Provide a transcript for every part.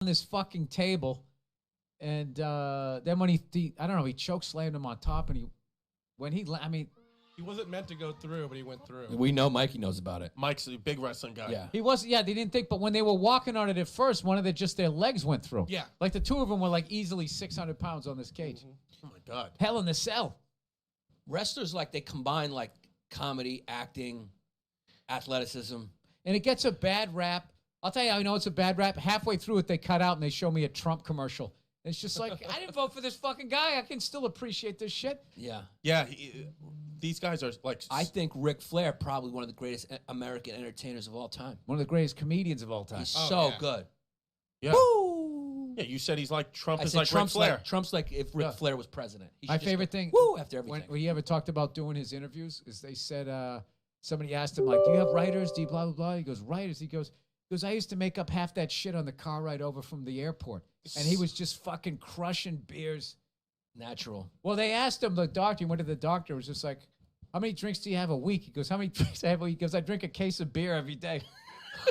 this fucking table, and then when he I don't know, he choke slammed him on top, and I mean. He wasn't meant to go through, but he went through. We know Mikey knows about it. Mike's a big wrestling guy. Yeah. He was, they didn't think, but when they were walking on it at first, one of their legs went through. Yeah. Like the two of them were like easily 600 pounds on this cage. Oh my God. Hell in the cell. Wrestlers, like, they combine, like, comedy, acting, athleticism. And it gets a bad rap. I'll tell you how I know it's a bad rap. Halfway through it, they cut out and they show me a Trump commercial. And it's just like, I didn't vote for this fucking guy. I can still appreciate this shit. Yeah. Yeah. These guys are like. I think Ric Flair, probably one of the greatest American entertainers of all time. One of the greatest comedians of all time. He's so good. Yeah. Woo! Yeah, you said he's like Trump I is said like Ric Trump's Flair. like Trump's like if Ric Flair was president. He My should just favorite go, thing, woo, after everything. when he ever talked about doing his interviews, is they said, somebody asked him, like, do you have writers? Do you blah, blah, blah? He goes, writers. He goes, I used to make up half that shit on the car ride over from the airport. And he was just fucking crushing beers. Natural. Well, they asked him, the doctor, he went to the doctor, was just like, how many drinks do you have a week? He goes, how many drinks do I have a week? He goes, I drink a case of beer every day.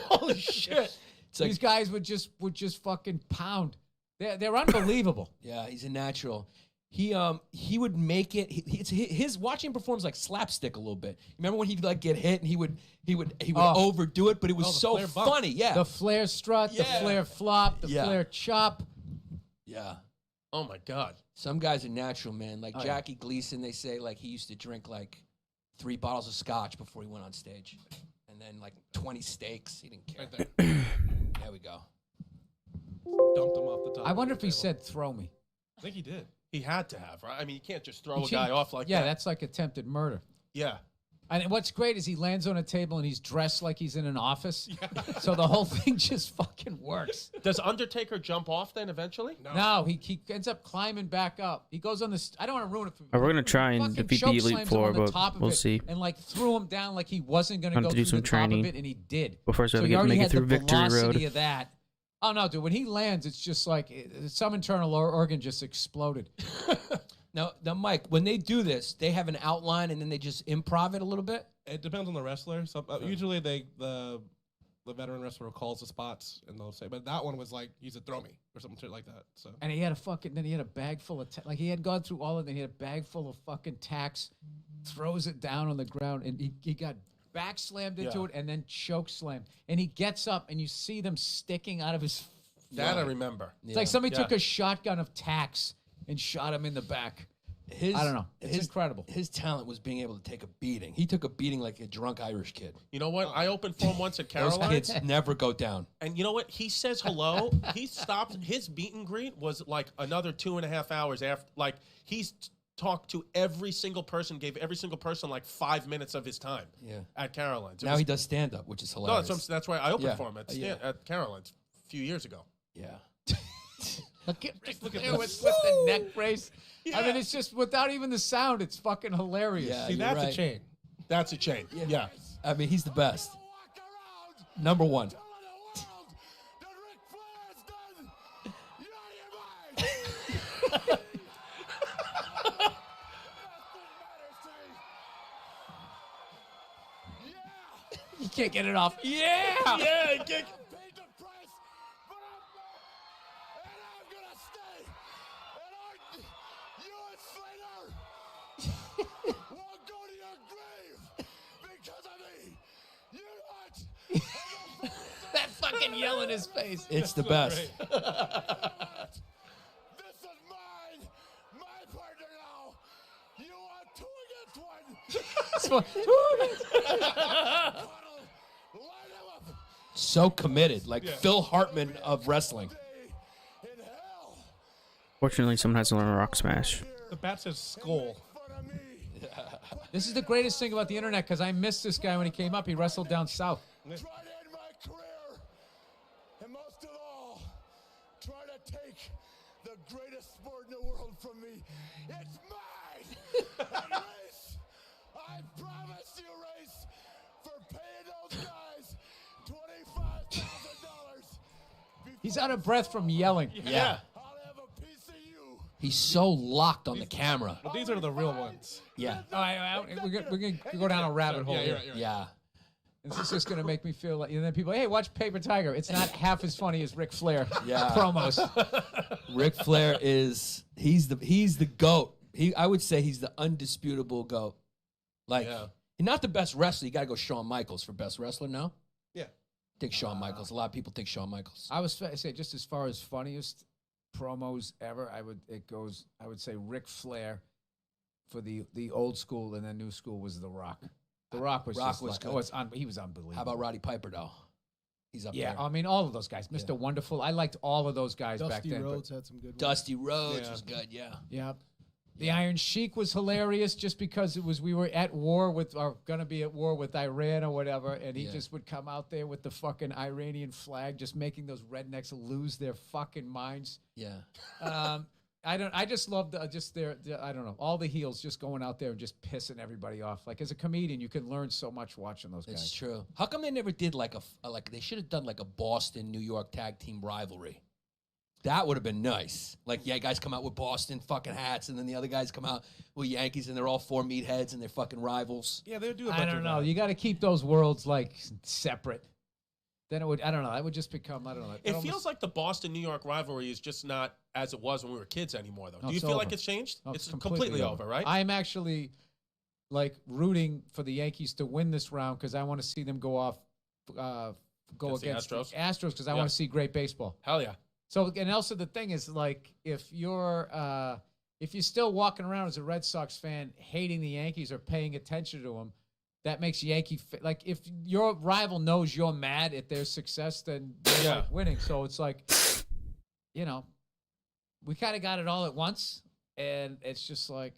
Holy shit. It's like, These guys would just fucking pound. They're unbelievable. yeah, he's a natural. He would make it. His watching him performs like slapstick a little bit. Remember when he'd like get hit and he would overdo it, but it was so Flair bump. funny. Yeah, The Flair strut, the Yeah. Flair flop, the Yeah. Flair chop. yeah. Oh my God. Some guys are natural, man. Like Oh, yeah. Jackie Gleason, they say like he used to drink like 3 bottles of scotch before he went on stage, and then like 20 steaks. He didn't care. Right there. There we go. Dumped him off the top. I wonder of if the he table. said, throw me. I think he did. He had to have, right? I mean, you can't just throw a He guy changed- off like yeah, that. that's like attempted murder. Yeah. And what's great is he lands on a table and he's dressed like he's in an office. So the whole thing just fucking works. Does Undertaker jump off then eventually? No, he ends up climbing back up. He goes on this. I don't want to ruin it for you. We're gonna try and Fucking defeat the choke Elite slams him Four, on the but top of we'll it see. And like threw him down like he wasn't going to Time go to through do some the training. top of it, and he did. But first, we So have he to already make had it through the Victory velocity Road. of that. Oh no, dude! When he lands, it's just like some internal organ just exploded. Now, Mike, when they do this, they have an outline and then they just improv it a little bit. It depends on the wrestler. So usually the veteran wrestler calls the spots and they'll say, but that one was like, he said throw me or something shit like that. So And he had then he had a bag full of, like he had gone through all of it. He had a bag full of fucking tacks, throws it down on the ground, and he got back slammed into it and then choke slammed. And he gets up and you see them sticking out of his. That I remember. It's like somebody took a shotgun of tacks and shot him in the back. I don't know. It's incredible. His talent was being able to take a beating. He took a beating like a drunk Irish kid. You know what? I opened for him once at Those Caroline's. kids never go down. And you know what? He says hello. He stopped. His meet and greet was like another 2.5 hours after. Like he's talked to every single person, gave every single person like 5 minutes of his time. Yeah. At Caroline's. Now he does stand up, which is No, hilarious. that's why I opened Yeah. for him Yeah. at Caroline's a few years ago. Yeah. Look at with the neck brace. I mean, it's just without even the sound, it's fucking hilarious. Yeah. see, you're that's right. a chain. That's a chain. Yeah. I mean, he's the best. Number one. You can't get it off. Yeah. Yeah. he can't- That fucking yell in his face. It's the best. This is mine, my partner now. You are 2 against 1. Cuddle, line him up. So committed, like Phil Hartman of wrestling. In hell, Fortunately, someone has to learn a rock smash. The bat says skull. front of me. This is the greatest thing about the internet because I missed this guy when he came up. He wrestled down south. Try to end my career, and most of all, try to take the greatest sport in the world from me. It's mine. And Race, I promise you, Race, for paying those guys $25,000. He's out of breath from yelling. Yeah. I'll have a piece of you. He's so locked on the camera. But these are the real ones. Yeah. All right, we're gonna go down a rabbit hole Yeah, here. you're right. Yeah. And this is just going to make me feel like, and then people, hey, watch Paper Tiger. It's not half as funny as Ric Flair promos. Ric Flair he's the GOAT. I would say he's the undisputable GOAT. Like, not the best wrestler. You got to go Shawn Michaels for best wrestler, no? Yeah. I think Shawn Michaels. A lot of people think Shawn Michaels. I was say just as far as funniest promos ever, I would say Ric Flair for the old school, and then new school was The Rock. The Rock was good. He was unbelievable. How about Roddy Piper though? He's up there. Yeah, I mean all of those guys. Mr. Wonderful. I liked all of those guys back then. Dusty Rhodes had some good ones. Dusty Rhodes was good. Yeah. Yeah. The Iron Sheik was hilarious just because we were at war with, or going to be at war with Iran or whatever, and he just would come out there with the fucking Iranian flag, just making those rednecks lose their fucking minds. Yeah. I just love I don't know, all the heels just going out there and just pissing everybody off. Like as a comedian, you can learn so much watching those guys. It's true. How come they never did they should have done like a Boston, New York tag team rivalry? That would have been nice. Like, guys come out with Boston fucking hats, and then the other guys come out with Yankees, and they're all 4 meatheads, and they're fucking rivals. Yeah, they would do a bunch I of don't know. that. You got to keep those worlds like separate. Then it would, I don't know. That would just become, I don't know. It feels like the Boston-New York rivalry is just not as it was when we were kids anymore, though. No, Do you it's over. Like over. it's changed? No, it's completely over, right? I'm actually like rooting for the Yankees to win this round because I want to see them go off, against the Astros? the Astros because I want to see great baseball. Hell yeah. So, and also the thing is, like, if you're still walking around as a Red Sox fan hating the Yankees or paying attention to them, that makes like if your rival knows you're mad at their success, then they're like winning. So it's like, we kind of got it all at once, and it's just like,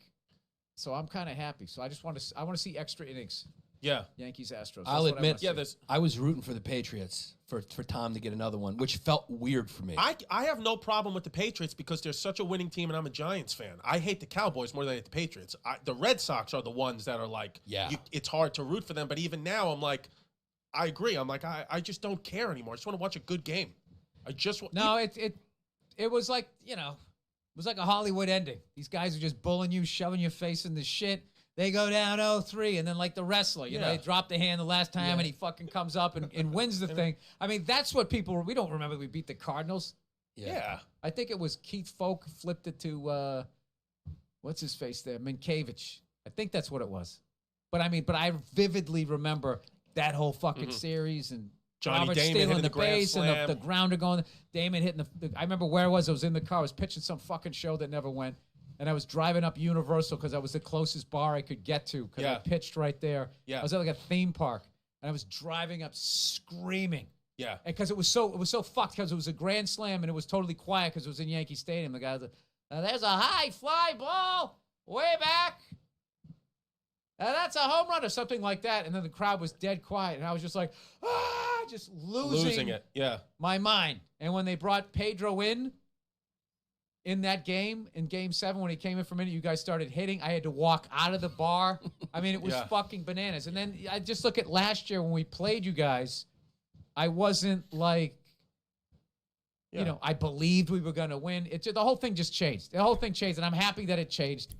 so I'm kind of happy. So I want to see extra innings. Yeah. Yankees Astros. I'll admit, I was rooting for the Patriots for Tom to get another one, which felt weird for me. I have no problem with the Patriots because they're such a winning team, and I'm a Giants fan. I hate the Cowboys more than I hate the Patriots. The Red Sox are the ones that are like, it's hard to root for them. But even now, I'm like, I agree. I'm like, I just don't care anymore. I just want to watch a good game. It was like, it was like a Hollywood ending. These guys are just bullying you, shoving your face in the shit. They go down 0-3, and then like the wrestler, they drop the hand the last time, and he fucking comes up and wins the thing. I mean, that's what we don't remember we beat the Cardinals. Yeah. I think it was Keith Folk flipped it to, what's his face there? Minkiewicz. I think that's what it was. But I vividly remember that whole fucking series and Johnny Robert Damon stealing hitting the the grand base and slam. the grounder going. Damon hitting I remember where I was. I was in the car. I was pitching some fucking show that never went. And I was driving up Universal because I was the closest bar I could get to because I pitched right there. Yeah. I was at like a theme park, and I was driving up screaming. Yeah. Because it was so fucked because it was a grand slam and it was totally quiet because it was in Yankee Stadium. The guy was like, there's a high fly ball way back. That's a home run or something like that. And then the crowd was dead quiet, and I was just like, just losing it. Yeah. my mind. And when they brought Pedro in that game, in Game 7, when he came in for a minute, you guys started hitting. I had to walk out of the bar. I mean, it was fucking bananas. And then I just look at last year when we played you guys. I wasn't like, I believed we were going to win. The whole thing just changed. The whole thing changed, and I'm happy that it changed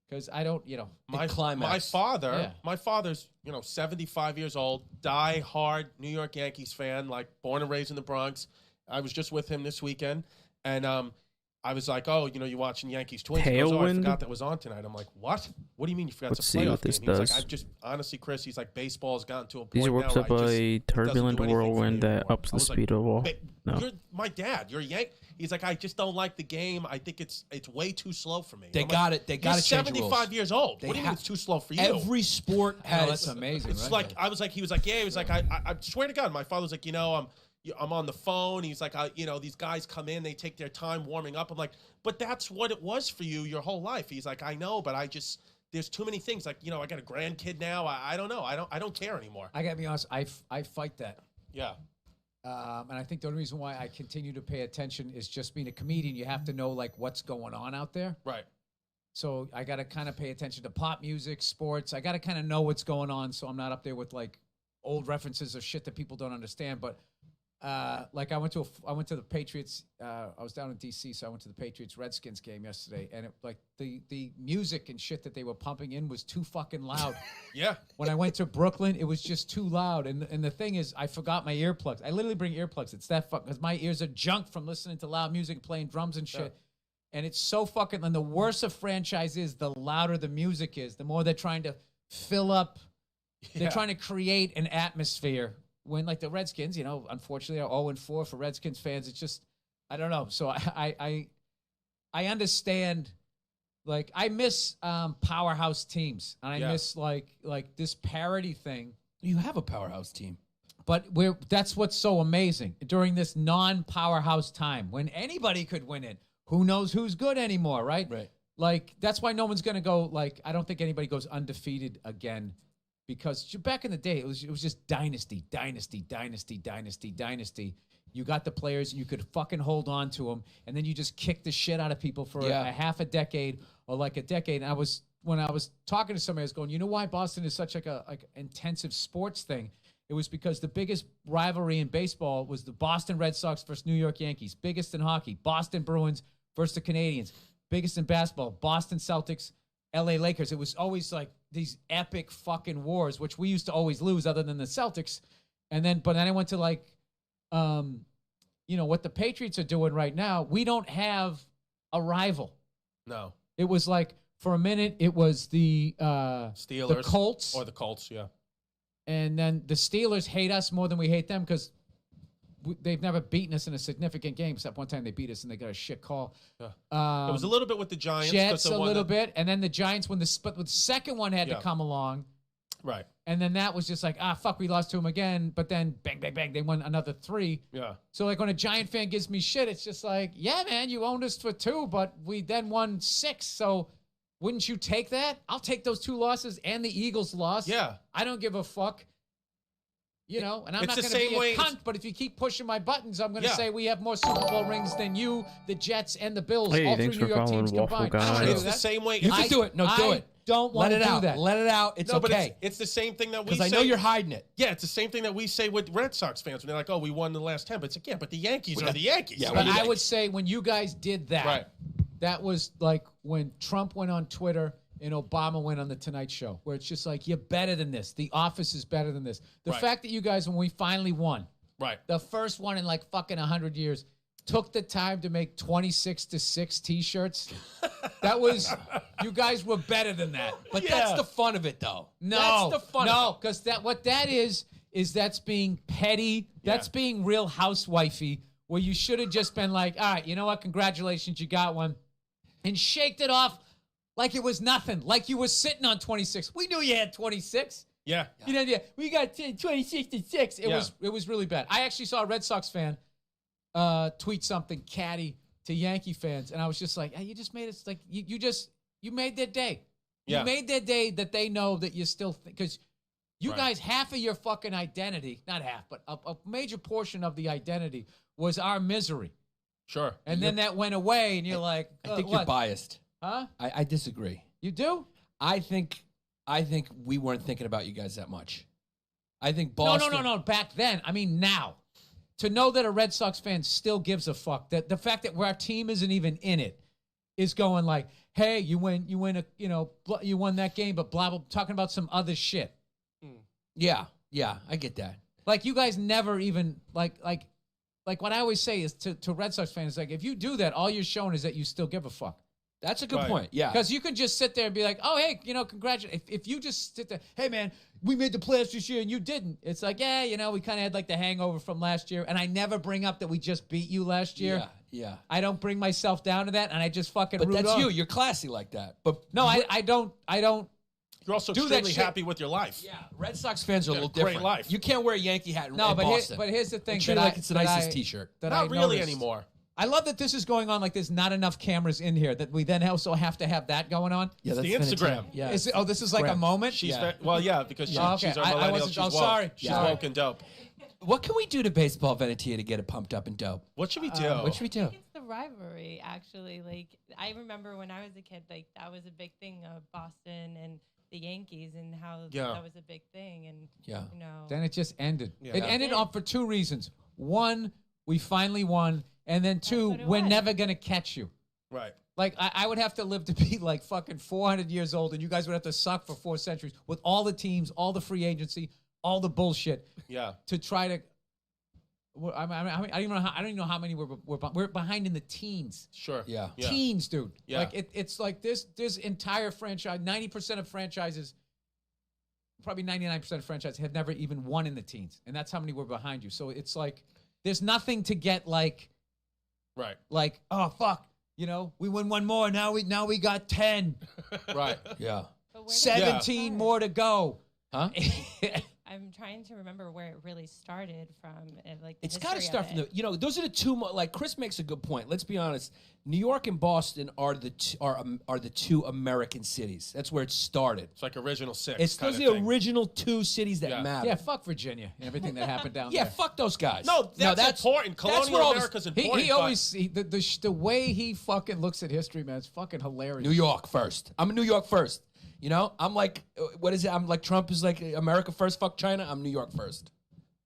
because I don't, My climax. my father's, 75 years old, die-hard New York Yankees fan, like born and raised in the Bronx. I was just with him this weekend, and I was like, oh, you watching Yankees Twins? He goes, oh, I forgot that was on tonight. I'm like, what? What do you mean you forgot Let's to play see off what this game? He's does. like, honestly, Chris, he's like, baseball's gotten to a point These now works where up a turbulent whirlwind that ups the speed of all. No. You're my dad. You're a Yank. He's like, I just don't like the game. I think it's way too slow for me. They got it. They got to change the rules. 75 years old. They What do you mean it's too slow for you? Every sport has. that's amazing. It's right? like I was like, he was like, yeah. He was like, I swear to God, my father was like, I'm on the phone. He's like, these guys come in, they take their time warming up. I'm like, but that's what it was for you your whole life. He's like, I know, but there's too many things. Like, I got a grandkid now. I don't know. I don't care anymore. I gotta be honest. I fight that. Yeah. And I think the only reason why I continue to pay attention is just being a comedian. You have to know like what's going on out there. Right. So I got to kind of pay attention to pop music, sports. I got to kind of know what's going on so I'm not up there with like old references or shit that people don't understand. But like I went to the Patriots. I was down in DC, so I went to the Patriots Redskins game yesterday, and the music and shit that they were pumping in was too fucking loud. Yeah. When I went to Brooklyn, it was just too loud. And the thing is, I forgot my earplugs. I literally bring earplugs. It's that fuck because my ears are junk from listening to loud music and playing drums and shit. Yeah. And it's so fucking. And the worse a franchise is, the louder the music is. The more they're trying to fill up. They're trying to create an atmosphere. When like the Redskins, you know, unfortunately are 0-4 for Redskins fans. It's just, I don't know. So I understand. Like I miss powerhouse teams, and I miss like this parody thing. You have a powerhouse team, but that's what's so amazing during this non-powerhouse time when anybody could win it. Who knows who's good anymore, right? Right. Like that's why no one's gonna go. Like I don't think anybody goes undefeated again. Because back in the day, it was just dynasty. You got the players, and you could fucking hold on to them, and then you just kick the shit out of people for a half a decade or like a decade. And when I was talking to somebody, I was going, you know why Boston is such like intensive sports thing? It was because the biggest rivalry in baseball was the Boston Red Sox versus New York Yankees. Biggest in hockey, Boston Bruins versus the Canadians. Biggest in basketball, Boston Celtics, LA Lakers. It was always like these epic fucking wars, which we used to always lose other than the Celtics. But then I went to like, you know, what the Patriots are doing right now. We don't have a rival. No. It was like, for a minute, it was the Steelers. The Colts. Or the Colts, yeah. And then the Steelers hate us more than we hate them because they've never beaten us in a significant game, except one time they beat us and they got a shit call. Yeah. It was a little bit with the Giants. Jets a little bit, and then the Giants when the second one had to come along. Right. And then that was just like, fuck, we lost to them again. But then bang, bang, bang, they won another 3. Yeah. So like when a Giant fan gives me shit, it's just like, yeah, man, you owned us for 2, but we then won 6. So wouldn't you take that? I'll take those 2 losses and the Eagles loss. Yeah. I don't give a fuck. You know, and I'm not going to be a cunt, but if you keep pushing my buttons, I'm going to say we have more Super Bowl rings than you, the Jets, and the Bills. Hey, all thanks 3 New for York following teams Waffle combined. Guy. It's the same way. You can do it. No, do it. Don't want to do that. Let it out. It's no, okay. But it's the same thing that we say. Because I know you're hiding it. Yeah, it's the same thing that we say with Red Sox fans when they're like, "Oh, we won the last 10." But it's like, yeah, but the Yankees are the Yankees. Yeah, But I would say when you guys did that, that was like when Trump went on Twitter and Obama went on the Tonight Show, where it's just like, you're better than this. The Office is better than this. The fact that you guys, when we finally won, the first one in like fucking 100 years, took the time to make 26-6 T-shirts. That was, you guys were better than that. But that's the fun of it, though. No, that's the fun. No, because what that is that's being petty. That's being real housewifey. Where you should have just been like, all right, you know what? Congratulations, you got one, and shaked it off like it was nothing. Like you were sitting on 26. We knew you had 26. Yeah. You know, we got 26-6. It was really bad. I actually saw a Red Sox fan tweet something catty to Yankee fans, and I was just like, hey, you just made it like you made their day. You made their day that they know that you're still because you guys, half of your fucking identity, not half, but a major portion of the identity was our misery. Sure. And then that went away, and you're like, I think you're biased. Huh? I disagree. You do? I think we weren't thinking about you guys that much. I think Boston. No. Back then, I mean now, to know that a Red Sox fan still gives a fuck, that the fact that our team isn't even in it is going like, hey, you won that game, but blah blah, talking about some other shit. Yeah, I get that. Like you guys never even like what I always say is to Red Sox fans, like if you do that, all you're showing is that you still give a fuck. That's a good point. Yeah. Because you can just sit there and be like, oh, hey, congratulations. If you just sit there, hey, man, we made the playoffs this year and you didn't. It's like, yeah, we kind of had like the hangover from last year. And I never bring up that we just beat you last year. Yeah. I don't bring myself down to that. And I just fucking root But that's on. you. You're classy like that. But no, I don't. You're also extremely happy with your life. Yeah. Red Sox fans are a little different. Great life. You can't wear a Yankee hat in but Boston. but here's the thing. Treat it like it's the nicest T-shirt. Not really anymore. I love that this is going on like there's not enough cameras in here, that we then also have to have that going on. Yeah, it's the Instagram. Yeah. This is like a moment? She's because she's okay. our millennial. She's woke. Sorry. She's woke and dope. What can we do to baseball Venetia to get it pumped up and dope? What should we do? What should we do? It's the rivalry, actually. Like, I remember when I was a kid, like, that was a big thing of Boston and the Yankees and how that was a big thing. And, Then it just ended. Yeah. It ended for 2 reasons. one, we finally won, and then two, what it we're was. never gonna catch you. Right. Like, I would have to live to be like fucking 400 years old, and you guys would have to suck for 4 centuries with all the teams, all the free agency, all the bullshit Yeah. to try to. I don't even know how many we're behind in the teens. Sure. Yeah. Teens, dude. Yeah. Like it's like this entire franchise, 90% of franchises, probably 99% of franchises have never even won in the teens, and that's how many we're behind you. So it's like there's nothing to get like oh fuck, you know, we win one more, now we got 10. Right. Yeah. But where did it 17 start? more to go. Huh? I'm trying to remember where it really started from. Like the It's got to history start of from it. the, you know, those are the two, like Chris makes a good point. Let's be honest. New York and Boston are the two American cities. That's where it started. It's like original six. It's kind those of are the thing. original two cities that Yeah. matter. Yeah, fuck Virginia and everything that happened down Yeah, there. fuck those guys. No, that's important. That's Colonial where all this- America's important. He always the way he fucking looks at history, man, it's fucking hilarious. New York first. I'm a New York first. You know, I'm like, what is it? I'm like Trump is like America first, fuck China. I'm New York first.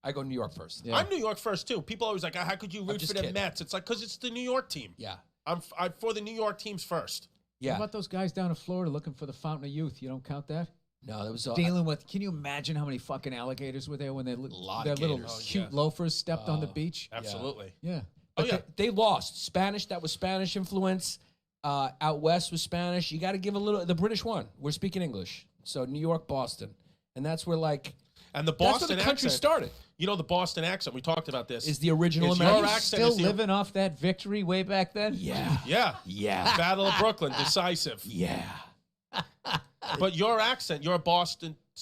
I go New York first. Yeah. I'm New York first too. People always like, how could you root just for the kidding. Mets? It's like because it's the New York team. Yeah. I'm for the New York teams first. Yeah. What about those guys down in Florida looking for the Fountain of Youth? You don't count that? No, that was Dealing with, can you imagine how many fucking alligators were there when their lot their of little gators. Oh, cute yeah. loafers stepped on the beach? Absolutely. Yeah. Oh yeah. They lost. Spanish, that was Spanish influence. Out west was Spanish. You got to give a little. The British won. We're speaking English. So New York, Boston. And that's where like, And the that's where Boston the country accent. started. You know the Boston accent. We talked about this. Is the original Is your American. accent Still is the- living off that victory way back then? Yeah. Yeah. Yeah. Battle of Brooklyn, decisive. Yeah. But your accent, your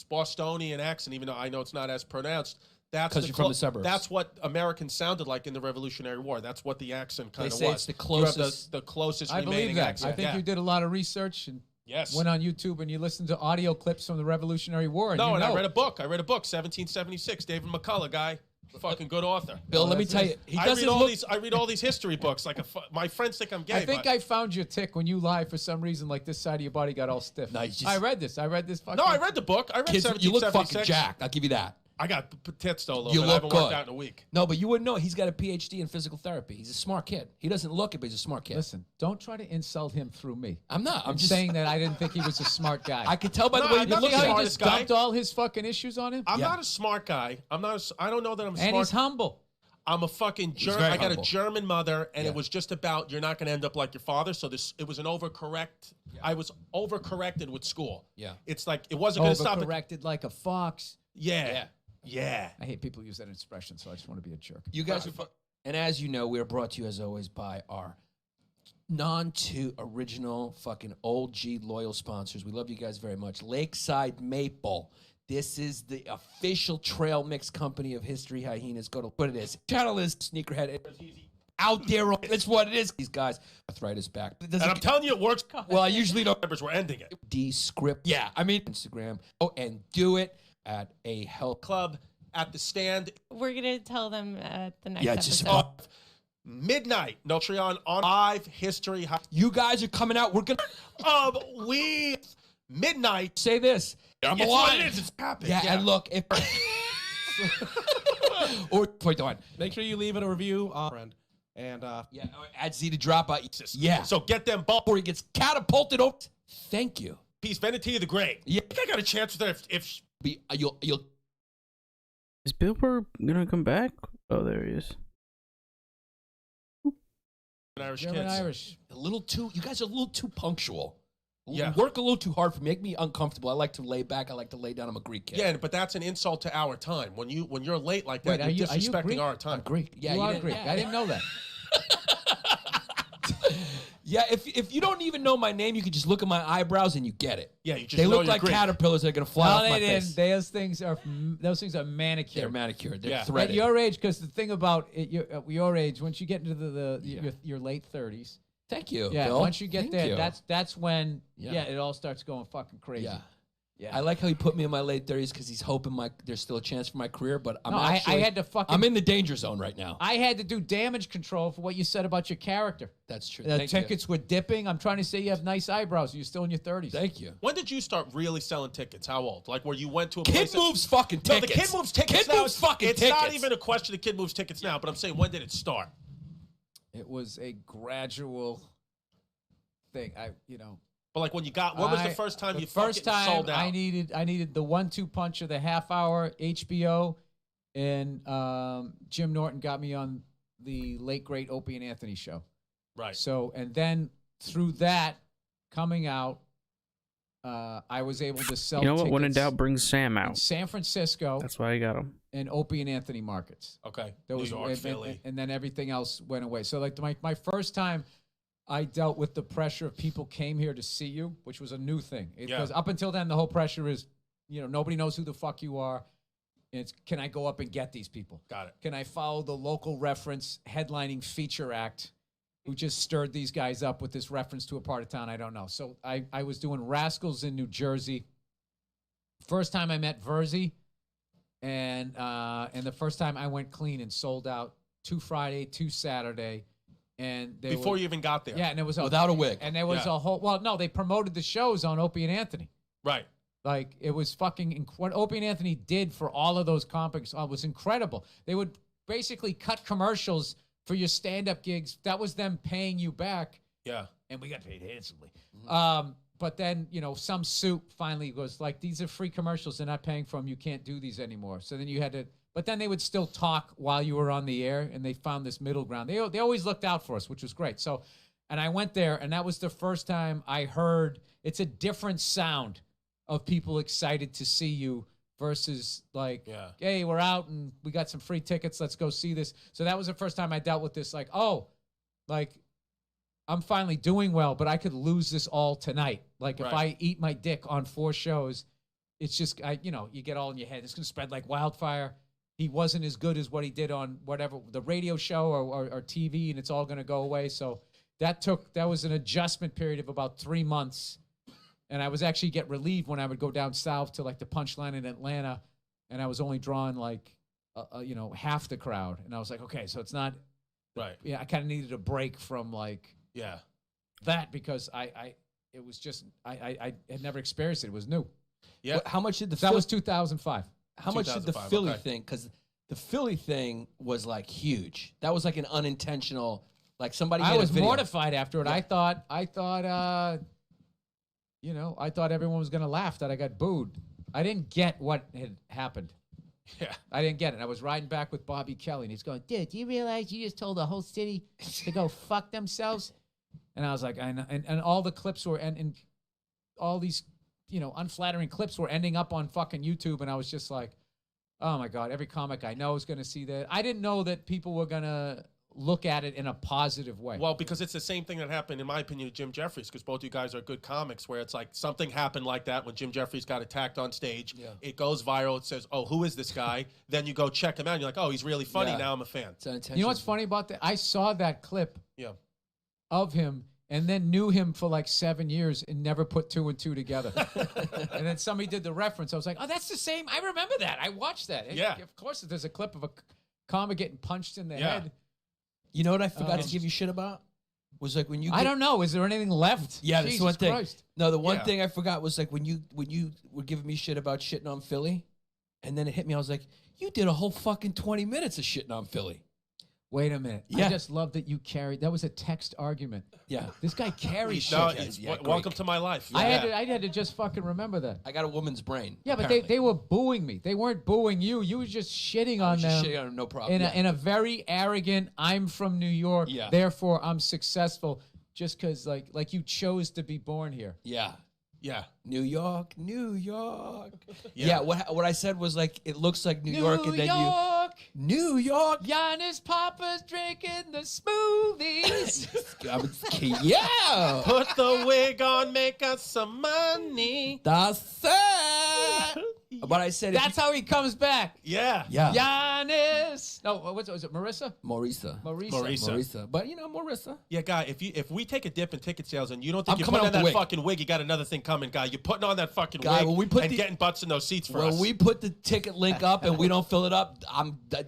Bostonian accent, even though I know it's not as pronounced, that's 'Cause you're from the suburbs. That's what Americans sounded like in the Revolutionary War. That's what the accent kind of was. say it's the You have closest- the closest I remaining believe that. accent. I think yeah. you did a lot of research and Yes. went on YouTube and you listened to audio clips from the Revolutionary War. And No, you and know. I read a book. 1776. David McCullough, guy, fucking good author. Bill, let me tell you, he doesn't look. I read all these history books. Like my friends think I'm gay. I think but I found your tick when you lie for some reason, like this side of your body got all stiff. No, you just- I read this. Fucking. no, I read the book. I read Kids, you look 1776. fucking jacked. I'll give you that. I got tits though a little You bit. I look haven't worked good. out in a week. No, but you wouldn't know. He's got a PhD in physical therapy. He's a smart kid. He doesn't look it, but he's a smart kid. Listen, don't try to insult him through me. I'm not. I'm just saying that I didn't think he was a smart guy. I could tell by the No, way I'm you not look the See at how him. he smartest just guy. dumped all his fucking issues on him? I'm Yeah. not a smart guy. I don't know that I'm And smart. he's humble. I'm a fucking German. very I got humble. a German mother, and Yeah. it was just about you're not going to end up like your father. So it was an overcorrect. I was overcorrected with school. Yeah. It's like it wasn't going to stop. Overcorrected like a fox. Yeah. Yeah. I hate people who use that expression, so I just want to be a jerk. You guys are, and as you know, we are brought to you as always by our original fucking old G loyal sponsors. We love you guys very much. Lakeside Maple. This is the official trail mix company of History Hyenas. Go to what it is. Channel is Sneakerhead. Out there, it's what it is. These guys, arthritis back. And I'm telling you, it works. Well, I usually don't. Members, we're ending it. Descript. Yeah, I mean Instagram. Oh, and do it at a health Club at the stand, We're gonna tell them at the next Yeah, just episode. midnight. Notreon on live history You guys are coming out. We're gonna of we midnight. say this. I'm It's what alive. it is. It's happening. Yeah, and look, if or point on. Make sure you leave it a review, friend. And Yeah, or add Z to drop out. Yeah, So get them ball. before he gets catapulted over. Thank you. Peace, Veneti the Great. Yeah. I think I got a chance with her if You'll Is Bill Burr gonna come back? Oh, there he is. Irish German kids. Irish. a little too. You guys are a little too punctual. Yeah. You work a little too hard for me. Make me uncomfortable. I like to lay back. I like to lay down. I'm a Greek kid. Yeah, but that's an insult to our time. When you're late like that, Wait, are you're you disrespecting Greek? our time. I'm Greek. Yeah, you are didn't- Greek. yeah. I didn't know that. Yeah, if you don't even know my name, you can just look at my eyebrows and you get it. Yeah, you just They know look you're like Greek. caterpillars that are gonna fly No, off they my didn't. face. Those things are manicured. They're manicured. They're Yeah. At threaded. your age, because the thing about at your age, once you get into your late 30s, Thank you. yeah, Bill. once you get Thank there, you. that's when Yeah. it all starts going fucking crazy. Yeah. Yeah. I like how he put me in my late 30s because he's hoping there's still a chance for my career, but I'm No, actually, I had to fucking. I'm in the danger zone right now. I had to do damage control for what you said about your character. That's true. The Thank you. tickets were dipping. I'm trying to say you have nice eyebrows. You're still in your 30s. Thank you. When did you start really selling tickets? How old? Like where you went to a Kid place? moves fucking No, tickets. the kid moves tickets Kid now. moves fucking it's tickets. not even a question of kid moves tickets now, but I'm saying when did it start? It was a gradual thing. But like when you got, when was the first time you first fucking time sold out? I needed the 1-2 punch of the half hour HBO, and Jim Norton got me on the late great Opie and Anthony show. Right. So, and then through that coming out, I was able to sell. You know what? When in tickets doubt, bring Sam in out. San Francisco That's why I got him. and Opie and Anthony markets. Okay. There New was York, Philly. and then everything else went away. So like my first time, I dealt with the pressure of people came here to see you, which was a new thing. Because up until then, the whole pressure is, nobody knows who the fuck you are. It's, can I go up and get these people? Got it. Can I follow the local reference headlining feature act who just stirred these guys up with this reference to a part of town I don't know? So I was doing Rascals in New Jersey. First time I met Verzi, and the first time I went clean and sold out 2 Friday, 2 Saturday. And Before you even got there. yeah, and it was Without a wig. and there was a whole. Well, no, they promoted the shows on Opie and Anthony. Right. Like it was fucking what Opie and Anthony did for all of those comics was incredible. They would basically cut commercials for your stand-up gigs. That was them paying you back, Yeah. and we got paid handsomely. But then some soup finally was like, "These are free commercials. They're not paying for them. You can't do these anymore." So then you had to. But then they would still talk while you were on the air, and they found this middle ground. They always looked out for us, which was great. So, and I went there, and that was the first time I heard it's a different sound of people excited to see you versus like, hey, we're out and we got some free tickets. Let's go see this. So that was the first time I dealt with this. Like, I'm finally doing well, but I could lose this all tonight. Like if I eat my dick on 4 shows, it's just you get all in your head. It's gonna spread like wildfire. He wasn't as good as what he did on whatever the radio show or TV, and it's all going to go away. So that was an adjustment period of about 3 months, and I was actually get relieved when I would go down south to like the Punchline in Atlanta, and I was only drawing like half the crowd, and I was like, okay, so it's not right. Yeah, I kind of needed a break from like that because I had never experienced it. It was new. Yeah. How much did That was 2005. How much did the 2005, Philly okay. thing? Because the Philly thing was like huge. That was like an unintentional, like somebody. I made was a video. mortified after it. Yeah. I thought everyone was gonna laugh that I got booed. I didn't get what had happened. Yeah. I didn't get it. I was riding back with Bobby Kelly, and he's going, "Dude, do you realize you just told the whole city to go fuck themselves?" And I was like, "I know." And all the clips were and all these unflattering clips were ending up on fucking YouTube, and I was just like, oh my God, every comic I know is going to see that. I didn't know that people were going to look at it in a positive way. Well, because it's the same thing that happened, in my opinion, to Jim Jeffries, because both you guys are good comics, where it's like something happened like that when Jim Jeffries got attacked on stage. Yeah. It goes viral. It says, oh, who is this guy? Then you go check him out, and you're like, oh, he's really funny. Yeah. Now I'm a fan. You know what's funny about that? I saw that clip of him and then knew him for like 7 years and never put 2 and 2 together. And then somebody did the reference. I was like, oh, that's the same. I remember that. I watched that. And Yeah. Of course, there's a clip of a comic getting punched in the head. You know what I forgot to give you shit about? Was like when you. I don't know. Is there anything left? Yeah, Jesus that's one thing. Christ. No, the one thing I forgot was like when you were giving me shit about shitting on Philly, and then it hit me. I was like, you did a whole fucking 20 minutes of shitting on Philly. Wait a minute. Yeah. I just love that you carried. That was a text argument. Yeah. This guy carries shit. No, great. welcome to my life. I had to just fucking remember that. I got a woman's brain. Yeah, but apparently. they were booing me. They weren't booing you. You were just shitting on them. Just shitting on them, no problem. In a very arrogant, I'm from New York, therefore I'm successful just because like you chose to be born here. Yeah. Yeah. New York, New York. Yeah. What I said was like, it looks like New York, and then New York. Giannis Papa's drinking the smoothies. Yeah. Put the wig on, make us some money. That's it. But I said, if That's how he comes back. Yeah. yeah, Giannis. No, was it Marissa? Marisa. Marisa. But you know, Marisa. Yeah, guy. If we take a dip in ticket sales and you don't think I'm you're coming putting out on with that the wig. fucking wig, you got another thing coming, guy. You're putting on that fucking Guy, wig when we put and the- getting butts in those seats for When us. we put the ticket link up and we don't fill it up,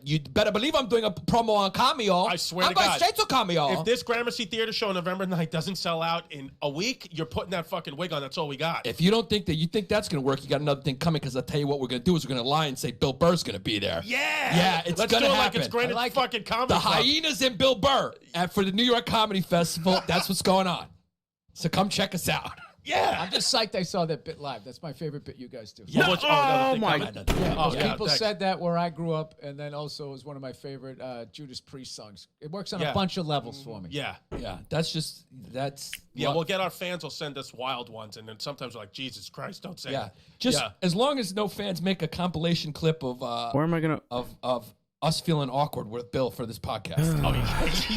you better believe I'm doing a promo on Cameo. I swear I'm to going God. straight to Cameo. If this Gramercy Theater show November 9th doesn't sell out in a week, you're putting that fucking wig on. That's all we got. If you don't think that you think that's going to work, you got another thing coming, because I'll tell you what we're going to do is we're going to lie and say Bill Burr's going to be there. Yeah, it's Let's gonna do it happen. like it's Granite I like fucking Comedy The Club. Hyenas and Bill Burr for the New York Comedy Festival. That's what's going on. So come check us out. Yeah. I'm just psyched I saw that bit live. That's my favorite bit you guys do. Yeah. Oh, my God. Because yeah, people thanks. said that where I grew up, and then also it was one of my favorite Judas Priest songs. It works on Yeah. a bunch of levels for me. Yeah. Yeah, that's Yeah, we'll get our fans will send us wild ones, and then sometimes we're like, Jesus Christ, don't say yeah. it. Just Yeah. as long as no fans make a compilation clip of Where am I gonna? of us feeling awkward with Bill for this podcast.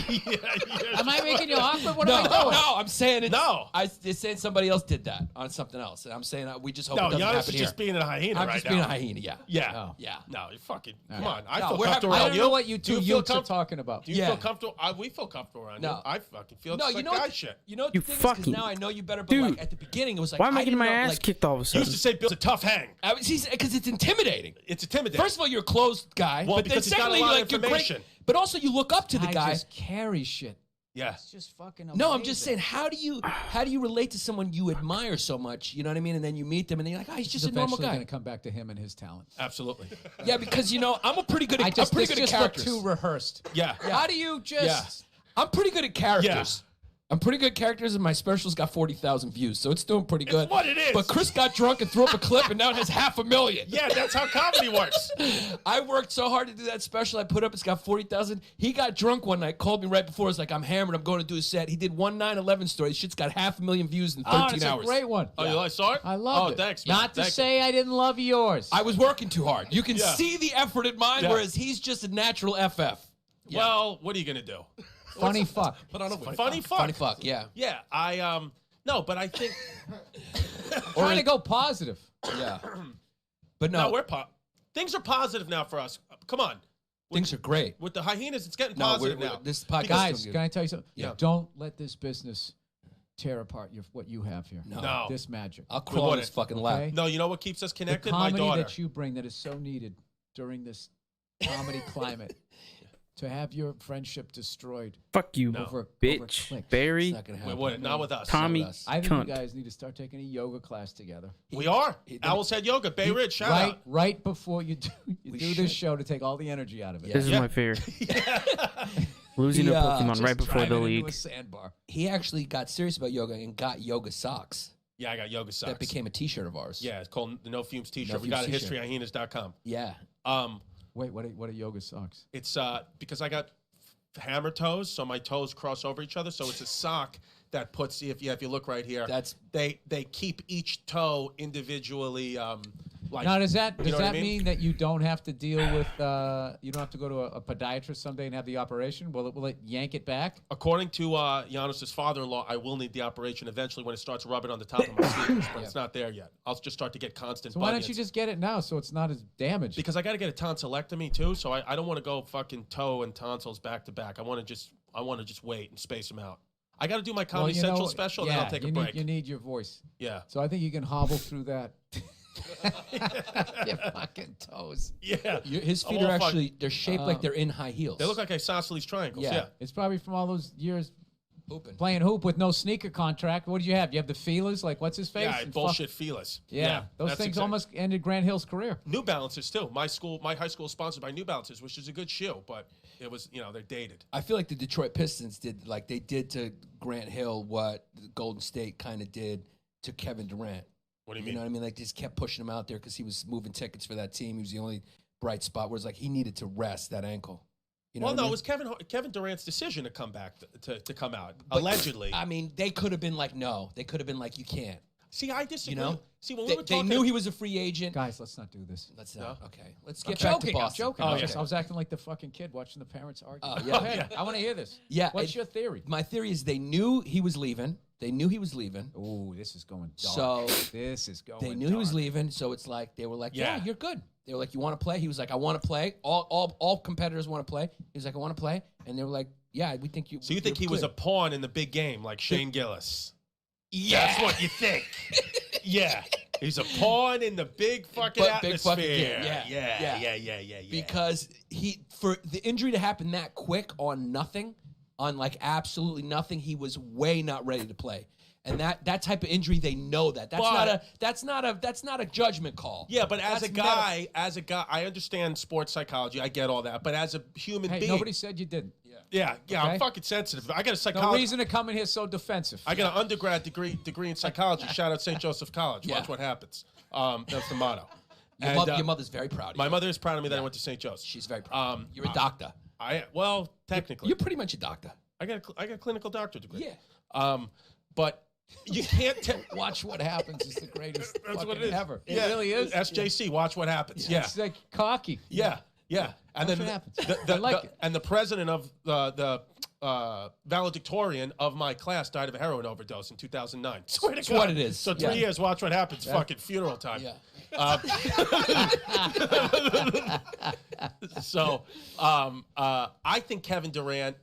Am I making you awkward? What No, am I doing? no, I'm saying it's No. It's saying somebody else did that on something else, and I'm saying we just hope No, it doesn't Giannis happen is here. just being a hyena I'm right just now. being a hyena. Yeah, Yeah. Oh. yeah. No, you fucking come right. on. I No, feel we're comfortable I around don't you. know what you Do two feel youths are comfortable? talking about. Do you Yeah. feel comfortable? We feel comfortable around No. you. I fucking feel No, just you like know guy what? shit. You know what You the thing is, 'cause fucking- now I know you better. But Dude. like at the beginning, it was like Why am I I getting didn't my know, ass like, kicked all of a You sudden? used to say Bill's a tough hang. Because it's intimidating. It's intimidating. First of all, you're a closed guy. Well, but then because he's got a secondly, lot of like you're great. information. But also, you look up to the guy. just carry shit. Yeah. It's just fucking No, I'm just amazing. saying, how do you relate to someone you admire so much? You know what I mean? And then you meet them, and then you're like, oh, he's just a normal eventually guy. going to come back to him and his talent. Absolutely. Yeah, because I'm pretty good at I just I'm pretty this good at just looked characters. too rehearsed. Yeah. How do you just? Yeah. I'm pretty good at characters. I'm pretty good at characters, and my special's got 40,000 views, so it's doing pretty good. what it is. But Chris got drunk and threw up a clip, and now it has 500,000. Yeah, that's how comedy works. I worked so hard to do that special. I put up, it's got 40,000. He got drunk one night, called me right before. It's like, I'm hammered. I'm going to do a set. He did one 9/11 story. Shit's got 500,000 views in 13 Oh, it's hours. a great one. Oh, you saw it? I love it. Oh, thanks, man. Not to Thank say I didn't love yours. I was working too hard. You can Yeah. see the effort in mine, Yeah. whereas he's just a natural FF. you. Well, what are you gonna do? Funny fuck. Put on a wig. Funny fuck. Funny fuck, yeah. Yeah, no, but I think Trying to go positive. Yeah. But no, no, things are positive now for us. Come on, things are great. with the hyenas, it's getting No, positive we're- now. this podcast Guys, is doing can good. I tell you something? Yeah. Don't let this business tear apart what you have here. No. This magic. I'll crawl on wouldn't. this fucking lap. Okay? No, you know what keeps us The connected? My comedy daughter. that you bring that is so needed during this comedy climate. To have your friendship destroyed Fuck you, over bitch. clicks. Barry, It's not gonna We happen. wouldn't. Not with us. Tommy, us. I think cunt. you guys need to start taking a yoga class together. We are. He- Owl's Head Yoga, Bay Ridge. Shout out. Right before you do, We this should. show to take all the energy out of it. This is Yeah. my fear. Losing He, a Pokemon Just right before drive the it into league. a sandbar. He actually got serious about yoga and got yoga socks. Yeah, I got yoga socks. That became a T-shirt of ours. Yeah, it's called the No Fumes T-shirt. No we got it Fumes at historyhyenas.com. Yeah. Wait, what are yoga socks? It's because I got hammer toes, so my toes cross over each other. So it's a sock that puts. If you look right here, That's- they keep each toe individually. Like Now, does that know what I mean? mean that you don't have to deal with you don't have to go to a podiatrist someday and have the operation? Will it yank it back? according to Giannis's father-in-law, I will need the operation eventually when it starts rubbing on the top of my sneakers, but it's not there yet. I'll just start to get constant. So why don't you bunions. just get it now so it's not as damaged? Because I got to get a tonsillectomy too, so I don't want to go fucking toe and tonsils back to back. I want to just wait and space them out. I got to do my Comedy you know, Central special, and then I'll take a you break. You need your voice. Yeah, So I think you can hobble through that. Your fucking toes. yeah. His I'm feet all are fucked. actually, they're shaped like they're in high heels. They look like isosceles triangles. Yeah. Yeah. It's probably from all those years open. playing hoop with no sneaker contract. What did you have? You have the feelers, like what's his face? Yeah, And bullshit feelers. Yeah, those that's things exact- almost ended Grant Hill's career. New Balances too. My high school is sponsored by New Balances, which is a good shoe, but it was, they're dated. I feel like the Detroit Pistons did to Grant Hill what Golden State kind of did to Kevin Durant. What do you You mean? know what I mean? Like, they just kept pushing him out there because he was moving tickets for that team. He was the only bright spot. Whereas, like, he needed to rest that ankle. You know Well, what I no, mean? it was Kevin Durant's decision to come back to come out allegedly. I mean, they could have been like, no. They could have been like, you can't. See, I disagree. You know? See, when we They, were they talking, knew he was a free agent. Guys, let's not do this. Let's not. Okay. Let's I'm get back to joking. Boston. I'm joking. Oh, I, yeah. was I was acting like the fucking kid watching the parents argue. Oh, yeah. Go ahead. I want to hear this. Yeah, What's your theory? My theory is they knew he was leaving. They knew he was leaving. Oh, this is going dark. So this is going they knew he was leaving. So it's like they were like, yeah, you're good. They were like, you want to play? He was like, I want to play. All competitors want to play. He was like, I want to play. And they were like, yeah, we think you. So you think he was a pawn in the big game, like Shane Gillis? Yeah, that's what you think. Yeah, he's a pawn in the big fucking atmosphere. Big fucking game. Yeah. Because for the injury to happen that quick on nothing, on like absolutely nothing, he was way not ready to play. And that type of injury, they know that. That's not a judgment call. Yeah, but as a guy, I understand sports psychology. I get all that. But as a human being, nobody said you didn't. Yeah, Okay? I'm fucking sensitive. I got a No psychology. reason to come in here so defensive. I got an undergrad degree in psychology. Shout out St. Joseph College. Watch what happens. That's the motto. Your mother's very proud of you. My mother is proud of me that I went to St. Joseph. She's very proud. You're a doctor. Well, technically, You're pretty much a doctor. I got a clinical doctorate degree. Yeah. But you can't tell. Watch What Happens is the greatest That's what fucking it is. ever. Yeah. It really is. SJC. Watch what happens. Yeah. It's like cocky. Yeah. And Watch then what happens. I I like it. And the president of the valedictorian of my class died of a heroin overdose in 2009. Swear to That's God. what it is. So 3 years. Watch what happens. Fucking funeral time. Yeah. So I think Kevin Durant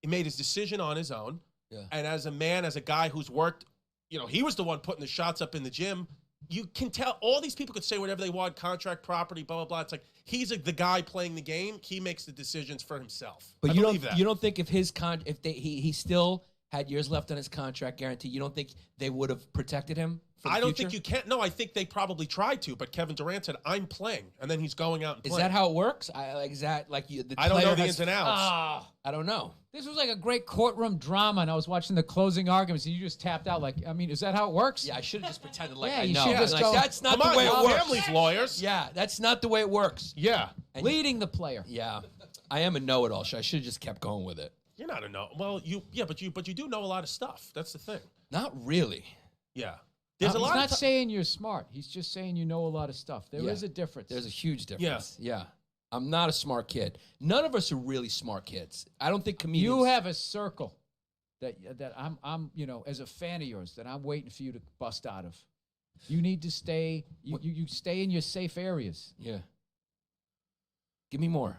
made his decision on his own. Yeah. And as a man, as a guy who's worked, he was the one putting the shots up in the gym. You can tell all these people could say whatever they want, contract, property, blah, blah, blah. It's like he's the guy playing the game. He makes the decisions for himself. But I you believe that. don't think if he still had years left on his contract guarantee, you don't think they would have protected him for the I don't future? think you can. No, I think they probably tried to, but Kevin Durant said, "I'm playing," and then he's going out and Is playing. that how it works? I don't know the ins and outs. I don't know. This was like a great courtroom drama, and I was watching the closing arguments, and you just tapped out. Like, I mean, is that how it works? Yeah, I should have just pretended like Yeah, I you know. should just Like, go, that's not Come the on, way your it works. family's lawyers. Yeah, that's not the way it works. Yeah. Leading the player. Yeah, I am a know-it-all. I should have just kept going with it. You're not a no. Well, but you do know a lot of stuff. That's the thing. Not really. Yeah. There's a He's lot not of saying you're smart. He's just saying you know a lot of stuff. There is Yeah. a difference. There's a huge difference. Yeah. I'm not a smart kid. None of us are really smart kids. I don't think comedians. You have a circle that I'm as a fan of yours that I'm waiting for you to bust out of. You need to stay. You stay in your safe areas. Yeah. Give me more.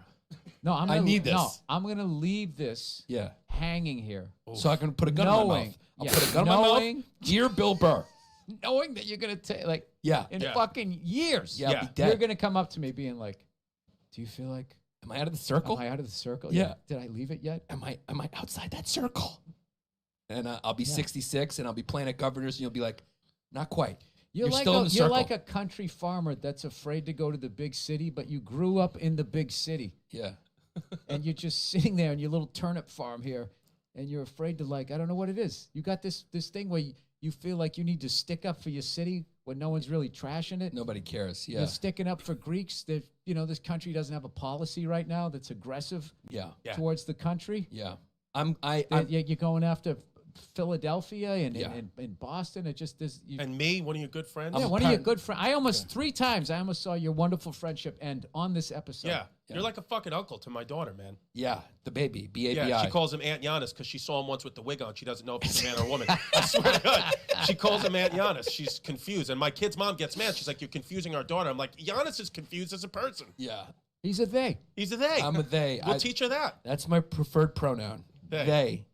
No, I need this. No, I'm gonna leave this Yeah. hanging here, So I can put a gun in my Knowing- mouth. I'll yeah, put a gun in my knowing- mouth. Dear Bill Burr. knowing that you're gonna take like Yeah. in Yeah. fucking years. Yeah, I'll be Yeah. dead. You're gonna come up to me being like, "Do you feel like Am I out of the circle? am I out of the circle? Yeah. Did I leave it yet?" Am I outside that circle? And I'll be 66 and I'll be playing at Governors and you'll be like, not quite. You're like still in the you're circle. like a country farmer that's afraid to go to the big city, but you grew up in the big city, Yeah. and you're just sitting there in your little turnip farm here, and you're afraid to I don't know what it is. You got this thing where you feel like you need to stick up for your city when no one's really trashing it. Nobody cares. Yeah. You're sticking up for Greeks. That this country doesn't have a policy right now that's aggressive Yeah. towards the country. Yeah. You're going after Philadelphia and Yeah. and Boston. It just is. And me, one of your good friends. Yeah, one of your good friends. I almost 3 times. I almost saw your wonderful friendship end on this episode. Yeah. You're like a fucking uncle to my daughter, man. Yeah. The baby. B-A-B-I. Yeah, she calls him Aunt Giannis because she saw him once with the wig on. She doesn't know if he's a man or a woman. I swear to God. She calls him Aunt Giannis. She's confused. And my kid's mom gets mad. She's like, "You're confusing our daughter." I'm like, Giannis is confused as a person. Yeah. He's a they. He's a they. I'm a they. We'll teach her that. That's my preferred pronoun. They.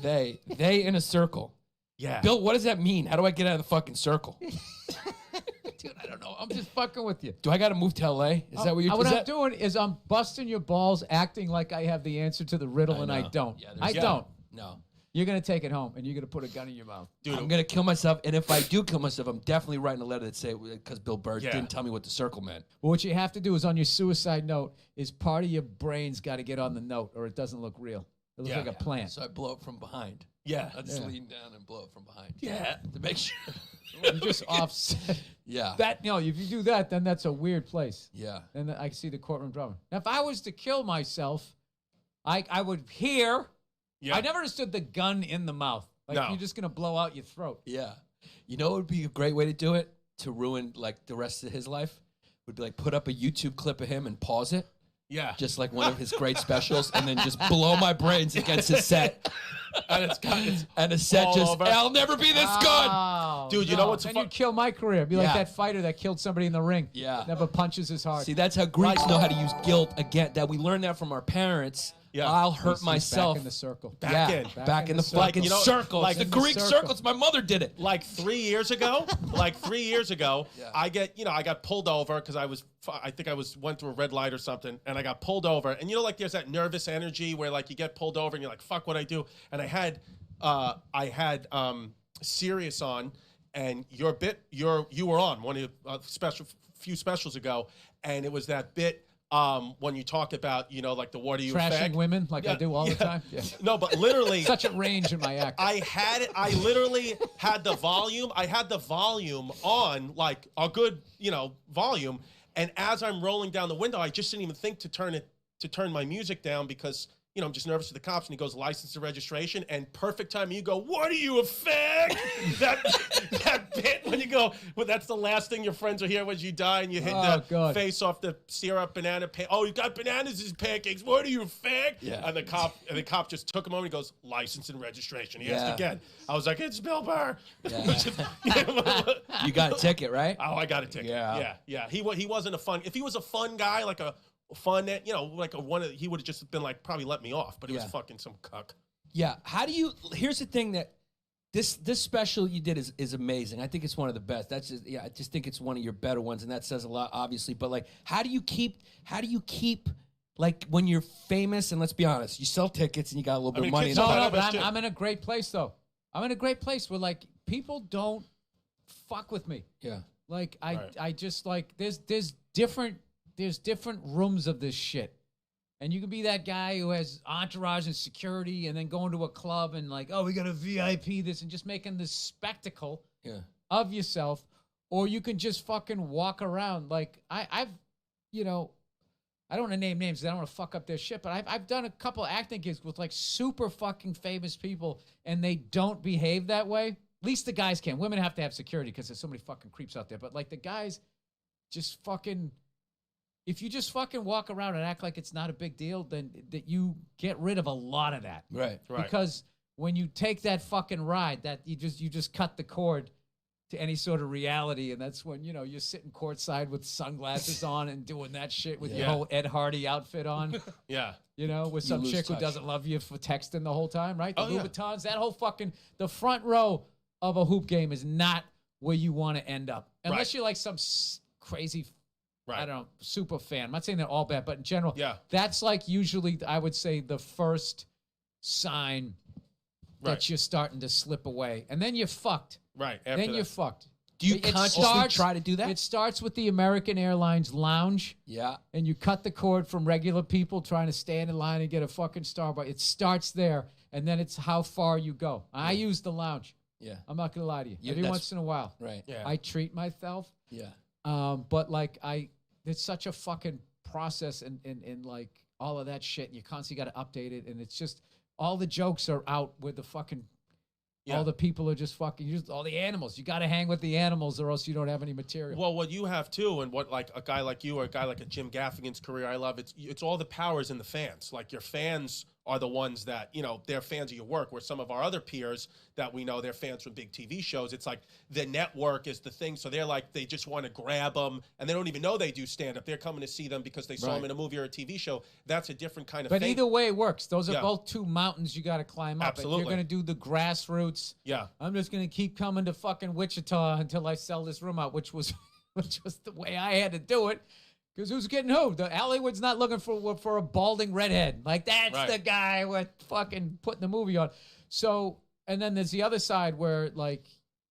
They in a circle. Yeah. Bill, what does that mean? How do I get out of the fucking circle? Dude, I don't know. I'm just fucking with you. Do I got to move to LA? Is that what you're What is I'm that- doing is I'm busting your balls, acting like I have the answer to the riddle, and I know. don't. Yeah, I there's- don't. No. You're gonna take it home, and you're gonna put a gun in your mouth. Dude, I'm gonna kill myself, and if I do kill myself, I'm definitely writing a letter that say because Bill Burr Yeah. didn't tell me what the circle meant. Well, what you have to do is on your suicide note is part of your brain's got to get on the note, or it doesn't look real. It looks Yeah. like a plant. So I blow it from behind. yeah. I just lean down and blow it from behind. Yeah. To make sure. You just offset Yeah. that. If you do that, then that's a weird place. Yeah. And I see the courtroom drama. Now, if I was to kill myself, I would hear. Yeah. I never understood the gun in the mouth. Like No. you're just gonna blow out your throat. Yeah. You know what would be a great way to do it? To ruin like the rest of his life? Would be like put up a YouTube clip of him and pause it. Yeah. just like one of his great specials, and then just blow my brains against his set. And it's And the set all just, over. I'll never be this good. Oh, Dude, you know what's then fu- you'd kill my career. Be like Yeah. that fighter that killed somebody in the ring. Yeah. Never punches as hard. See, that's how Greeks know how to use guilt again. That we learned that from our parents. Yeah. I'll He's hurt myself. back in the circle. Back in. Back in the circle. fucking You know, circles. like the in the Greek circle. circles. My mother did it. like 3 years ago, I got pulled over because I think I went through a red light or something, and I got pulled over. And like there's that nervous energy where like you get pulled over and you're like, fuck, what I do? And I had Sirius on, and you were on one of the few specials ago, and it was that bit when you talk about like the what are you Trashing fag? women like I do all the time. Yeah. No, but literally Such a range in my act. I literally had the volume. I had the volume on, like a good, volume. And as I'm rolling down the window, I just didn't even think to turn my music down because, I'm just nervous for the cops. And he goes, license and registration. And perfect time. You go, what are you, a fag? that bit when you go, well, that's the last thing your friends will hear when you die and you hit the face off the syrup banana. Oh, you got bananas as pancakes. What are you, a fag? Yeah. And the cop just took him over and he goes, license and registration. He asked again. I was like, it's Bill Burr. Yeah. You got a ticket, right? Oh, I got a ticket. Yeah. He wasn't a fun. If he was a fun guy, like a fun, he would have just been like probably let me off. But he was fucking some cuck. Yeah. How do you? Here's the thing that this special you did is amazing. I think it's one of the best. I just think it's one of your better ones, and that says a lot, obviously. But like, how do you keep like when you're famous? And let's be honest, you sell tickets and you got a little bit of money. kids And don't all have that. But us too. I'm in a great place though. I'm in a great place where like people don't fuck with me. Yeah. Like Right. I just like there's different rooms of this shit. And you can be that guy who has entourage and security and then going to a club and like, oh, we got a VIP this and just making this spectacle of yourself. Or you can just fucking walk around. Like I've I don't want to name names. I don't want to fuck up their shit. But I've done a couple acting gigs with like super fucking famous people and they don't behave that way. At least the guys can. Women have to have security because there's so many fucking creeps out there. But like the guys just fucking... If you just fucking walk around and act like it's not a big deal, then that you get rid of a lot of that. Right. Because when you take that fucking ride, that you just cut the cord to any sort of reality, and that's when you're sitting courtside with sunglasses on and doing that shit with your whole Ed Hardy outfit on. Yeah. With some lose chick who touch. doesn't love you for texting the whole time, right? The Oh, yeah. Louboutins, that whole fucking the front row of a hoop game is not where you want to end up, unless you're like some crazy. Right. I don't know, super fan. I'm not saying they're all bad, but in general, Yeah. that's like usually, I would say, the first sign that you're starting to slip away. And then you're fucked. Right. Then you're fucked. Do you consciously try to do that? It starts with the American Airlines lounge, Yeah. and you cut the cord from regular people trying to stand in line and get a fucking Starbucks. It starts there, and then it's how far you go. I use the lounge. Yeah. I'm not going to lie to you. Yeah, Every that's- once in a while. Right. Yeah. I treat myself. Yeah. But like it's such a fucking process and like all of that shit. And you constantly got to update it. And it's just all the jokes are out with the fucking, all the people are just fucking, all the animals. You got to hang with the animals or else you don't have any material. Well, what you have too, and what like a guy like you or a guy like a Jim Gaffigan's career, I love it's all the powers in the fans. Like your fans are the ones that, they're fans of your work, where some of our other peers that we know, they're fans from big TV shows. It's like the network is the thing. So they're like, they just want to grab them and they don't even know they do stand up. They're coming to see them because they saw them in a movie or a TV show. That's a different kind of But thing. either way it works. Those are both two mountains you got to climb up. Absolutely. If you're going to do the grassroots, I'm just going to keep coming to fucking Wichita until I sell this room out, which was the way I had to do it. Because who's getting who? The Hollywood's not looking for a balding redhead. Like, that's the guy we're fucking putting the movie on. So, and then there's the other side where, like,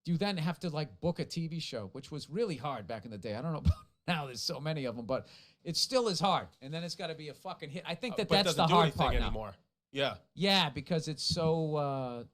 you then have to, like, book a TV show, which was really hard back in the day. I don't know about now. There's so many of them, but it still is hard. And then it's got to be a fucking hit. I think But that's it the doesn't do hard anything part now. anymore. Yeah. Yeah, because it's so...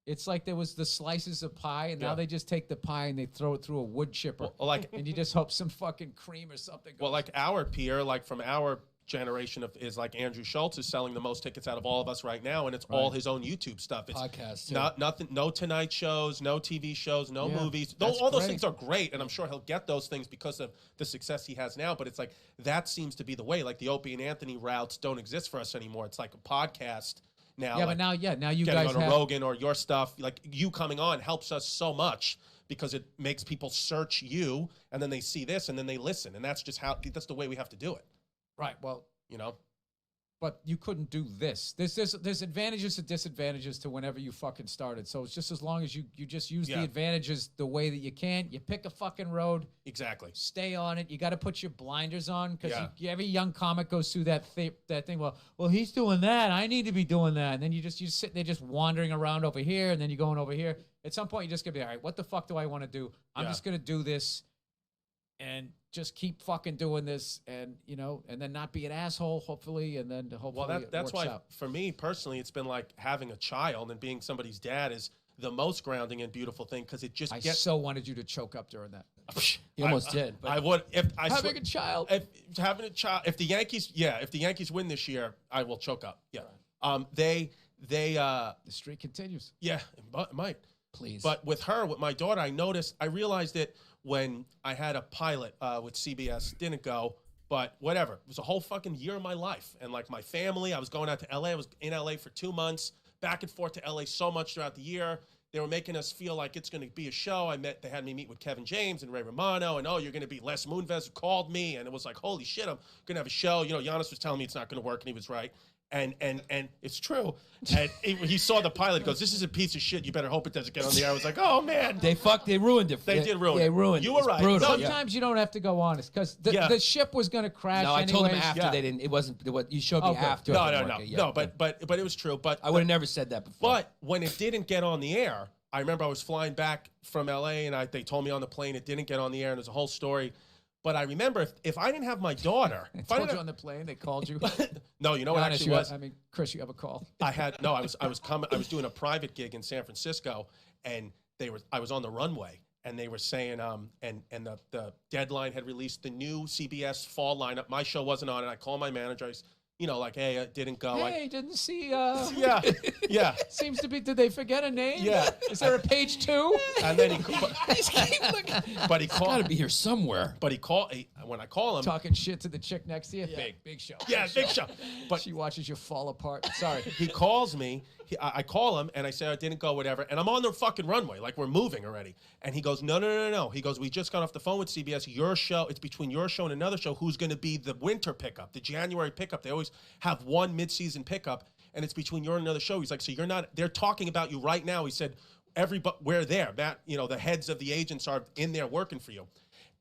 it's like there was the slices of pie, and now they just take the pie and they throw it through a wood chipper. Well, like, and you just hope some fucking cream or something goes. well, like our peer, like from our generation is like Andrew Schultz is selling the most tickets out of all of us right now, and it's all his own YouTube stuff. It's Podcasts, too. nothing, no Tonight shows, no TV shows, no movies. that's All those great. things are great, and I'm sure he'll get those things because of the success he has now. But it's like that seems to be the way. Like the Opie and Anthony routes don't exist for us anymore. It's like a podcast now. Yeah, like but now you getting guys on a have. Rogan or your stuff, like you coming on helps us so much because it makes people search you, and then they see this, and then they listen, and that's the way we have to do it. Right. Well, You know. but you couldn't do this. There's advantages and disadvantages to whenever you fucking started. So it's just as long as you just use the advantages the way that you can. You pick a fucking road, Exactly. stay on it. You got to put your blinders on because Yeah. every young comic goes through that thing. Well, he's doing that. I need to be doing that. And then you sit there just wandering around over here, and then you're going over here. At some point, you just gonna be all right. What the fuck do I want to do? I'm Yeah. just gonna do this, and just keep fucking doing this, and and then not be an asshole. Hopefully, and then hopefully Well, it that's works why out. for me personally, it's been like having a child and being somebody's dad is the most grounding and beautiful thing because it just I gets. so wanted you to choke up during that. He almost did. But I would if I Having a child. If having a child, if the Yankees win this year, I will choke up. Yeah. They The streak continues. yeah, it might. please. But with my daughter, I realized it when I had a pilot with CBS. Didn't go, but whatever. It was a whole fucking year of my life. And like my family, I was going out to LA. I was in LA for 2 months, back and forth to LA so much throughout the year. They were making us feel like it's going to be a show. They had me meet with Kevin James and Ray Romano, and you're going to be Les Moonves, who called me, and it was like, holy shit, I'm going to have a show. Giannis was telling me it's not going to work, and he was right. And it's true. And he saw the pilot, goes, this is a piece of shit. You better hope it doesn't get on the air. I was like, oh man. They ruined it. They did ruin it. They ruined it. You were It's right. brutal. No, Sometimes you don't have to go honest because the ship was going to crash. No, I told him anyways. after Yeah. they didn't. It wasn't what you showed me Okay. after. No, it no, didn't no, work. Yeah, no. But it was true. But I would have never said that before. But when it didn't get on the air, I remember I was flying back from LA, and they told me on the plane it didn't get on the air, and there's a whole story. But I remember if I didn't have my daughter, I if I told didn't you on the plane. They called you. no, you know what Honest, actually was? Chris, you have a call. I was doing a private gig in San Francisco, and I was on the runway, and they were saying and the Deadline had released the new CBS fall lineup. My show wasn't on it. I called my manager. Like, hey, it didn't go. Hey, didn't see. Yeah. Seems to be. Did they forget a name? Yeah. Is there a page 2? And then but he Got called. to be here somewhere. But when I call him. Talking shit to the chick next to you. Big show. Yeah, big show. But She watches you fall apart. Sorry. he calls me. I call him and I say I didn't go, whatever. And I'm on the fucking runway, like we're moving already. And he goes, no. He goes, we just got off the phone with CBS. Your show, it's between your show and another show. Who's going to be the winter pickup, the January pickup? They always have one mid-season pickup, and it's between your and another show. He's like, so you're not. They're talking about you right now. He said, we're there. Matt, the heads of the agents are in there working for you.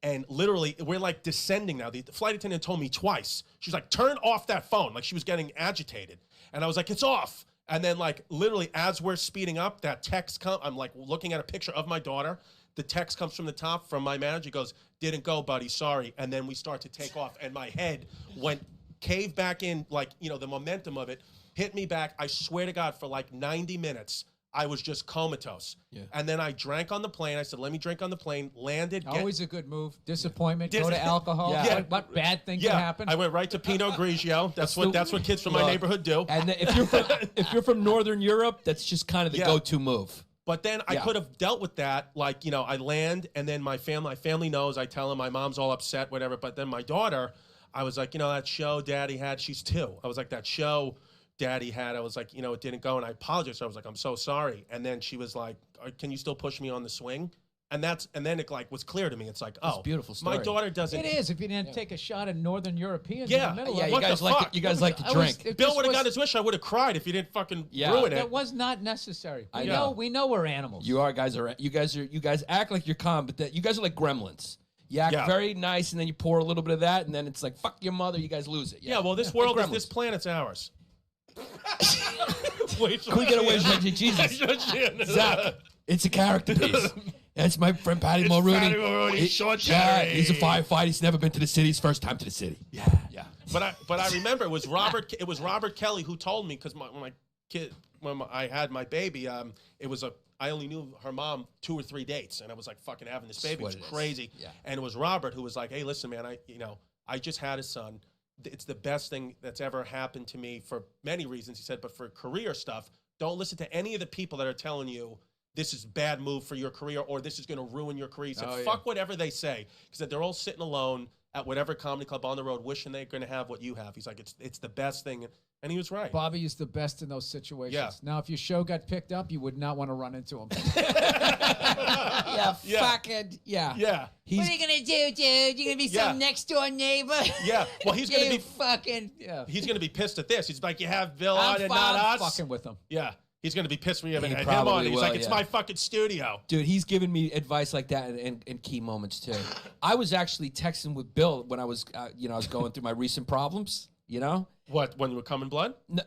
And literally, we're like descending now. The flight attendant told me twice. She was like, turn off that phone. Like she was getting agitated. And I was like, it's off. And then like literally as we're speeding up, that text comes. I'm like looking at a picture of my daughter. The text comes from the top from my manager. He goes, didn't go, buddy. Sorry. And then we start to take off. And my head went cave back in. Like, the momentum of it hit me back. I swear to God, for like 90 minutes, I was just comatose. Yeah. And then I drank on the plane. I said, let me drink on the plane. Landed. Always a good move. Disappointment. Go to alcohol. Yeah. What bad thing could happen? I went right to Pinot Grigio. That's what kids from my neighborhood do. And if you're from Northern Europe, that's just kind of the go-to move. But then I could have dealt with that. Like, I land, and then my family knows. I tell them my mom's all upset, whatever. But then my daughter, I was like, that show Daddy had, she's 2. I was like, that show Daddy had, I was like, it didn't go. And I apologized. I was like, I'm so sorry. And then she was like, can you still push me on the swing? And then it like was clear to me. It's like, oh, beautiful story. My daughter doesn't. It is. If you didn't take a shot at Northern Europeans Yeah. in the middle Yeah, of you it. guys like to, I was- drink. Bill this would have was- got his wish. I would have cried if you didn't fucking Yeah. ruin it. That was not necessary. I We know. we know we're animals. You guys act like you're calm, but you guys are like gremlins. You act very nice, and then you pour a little bit of that, and then it's like, fuck your mother, you guys lose it. Yeah, well, this world is this planet's ours. Can we get away from Jesus? Zach, it's a character piece. That's my friend Patty Mulrooney. Patty Mulrooney, short Yeah, Terry. he's a firefighter. He's never been to the city. His first time to the city. Yeah. But I remember it was Robert Kelly who told me, because when I had my baby, I only knew her mom 2 or 3 dates, and I was like fucking having this baby. It was crazy. Yeah. And it was Robert who was like, hey, listen, man, I just had a son. it's the best thing that's ever happened to me for many reasons. He said, but for career stuff, don't listen to any of the people that are telling you this is a bad move for your career or this is going to ruin your career. He said, fuck whatever they say. He said, they're all sitting alone at whatever comedy club on the road wishing they're going to have what you have. He's like, it's the best thing. And he was right. Bobby is the best in those situations. Yeah. Now, if your show got picked up, you would not want to run into him. Fucking, yeah. Yeah. What are you going to do, dude? You going to be some next door neighbor? Yeah. Well, he's going to be fucking, he's going to be pissed at this. He's like, you have Bill I'm on and not us. fucking with him. Yeah. He's going to be pissed when you have him probably on. He's will, like, it's my fucking studio. Dude, he's given me advice like that in key moments too. I was actually texting with Bill when I was, I was going through my recent problems. What, when you were coming blood? No.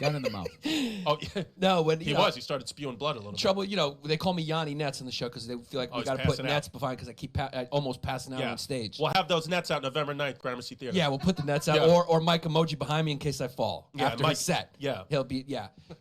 Gun in the mouth. Oh, yeah. No, when He started spewing blood a little trouble. They call me Yanni Nets on the show because they feel like we he's got to put passing nets behind because I keep almost passing out bit. on stage. We'll have those nets out November 9th, Gramercy Theater. Yeah, we'll put the nets out, Yeah. or Mike emoji behind me in case I fall after Mike- his set. yeah. He'll be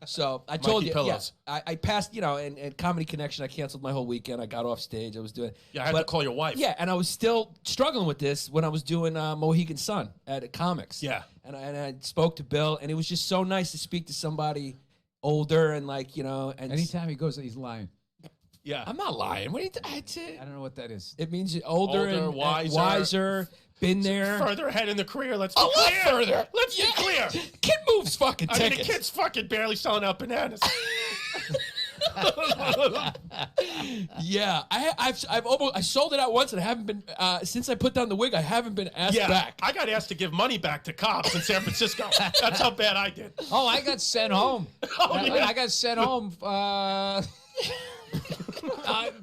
So I told Mikey you, pillows. I passed, and Comedy Connection. I canceled my whole weekend. I got off stage. I was doing. Yeah, I had to call your wife. Yeah, and I was still struggling with this when I was doing Mohegan Sun at Comics. Yeah. and I spoke to Bill, and it was just so nice to speak to somebody older and And Anytime he goes, he's lying. Yeah. I'm not lying. What do you? I don't know what that is. It means you're older and wiser. wiser, been there. Further ahead in the career, let's be A lot clear. further. Let's be clear. Kid moves fucking I mean, tickets. the kid's fucking barely selling out bananas. Yeah, I've almost I sold it out once and I haven't been since I put down the wig. I haven't been asked back. I got asked to give money back to cops in San Francisco. That's how bad I did. Oh, I got sent home. I got sent home.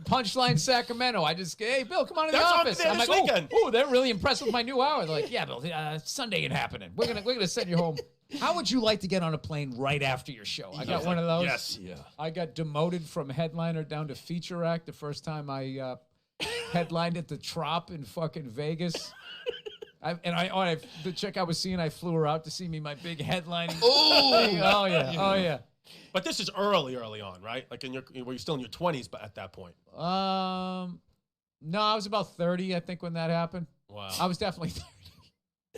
Punchline Sacramento. Hey, Bill, come on in the That's on office. there I'm this like, weekend. oh, they're really impressed with my new hour. They're like, yeah, Bill, Sunday ain't happening. We're gonna send you home. How would you like to get on a plane right after your show? I got one of those. Yes. Yeah. I got demoted from headliner down to feature act the first time I headlined at the Trop in fucking Vegas. The chick I was seeing, I flew her out to see me my big headlining. Oh yeah. But this is early on, right? Like were you still in your 20s but at that point? No, I was about 30, I think, when that happened. Wow. I was definitely 30.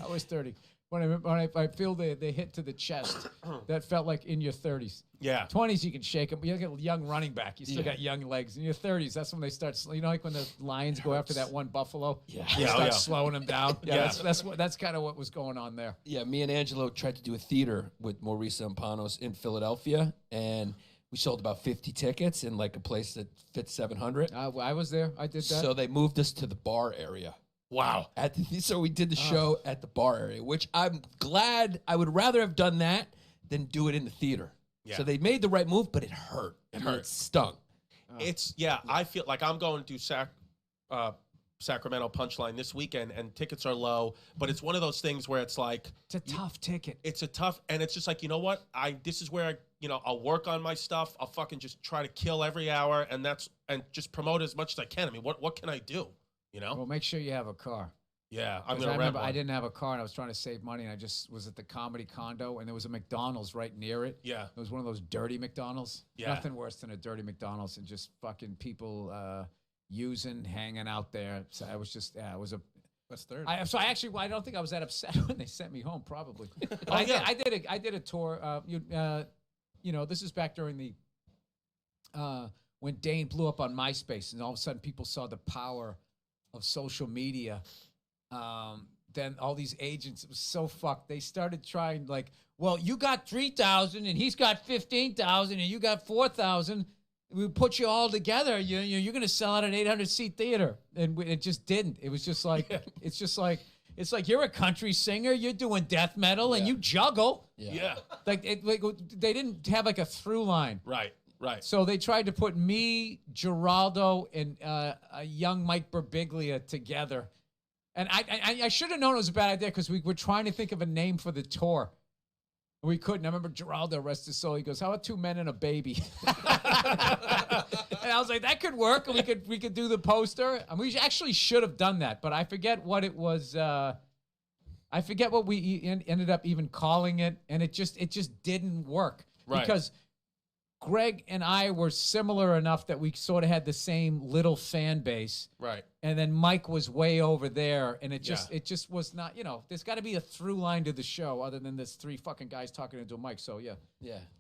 I was 30. When I feel they hit to the chest, that felt like in your 30s. Yeah. 20s, you can shake them, but you get a young running back. You still got young legs. In your 30s, that's when they start, like when the Lions go after that one buffalo? Yeah. They Yeah, start slowing them down. Yeah. That's kind of what was going on there. Yeah, me and Angelo tried to do a theater with Maurice Ampanos in Philadelphia, and we sold about 50 tickets in like a place that fits 700. I was there. I did that. So they moved us to the bar area. Wow. So we did the show at the bar area, which I'm glad. I would rather have done that than do it in the theater. Yeah. So they made the right move, but it hurt. It stung. I feel like I'm going to Sacramento Punchline this weekend, and tickets are low, but it's one of those things where it's like it's a tough ticket. It's and it's just like, you know what? This is where I'll work on my stuff. I'll fucking just try to kill every hour, and just promote as much as I can. I mean, what can I do? Well, make sure you have a car. Yeah, I'm 'Cause gonna I rent remember one. I didn't have a car and I was trying to save money and I just was at the comedy condo and there was a McDonald's right near it. Yeah. It was one of those dirty McDonald's. Yeah. Nothing worse than a dirty McDonald's and just fucking people hanging out there. So I was just, it was a. That's third. I don't think I was that upset when they sent me home. Probably. But I did a tour. This is back during the when Dane blew up on MySpace, and all of a sudden people saw the power of social media. Then all these agents, it was so fucked. They started trying well, you got 3,000 and he's got 15,000 and you got 4,000. We put you all together. You're going to sell out an 800-seat theater, and it just didn't. It was just like it's like you're a country singer. You're doing death metal and you juggle. Yeah. They didn't have a through line. Right. So they tried to put me, Geraldo, and a young Mike Birbiglia together. And I should have known it was a bad idea because we were trying to think of a name for the tour. We couldn't. I remember Geraldo, rest his soul. He goes, "How about two men and a baby?" And I was like, "That could work. And we could do the poster." And we actually should have done that, but I forget what it was. I forget what we ended up even calling it, and it just didn't work. Right. Because Greg and I were similar enough that we sort of had the same little fan base. Right. And then Mike was way over there, and it just was not, there's got to be a through line to the show other than this 3 fucking guys talking into a mic. So yeah.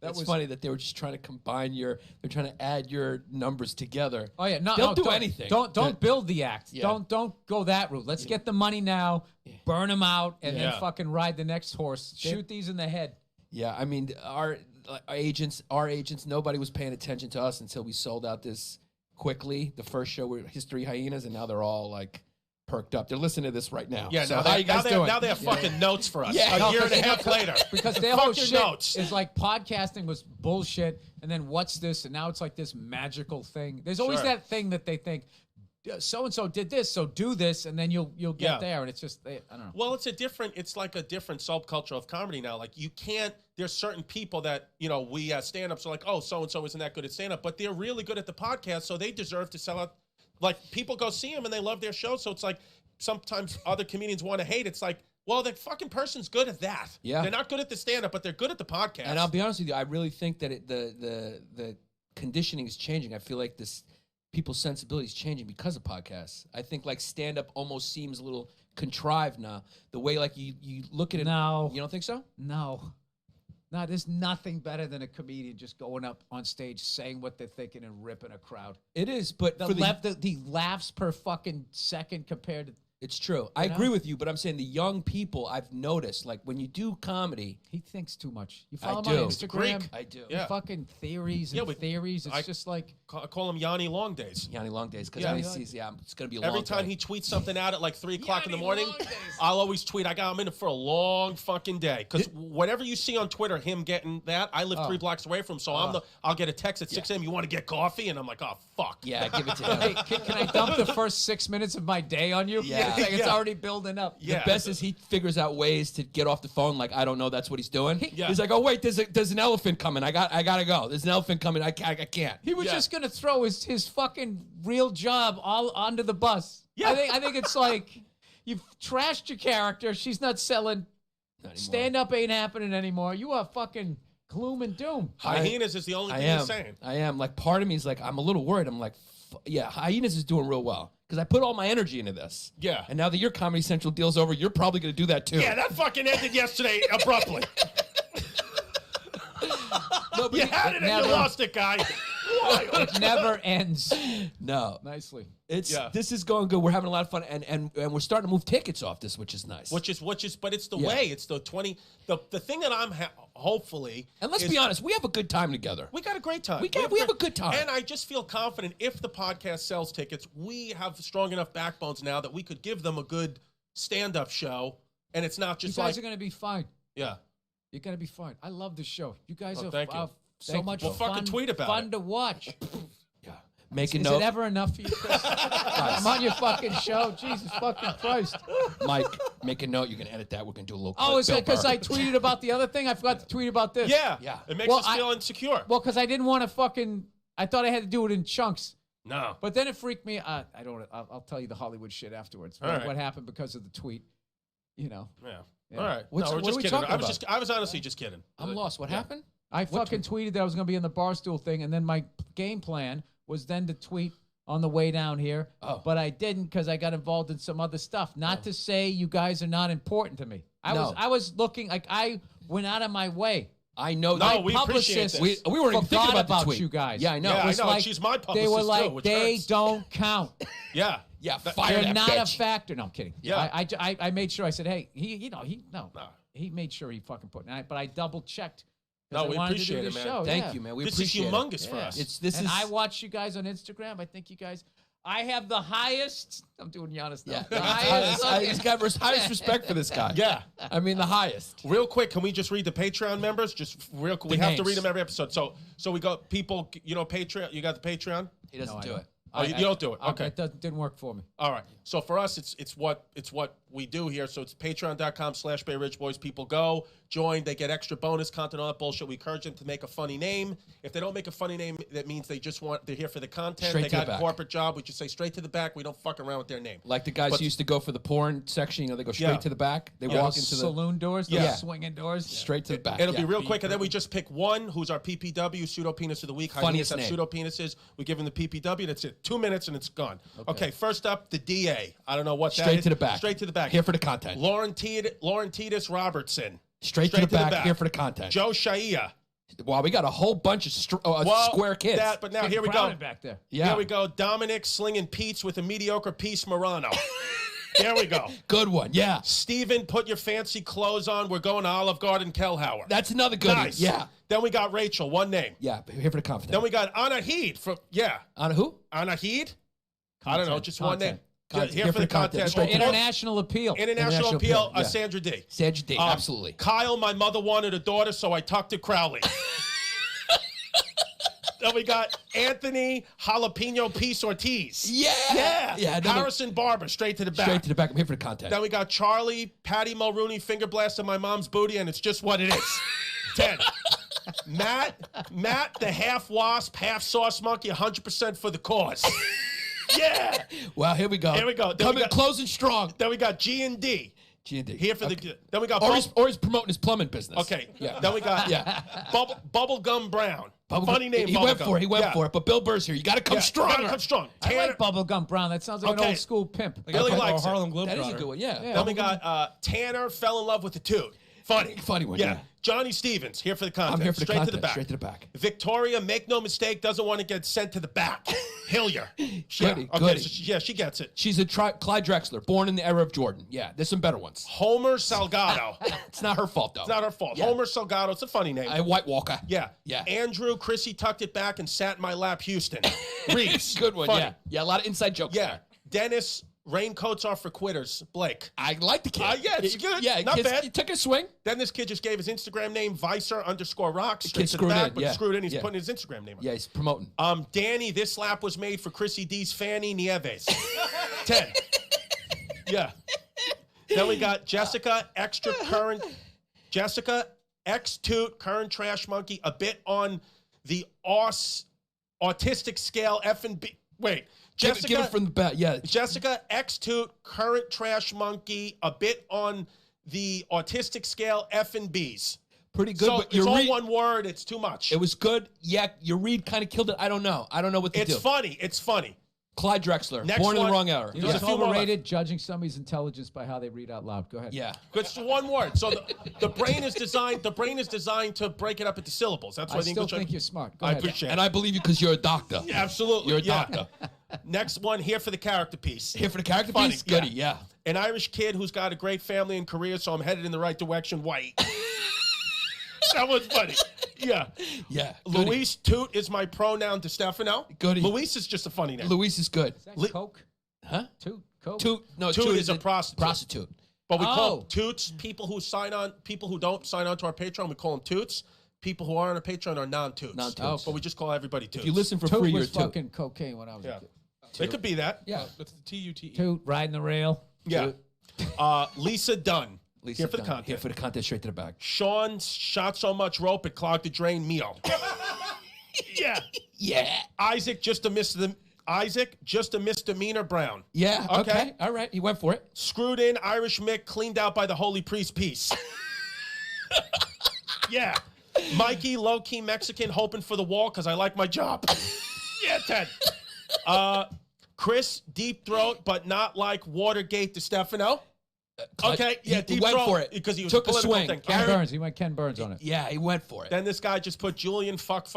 That's funny that they were just trying to combine they're trying to add your numbers together. Oh yeah, They'll do anything. Don't build the act. Yeah. Don't go that route. Let's get the money now, burn them out, and then Yeah. fucking ride the next horse. Shoot these in the head. Yeah, I mean, our agents, nobody was paying attention to us until we sold out this quickly. The first show were History Hyenas, and now they're all like perked up. They're listening to this right now. Yeah, so now, how you guys doing? now they have fucking notes for us. Yeah. A year and a half later. Because their whole Fuck your shit notes. is like podcasting was bullshit, and then what's this? And now it's like this magical thing. There's always Sure. that thing that they think, so and so did this, so do this, and then you'll get Yeah. there. And it's just I don't know. Well, it's like a different subculture of comedy now. Like you can't, there's certain people that, we as stand-ups are like, oh, so-and-so isn't that good at stand-up, but they're really good at the podcast, so they deserve to sell out. Like people go see them and they love their show. So it's like sometimes other comedians want to hate. It's like, well, that fucking person's good at that. Yeah. They're not good at the stand-up, but they're good at the podcast. And I'll be honest with you, I really think that the conditioning is changing. I feel like people's sensibility is changing because of podcasts. I think like stand-up almost seems a little contrived now. The way like you look at it. No. You don't think so? No, there's nothing better than a comedian just going up on stage, saying what they're thinking, and ripping a crowd. It is, but The laughs per fucking second compared to. it's true. I agree with you, but I'm saying the young people I've noticed, like when you do comedy, He thinks too much. You I follow him do. on He's Instagram. Greek. I do. Yeah. Fucking theories Yeah, and but theories. It's I- just like I call him Yanni Long Days. Yanni Long Days, because Yeah. he sees, it's going to be a long Every time day. he tweets something out at like 3 o'clock in the Yanni morning, Long Days. I'll always tweet, I'm in it for a long fucking day. Because whatever you see on Twitter, him getting that, I live 3 blocks away from him, so I'll get a text at 6 a.m., you want to get coffee? And I'm like, oh, fuck. Yeah, give it to him. hey, can I dump the first 6 minutes of my day on you? Yeah. It's like it's Yeah. already building up. Yeah. The best is he figures out ways to get off the phone. Like I don't know, that's what he's doing. Yeah. He's like, oh wait, there's an elephant coming. I gotta go. There's an elephant coming. I can't. He was Yeah. just gonna throw his fucking real job all onto the bus. Yeah. I think it's like you've trashed your character. She's not selling. Not anymore. Stand up ain't happening anymore. You are fucking gloom and doom. Hyenas is the only thing he's saying. I am. Like part of me is like, I'm a little worried. I'm like, yeah, Hyenas is doing real well because I put all my energy into this. Yeah. And now that your Comedy Central deal's over, you're probably gonna do that too. Yeah, that fucking ended yesterday abruptly. No, but You had it and never- you lost it, guy. It never ends. no. Nicely. This is going good. We're having a lot of fun, and we're starting to move tickets off this, which is nice. Which is, but it's the Yeah. way. It's the 20. The thing that I'm hopefully. And let's is- be honest, we have a good time together. We got a great time. We have a good time. And I just feel confident if the podcast sells tickets, we have strong enough backbones now that we could give them a good stand-up show, and it's not You just guys like, are gonna be fine. yeah. You're gonna be fine. I love the show. You guys Oh, are thank you. so Thank you. much Well, fun. fucking tweet about fun it. to watch. Yeah. Make a Is note, it ever enough for you, Chris? I'm on your fucking show. Jesus fucking Christ. Mike. Make a note. You can edit that. We're gonna do a little. Oh, is Bill it because Burr. I tweeted about the other thing? I forgot to tweet about this. Yeah. Yeah. It makes Well, us feel insecure. Well, because I didn't want to fucking. I thought I had to do it in chunks. No. But then it freaked me. I don't. I'll tell you the Hollywood shit afterwards. All right. What happened because of the tweet? You know. Yeah. Yeah. All right. What's- no, we're what just are we kidding. talking I was honestly just kidding. I'm lost. What happened? I fucking tweeted that I was going to be in the Barstool thing, and then my game plan was then to tweet on the way down here. Oh. But I didn't because I got involved in some other stuff. Not to say you guys are not important to me. No. I was looking like I went out of my way. I know. No, that. we appreciate publicists this. We weren't even thinking forgot about the tweet. you guys. Yeah, I know. Yeah, It I was know. like- and she's my publicist They were too, like, which they hurts. don't count. Yeah. Yeah, fire They're that not a bitch. factor. No, I'm kidding. Yeah. I made sure. I said, hey, he made sure he fucking put. But I double checked. No, I we wanted appreciate to do it, the man. show. Thank yeah. you, man. We This is appreciate it. humongous for Yeah. us. And I watch you guys on Instagram. I think you guys. I have the highest. I'm doing Giannis now. Yeah, The highest. he's got highest respect for this guy. Yeah. I mean the highest. Real quick, can we just read the Patreon members? Just real quick. We The have to names. read them every episode. So we got people, Patreon. You got the Patreon? He doesn't No, I do don't. it. Oh, you don't do it. Okay. It didn't work for me. All right. So for us, it's what we do here. So it's patreon.com/Bay Ridge Boys. People go, join, they get extra bonus content, all that bullshit. We encourage them to make a funny name. If they don't make a funny name, that means they're here for the content. Straight they to the got a back. corporate job. We just say straight to the back. We don't fuck around with their name. Like the guys who used to go for the porn section, they go straight to the back. They walk into the saloon doors, those Yeah. swinging doors. straight to the back. It'll be real quick, and then we just pick one who's our PPW, pseudo penis of the week. Funniest Hyenas have name. pseudo penises. We give him the PPW. That's it. 2 minutes and it's gone. Okay, first up, the DA. I don't know what that is. Straight to the back. Straight to the back. Here for the content. Lauren Titus Robertson. Straight to the back. Here for the content. Joe Shaia. Wow, we got a whole bunch of square kids. But now Getting here we go. crowded back there. Yeah. Here we go. Dominic slinging Pete's with a mediocre piece Morano. There we go. Good one. Yeah. Steven, put your fancy clothes on. We're going to Olive Garden, Kelhauer. That's another good nice. Yeah. Then we got Rachel, one name. Yeah. Here for the content. Then we got Anna Heed from On who? Anna Heed. I don't know, just one name. Content. Here for the content. Straight to International appeal. International appeal. yeah. Sandra D. Sandra D. Absolutely. Kyle, my mother wanted a daughter, so I tucked it Crowley. Then we got Anthony Jalapeno Piece Ortiz. Yeah. Yeah. Harrison Barber, straight to the back. Straight to the back. I'm here for the content. Then we got Charlie, Patty Mulrooney, finger blasting my mom's booty, and it's just what it is. 10. Matt, the half wasp, half sauce monkey, 100% for the cause. Yeah. Wow, here we go. Here we go. Then Coming closing strong. Then we got G&D. G&D. Here for the. Then we got. Or he's promoting his plumbing business. Okay. Yeah. Then we got. Bubblegum Brown. Funny name. He went for it. He went for it. But Bill Burr's here. You got to come strong. Gotta come strong. I like Bubblegum Brown. That sounds like an old school pimp. Really likes it. Harlem Globetrotter. That is a good one. Yeah. Then we got Tanner fell in love with the toot. Funny one. Yeah. Johnny Stevens here for the content. I'm here for the Straight content. to the back. Straight to the back. Victoria, make no mistake, doesn't want to get sent to the back. Hillier. Goody, Okay. goody. So she gets it. She's a Clyde Drexler, born in the era of Jordan. Yeah, there's some better ones. Homer Salgado. It's not her fault, though. It's not her fault. Yeah. Homer Salgado. It's a funny name. White Walker. Yeah. Yeah. Andrew, Chrissy tucked it back and sat in my lap, Houston. Reeves. Good one. Funny. Yeah. Yeah, a lot of inside jokes. Yeah. There. Dennis, raincoats are for quitters. Blake. I like the kid. Yeah, it's good. Yeah, Not bad. He took a swing. Then this kid just gave his Instagram name, Vicer_rocks. Straight to the screwed back, in, but yeah. screwed in. He's Yeah. putting his Instagram name on. Yeah, he's promoting. Danny, this lap was made for Chrissy D's Fanny Nieves. 10. Yeah. Then we got Jessica, Jessica, ex-toot, current trash monkey, a bit on the autistic scale, F&B. Wait. Jessica, Give it from the back. Yeah. Jessica, ex-toot, current trash monkey, a bit on the autistic scale, F&Bs. Pretty good, So but it's your all read, one word. It's too much. it was good. Yeah, your read kind of killed it. I don't know. I don't know what to do. It's funny. It's funny. Clyde Drexler, Next born in one. the wrong era. You know There's it's a few more overrated, judging somebody's intelligence by how they read out loud. Go ahead. Yeah. It's one word. So the brain is designed. The brain is designed to break it up into syllables. That's why I the still English. think you're smart. Go I ahead. appreciate And it. I believe you because you're a doctor. Absolutely. You're a yeah. doctor. Next one here for the character piece. Here for the character Funny, piece? Goody, yeah. An Irish kid who's got a great family and career, so I'm headed in the right direction. White. That was funny. Yeah. Yeah. Goody. Luis Toot is my pronoun to Stefano. Goody. Luis is just a funny name. Luis is good. Is that Coke? Huh? Toot? Coke? Toot. No, Toot is a the prostitute. Prostitute. But we call Oh. toots people who sign on, people who don't sign on to our Patreon, we call them toots. People who are on a Patreon are non-toots. Non-toots. But we just call everybody toots. If you listen for Toot free, you're a was toot. fucking cocaine when I was Yeah. a kid. It could be that. Yeah. That's the T-U-T-E. Toot, riding the rail. Yeah. Lisa Dunn. Lisa Here for the Dunn. content. Here for the content, straight to the back. Sean shot so much rope it clogged the drain. Mio. Yeah. Yeah. Isaac just a misdemeanor Brown. Yeah. Okay. Okay. All right. He went for it. Screwed in Irish Mick cleaned out by the holy priest piece. Yeah. Mikey low-key Mexican hoping for the wall because I like my job. Yeah, 10. Chris deep throat but not like Watergate DeStefano. Okay, yeah, he deep went throat for it. because he was Took a a political swing. thing. Ken Aaron- Burns. He went Ken Burns on it. Yeah, he went for it. Then this guy just put Julian fuck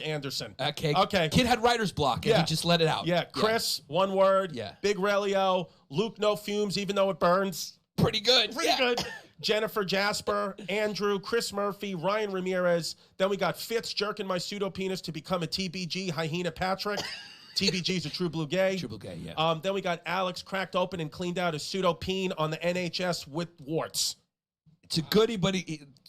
Anderson. Okay. Okay. Kid had writer's block, and Yeah. he just let it out. Yeah, Chris, one word. Yeah. Big Relio. Luke, no fumes, even though it burns. Pretty good. Pretty Yeah. good. Jennifer Jasper, Andrew, Chris Murphy, Ryan Ramirez. Then we got Fitz jerking my pseudo penis to become a TBG, Hyena Patrick. TBG's a true blue gay. True blue gay, yeah. Then we got Alex cracked open and cleaned out his pseudo peen on the NHS with warts. It's a goodie, but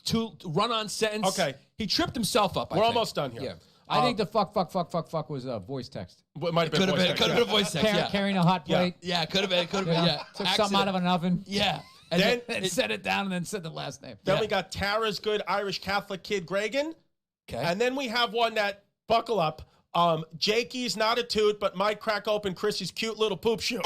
to run-on sentence. Okay. He tripped himself up. I We're think. almost done here. Yeah. I think the fuck was voice text. It might have been Could have voice been. text, Could have yeah. been a voice text. Yeah. Carrying a hot plate. Yeah. Could have been. Could have you been. know, Yeah. Took something out of an oven. Yeah. And Then- And set it down and then said the last name. Then Yeah. we got Tara's good Irish Catholic kid, Gregan. okay. And then we have one that, buckle up, Jakey's not a toot, but might crack open Chrissy's cute little poop shoe.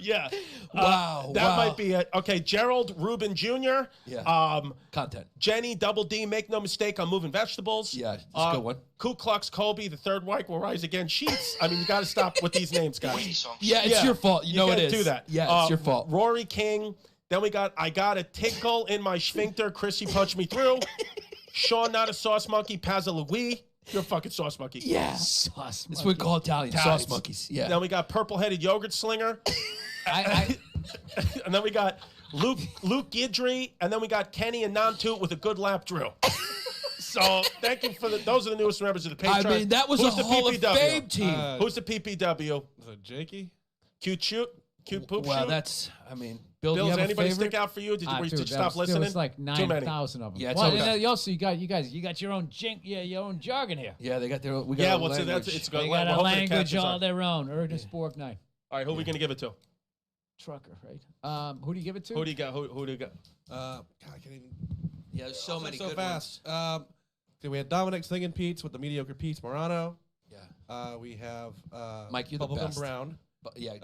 Yeah. Wow, That wow. might be it. Okay, Gerald Rubin Jr. Yeah. Content. Jenny Double D, make no mistake, I'm moving vegetables. Yeah, that's a good one. Ku Klux Kobe, the third Reich will rise again. Sheets. I mean, you got to stop with these names, guys. Yeah, it's your fault. You know it can't is. do that. Yeah, it's your fault. Rory King. Then we got I got a tickle in my sphincter. Chrissy punched me through. Sean, not a sauce monkey. Pazza Louis. You're a fucking sauce monkey. Yeah. Sauce. That's what we call Italian. Italians. Sauce monkeys. Yeah. Then we got purple-headed yogurt slinger. I And then we got Luke Guidry. And then we got Kenny and Non-Toot with a good lap drill. So thank you for those are the newest members of the I Patreon. mean, that was Who's a the Hall of PPW? Fame team. Who's the PPW? Is it Jakey? Cute shoot? Cute poop Well, shoot? that's, I mean, Bill, do Bill, you does have a anybody favorite? stick out for you? Did you, dude, did you that stop was- listening? There was like Too many. 9,000 of them. Yeah, it's well, okay. and then also you got your own your own jargon here. Yeah, they got their. We got Yeah, a well, so language. that's it's good. They We're got a hoping it language catches all on. their own. Ernest Borgnine. All right, who are we going to give it to? Trucker, right? Who do you give it to? Who do you got? Who do you got? God, I can't even. Yeah, there's so many so good fast. Okay, we had Dominic Singing Pete's with the mediocre Pete's Morano. ones. We have Mike, you're the Bubblegum best. Brown. But yeah,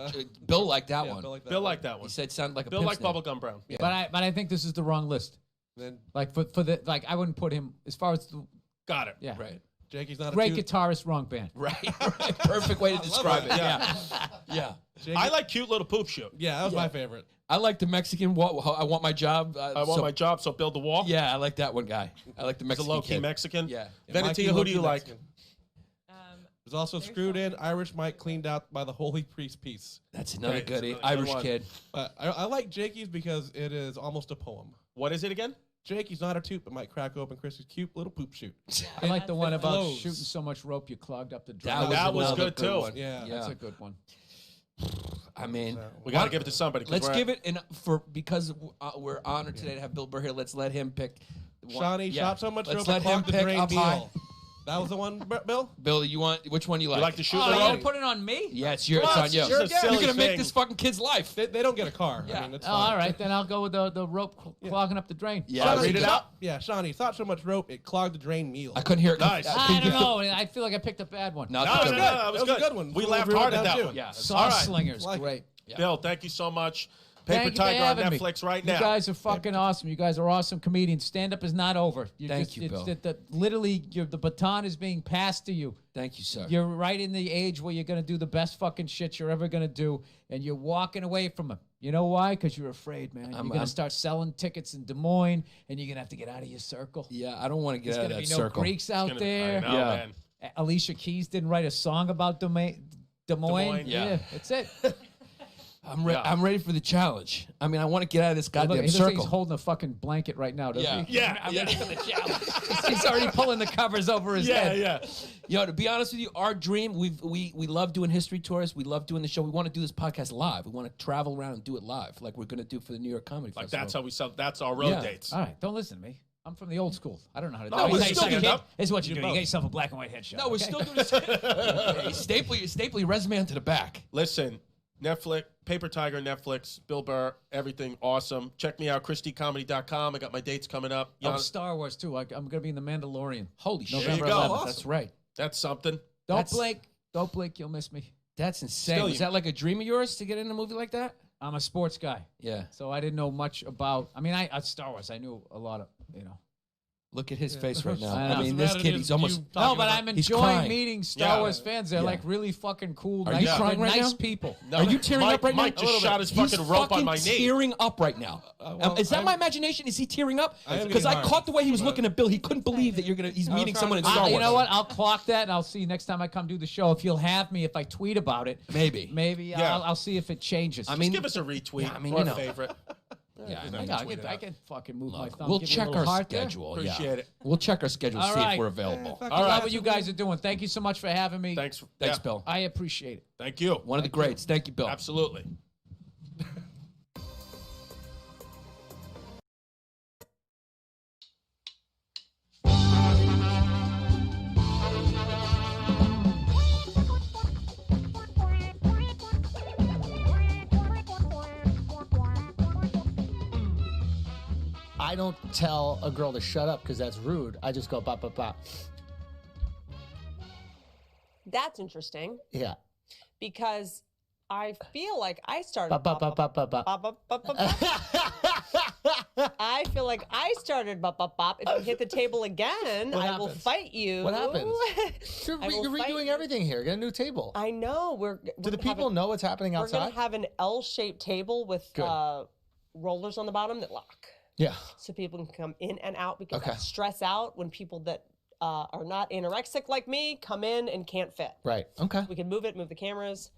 Bill liked that Yeah, one. Bill liked that Bill one. liked that He one. said sounded like a Bill pimp's liked name. Bubblegum Brown. Yeah. But I think this is the wrong list. Then Like for the like I wouldn't put him as far as the, Got it. yeah. Right. Jakey's not Great a toot. guitarist, wrong band. Right. Perfect way to describe it. that. Yeah. Yeah. Jakey- I like cute little poop shoot. Yeah, that was my favorite. I like the Mexican. I want my job. I want my job, so build the wall. Yeah, I like that one guy. I like the He's a Mexican low-key kid. Mexican. Yeah. Venetia, who do you like? There's also There's Screwed In, something. Irish Mike cleaned out by the Holy Priest piece. That's another Right, goodie. that's another good Irish one. kid. But I like Jakey's because it is almost a poem. What is it again? Jakey's not a toot, but might crack open Chris's cute little poop shoot. I like the one It about flows. shooting so much rope you clogged up the That drum. That was another good, too. one. Yeah. That's Yeah. a good one. I mean, We got to give it to somebody. let's give it because we're honored today to have Bill Burr here. Let's let him pick. Shawnee shot so much Let's rope let it him clogged the pick drain up high. deal. That was the one, Bill? Bill, you want which one you like? You like to shoot Oh, the you rope? gonna put it on me? Yeah, it's your. Come It's on, on you. it's your You're silly gonna make thing. this fucking kid's life. They don't get a car. Yeah. I mean, it's Oh, fine. all right, then I'll go with the rope clogging up the drain. Yeah, Shawnee, read it thought- out. Yeah, Shawnee, thought so much rope, it clogged the drain meal. I couldn't hear it. Nice. I don't know. I feel like I picked a bad one. No, No, it's no, good. no, that was That was a good. good one. We We'll laughed reel it hard at down, that too. one. Yeah. Sauce All right. Slingers, Like it. great. Yeah. Bill, thank you so much. Paper Thank you for Tiger on having me. Netflix right You now. guys are fucking awesome. You guys are awesome comedians. Stand up is not over. Thank you, Bill. Literally, the baton is being passed to you. Thank you, sir. You're right in the age where you're going to do the best fucking shit you're ever going to do, and you're walking away from it. You know why? Because you're afraid, man. You're going to start selling tickets in Des Moines, and you're going to have to get out of your circle. Yeah, I don't want to get There's out of going that to be no circle. Greeks out I there. know, Yeah. man. Alicia Keys didn't write a song about Des Moines. Moines, yeah. That's it. I'm ready for the challenge. I mean, I want to get out of this Look, goddamn he looks like circle. he's holding a fucking blanket right now, doesn't Yeah. he? Yeah, I'm yeah. ready for the challenge. He's already pulling the covers over his Yeah, head. yeah. Yo, to be honest with you, our dream, we love doing history tours. We love doing the show. We want to do this podcast live. We want to travel around and do it live, like we're going to do for the New York Comedy Like Festival. that's how we sell. That's our road Yeah. dates. All right, don't listen to me. I'm from the old school. I don't know how to do No, it. we're Hey, still second doing kid, that. This is what you You do. both. You get yourself a black and white headshot. No, we're okay? still doing this. Hey, staple your resume onto the back. Listen, Netflix, Paper Tiger, Netflix, Bill Burr, everything awesome. Check me out, ChristyComedy.com. I got my dates coming up. Oh, Jan- Star Wars too. I'm going to be in the Mandalorian. Holy shit. November you go. 11th. Awesome. That's right. That's something. Don't That's- blink. Don't blink. You'll miss me. That's insane. Still, Is that like a dream of yours to get in a movie like that? I'm a sports guy, Yeah. so I didn't know much about. I mean, I Star Wars. I knew a lot of. Look at his face right now. I know. I mean, this kid, he's almost. No, but I'm He's enjoying crying. meeting Star Yeah. Wars fans. They're Yeah. like really fucking cool. Are nice, you crying they're right nice now? people. No, Are you tearing Mike, up right now? Mike A just little shot bit. his fucking rope on my knee. tearing up right now. well, Is that I'm- my imagination? Is he tearing up? I am Because getting I hard, caught the way he was but- looking at Bill. He couldn't believe that he's meeting trying someone in to- Star Wars. You know what? I'll clock that, and I'll see next time I come do the show if you'll have me. If I tweet about it, Maybe. Yeah. I'll see if it changes. I Just mean, give us a retweet. Yeah, I mean, or you a know. favorite. yeah, I I, mean, know, tweet it I out. can fucking move my thumb. we'll give you a check little our heart there. schedule. Appreciate it. We'll check our schedule, All see if right. we're available. I All love right. what you guys are doing. Thank you so much for having me. Thanks. Thanks, yeah, Bill. I appreciate it. Thank you. One of the greats. Thank you, Bill. Absolutely. I don't tell a girl to shut up because that's rude. I just go bop bop bop. That's interesting Yeah. because I feel like I started. Bop bop bop bop bop bop. Bop, bop, bop, bop, bop. I feel like I started bop bop bop. If you hit the table again, What I will happens? fight you. What happens? You're, I will you're fight redoing you. everything here. Get a new table. I know. Do the people know what's happening We're outside? gonna have an L-shaped table with Good. rollers on the bottom that lock, Yeah. so people can come in and out because Okay. I stress out when people that are not anorexic like me come in and can't fit. Right. Okay. We can move the cameras.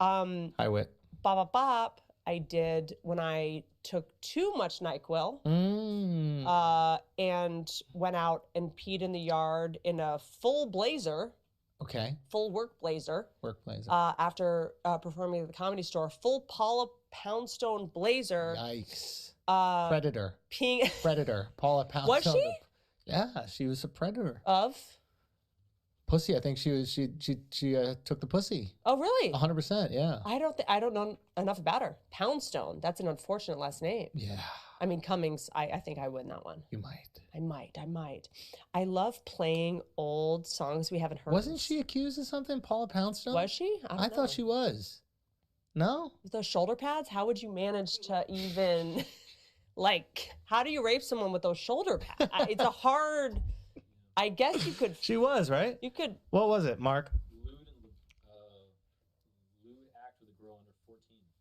Hi, Wit. Bop bop bop. I did when I took too much NyQuil. And went out and peed in the yard in a full blazer, Okay. full work blazer, Workplace. after performing at the Comedy Store, full Paula Poundstone blazer, Yikes. Predator. Predator. peeing Predator. Paula Poundstone. Was she? Yeah, she was a predator. of. Pussy. I think she was. She took the pussy. Oh, really? 100%. Yeah. I don't know enough about her. Poundstone. That's an unfortunate last name. Yeah. I mean, Cummings. I think I win that one. You might. I might. I love playing old songs we haven't heard. Wasn't she accused of something, Paula Poundstone? Was she? I don't know. thought she was. No. With those shoulder pads, how would you manage to even, like, how do you rape someone with those shoulder pads? It's a hard. I guess you could. She was, right? You could. What was it, Mark?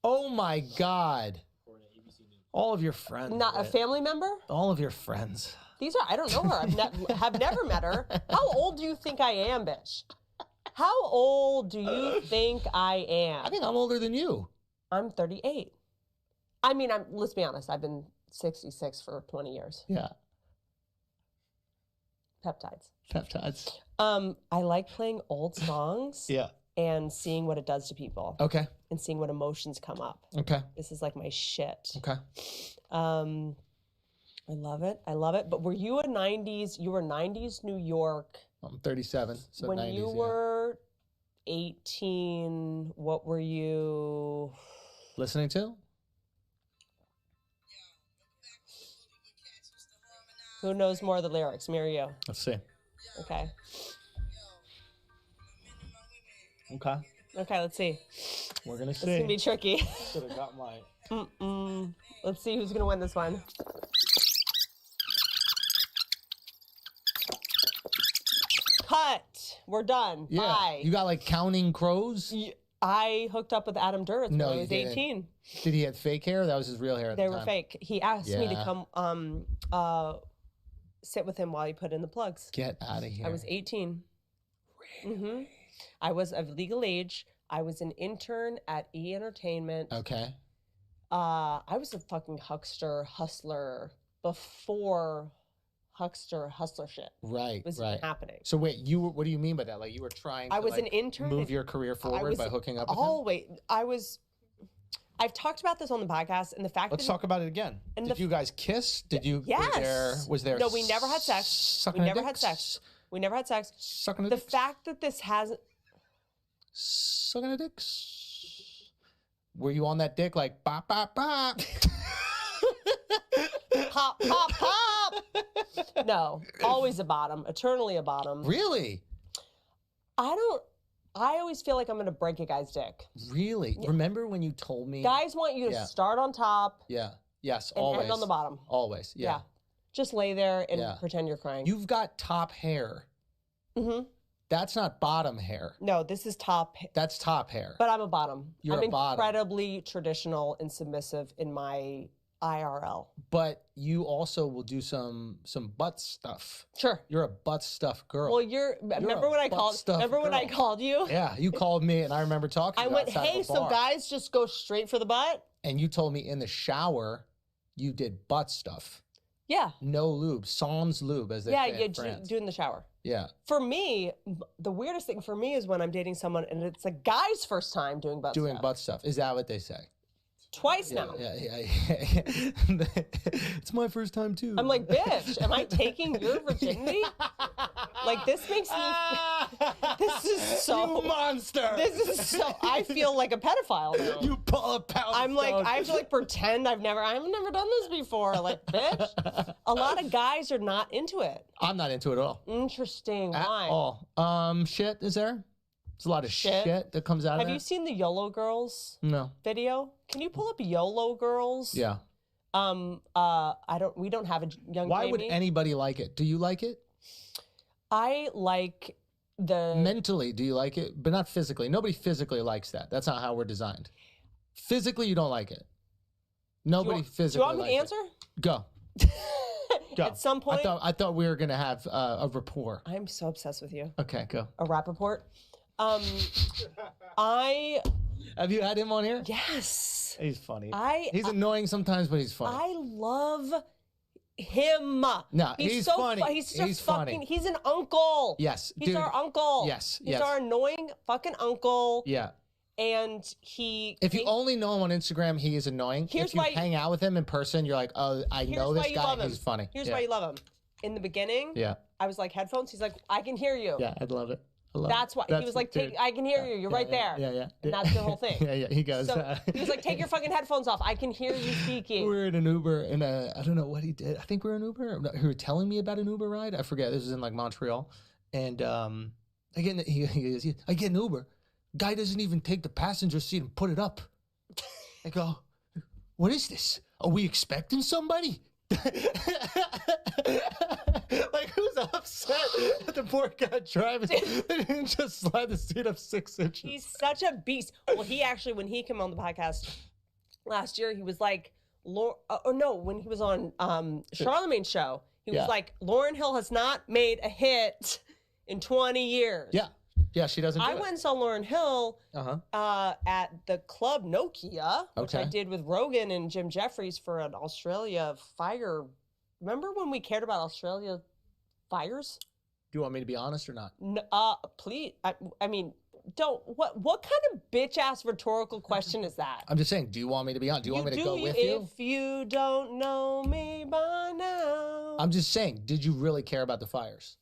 Oh my God. All of your friends. Not a Whit. family member? All of your friends. These are, I don't know her. Have never met her. How old do you think I am, bitch? How old do you think I am? I think I'm older than you. I'm 38. I mean, let's be honest, I've been 66 for 20 years. Yeah. Peptides. Peptides. I like playing old songs Yeah. and seeing what it does to people Okay. and seeing what emotions come up. Okay. This is like my shit. Okay. I love it. But were you a 90s, you were 90s New York. I'm 37, so When 90s. you yeah. were 18, what were you? Listening to? Who knows more of the lyrics, me or you? Let's see. Okay. Okay. Okay, let's see. We're gonna It's gonna be tricky. Should have got my. Let's see who's gonna win this one. Cut. We're done. Yeah. Bye. You got like Counting Crows? I hooked up with Adam Duritz No, when I you was didn't. 18. Did he have fake hair? That was his real hair at They the were time. fake. He asked me to Yeah. come sit with him while he put in the plugs. Get out of here. I was 18. Mm-hmm. I was of legal age. I was an intern at E Entertainment. Okay. I was a fucking huckster hustler before hustler shit Right. was Right. happening. So wait, you were, what do you mean by that? Like you were trying I to was like, an intern. move your career forward by hooking up with him? I've talked about this on the podcast, and the fact Let's that talk about it again. and Did the- you guys kiss? Did you? Yes. Was there? No, we never had sex. Sucking We a never had dicks? sex. We never had sex. Sucking a The dicks? fact that this hasn't. Sucking a dicks. Were you on that dick like bop bop bop? Pop, pop, pop. No, always a bottom, eternally a bottom. Really? I always feel like I'm going to break a guy's dick. Really? Remember when you told me? Guys want you to Yeah. start on top Yeah. Yes. and Always. end on the bottom. Always. Yeah. Yeah. Just lay there and Yeah. pretend you're crying. You've got top hair. Mm-hmm. That's not bottom hair. No, this is top. That's top hair. But I'm a bottom. You're I'm a bottom. incredibly traditional and submissive in my IRL. But you also will do some butt stuff. Sure. You're a butt stuff girl. Well, remember a when I butt called? stuff Remember when I girl. called you? Yeah, you called me and I remember talking. I to you went, outside of hey, a so bar. guys just go straight for the butt? And you told me in the shower you did butt stuff. Yeah. No lube, sans lube, as they Yeah, say you in France. do in the shower. Yeah. For me, the weirdest thing for me is when I'm dating someone and it's a guy's first time doing butt Doing stuff. butt stuff. Is that what they say? Twice now. Yeah. It's my first time too. I'm like, bitch, am I taking your virginity? Like, this makes me. This is so. You monster. This is so. I feel like a pedophile now. You pull a pound. I'm like, I have to like pretend I've never done this before. Like, bitch. A lot of guys are not into it. I'm not into it at all. Interesting. At Why? all. Shit, is there? There's a lot of shit that comes out Have of you that. seen the YOLO Girls No. video? Can you pull up YOLO Girls? Yeah. We don't have a young Why would Jamie. anybody like it? Do you like it? I like the Mentally, do you like it? But not physically. Nobody physically likes that. That's not how we're designed. Physically, you don't like it. Nobody Do physically you want me to likes answer? it. Go. Go. At some point, I thought we were gonna have a rapport. I'm so obsessed with you. Okay, go. A rap report. Have you had him on here? Yes. He's funny. He's annoying sometimes, but he's funny. I love him. No, he's so funny. He's just He's fucking. funny. He's an uncle. Yes, He's dude. our uncle. Yes, He's yes. our annoying fucking uncle. Yeah. And he. If you only know him on Instagram, he is annoying. Here's if you why- hang out with him in person, you're like, oh, I Here's know why this you guy. love him. He's funny. Here's yeah. why you love him. In the beginning, Yeah. I was like, headphones. He's like, I can hear you. Yeah, I'd love it. I love That's it. why he was like, dude. I can hear you. You're right there. Yeah. And that's the whole thing. yeah. He goes. So he was like, take your fucking headphones off. I can hear you speaking. we were in an Uber, and I don't know what he did. I think we were in Uber. He was telling me about an Uber ride. I forget. This was in like Montreal, and I get an Uber. Guy doesn't even take the passenger seat and put it up. I go, what is this? Are we expecting somebody? Like, who's upset that the poor guy driving? They didn't just slide the seat up 6 inches. He's such a beast. Well, he actually, when he came on the podcast last year, he was like, when he was on Charlemagne's show, he was like, Lauryn Hill has not made a hit in 20 years. Yeah, she doesn't do I it. went and saw Lauryn Hill at the club Nokia, which I Okay. did with Rogan and Jim Jeffries for an Australia fire. Remember when we cared about Australia fires? Do you want me to be honest or not? No, please. I mean, don't. What kind of bitch ass rhetorical question is that? I'm just saying, do you want me to be honest? Do you want me to go with you? If you don't know me by now. I'm just saying, did you really care about the fires?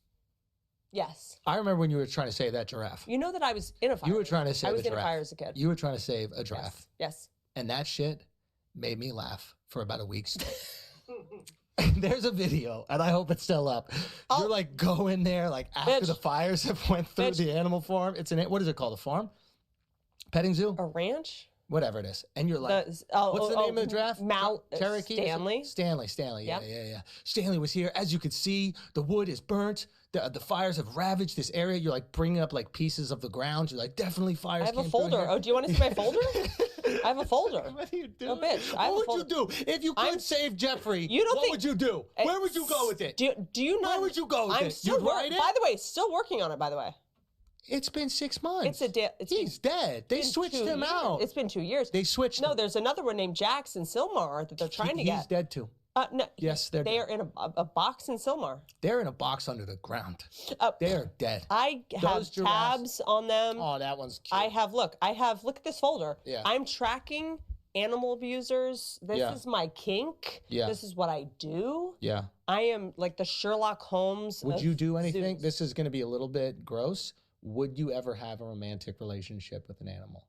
Yes. I remember when you were trying to save that giraffe. You know that I was in a fire. You were trying to save I was a in a giraffe. fire as a kid. You were trying to save a giraffe. Yes. And that shit made me laugh for about a week straight. There's a video, and I hope it's still up. You're like going there, like after Bitch. the fires have went through Bitch. the animal farm. It's what is it called? A farm? Petting zoo? A ranch? Whatever it is. And you're like, what's the name of the giraffe? Cherokee? Stanley. Stanley. Yep. Yeah. Stanley was here. As you can see, the wood is burnt. The fires have ravaged this area. You're like bringing up like pieces of the ground. You're like, definitely fires. I have a came through folder. here. Oh, do you want to see my folder? I have a folder. What are you doing? Oh, bitch. I have a What folder. would you do if you could save Jeffrey? You don't what think- would you do? Where would you go with it? Do you not? Where would you go with I'm it? still You'd write it? By the way, still working on it. By the way, It's been 6 months. He's dead. They switched him out. It's been 2 years. They switched. No, him. there's another one named Jackson Silmar that they're trying to He's get. dead too. No, Yes, they're they dead. are in a box in Silmar. They're in a box under the ground. They are dead. I have Those giraffes- tabs on them. Oh, that one's cute. I have look at this folder. Yeah. I'm tracking animal abusers. This Yeah. is my kink. Yeah. This is what I do. Yeah. I am like the Sherlock Holmes. Would of you do anything? zoos. This is going to be a little bit gross. Would you ever have a romantic relationship with an animal?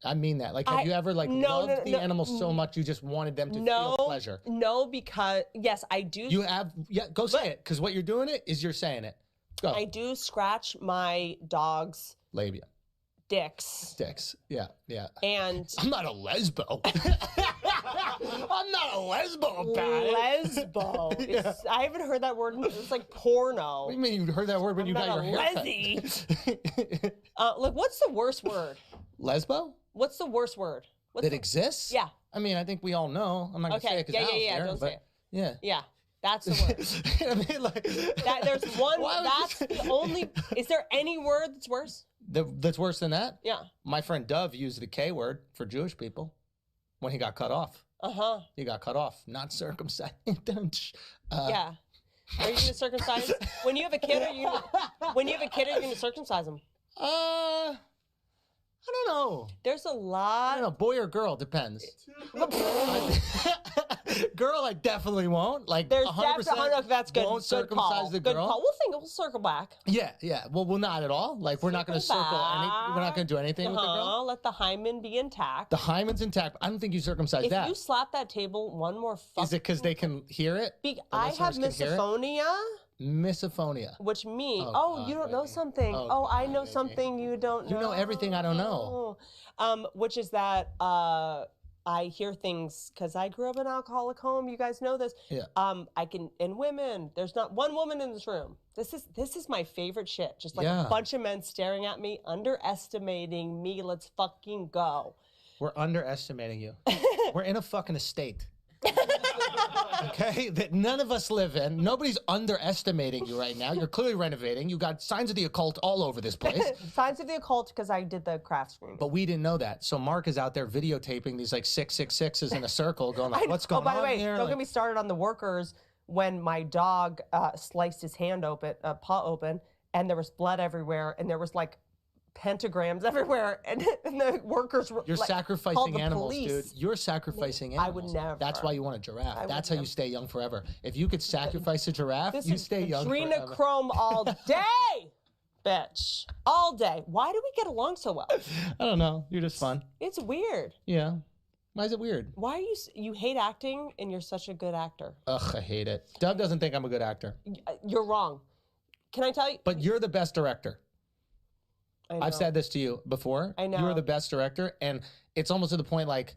I mean that. Like, have you ever loved the animal so much you just wanted them to feel pleasure? No, because yes, I do. You have. Yeah, go say it. Because what you're doing it is you're saying it. Go. I do scratch my dog's Labia. dicks. Dicks. Yeah. And I'm not a lesbo. I'm not a lesbo, Pat. lesbo. I haven't heard that word. It's like porno. What do you mean you heard that word when you got your hair lesy. Look, what's the worst word? Lesbo? What's the worst word? That exists? Yeah. I mean, I think we all know. I'm not going to say it because Yeah. Don't say it. Yeah. Yeah. That's the word. I mean, like, There's one. Why would That's you- the only. Is there any word that's worse? That's worse than that? Yeah. My friend Dove used the K word for Jewish people when he got cut off. He got cut off, not circumcised. Yeah. Are you gonna circumcise? When you have a kid, are you gonna circumcise him? I don't know. There's a I lot. don't know. Boy or girl depends. Girl, I definitely won't. Like There's 100%. that's good. Won't Good circumcise call. the Good girl. call. We'll circle back. Yeah, yeah. Well, not at all. Like we're not going to circle any. We're not going to do anything with the girl. Let the hymen be intact. The hymen's intact. I don't think you circumcise If that. you slap that table one more fucking Is it because they can hear it? I have listeners can hear it? misophonia, Misophonia. which means God, you don't know Whitney. something. Oh, I God, know Whitney. something you don't know. You know everything I don't know. Which is that I hear things because I grew up in an alcoholic home. You guys know this. Yeah. I can, and women. There's not one woman in this room. This is my favorite shit. Just like Yeah. a bunch of men staring at me, underestimating me. Let's fucking go. We're underestimating you. We're in a fucking estate. Okay, that none of us live in. Nobody's underestimating you right now. You're clearly renovating. You got signs of the occult all over this place. Signs of the occult because I did the craft screen. But we didn't know that. So Mark is out there videotaping these like 666s in a circle, going like, "What's going on by the way, here?" don't Like, get me started on the workers when my dog sliced his hand open, paw open, and there was blood everywhere, and there was like pentagrams everywhere, and the workers were You're like, called sacrificing the animals, police. dude. You're sacrificing I animals. would never. That's why you want a giraffe. I That's would how you stay young forever. If you could sacrifice a giraffe, This you is stay young forever. adrenochrome all day, bitch, all day. Why do we get along so well? I don't know. You're just fun. It's weird. Yeah. Why is it weird? Why are you hate acting and you're such a good actor? Ugh, I hate it. Doug doesn't think I'm a good actor. You're wrong. Can I tell you? But you're the best director. I know. I've said this to you before. I know. You're the best director, and it's almost to the point like,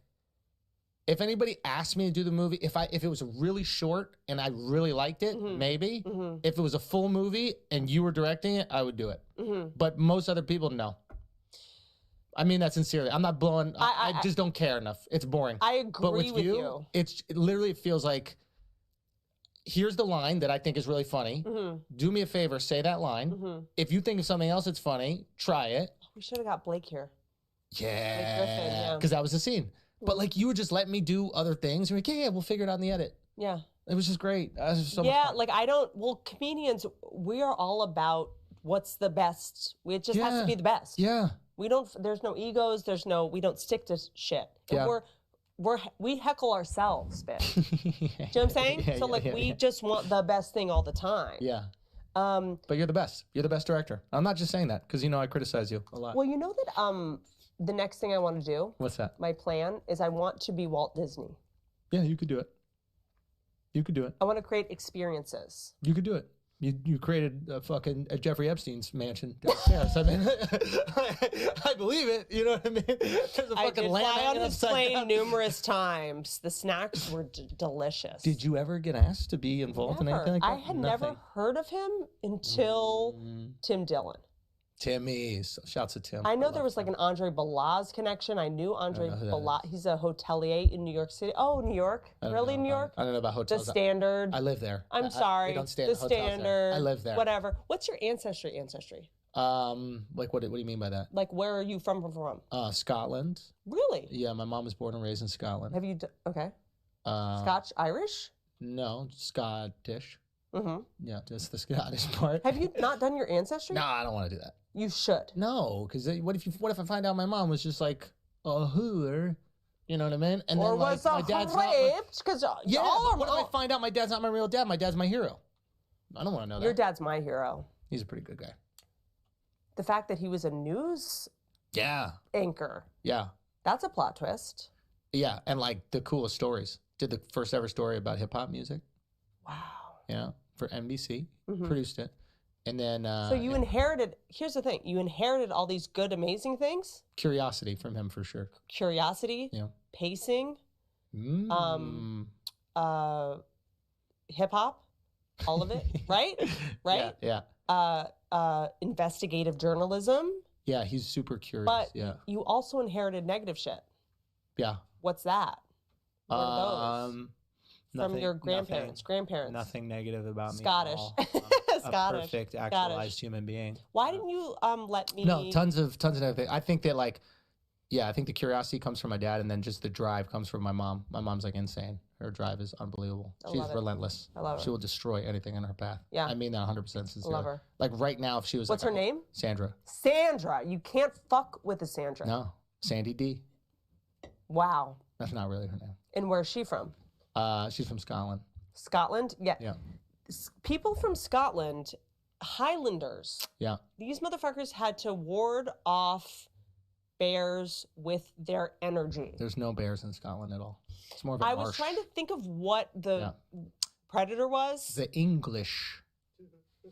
if anybody asked me to do the movie, if it was really short and I really liked it, maybe. If it was a full movie and you were directing it, I would do it. But most other people, no. I mean that sincerely. I'm not blowing. I just don't care enough. It's boring. I agree but with you. It literally feels like, here's the line that I think is really funny. Do me a favor, say that line. If you think of something else that's funny, try it. We should have got Blake here. Griffin, Yeah, yeah. because that was the scene. But like you would just let me do other things. You're like, yeah, we'll figure it out in the edit. Yeah. It was just great. That was just so much Yeah, fun. like comedians, we are all about what's the best. It just has to be the best. Yeah. There's no egos, we don't stick to shit. And Yeah. we heckle ourselves, bitch. Do you know what I'm saying? Yeah, So we just want the best thing all the time. Yeah. But you're the best. You're the best director. I'm not just saying that because I criticize you a lot. Well, you know that the next thing I want to do, What's that? my plan is I want to be Walt Disney. Yeah, you could do it. You could do it. I want to create experiences. You could do it. You created a Jeffrey Epstein's mansion downstairs. I mean, I believe it. You know what I mean? There's a I fucking did lamb fly on hanging his upside plane down. numerous times. The snacks were delicious. Did you ever get asked to be involved in anything like that? I had never heard of him until Tim Dillon. Timmy's. Shouts to Tim. I know love there was like Tim. an Andre Balaz connection. I knew Andre know who that Balaz. He's a hotelier in New York City. Oh, New York? I don't Really, know New about- York? I don't know about The hotels. Standard. I live there. I'm I sorry. We don't stay the at hotels there. Standard. I live there. Whatever. What's your ancestry? Like what do you mean by that? Like, where are you from? Scotland. Really? Yeah, my mom was born and raised in Scotland. Have you? Okay. Uh, Scotch, Irish? No, Scottish. Mm-hmm. Yeah, just the Scottish part. Have you not done your ancestry? No, I don't want to do that. You should. No, because what if I find out my mom was just like a hooer? You know what I mean? And Or then like, was my dad's not. raped? Because Yeah. But what if I find out my dad's not my real dad? My dad's my hero. I don't want to know that. Your dad's my hero. He's a pretty good guy. The fact that he was a news Yeah. anchor, Yeah. that's a plot twist. Yeah. And like the coolest stories. Did the first ever story about hip hop music. Wow. You know, for NBC. Mhm. Produced it. And then So you inherited, here's the thing, you inherited all these good, amazing things. curiosity from him for sure. Curiosity, Yeah. pacing, Mm. hip hop, all of it, right? Right? Yeah. Investigative journalism. Yeah, he's super curious. But yeah. you also inherited negative shit. Yeah. What's that? What are those? From Nothing- your grandparents. Nothing negative about Scottish. me. At all. Scottish. A perfect, Scottish. actualized human being. Why didn't you let me? No, tons of other things. I think that I think the curiosity comes from my dad, and then just the drive comes from my mom. My mom's like insane. Her drive is unbelievable. I She's love it. relentless. I love her. She will destroy anything in her path. Yeah. I mean that 100% sincerely. love her. Like right now, if she was What's like her name? Sandra. Sandra. You can't fuck with a Sandra. No. Sandy D. Wow. That's not really her name. And where's she from? She's from Scotland. Scotland? Yeah. Yeah. People from Scotland, Highlanders, Yeah. these motherfuckers had to ward off bears with their energy. There's no bears in Scotland at all. It's more of a I marsh. was trying to think of what the predator was. The English.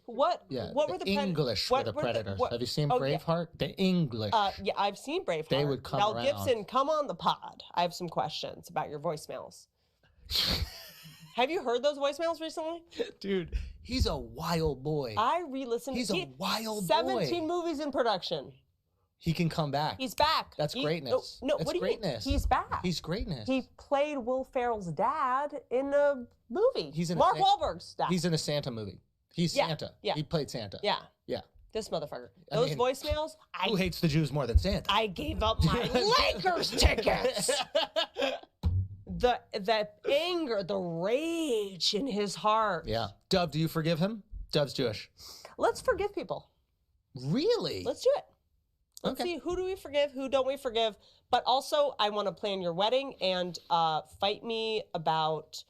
What? Yeah. What were the English were the predators. Have you seen Braveheart? The English. Yeah, I've seen Braveheart. They would come Mel around. Gibson, come on the pod. I have some questions about your voicemails. Have you heard those voicemails recently? Dude, he's a wild boy. I re-listened. He's a wild 17 boy. movies in production. He can come back. He's back. That's greatness. No, That's what do you greatness. mean? He's back. He's greatness. He played Will Ferrell's dad in a movie. He's in Mark a, Wahlberg's dad. He's in a Santa movie. He's Yeah, Santa. yeah. He played Santa. Yeah. Yeah. This motherfucker. I Those mean, voicemails, Who hates the Jews more than Santa? I gave up my Lakers tickets. The anger, the rage in his heart. Yeah. Dove, do you forgive him? Dove's Jewish. Let's forgive people. Really? Let's do it. Let's see, who do we forgive, who don't we forgive? But also, I want to plan your wedding and fight me about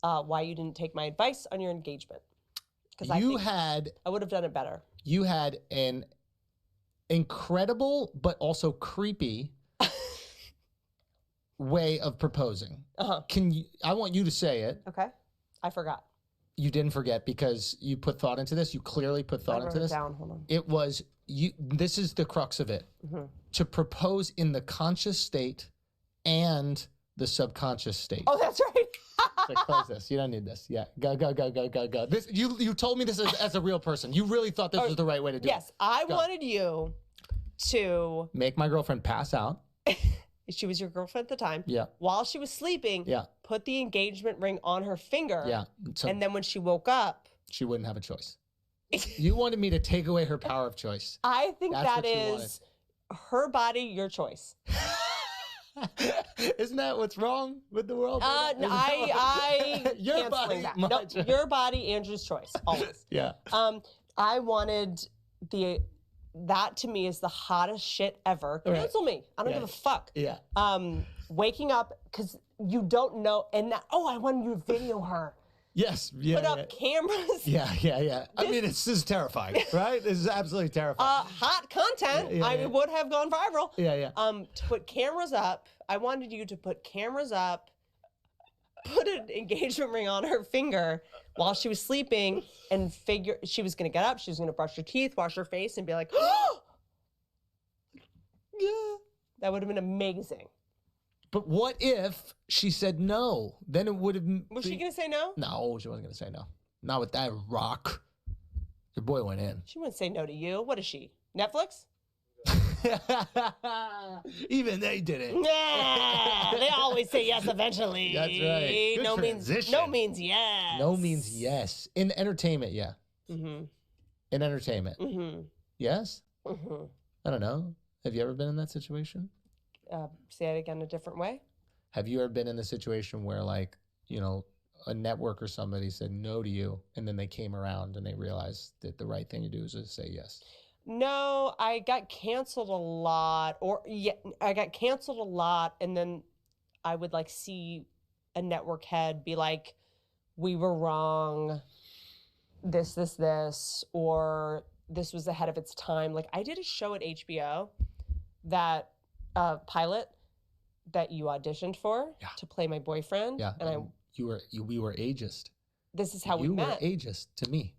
why you didn't take my advice on your engagement. Because I would have done it better. You had an incredible but also creepy way of proposing. Uh-huh. I want you to say it. Okay. I forgot. You didn't forget because you put thought into this. You clearly put thought I wrote into it this. down. Hold on. It was you. This is the crux of it. Mm-hmm. To propose in the conscious state and the subconscious state. Oh, that's right. Like, close this. You don't need this. Yeah. Go. This. You told me this as a real person. You really thought this was the right way to do it. Yes, I wanted you to make my girlfriend pass out. She was your girlfriend at the time. Yeah. While she was sleeping, put the engagement ring on her finger. Yeah. So and then when she woke up, she wouldn't have a choice. You wanted me to take away her power of choice. I think That's that what you is her body, your choice. Isn't that what's wrong with the world? No, I your body, that. my No, choice. your body, Andrew's choice, always. Yeah. I wanted that to me is the hottest shit ever. Right. Cancel me. I don't give a fuck. Yeah. Waking up because you don't know, and that, I wanted you to video her. Yes. Yeah. Put up cameras. Yeah. I mean, this is terrifying, right? This is absolutely terrifying. Hot content. I would have gone viral. Yeah. To put cameras up, I wanted you to put cameras up, put an engagement ring on her finger while she was sleeping, and figure she was gonna get up, she was gonna brush her teeth, wash her face, and be like, oh! Yeah. That would have been amazing. But what if she said no? Then it would have. Was she gonna say no? No, she wasn't gonna say no. Not with that rock. Your boy went in. She wouldn't say no to you. What is she? Netflix? Even they did it. Nah, they always say yes eventually. That's right. Good no transition. means yes. No means yes. In entertainment, yeah. Mm-hmm. In entertainment. Mm-hmm. Yes? Mm-hmm. I don't know. Have you ever been in that situation? Say it again a different way. Have you ever been in the situation where, like, you know, a network or somebody said no to you, and then they came around and they realized that the right thing to do is to say yes? No, I got canceled a lot, I got canceled a lot, and then I would like see a network head be like, "We were wrong. This, or this was ahead of its time." Like I did a show at HBO, that pilot that you auditioned for to play my boyfriend. Yeah, and we were ageist. This is how we met. You were ageist to me.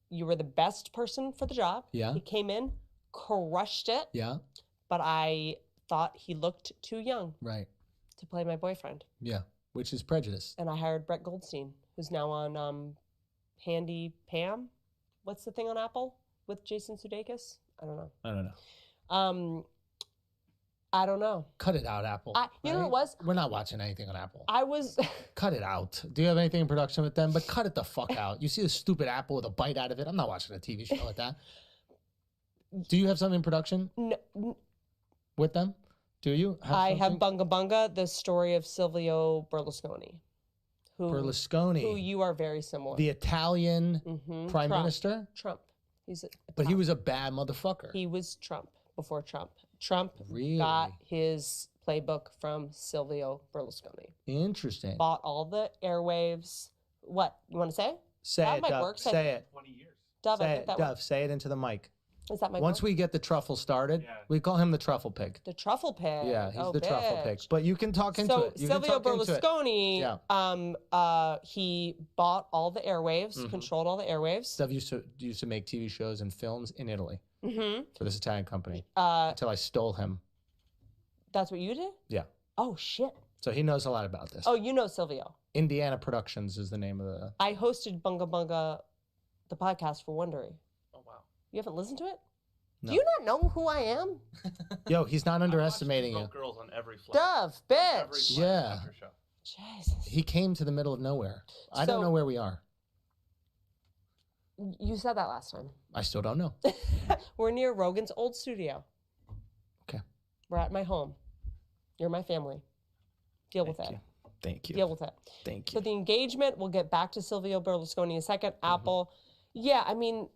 You were the best person for the job. Yeah. He came in, crushed it. Yeah. But I thought he looked too young. Right. To play my boyfriend. Yeah, which is prejudice. And I hired Brett Goldstein, who's now on Handy Pam. What's the thing on Apple with Jason Sudeikis? I don't know. I don't know. Cut it out, Apple. You know what it was? We're not watching anything on Apple. I was... Cut it out. Do you have anything in production with them? But cut it the fuck out. You see the stupid Apple with a bite out of it? I'm not watching a TV show like that. Do you have something in production with them? Do you? I have Bunga Bunga, the story of Silvio Berlusconi, Berlusconi, who you are very similar. the Italian Mhm. prime Trump. minister. Trump. He's a, But he was a bad motherfucker. he was Trump before Trump. Trump Really? got his playbook from Silvio Berlusconi. Interesting. Bought all the airwaves. What you want to say? Say that it, might Dove. work. Say it. Dove, I Say think it, that Dove. Say it into the mic. is that my Once we get the truffle started, we call him the truffle pig. the truffle pig. Yeah, he's Oh, the truffle pig. bitch. But you can talk into So it. You can Silvio talk into it. Berlusconi, Yeah. he bought all the airwaves, Mhm. controlled all the airwaves. Dove used to make TV shows and films in Italy Mm-hmm. for this Italian company Uh, until I stole him. that's what you did? Yeah. Oh shit. So he knows a lot about this. Oh, you know Silvio. Indiana Productions is the name of the. I hosted Bunga Bunga, the podcast for Wondery. Oh wow. You haven't listened to it? No. Do you not know who I am? Yo, he's not underestimating you. Girls on every flight. Dove, bitch. Yeah. Jesus. He came to the middle of nowhere. I So- don't know where we are. You said that last time. I still don't know. We're near Rogan's old studio. Okay. We're at my home. You're my family. Deal with it. Thank you. Deal with it. Thank So the engagement, we'll get back to Silvio Berlusconi in a second. Apple. Yeah, I mean,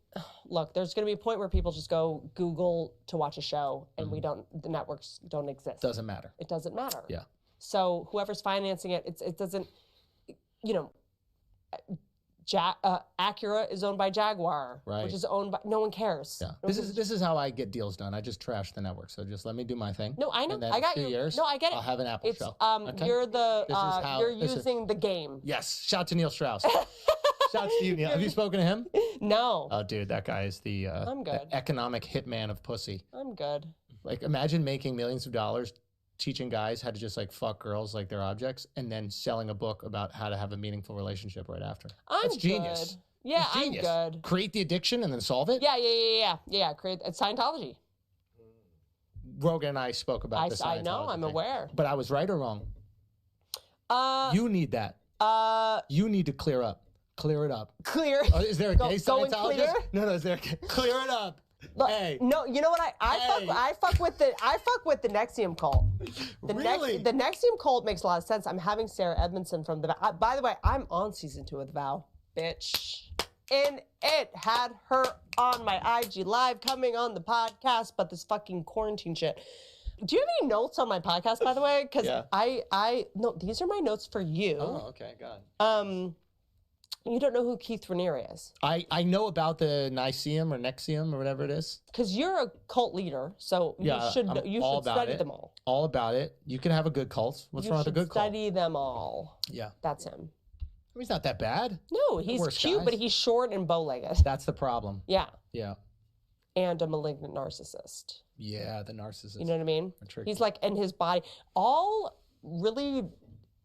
look, there's going to be a point where people just go Google to watch a show and the networks don't exist. Doesn't matter. It doesn't matter. Yeah. So whoever's financing it, it doesn't, you know, Acura is owned by Jaguar, Right. which is owned by, no one cares. Yeah. This is how I get deals done. I just trash the network. So just let me do my thing. No, I know. And then I got in 2 you. years, No, I get it. I'll have an Apple It's show. you're the This is how- you're this is- using the game. Yes. Shout to Neil Strauss. Shout to you, Neil. Have you spoken to him? No. Oh, dude, that guy is the I'm good. economic hitman of pussy. I'm good. Like, imagine making millions of dollars teaching guys how to just like fuck girls like they're objects, and then selling a book about how to have a meaningful relationship right after. I'm That's genius. good. Yeah, That's genius. I'm good. Create the addiction and then solve it. Yeah. Create it's Scientology. Rogan and I spoke about this. I know. I'm aware. But I was right or wrong? You need that. You need to clear up. Clear it up. Clear. Oh, is there a gay Go and Scientologist? clear? No, is there? Clear it up. Look, Hey. no, you know what? I fuck with the Nexium cult. Really? The Nexium cult makes a lot of sense. I'm having Sarah Edmondson from the Vow. By the way, I'm on season 2 of the Vow, bitch. And it had her on my IG live coming on the podcast, but this fucking quarantine shit. Do you have any notes on my podcast, by the way? Because Yeah. no, these are my notes for you. Oh, okay, God. You don't know who Keith Raniere is. I know about the Niceum or Nexium or whatever it is. Because you're a cult leader, so Yeah, you should I'm you all should about study it. them all. All about it. You can have a good cult. What's You wrong with a should good cult? study them all. Yeah. That's him. He's not that bad. No, he's worst cute, guys. but he's short and bow-legged. That's the problem. Yeah, Yeah. and a malignant narcissist. Yeah, the narcissist. You know what I mean? They're tricky. He's like, and his body, all really,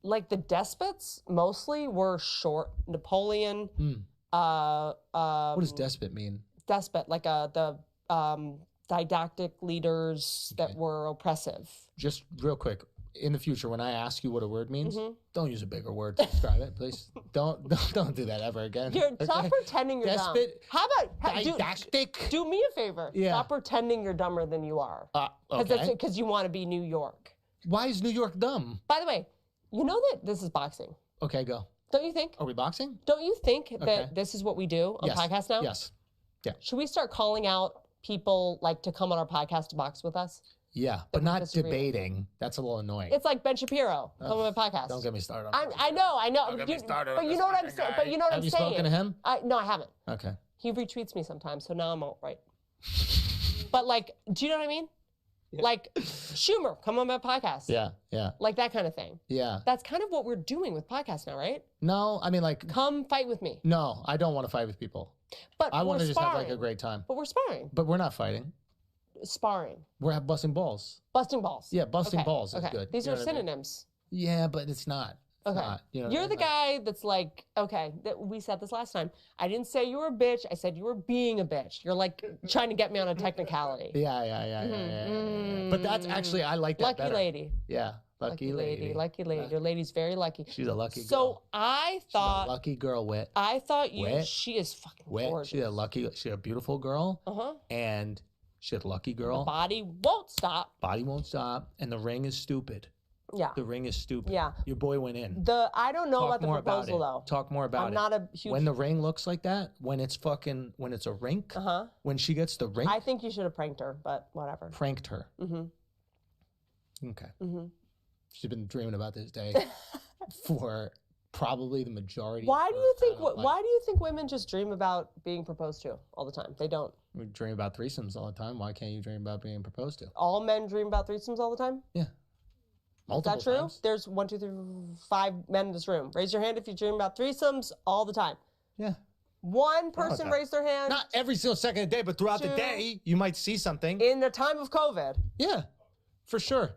like the despots mostly were short. Napoleon. What does despot mean? Despot, like the didactic leaders that were oppressive. Just real quick. In the future, when I ask you what a word means, Mm-hmm. don't use a bigger word to describe it, please. Don't do that ever again. Stop pretending you're dumb. Despot, How about didactic. do me a favor? Yeah. Stop pretending you're dumber than you are. Okay. Because you want to be New York. Why is New York dumb? By the way, you know that this is boxing. Okay, go. Don't you think? Are we boxing? Don't you think Okay. that this is what we do on Yes. podcast now? Yes. Yeah. Should we start calling out people like to come on our podcast to box with us? Yeah, but we not disagree with. debating. That's a little annoying. It's like Ben Shapiro come on my podcast. Don't get me started on I know. Don't get me started on But you this know what I'm fucking saying. guy. But you know what Have I'm you saying. spoken to him? No, I haven't. Okay. He retweets me sometimes, so now I'm all right. But like, do you know what I mean? Like Schumer, come on my podcast. Yeah. Like that kind of thing. Yeah. That's kind of what we're doing with podcasts now, right? No, I mean like Come fight with me. no, I don't want to fight with people. But I we're want to just have like a sparring. great time. But we're sparring. But we're not fighting. Sparring. We're busting balls. Busting balls. Yeah, busting Okay, balls is okay. good. These You are know what I mean? synonyms. Yeah, but it's not. It's Okay. not. You know what I You're mean? the guy that's like, okay, we said this last time. I didn't say you were a bitch. I said you were being a bitch. You're like trying to get me on a technicality. Yeah. But that's actually, I like that Lucky better. lady. Yeah, lucky lady. Lucky lady. Your lady's very lucky. She's a lucky girl. So I thought, Lucky girl, wet. I thought you, Wet. she is fucking Wet. gorgeous. She's a beautiful girl. Uh-huh. And she's a lucky The girl. body won't stop. Body won't stop. And the ring is stupid. Yeah. The ring is stupid. Yeah. Your boy went in. I don't know about the proposal though. Talk more about I'm it. not a huge. When the ring looks like that, when it's a rink, when she gets the ring, I think you should have pranked her, but whatever. pranked her. Mm-hmm. Okay. She's been dreaming about this day for probably the majority. Why of do her you think? adult life. Why do you think women just dream about being proposed to all the time? They don't. We dream about threesomes all the time. Why can't you dream about being proposed to? All men dream about threesomes all the time. Yeah. Multiple Is that true? times. There's 1, 2, 3, 5 men in this room. Raise your hand if you dream about threesomes all the time. Yeah. One person time. raised their hand. Not every single second of the day, but throughout the Two. day, you might see something. In the time of COVID. Yeah, for sure.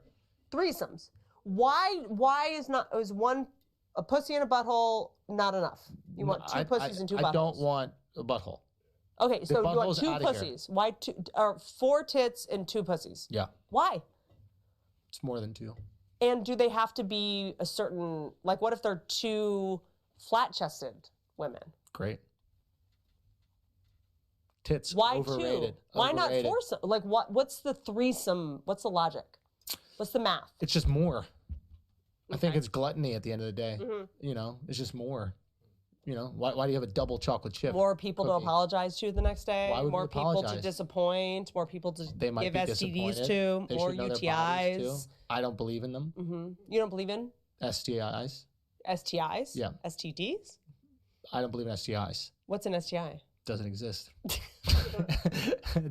Threesomes. Why is a pussy and a butthole not enough? You want two pussies and two buttholes. I don't want a butthole. Okay, so you want butthole's two outta here. pussies. Why two or 4 tits and 2 pussies? Yeah, Why? it's more than 2. And do they have to be a certain, like, what if they're 2 flat-chested women? Great. Tits Why overrated. 2? Why Overrated. not foursome? Like, what's the threesome? What's the logic? What's the math? It's just more. I think it's gluttony at the end of the day. Mm-hmm. You know, it's just more. You know, why do you have a double chocolate chip? More people to cookie? apologize to the next day. Why would we More people to apologize? disappoint. More people to They might give be STDs disappointed. to. They More should know their bodies, UTIs. too. I don't believe in them. You don't believe in STIs. STIs? Yeah. STDs? I don't believe in STIs. What's an STI? Doesn't exist.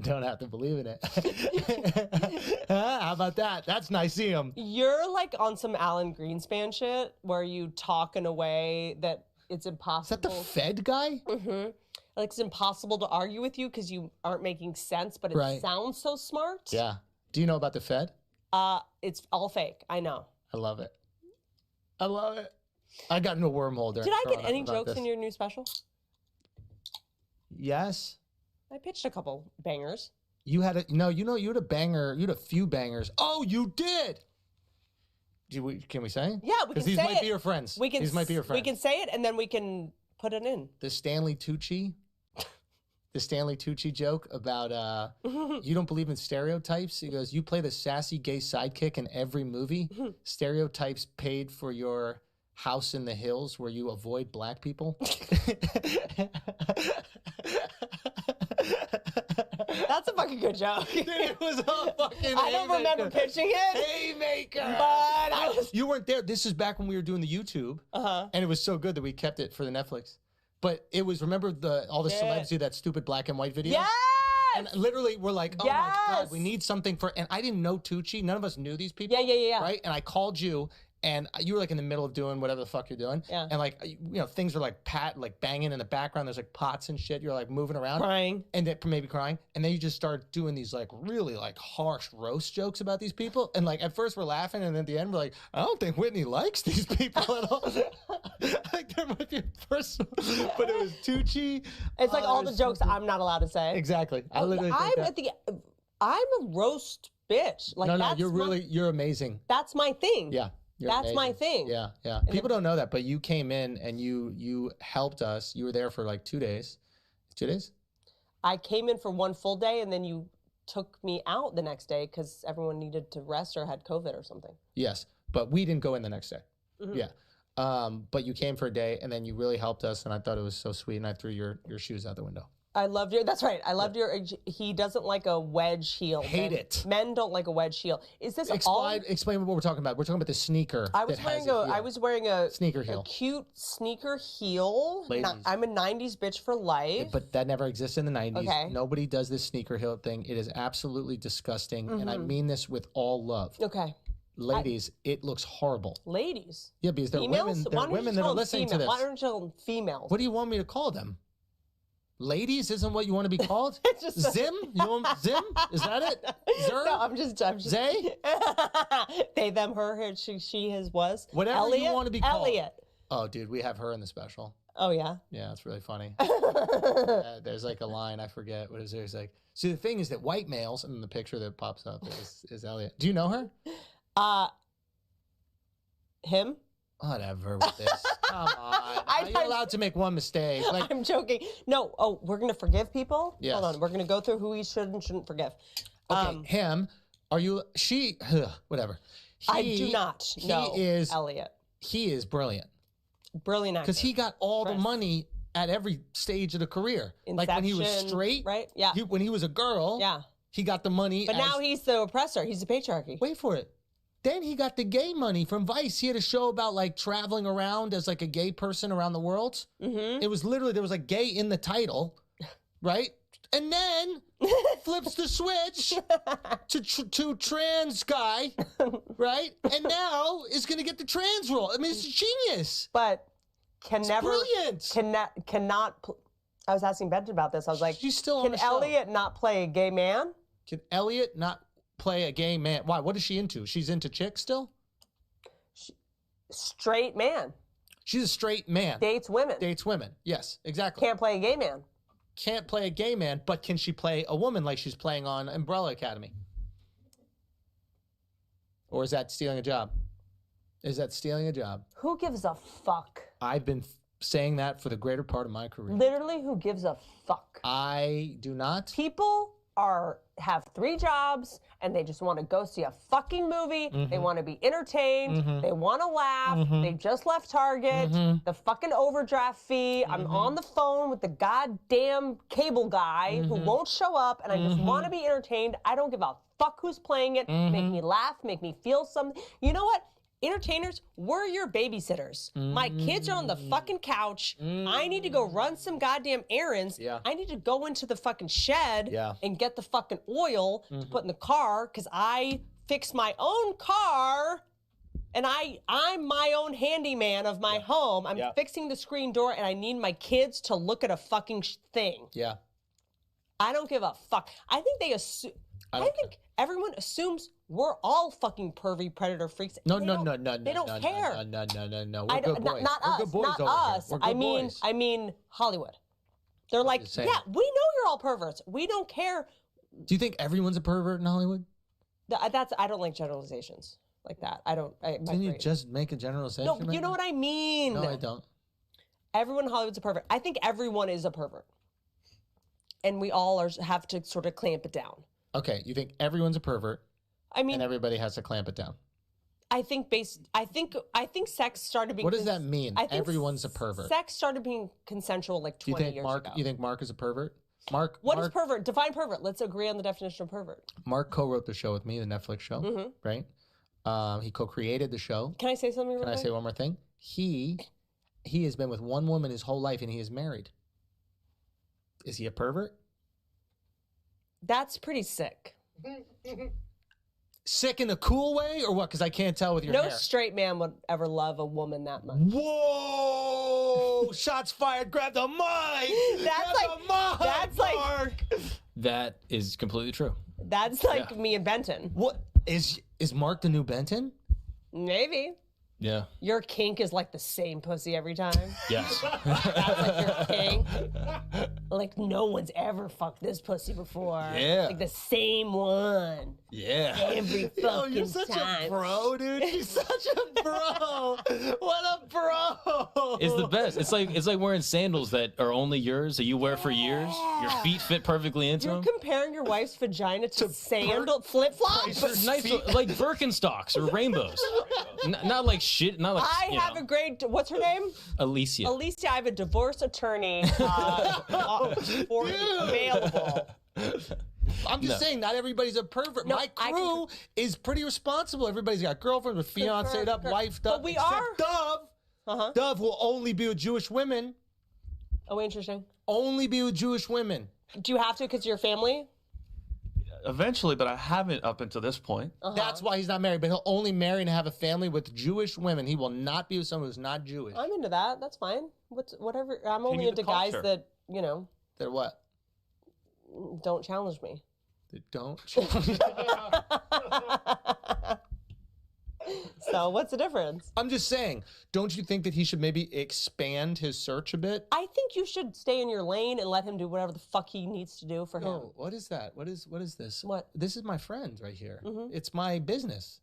Don't have to believe in it. How about that? That's Niceum. You're like on some Alan Greenspan shit where you talk in a way that it's Is impossible. that the Fed guy? Like it's impossible to argue with you because you aren't making sense, but it Right. sounds so smart. Yeah. Do you know about the Fed? It's all fake. I know. I love it. I love it. I got into a wormhole during Did I growing get up any about jokes this. in your new special? Yes. I pitched a couple bangers. You had a you had a banger. You had a few bangers. Oh, you did. Can we say? Yeah, we can Because say these might it. be your friends. We can. These might be your friends. We can say it and then we can put it in. The Stanley Tucci. The Stanley Tucci joke about you don't believe in stereotypes. He goes, you play the sassy gay sidekick in every movie. Stereotypes paid for your house in the hills where you avoid black people. That's a fucking good joke. Dude, it was a fucking I don't remember haymaker. pitching it, Haymaker. but I was. You weren't there. This is back when we were doing the YouTube, and it was so good that we kept it for the Netflix. But it was, remember all the Yeah. celebs do that stupid black and white video? Yes. And literally, we're like, oh my God, Yes. we need something for, and I didn't know Tucci. None of us knew these people. Yeah. Right? And I called you, and you were like in the middle of doing whatever the fuck you're doing. Yeah. And like, things are like banging in the background. There's like pots and shit. You're like moving around. Crying. And then maybe crying. And then you just start doing these like really like harsh roast jokes about these people. And like at first we're laughing, and at the end we're like, I don't think Whitney likes these people at all. Like there might be a personal, but it was Tucci. It's like all it the was jokes so good. I'm not allowed to say. Exactly. I literally think I'm that. at the. I'm a roast bitch. Like No, that's you're amazing. That's my thing. Yeah. You're That's my amazing. thing. Yeah. People don't know that, but you came in and you helped us. You were there for like 2 days. 2 days? I came in for one full day and then you took me out the next day because everyone needed to rest or had COVID or something. Yes, but we didn't go in the next day. Mhm. Yeah. But you came for a day and then you really helped us, and I thought it was so sweet, and I threw your shoes out the window. I loved your. That's right. I loved your. He doesn't like a wedge heel. Hate Men- it. Men don't like a wedge heel. Is this all? Explain what we're talking about. We're talking about the sneaker. I was that wearing has a. heel. I was wearing a Sneaker a heel. cute sneaker heel. Ladies. I'm a '90s bitch for life. But that never existed in the 90s. Okay. Nobody does this sneaker heel thing. It is absolutely disgusting, and I Mm-hmm. mean this with all love. Okay, Ladies, it looks horrible. ladies. Yeah, because there are Females. women, Why there are don't you women that tell are them listening to female? this. Why don't you tell them females? What do you want me to call them? Ladies isn't what you want to be called? It's just- Zim? You want Zim? Is that it? Zer? No, I'm just. Zay? They, them, her, she, his, was. Whatever you Elliot? want to be called. Elliot. Oh, dude, we have her in the special. Oh yeah. Yeah, it's really funny. There's like a line, I forget what is it. It's like, see, the thing is that white males, and the picture that pops up is Elliot. Do you know her? Him. Whatever with this. Come on. You're allowed to make one mistake. Like, I'm joking. No. Oh, we're gonna forgive people. Yes. Hold on. We're gonna go through who we should and shouldn't forgive. okay, him. Are you? She. Whatever. I do not know is Elliot. he is brilliant Brilliant actor. because he got all the Frist. money at every stage of the career. Like when he was Inception, straight, right? Yeah. when he was a girl, Yeah. he got the money. But now he's the oppressor. He's the patriarchy. Wait for it. Then he got the gay money from Vice. He had a show about like traveling around as like a gay person around the world. Mm-hmm. It was literally, there was like gay in the title, right? And then flips the switch to trans guy, right? And now is going to get the trans role. I mean, it's genius. But It's brilliant. cannot. I was asking Benton about this. I was like, She's still on can the show. Elliot not play a gay man? Can Elliot not play a gay man? Why? What is she into? She's into chicks still? Straight man. She's a straight man. Dates women. Dates women. Yes, exactly. Can't play a gay man. Can't play a gay man, but can she play a woman like she's playing on Umbrella Academy? Or is that stealing a job? Is that stealing a job? Who gives a fuck? I've been saying that for the greater part of my career. Literally, who gives a fuck? I do not. People have 3 jobs and they just want to go see a fucking movie. They want to be entertained. They want to laugh. They just left Target. The fucking overdraft fee. I'm on the phone with the goddamn cable guy who won't show up, and I just want to be entertained. I don't give a fuck who's playing it. Make me laugh. Make me feel something. You know what? Entertainers, we're your babysitters. My kids are on the fucking couch. I need to go run some goddamn errands. Yeah. I need to go into the fucking shed Yeah. and get the fucking oil to put in the car because I fix my own car and I'm my own handyman of my home. I'm fixing the screen door and I need my kids to look at a fucking thing. Yeah. I don't give a fuck. I think they assume. I think everyone assumes we're all fucking pervy predator freaks. No, They no, don't- no, no, They no, don't no, care. no. I We're don't, good boys. not We're us. good boys Not over here. us. We're good boys. I mean Hollywood. They're like, just saying. yeah, we know you're all perverts. We don't care. Do you think everyone's a pervert in Hollywood? I don't like generalizations like that. I don't. Didn't you just make a generalization? No, but you know what I mean. No, I don't. Everyone in Hollywood's a pervert. I think everyone is a pervert, and we all have to sort of clamp it down. Okay, you think everyone's a pervert, I mean, and everybody has to clamp it down. I think sex started being. What does that mean? I think Everyone's a pervert. Sex started being consensual like Do you 20 think years Mark? ago. You think Mark is a pervert? Mark. What is Mark, pervert? Define pervert. Let's agree on the definition of pervert. Mark co-wrote the show with me, the Netflix show, Mhm. right? He co-created the show. Can I say something real Can I quick? say one more thing? He has been with one woman his whole life, and he is married. Is he a pervert? That's pretty sick. Sick in a cool way, or what? Because I can't tell with your No hair. straight man would ever love a woman that much. Whoa! Shots fired! Grab the mic! That's Grab like- the mic, that's like- Mark! That is completely true. That's like me and Benton. What is Mark the new Benton? Maybe. Yeah. Your kink is like the same pussy every time. Yes. That's like your kink. Like no one's ever fucked this pussy before. Yeah. Like the same one. Yeah. Every fucking Yo, you're such time. a bro, dude. You're such a bro. What a bro. It's the best. It's like wearing sandals that are only yours that you wear for years. Your feet fit perfectly into You're them. comparing your wife's vagina to sandal flip flops. But nice, like Birkenstocks or rainbows. Not like shit. Not like I have a great. What's her name? Alicia. Alicia. I have a divorce attorney for available. I'm just saying, not everybody's a pervert. No, My I crew is pretty responsible. Everybody's got girlfriends with fiancéed up, wifed But up. we except are- Dove. Uh-huh. Dove will only be with Jewish women. Oh, interesting. Only be with Jewish women. Do you have to because you're family? Eventually, but I haven't up until this point. That's why he's not married. But he'll only marry and have a family with Jewish women. He will not be with someone who's not Jewish. I'm into that. That's fine. Whatever. I'm only need the into guys culture. that They're what? don't challenge me. They don't. So what's the difference? I'm just saying, don't you think that he should maybe expand his search a bit? I think you should stay in your lane and let him do whatever the fuck he needs to do for him. No, what is that? What is this? What? This is my friend right here. Mhm. It's my business.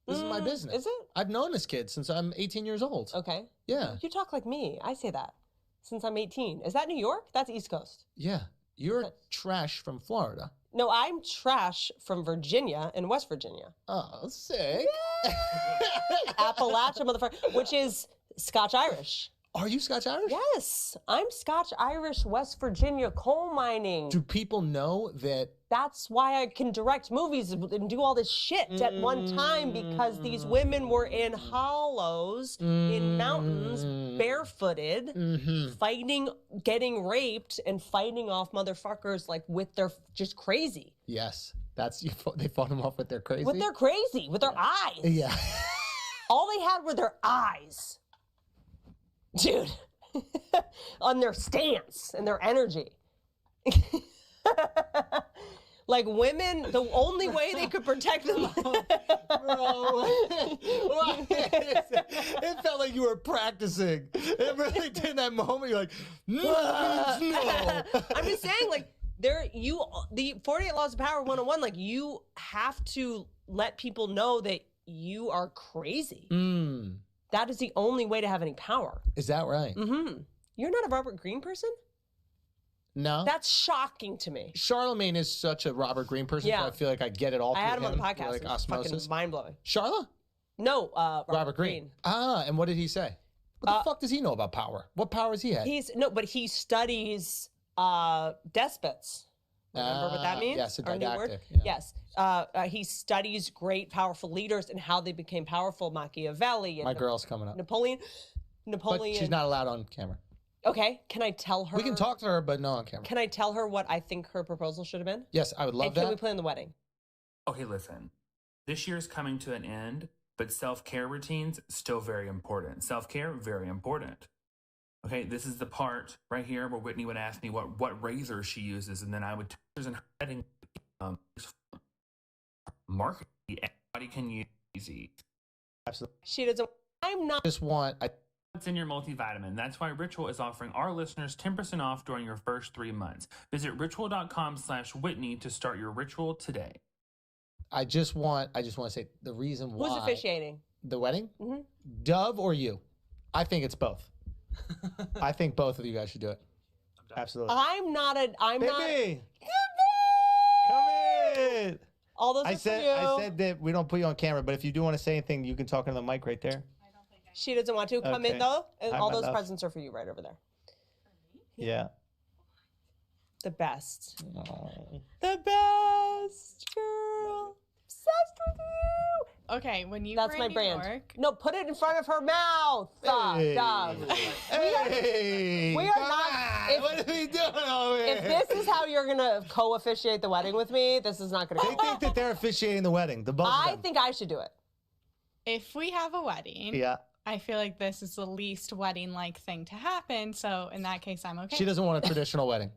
This is my business. Is it? I've known this kid since I'm 18 years old. Okay. Yeah. You talk like me. I say that since I'm 18. Is that New York? That's East Coast. Yeah. You're trash from Florida. No, I'm trash from Virginia and West Virginia. Oh, sick. Appalachia, motherfucker, which is Scotch-Irish. Are you Scotch-Irish? Yes, I'm Scotch-Irish, West Virginia, coal mining. Do people know that? That's why I can direct movies and do all this shit at one time, because these women were in hollows, in mountains, barefooted, fighting, getting raped, and fighting off motherfuckers like with their just crazy. Yes, they fought them off with their crazy. With their crazy, with their eyes. Yeah. All they had were their eyes. Dude, on their stance and their energy. Like women, the only way they could protect them. Bro, it felt like you were practicing. It really did in that moment. You're like, no. I'm just saying, like, the 48 Laws of Power 101, like, you have to let people know that you are crazy. That is the only way to have any power. Is that right? Mm-hmm. You're not a Robert Greene person? No. That's shocking to me. Charlemagne is such a Robert Greene person, Yeah. so I feel like I get it all I through had him on the him, podcast. like It was fucking osmosis. mind-blowing. Charla? No, Robert Greene. Ah, and what did he say? What the fuck does he know about power? What power has he had? But he studies despots. Remember what that means? Yes, a Our new word? didactic. Yeah. Yes. He studies great, powerful leaders and how they became powerful. Machiavelli and My girl's coming up. Napoleon. But she's not allowed on camera. Okay, can I tell her? We can talk to her, but no on camera. Can I tell her what I think her proposal should have been? Yes, I would love and can that. we plan the wedding? Okay, listen. This year's coming to an end, but self-care routines still very important. Self-care, very important. Okay, this is the part right here where Whitney would ask me what razor she uses, and then I would tell her in her wedding marketing. Everybody can use easy. Absolutely. She doesn't. I'm not. Just want. What's in your multivitamin? That's why Ritual is offering our listeners 10% off during your first 3 months. Visit ritual.com/Whitney to start your ritual today. I just want to say the reason why. Who's officiating? The wedding? Mm-hmm. Dove or you? I think it's both. I think both of you guys should do it. Absolutely. I'm not. Come in. All those are for you. I said that we don't put you on camera, but if you do want to say anything, you can talk into the mic right there. She doesn't want to come in Okay. though, and Hi, all my those love. presents are for you right over there. Yeah. The best. Oh. The best girl. Obsessed with you. Okay, when you That's were my in New brand. York, No, put it in front of her mouth. Hey. Dove. Hey, we are come not. on. What are we doing over here? If this is how you're gonna co-officiate the wedding with me, this is not gonna. They think that they're officiating the wedding. The both of I them. think I should do it. if we have a wedding, Yeah. I feel like this is the least wedding-like thing to happen. So in that case, I'm okay. She doesn't want a traditional wedding.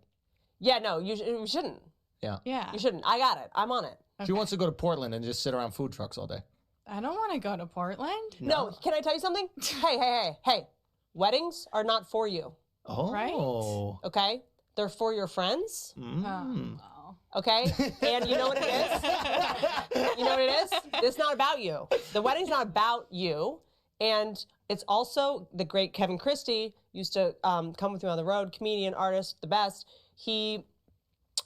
Yeah, no, you shouldn't. Yeah. Yeah. You shouldn't. I got it. I'm on it. She wants to go to Portland and just sit around food trucks all day. I don't want to go to Portland. No, can I tell you something? Hey. Weddings are not for you. Oh. Right? Okay? They're for your friends. Mm. Okay? And you know what it is? You know what it is? It's not about you. The wedding's not about you. And it's also the great Kevin Christie used to come with me on the road, comedian, artist, the best. He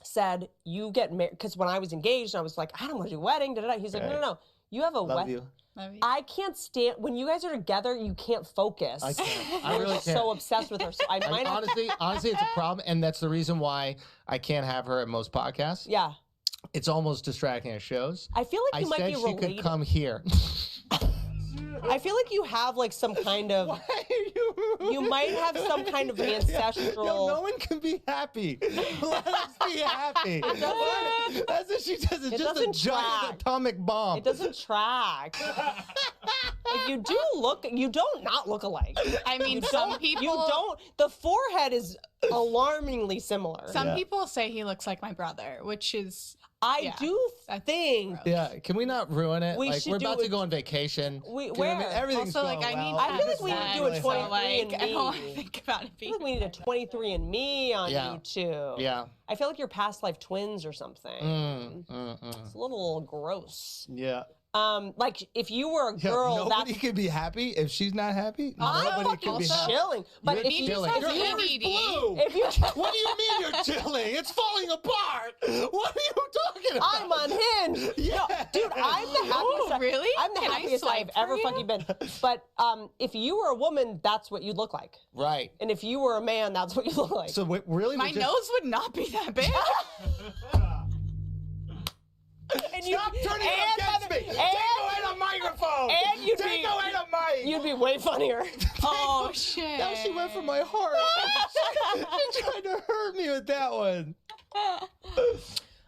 said, you get married, because when I was engaged, I was like, I don't want to do a wedding. He's like, no. You have a Love wedding. you. I can't stand, when you guys are together, you can't focus. I can't. I You're really just can't. so obsessed with her. So I might have honestly, it's a problem, and that's the reason why I can't have her at most podcasts. Yeah. It's almost distracting at shows. I feel like you might said be she related. could come here. I feel like you have like some kind of. You might have some kind of ancestral. No one can be happy. Let us be happy. That's what she does. It's just a giant atomic bomb. It doesn't track. Like you do look. You don't not look alike. I mean, some people. You don't. The forehead is alarmingly similar. Some people say he looks like my brother, which is. I do think. Yeah, can we not ruin it? We like should we're do about to it- go on vacation. Where? Everything's Also, going like, I need. well. I feel like we need to do a 23andMe. I don't want to think about it I feel like we need a 23andMe on Yeah. you too. Yeah. I feel like you're past life twins or something. It's a little gross. Yeah. Like if you were a girl, nobody that's could be happy if she's not happy. I'm Nobody could be happy. chilling. But You're if you chilling. Your hair is blue. If you What do you mean you're chilling? It's falling apart. What are you talking about? I'm unhinged. Yeah. No, dude, I'm the happiest. Really? I'm the Can I happiest I've swipe for ever you? fucking been. But if you were a woman, that's what you'd look like. Right. And if you were a man, that's what you look like. So really, My nose would not be that big. And Stop turning it against me. Take away the microphone. And you'd Take be away the mic. You'd be way funnier. Oh shit! Now she went for my heart. She tried to hurt me with that one.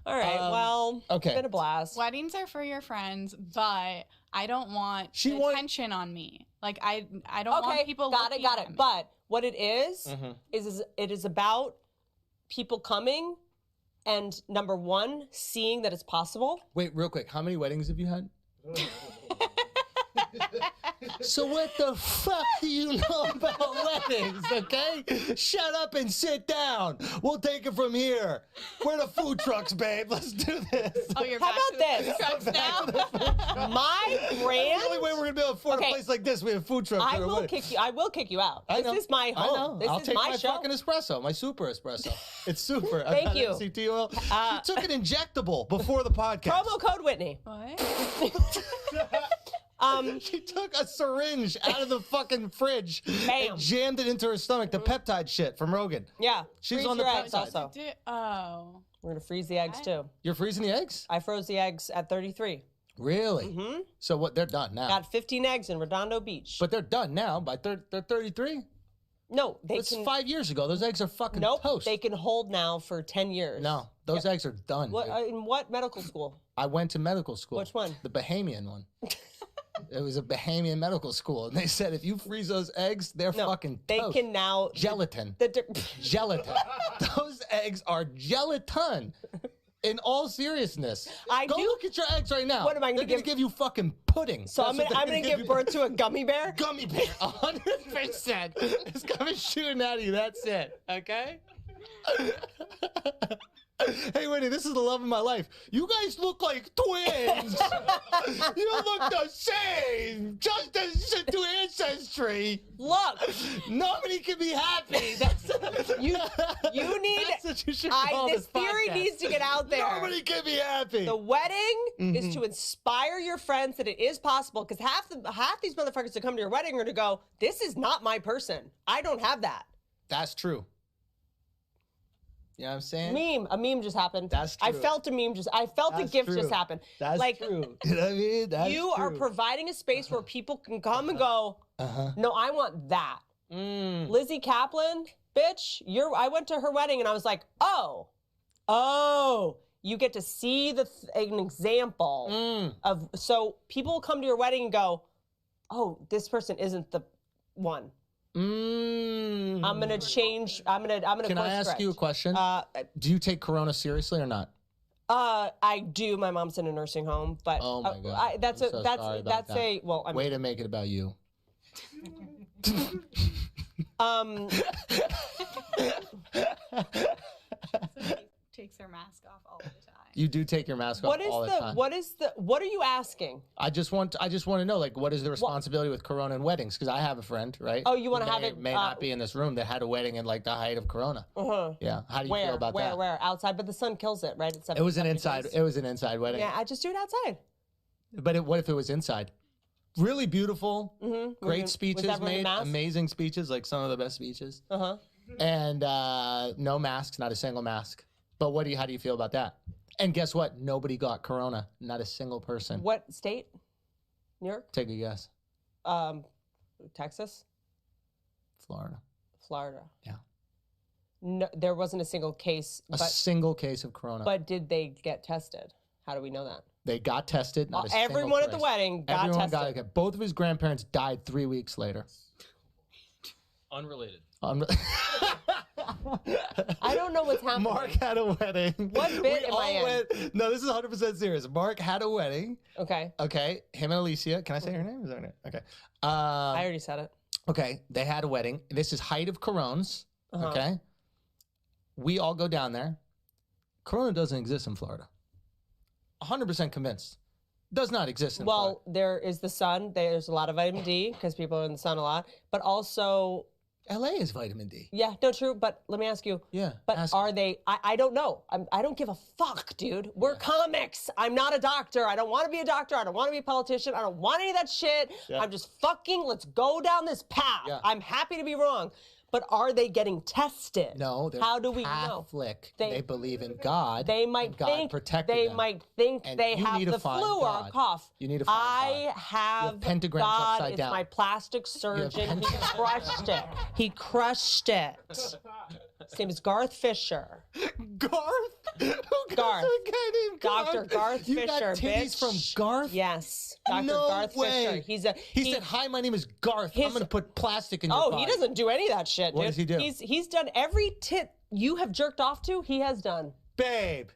All right. Well, okay. It's been a blast. Weddings are for your friends, but I don't want attention on me. Like I don't want people. Got it. looking at me. But what it is it is about people coming and number one, seeing that it's possible. Wait, real quick. How many weddings have you had? So what the fuck do you know about weddings, okay? Shut up and sit down. We'll take it from here. Where are the food trucks, babe? Let's do this. Oh, you're How back about to this? the trucks now. My The brand. only way we're gonna be able to afford Okay. a place like this, we have food trucks. I at our will wedding. kick you. I will kick you out. I know. This is my I home. know. This I'll is take my my show. fucking espresso, my super espresso. It's super. I Thank got you. MCT oil. She took an injectable before the podcast. Promo code Whitney. What? She took a syringe out of the fucking fridge Bam. and jammed it into her stomach. The peptide shit from Rogan. Yeah. She's freeze on the your eggs peptide. also. Oh. We're gonna freeze the eggs too. You're freezing the eggs? I froze the eggs at 33. Really? Mm-hmm. So what? They're done now. Got 15 eggs in Redondo Beach. But they're done now. They're 33. No, they That's can. 5 years ago. Those eggs are fucking Nope, toast. they can hold now for 10 years. No, those eggs are done. What, dude. in what medical school? I went to medical school. Which one? The Bahamian one. It was a Bahamian medical school, and they said if you freeze those eggs, they're No, fucking they toast. can now. Gelatin. Gelatin. Those eggs are gelatin. In all seriousness, Go look at your eggs right now. What am I They're gonna give you fucking pudding. So That's I'm what gonna they're give you. birth to a gummy bear. Gummy bear, 100%. It's coming shooting at you. That's it. Okay. Hey, Winnie, this is the love of my life. You guys look like twins. You look the same. Just to ancestry. Look, nobody can be happy. That's you need. That's what you should call This theory podcast. needs to get out there. Nobody can be happy. The wedding is to inspire your friends that it is possible. Because half these motherfuckers that come to your wedding are gonna go, "This is not my person. I don't have that." That's true. You know what I'm saying? A meme just happened. That's I true. felt a gift just happen. That's like, true. You know what I mean? That's you are true. providing a space where people can come and go, no, I want that. Lizzie Kaplan, bitch, I went to her wedding and I was like, oh, you get to see an example of, so people will come to your wedding and go, oh, this person isn't the one. I'm gonna change. I'm gonna. Can I ask you a question? Do you take Corona seriously or not? I do. My mom's in a nursing home, but Oh my god, that's I'm so sorry about that. well. I mean, Way to make it about you. Takes their mask off all the time. You do take your mask off all the time. What are you asking? I just want to know, like, what is the responsibility with Corona and weddings? Because I have a friend, right? Oh, you wanna who have may- it, May not be in this room that had a wedding in like the height of Corona. Yeah. How do you feel about that? Where? Outside, but the sun kills it, right? It was an inside. It was an inside wedding. Yeah, I just do it outside. But what if it was inside? Really beautiful, great Was speeches everyone in made, masks? amazing speeches, like some of the best speeches. And no masks, not a single mask. But how do you feel about that? And guess what? Nobody got Corona. Not a single person. What state? New York? Take a guess. Texas? Florida. Florida. Yeah. No, there wasn't a single case. A single case of Corona. But did they get tested? How do we know that? They got tested. Not a single Everyone at the trace. wedding got Everyone tested. got it. Both of his grandparents died 3 weeks later. Unrelated. I don't know what's happening. Mark had a wedding. What bit am I in? No, this is 100% serious. Mark had a wedding. Okay. Okay. Him and Alicia. Can I say her name? Is that her name? Okay. I already said it. Okay. They had a wedding. This is height of Coronas. Okay. We all go down there. Corona doesn't exist in Florida. 100% convinced. Does not exist in Florida. Well, there is the sun. There's a lot of vitamin D because people are in the sun a lot. But also, LA is vitamin D. Yeah, no, true. But let me ask you. Yeah. But are they? I don't know. I don't give a fuck, dude. We're comics. I'm not a doctor. I don't want to be a doctor. I don't want to be a politician. I don't want any of that shit. Yeah. I'm just fucking. Let's go down this path. Yeah. I'm happy to be wrong. But are they getting tested? No, they're How do we know? Catholic. They believe in God. They might and God think protected they them. might think And they you have need to the find flu or a God. cough. You need to find I God. have pentagrams God upside is down. my plastic surgeon. He crushed it. He crushed it. His name is Garth Fisher. Garth? Who Garth. a guy named Garth? Dr. Garth You Fisher, got titties bitch. from Garth? Yes. Dr. No Garth way. Fisher. He said, "Hi, my name is Garth. I'm going to put plastic in your Oh, body." he doesn't do any of that shit, dude. What does he do? He's done every tit you have jerked off to, he has done. Babe.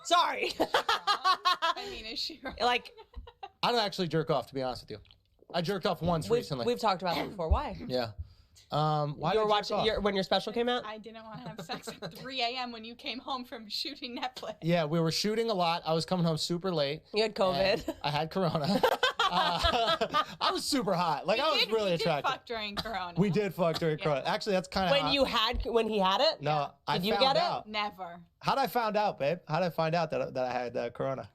Sorry. I mean, is she right? Like, I don't actually jerk off, to be honest with you. I jerked off once recently. We've talked about that before. Why? Yeah. Why you were did watching jerk off? when your special came out? I didn't want to have sex at 3 a.m. when you came home from shooting Netflix. Yeah, we were shooting a lot. I was coming home super late. You had COVID. and I had Corona. I was super hot. Like, I was really attractive. We did fuck during Corona. We did fuck during Corona. Actually, that's kind of when he had it? No, I Did you found get it? out. Never. How'd I find out, babe? How'd I find out that I had Corona?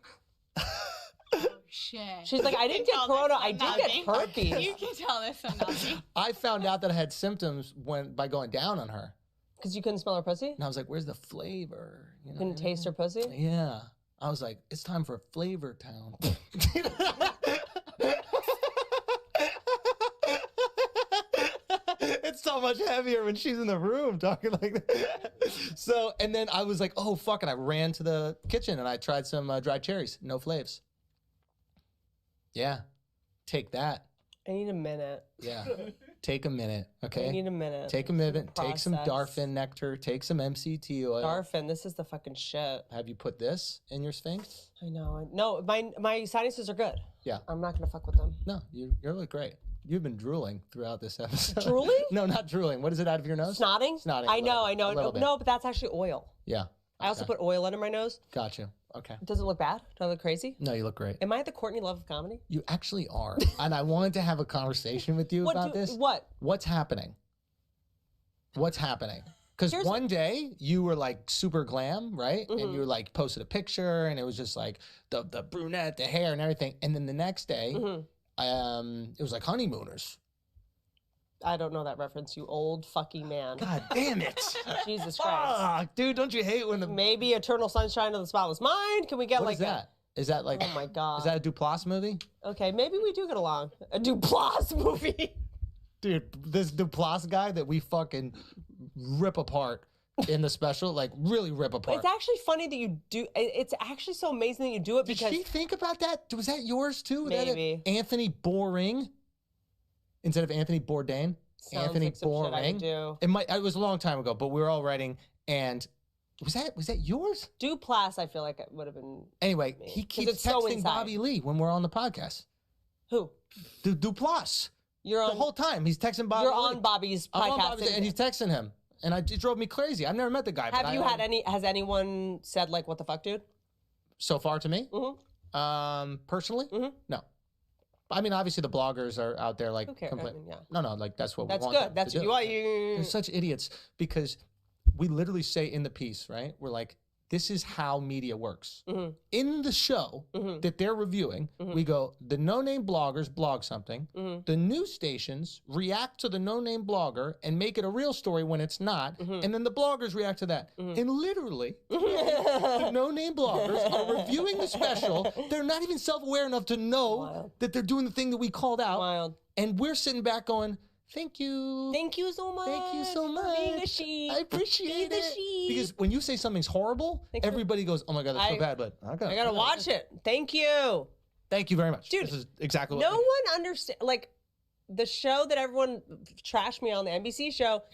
Shit. She's like, I didn't get Corona. I did get herpes. You can tell this from nothing. I found out that I had symptoms by going down on her. Because you couldn't smell her pussy? And I was like, where's the flavor? You know couldn't taste her pussy? Yeah. I was like, it's time for Flavor Town. It's so much heavier when she's in the room talking like that. So, and then I was like, oh, fuck. And I ran to the kitchen and I tried some dried cherries. No flavs. Yeah. Take that. I need a minute. Yeah. Take a minute, okay? I need a minute. Take a minute. Take some Process. Darfin nectar. Take some MCT oil. Darfin, this is the fucking shit. Have you put this in your Sphinx? I know. No, my sinuses are good. Yeah. I'm not going to fuck with them. No, you look great. You've been drooling throughout this episode. Drooling? No, not drooling. What is it out of your nose? Snotting? Snotting. I know. A little bit. No, but that's actually oil. Yeah. I also put oil under my nose. Got you. Okay. Does it look bad? Do I look crazy? No, you look great. Am I the Courtney Love of comedy? You actually are. And I wanted to have a conversation with you about this. What? What's happening? What's happening? Because one day you were like super glam, right? And you were like posted a picture and it was just like the brunette, the hair and everything. And then the next day, it was like honeymooners. I don't know that reference, you old fucking man. God damn it. Jesus Christ. Fuck, dude, don't you hate when the... Maybe Eternal Sunshine of the Spotless Mind? Can we get What like is that? Is that like... Oh my God. Is that a Duplass movie? Okay, maybe we do get along. A Duplass movie. Dude, this Duplass guy that we fucking rip apart in the special, like really rip apart. It's actually funny that you do. It's actually so amazing that you do it because... Did she think about that? Was that yours too? Maybe. Anthony Boring instead of Anthony Bourdain? Sounds Anthony like some shit I would Boring. do. It was a long time ago, but we were all writing and was that yours? Duplass, I feel like it would have been. Anyway, me. he 'Cause keeps it's so texting inside. Bobby Lee when we're on the podcast. Who? Duplass. You're on the whole time. He's texting Bobby. You're Lee. on Bobby's I'm on podcast. Bobby's, and he's texting him, and it drove me crazy. I've never met the guy. but Have you had any? Has anyone said like, "What the fuck, dude"? So far to me, personally, no. I mean, obviously the bloggers are out there like Who cares? I mean, yeah. No, like that's what That's we want. good. them That's to what do. you want. They're such idiots because we literally say in the piece, right? We're like, this is how media works. In the show that they're reviewing, we go, the no-name bloggers blog something. The news stations react to the no-name blogger and make it a real story when it's not. And then the bloggers react to that. And literally, the no-name bloggers are reviewing the special. They're not even self-aware enough to know that they're doing the thing that we called out. And we're sitting back going, thank you. Thank you so much. Thank you so much. Being a sheep. I appreciate Being a it. sheep. Because when you say something's horrible, everybody goes, oh my God, that's so bad. But I gotta watch it. Thank you. Thank you very much. Dude, this is exactly what no one understands. Like, the show that everyone trashed me on, the NBC show,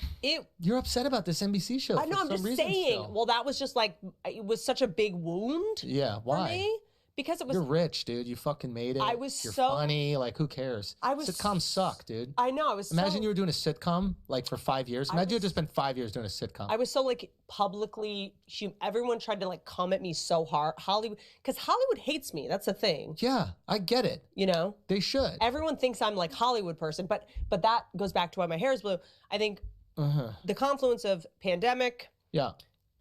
You're upset about this NBC show. I know, for I'm some just reason saying. still. Well, that was just like, it was such a big wound Yeah, for why? me. because it was. You're rich, dude. You fucking made it. I was You're so funny. Like, who cares? Sitcoms suck, dude. I know. I was. Imagine you were doing a sitcom like for 5 years. Imagine you had to spend 5 years doing a sitcom. I was so like publicly. Everyone tried to like come at me so hard. Hollywood, because Hollywood hates me. That's the thing. Yeah, I get it. You know, they should. Everyone thinks I'm like Hollywood person, but that goes back to why my hair is blue. I think the confluence of pandemic. Yeah.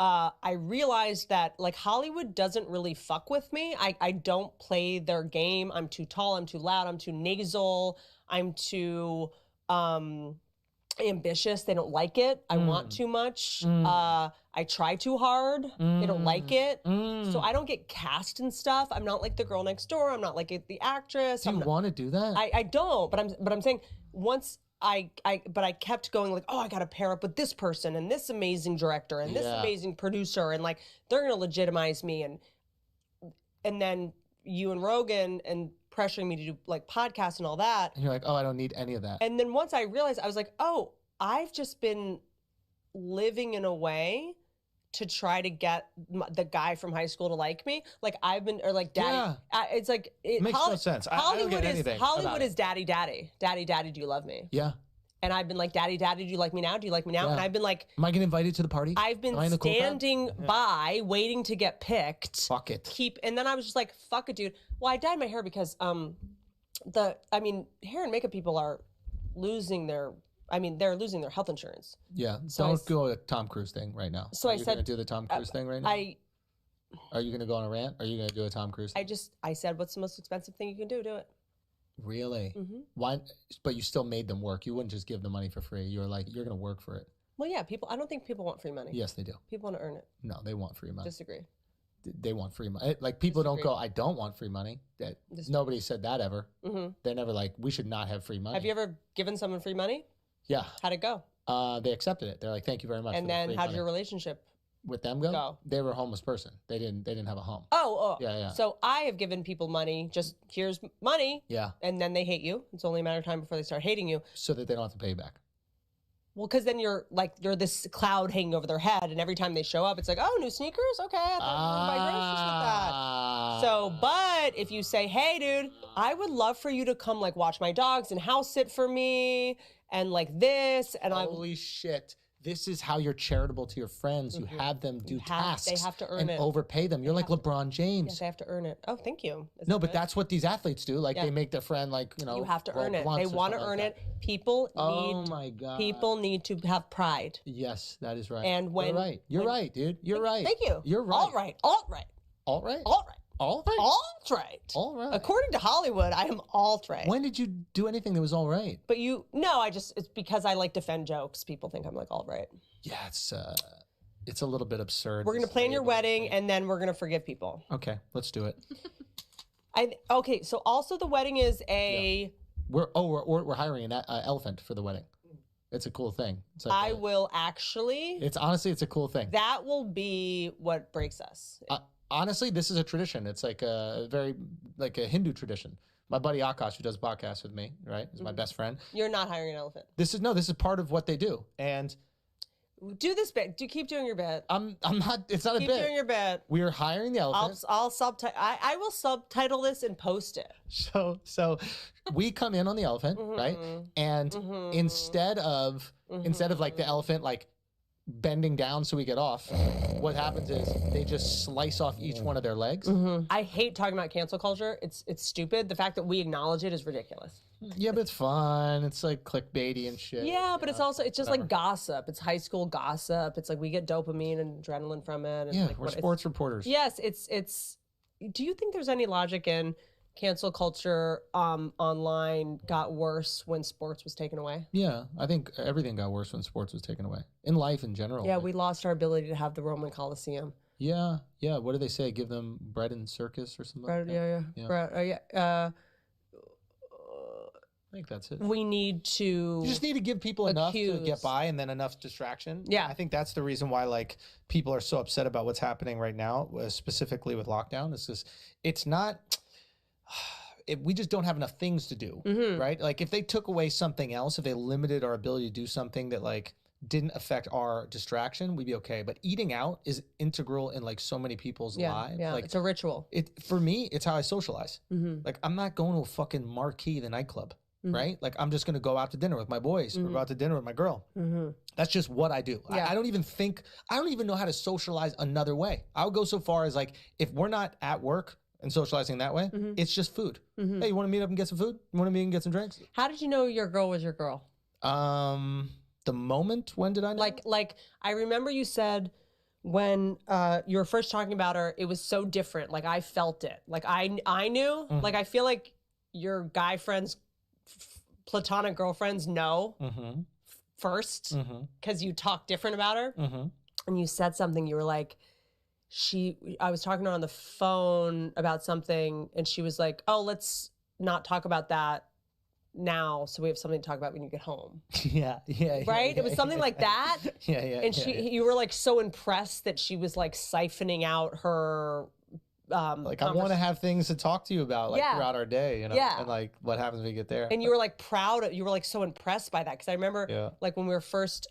I realized that like Hollywood doesn't really fuck with me. I don't play their game. I'm too tall. I'm too loud. I'm too nasal. I'm too ambitious. They don't like it. I want too much. I try too hard. They don't like it. So I don't get cast and stuff. I'm not like the girl next door. I'm not like the actress. Do you want to do that? I don't. But I'm saying once. But I kept going like, oh, I got to pair up with this person and this amazing director and this amazing producer, and like they're gonna legitimize me, and then you and Rogan and pressuring me to do like podcasts and all that. And you're like, oh, I don't need any of that. And then once I realized, I was like, oh, I've just been living in a way to try to get the guy from high school to like me. Like I've been, or like daddy. It's like it makes no sense. Hollywood I don't get anything. Hollywood is daddy, daddy, daddy, daddy. Do you love me? Yeah. And I've been like, daddy, daddy, do you like me now? Do you like me now? Yeah. And I've been like, am I getting invited to the party? I've been standing by, waiting to get picked. Fuck it. And then I was just like, fuck it, dude. Well, I dyed my hair because hair and makeup people are losing their. They're losing their health insurance. Yeah, so don't go a Tom Cruise thing right now. So are you gonna do the Tom Cruise thing right now? Are you gonna go on a rant? Are you gonna do a Tom Cruise thing? I said, what's the most expensive thing you can do? Do it. Really? Why? But you still made them work. You wouldn't just give them money for free. You were like, you're gonna work for it. Well, yeah, I don't think people want free money. Yes, they do. People want to earn it. No, they want free money. Disagree. They want free money. Like people don't go, I don't want free money. Nobody said that ever. They're never like, we should not have free money. Have you ever given someone free money? Yeah. How'd it go? They accepted it. They're like, thank you very much. And then how'd your relationship with them go? They were a homeless person. They didn't have a home. Oh. Yeah. So I have given people money, just here's money. Yeah. And then they hate you. It's only a matter of time before they start hating you. So that they don't have to pay you back. Well, because then you're this cloud hanging over their head, and every time they show up, it's like, oh, new sneakers? Okay, I thought you were vibracious with that. So, but if you say, hey, dude, I would love for you to come like watch my dogs and house sit for me and like this, and holy shit. This is how you're charitable to your friends. You have them do tasks. They have to earn and it. Overpay them. You're like LeBron James. Yes, they have to earn it. Oh, thank you. No, but that's what these athletes do. Like they make their friend like, You have to earn it. They want to earn it. People need to have pride. Yes, that is right. And when you're right, dude. You're right. Thank you. You're right. All right. According to Hollywood, I am alt-right. When did you do anything that was all right? But it's because I like defend jokes. People think I'm like alt-right. Yeah, it's a little bit absurd. We're going to plan your wedding and then we're going to forgive people. Okay, let's do it. So also the wedding is we're hiring an elephant for the wedding. It's a cool thing. It's like it's a cool thing. That will be what breaks us. Honestly, this is a tradition. It's like a Hindu tradition. My buddy Akash, who does podcasts with me, right, is my best friend. You're not hiring an elephant. This is part of what they do. And do this bit. Keep doing your bit. I'm not. It's not a bit. Keep doing your bit. We are hiring the elephant. I'll subtitle. I will subtitle this and post it. So we come in on the elephant, right? And instead of like the elephant like bending down so we get off, what happens is they just slice off each one of their legs. I hate talking about cancel culture. It's stupid. The fact that we acknowledge it is ridiculous. Yeah, but it's fun. It's like clickbaity and shit. Yeah, but it's just like gossip. It's high school gossip. It's like we get dopamine and adrenaline from it. And we're sports reporters. Yes, it's. Do you think there's any logic in cancel culture online got worse when sports was taken away? Yeah, I think everything got worse when sports was taken away. In life in general. Yeah, we lost our ability to have the Roman Coliseum. Yeah. What do they say? Give them bread and circus or something like that? Yeah. Bread, I think that's it. We need to. You just need to give people enough to get by and then enough distraction. Yeah. I think that's the reason why like people are so upset about what's happening right now, specifically with lockdown. It's just, it's not. We just don't have enough things to do, right? Like if they took away something else, if they limited our ability to do something that like didn't affect our distraction, we'd be okay. But eating out is integral in like so many people's lives. Yeah, Like it's a ritual. For me, it's how I socialize. Like I'm not going to a fucking Marquee, the nightclub, right? Like I'm just gonna go out to dinner with my boys or go out to dinner with my girl. That's just what I do. I don't even know how to socialize another way. I would go so far as like, if we're not at work and socializing that way, it's just food. Hey, you want to meet up and get some food? You want to meet and get some drinks? How did you know your girl was your girl? The moment, when did I know? Like I remember you said when you were first talking about her, it was so different. Like I felt it. Like I knew. Like I feel like your guy friends, platonic girlfriends know first because you talk different about her. And you said something. You were like, I was talking to her on the phone about something, and she was like, "Oh, let's not talk about that now, so we have something to talk about when you get home." Yeah. Right? It was something like that. And you were like so impressed that she was like siphoning out her like I want to have things to talk to you about like throughout our day, you know, and like what happens when we get there. And you were like proud, you were like so impressed by that, because I remember like when we were first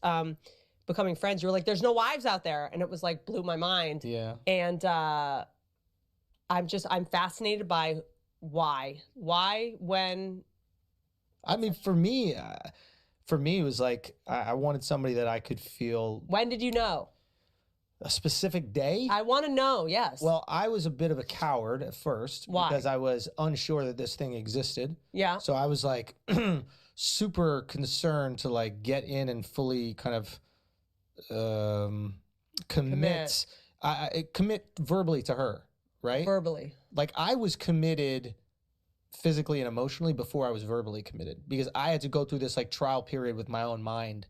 becoming friends, you were like, "There's no wives out there," and it was like blew my mind. And I'm fascinated by why when. I mean, for me, it was like I wanted somebody that I could feel. When did you know? A specific day? I want to know, yes. Well, I was a bit of a coward at first. Why? Because I was unsure that this thing existed. Yeah. So I was like super concerned to like get in and fully kind of commit verbally to her, right? Verbally. Like I was committed physically and emotionally before I was verbally committed, because I had to go through this like trial period with my own mind.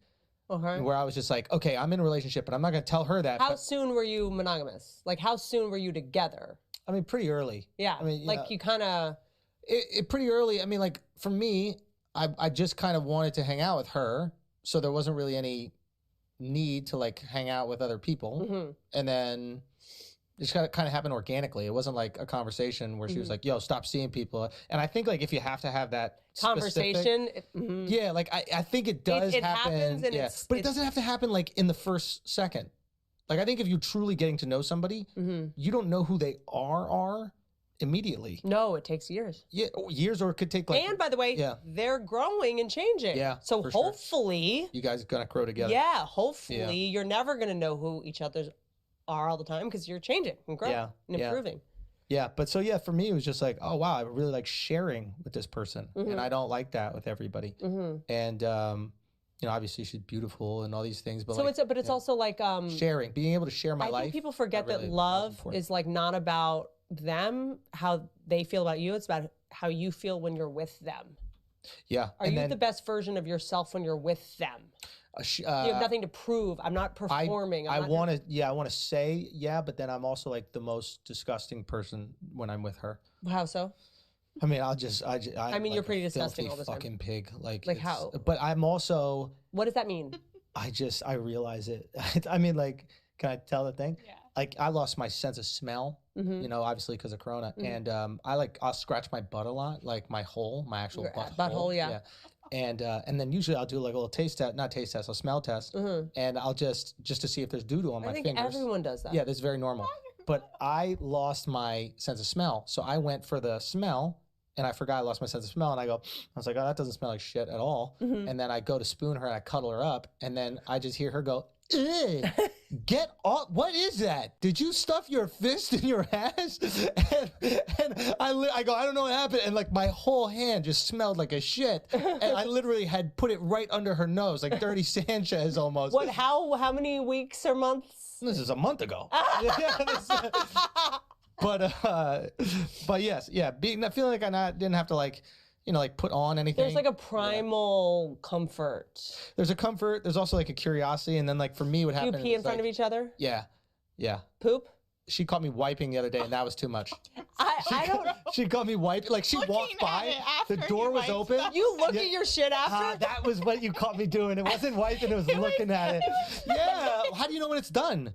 Where I was just like, okay, I'm in a relationship, but I'm not going to tell her that. How soon were you monogamous? Like, how soon were you together? I mean, pretty early. Yeah. I mean, like you kind of. It pretty early. I mean, like for me, I just kind of wanted to hang out with her, so there wasn't really any need to like hang out with other people. And then it just kind of happened organically. It wasn't like a conversation where she was like, "Yo, stop seeing people." And I think like if you have to have that conversation, yeah, like I think it does happen. Happens and but it doesn't have to happen like in the first second. Like I think if you're truly getting to know somebody, you don't know who they are immediately. No, it takes years. Yeah, years, or it could take like. And by the way, they're growing and changing. Yeah. So hopefully, you guys are gonna grow together. Yeah, hopefully you're never gonna know who each other's are all the time, because you're changing and growing and improving. Yeah, but so for me it was just like, oh wow, I really like sharing with this person, and I don't like that with everybody. And you know, obviously she's beautiful and all these things, but so like, it's also like sharing, being able to share my life. I think people forget that love is like not about them, how they feel about you. It's about how you feel when you're with them. Yeah. Are you the best version of yourself when you're with them? You have nothing to prove. I'm not performing. I want to say but then I'm also like the most disgusting person when I'm with her. How so? I mean, I mean, you're pretty disgusting all the time. Fucking pig. Like how? But I'm also. What does that mean? I realize it. I mean, like, can I tell the thing? Yeah. Like, I lost my sense of smell. You know, obviously because of Corona, and I'll scratch my butt a lot, like my actual butthole. Yeah. And then usually I'll do like a little a smell test, and I'll just to see if there's doo-doo on my fingers. I think everyone does that. Yeah, that's very normal. But I lost my sense of smell, so I went for the smell, and I forgot I lost my sense of smell, and I was like, oh, that doesn't smell like shit at all. And then I go to spoon her and I cuddle her up, and then I just hear her go, get off! What is that? Did you stuff your fist in your ass? And I go, I don't know what happened. And like my whole hand just smelled like a shit. And I literally had put it right under her nose, like Dirty Sanchez almost. What? How many weeks or months? This is a month ago. But yes, feeling like I didn't have to like. You know, like put on anything. There's like a primal comfort. There's a comfort. There's also like a curiosity. And then like for me, what happened? You pee in front of each other? Yeah. Poop? She caught me wiping the other day, and that was too much. I don't. She caught me wiping. Like she walked by, the door was open. You look at your shit after? That was what you caught me doing. It wasn't wiping. It was looking at it. Yeah. How do you know when it's done?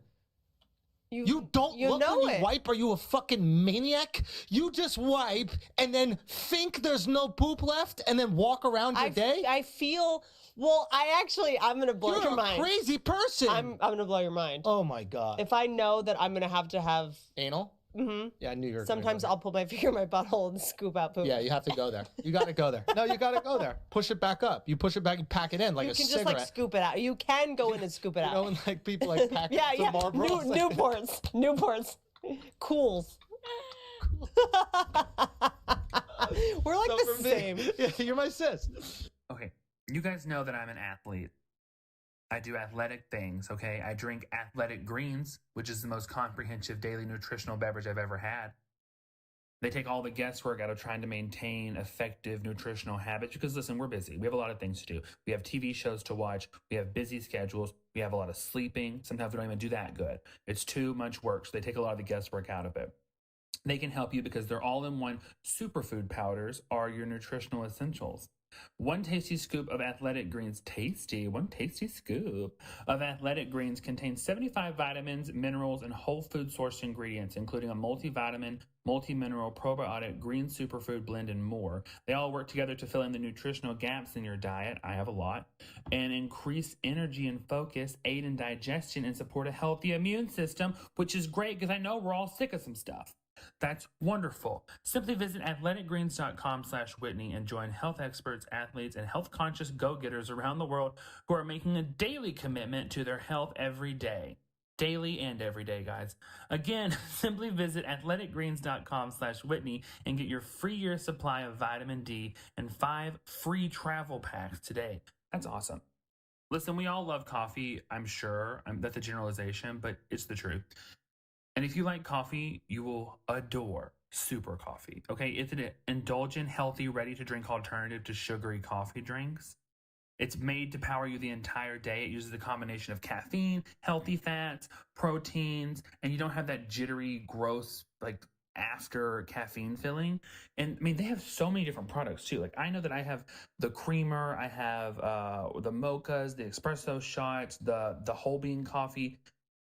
You don't look when you wipe. Are you a fucking maniac? You just wipe and then think there's no poop left and then walk around your day? I feel... Well, I'm going to blow your mind. You're a crazy person. I'm going to blow your mind. Oh, my God. If I know that I'm going to have... Anal? Mm-hmm. Yeah, I knew you were Sometimes I'll put my finger in my butthole and scoop out poop. Yeah, you have to go there. You got to go there. No, you got to go there. Push it back up. You push it back, you pack it in like a cigarette. You can just like scoop it out. You can go in and scoop it out. You know, and like people like pack some Marlboros. Newports. Cools. We're like the same. Yeah, you're my sis. Okay, you guys know that I'm an athlete. I do athletic things, okay? I drink Athletic Greens, which is the most comprehensive daily nutritional beverage I've ever had. They take all the guesswork out of trying to maintain effective nutritional habits because, listen, we're busy. We have a lot of things to do. We have TV shows to watch. We have busy schedules. We have a lot of sleeping. Sometimes we don't even do that good. It's too much work, so they take a lot of the guesswork out of it. They can help you because their all-in-one superfood powders are your nutritional essentials. One tasty scoop of Athletic Greens, one tasty scoop of Athletic Greens contains 75 vitamins, minerals, and whole food source ingredients, including a multivitamin, multi-mineral, probiotic, green superfood blend, and more. They all work together to fill in the nutritional gaps in your diet, I have a lot, and increase energy and focus, aid in digestion, and support a healthy immune system, which is great because I know we're all sick of some stuff. That's wonderful. Simply visit athleticgreens.com/Whitney and join health experts, athletes, and health-conscious go-getters around the world who are making a daily commitment to their health every day. Daily and every day, guys. Again, simply visit athleticgreens.com/Whitney and get your free year supply of vitamin D and 5 free travel packs today. That's awesome. Listen, we all love coffee, I'm sure. That's a generalization, but it's the truth. And if you like coffee, you will adore Super Coffee. Okay, it's an indulgent, healthy, ready-to-drink alternative to sugary coffee drinks. It's made to power you the entire day. It uses a combination of caffeine, healthy fats, proteins, and you don't have that jittery, gross, like after caffeine feeling. And I mean, they have so many different products too. Like I know that I have the creamer, I have the mochas, the espresso shots, the whole bean coffee,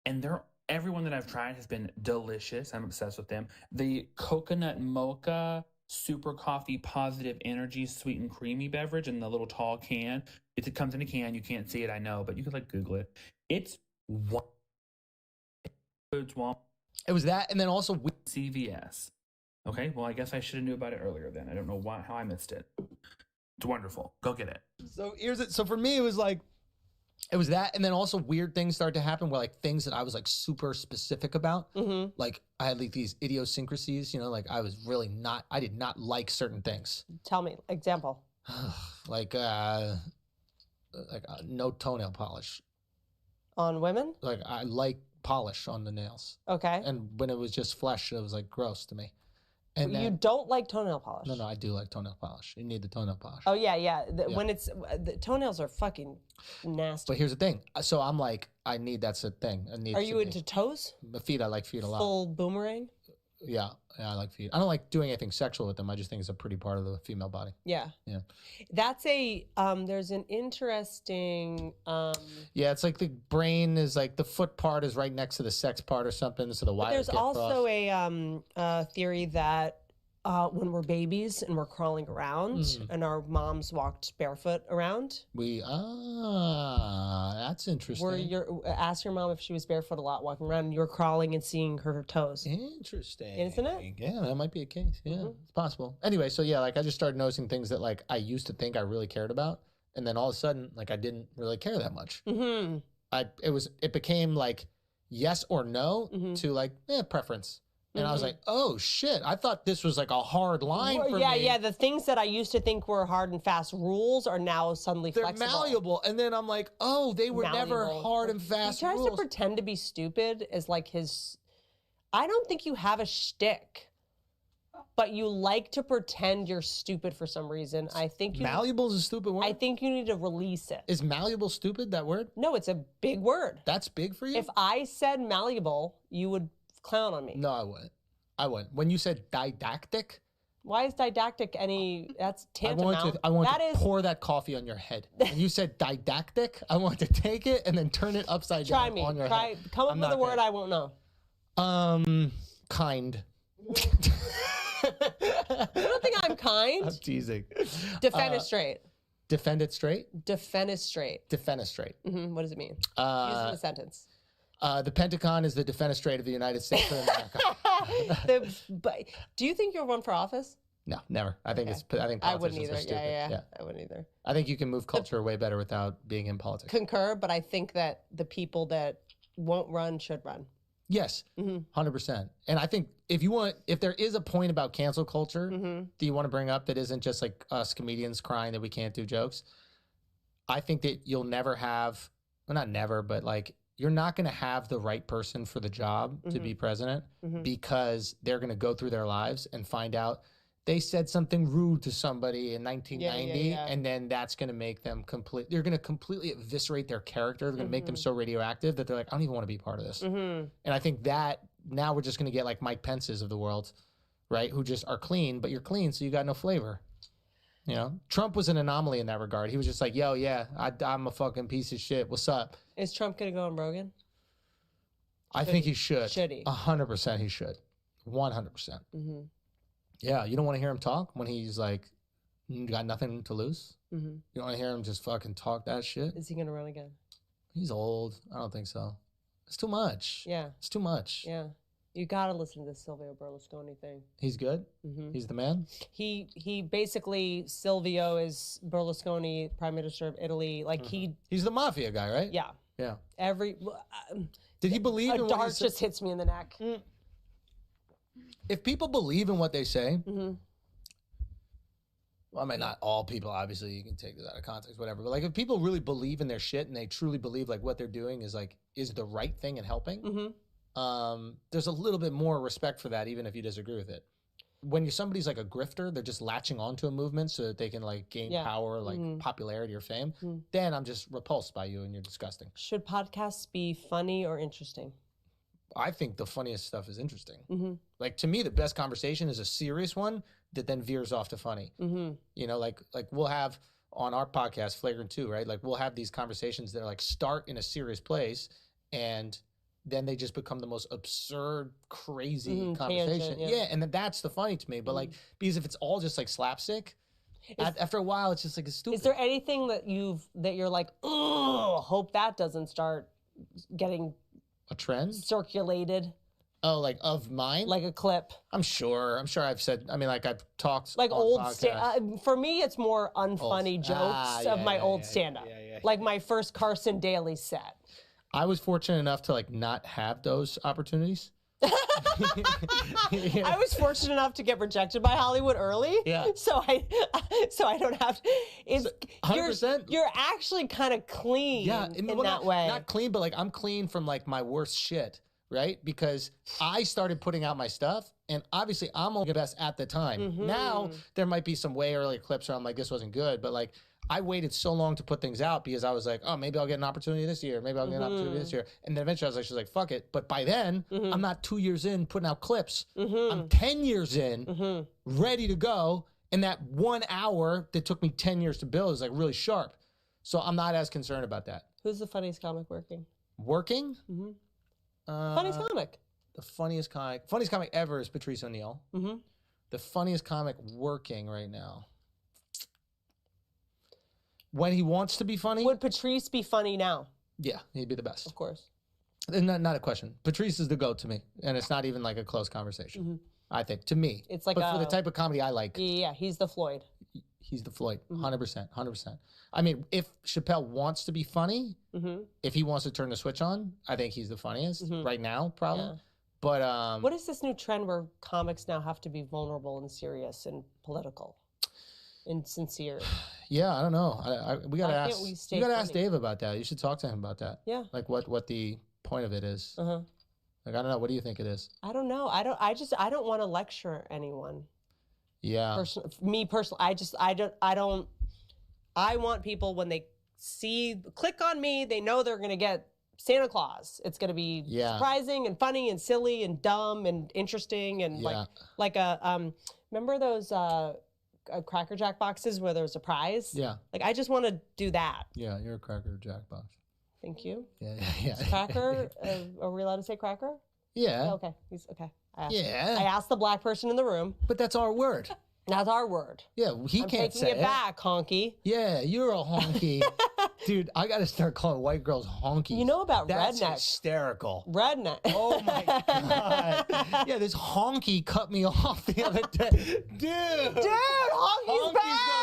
and everyone that I've tried has been delicious. I'm obsessed with them. The coconut mocha super coffee positive energy sweet and creamy beverage in the little tall can. It comes in a can. You can't see it, I know, but you could like Google it. It's It was that, and then also CVS. Okay, well, I guess I should have knew about it earlier then. I don't know how I missed it. It's wonderful. Go get it. So here's it. So for me, it was like, it was that, and then also weird things started to happen where like things that I was like super specific about. Mm-hmm. Like I had like these idiosyncrasies, you know, like I did not like certain things. Tell me, example. like no toenail polish. On women? Like I like polish on the nails. Okay. And when it was just flesh, it was like gross to me. And you don't like toenail polish? No, I do like toenail polish. You need the toenail polish. Oh yeah. When it's the toenails are fucking nasty. But here's the thing. So I'm like, that's a thing. Are you into toes? The feet, I like feet a lot. Full boomerang? Yeah, I like feet. I don't like doing anything sexual with them. I just think it's a pretty part of the female body. Yeah. That's there's an interesting. Yeah, it's like the brain is like the foot part is right next to the sex part or something, so the wires get crossed. There's also a theory that when we're babies and we're crawling around and our moms walked barefoot around. That's interesting. Ask your mom if she was barefoot a lot walking around and you're crawling and seeing her toes. Interesting. Isn't it? Yeah, that might be a case. Yeah, it's possible. Anyway, so yeah, like I just started noticing things that like I used to think I really cared about. And then all of a sudden, like I didn't really care that much. Mm-hmm. It became like yes or no to like preference. And I was like, oh, shit. I thought this was like a hard line for me. Yeah. The things that I used to think were hard and fast rules are now suddenly flexible. They're malleable. And then I'm like, oh, they were never hard and fast rules. He tries to pretend to be stupid as like his... I don't think you have a shtick, but you like to pretend you're stupid for some reason. I think malleable is a stupid word? I think you need to release it. Is malleable stupid, that word? No, it's a big word. That's big for you? If I said malleable, you would... clown on me. No, I wouldn't. When you said didactic, why is didactic that's tantamount? I want to pour that coffee on your head. When you said didactic, I want to take it and then turn it upside down on your head. Come up with a word I won't know. Kind. You don't think I'm kind? I'm teasing. Defenestrate. Defend it straight? Defenestrate. Defenestrate. What does it mean? Use it in a sentence. The Pentagon is the defenestrate of the United States of America. Do you think you'll run for office? No, never. I think politicians I wouldn't either. are stupid. Yeah. I wouldn't either. I think you can move culture way better without being in politics. Concur, but I think that the people that won't run should run. Yes, 100%. And I think if there is a point about cancel culture that you want to bring up that isn't just like us comedians crying that we can't do jokes, I think that you'll never have, well, not never, but like you're not going to have the right person for the job to be president because they're going to go through their lives and find out they said something rude to somebody in 1990, and then that's going to make them they're going to completely eviscerate their character. They're going to make them so radioactive that they're like, I don't even want to be part of this. And I think that now we're just going to get like Mike Pence's of the world, right? Who just are clean, but you're clean, so you got no flavor. You know, Trump was an anomaly in that regard. He was just like, yo, yeah, I'm a fucking piece of shit. What's up? Is Trump going to go on Rogan? I think he should. Should he? 100% he should. 100%. Yeah, you don't want to hear him talk when he's like, got nothing to lose. You don't want to hear him just fucking talk that shit. Is he going to run again? He's old. I don't think so. It's too much. Yeah. It's too much. Yeah. You got to listen to the Silvio Berlusconi thing. He's good? He's the man? He basically, Silvio is Berlusconi, Prime Minister of Italy. Like He's the mafia guy, right? Yeah. Yeah. Did he believe in a what he dart said? just hits me in the neck. If people believe in what they say, well, I mean, not all people, obviously, you can take this out of context, whatever. But like, if people really believe in their shit and they truly believe like what they're doing is the right thing and helping, there's a little bit more respect for that, even if you disagree with it. When somebody's like a grifter, they're just latching onto a movement so that they can like gain power, like popularity or fame. Then I'm just repulsed by you and you're disgusting. Should podcasts be funny or interesting? I think the funniest stuff is interesting. Like to me, the best conversation is a serious one that then veers off to funny. You know, like we'll have on our podcast, Flagrant 2, right? Like we'll have these conversations that are like start in a serious place and then they just become the most absurd, crazy conversation. Tangent, and that's the funny to me. But like, because if it's all just like slapstick, after a while, it's just like it's stupid. Is there anything that you're like, oh, hope that doesn't start getting a trend circulated? Oh, like of mine? Like a clip? I'm sure I've said, I mean, like I've talked like on old for me, it's more unfunny jokes of my old stand-up. Like my first Carson Daly set. I was fortunate enough to like not have those opportunities. I was fortunate enough to get rejected by Hollywood early. Yeah. So I don't have to. 100%. You're actually kind of clean in that way. Not clean, but like I'm clean from like my worst shit, right? Because I started putting out my stuff and obviously I'm only the best at the time. Now there might be some way early clips where I'm like, this wasn't good, but like I waited so long to put things out because I was like, oh, maybe I'll get an opportunity this year. Maybe I'll get an opportunity this year. And then eventually I was like, fuck it. But by then, I'm not 2 years in putting out clips. I'm 10 years in, ready to go. And that 1 hour that took me 10 years to build is like really sharp. So I'm not as concerned about that. Who's the funniest comic working? Working? Funniest comic. The funniest comic ever is Patrice O'Neill. The funniest comic working right now. When he wants to be funny. Would Patrice be funny now? Yeah, he'd be the best. Of course. Not a question. Patrice is the GOAT to me. And it's not even like a close conversation. I think, to me. It's like for the type of comedy I like. Yeah, he's the Floyd. He's the Floyd. 100%. I mean, if Chappelle wants to be funny, if he wants to turn the switch on, I think he's the funniest right now, probably. Yeah. But what is this new trend where comics now have to be vulnerable and serious and political? Insincere. Yeah, I don't know. We gotta ask. You gotta ask Dave about that. You should talk to him about that. Yeah. Like what the point of it is. Like I don't know. What do you think it is? I don't know. I don't want to lecture anyone. Yeah. Me personally, I want people when they click on me, they know they're gonna get Santa Claus. It's gonna be surprising and funny and silly and dumb and interesting and like remember those Cracker Jack boxes where there was a prize? Yeah. Like I just want to do that. Yeah, you're a Cracker Jack box. Thank you. Yeah. Cracker? Are we allowed to say cracker? Yeah. Okay. He's okay. Yeah. I asked the black person in the room. But that's our word. That's our word. Yeah, he I'm can't taking say it back, honky. Yeah, you're a honky. Dude, I got to start calling white girls honky. You know about That's redneck. hysterical. Redneck. Oh my God. Yeah, this honky cut me off the other day. Dude, honky's back.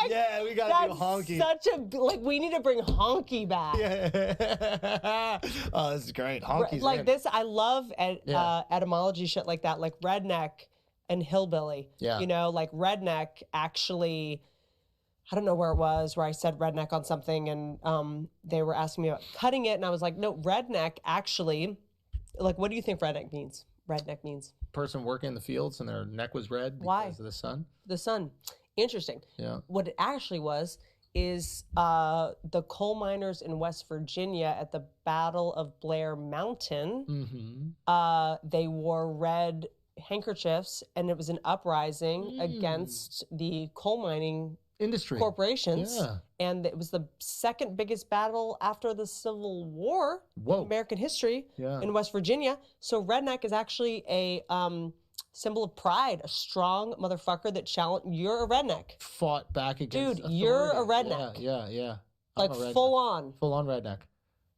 the best. Yeah, we got to do honky. Such a, like, we need to bring honky back. Yeah. Oh, this is great. Honky's like in. this, I love etymology shit like that, like redneck and hillbilly. Yeah. You know, like redneck actually, I don't know where it was where I said redneck on something and they were asking me about cutting it and I was like, no, redneck actually, like, what do you think redneck means? Redneck means person working in the fields and their neck was red because Why? of the sun. The sun. Interesting. Yeah. What it actually was is the coal miners in West Virginia at the Battle of Blair Mountain. Mm-hmm. They wore red handkerchiefs and it was an uprising against the coal mining industry corporations. Yeah. And it was the second biggest battle after the Civil War in American history in West Virginia. So redneck is actually a symbol of pride, a strong motherfucker that challenged. You're a redneck. Fought back against Dude, you're a authority. redneck. Yeah. Like I'm a redneck. full on. Full on redneck.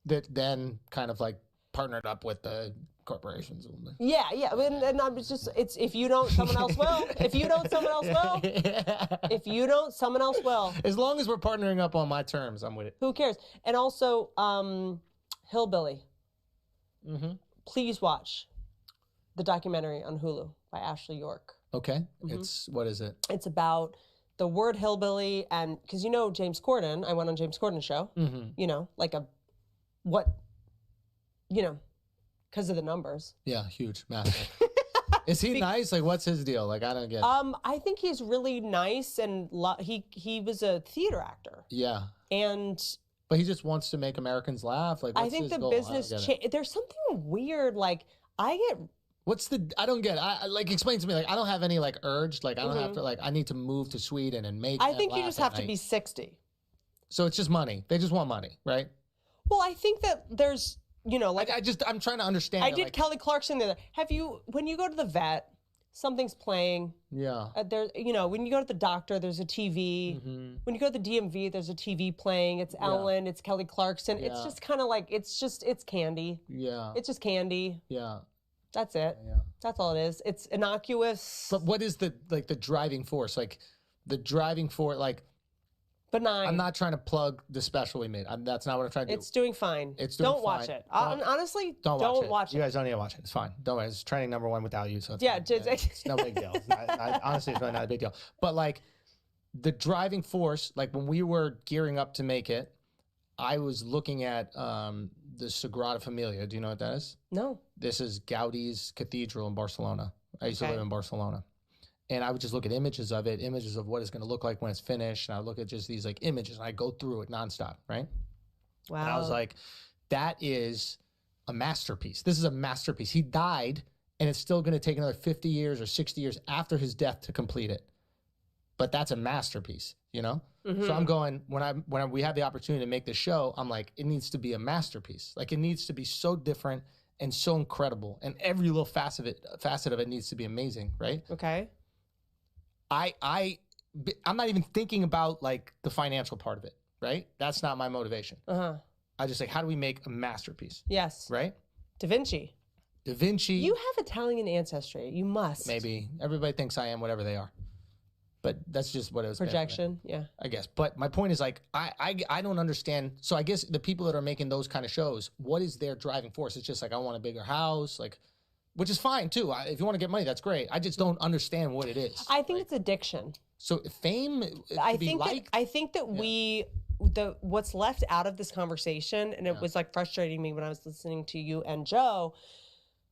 That then kind of like partnered up with the corporations. Yeah. And I'm just, it's if you don't, someone else will. If you don't, someone else will. If you don't, someone else will. As long as we're partnering up on my terms, I'm with it. Who cares? And also, Hillbilly. Mm-hmm. Please watch the documentary on Hulu by Ashley York. Okay. It's, what is it? It's about the word hillbilly and, because you know James Corden, I went on James Corden's show, you know, like because of the numbers. Yeah, huge, massive. Is he nice? Like, what's his deal? Like, I don't get it. I think he's really nice and he was a theater actor. Yeah. But he just wants to make Americans laugh. Like, what's I think his the goal? business, there's something weird. Like, I don't get it. Like, explain to me. Like, I don't have any, like, urge. Like, I don't have to, like, I need to move to Sweden and make I think you just have to be 60. So it's just money. They just want money, right? Well, I think that there's, you know, like I'm trying to understand. I did Kelly Clarkson the other. When you go to the vet, something's playing. Yeah. There, you know, when you go to the doctor, there's a TV. When you go to the DMV, there's a TV playing. It's Ellen. It's Kelly Clarkson. Yeah. It's just kind of like it's candy. Yeah. It's just candy. Yeah. That's it. Yeah. That's all it is. It's innocuous. But what is the driving force? Like the driving force, like. Benign. I'm not trying to plug the special we made. That's not what I'm trying to do. It's doing fine. It's doing Don't watch fine. it. Honestly, don't watch it. You guys don't need to watch it. It's fine. Don't worry. It's training #1 without you. So it's yeah, it's no big deal. Honestly, it's really not a big deal. But like the driving force, like when we were gearing up to make it, I was looking at the Sagrada Familia. Do you know what that is? No. This is Gaudi's cathedral in Barcelona. I used to live in Barcelona. And I would just look at images of it, images of what it's going to look like when it's finished. And I look at just these like images and I go through it nonstop, right? Wow. And I was like, that is a masterpiece. This is a masterpiece. He died and it's still going to take another 50 years or 60 years after his death to complete it. But that's a masterpiece, you know? So I'm going, when we have the opportunity to make this show, I'm like, it needs to be a masterpiece. Like it needs to be so different and so incredible. And every little facet of it needs to be amazing, right? Okay. I'm not even thinking about like the financial part of it, right? That's not my motivation. I just like, how do we make a masterpiece? Yes. Right? Da Vinci. You have Italian ancestry. You must. Maybe. Everybody thinks I am whatever they are. But that's just what it was. Projection, yeah. I guess. But my point is like, I don't understand. So I guess the people that are making those kind of shows, what is their driving force? It's just like, I want a bigger house, like, which is fine too. If you want to get money, that's great. I just don't understand what it is. I think it's addiction. So fame, I think that what's left out of this conversation, and it was like frustrating me when I was listening to you and Joe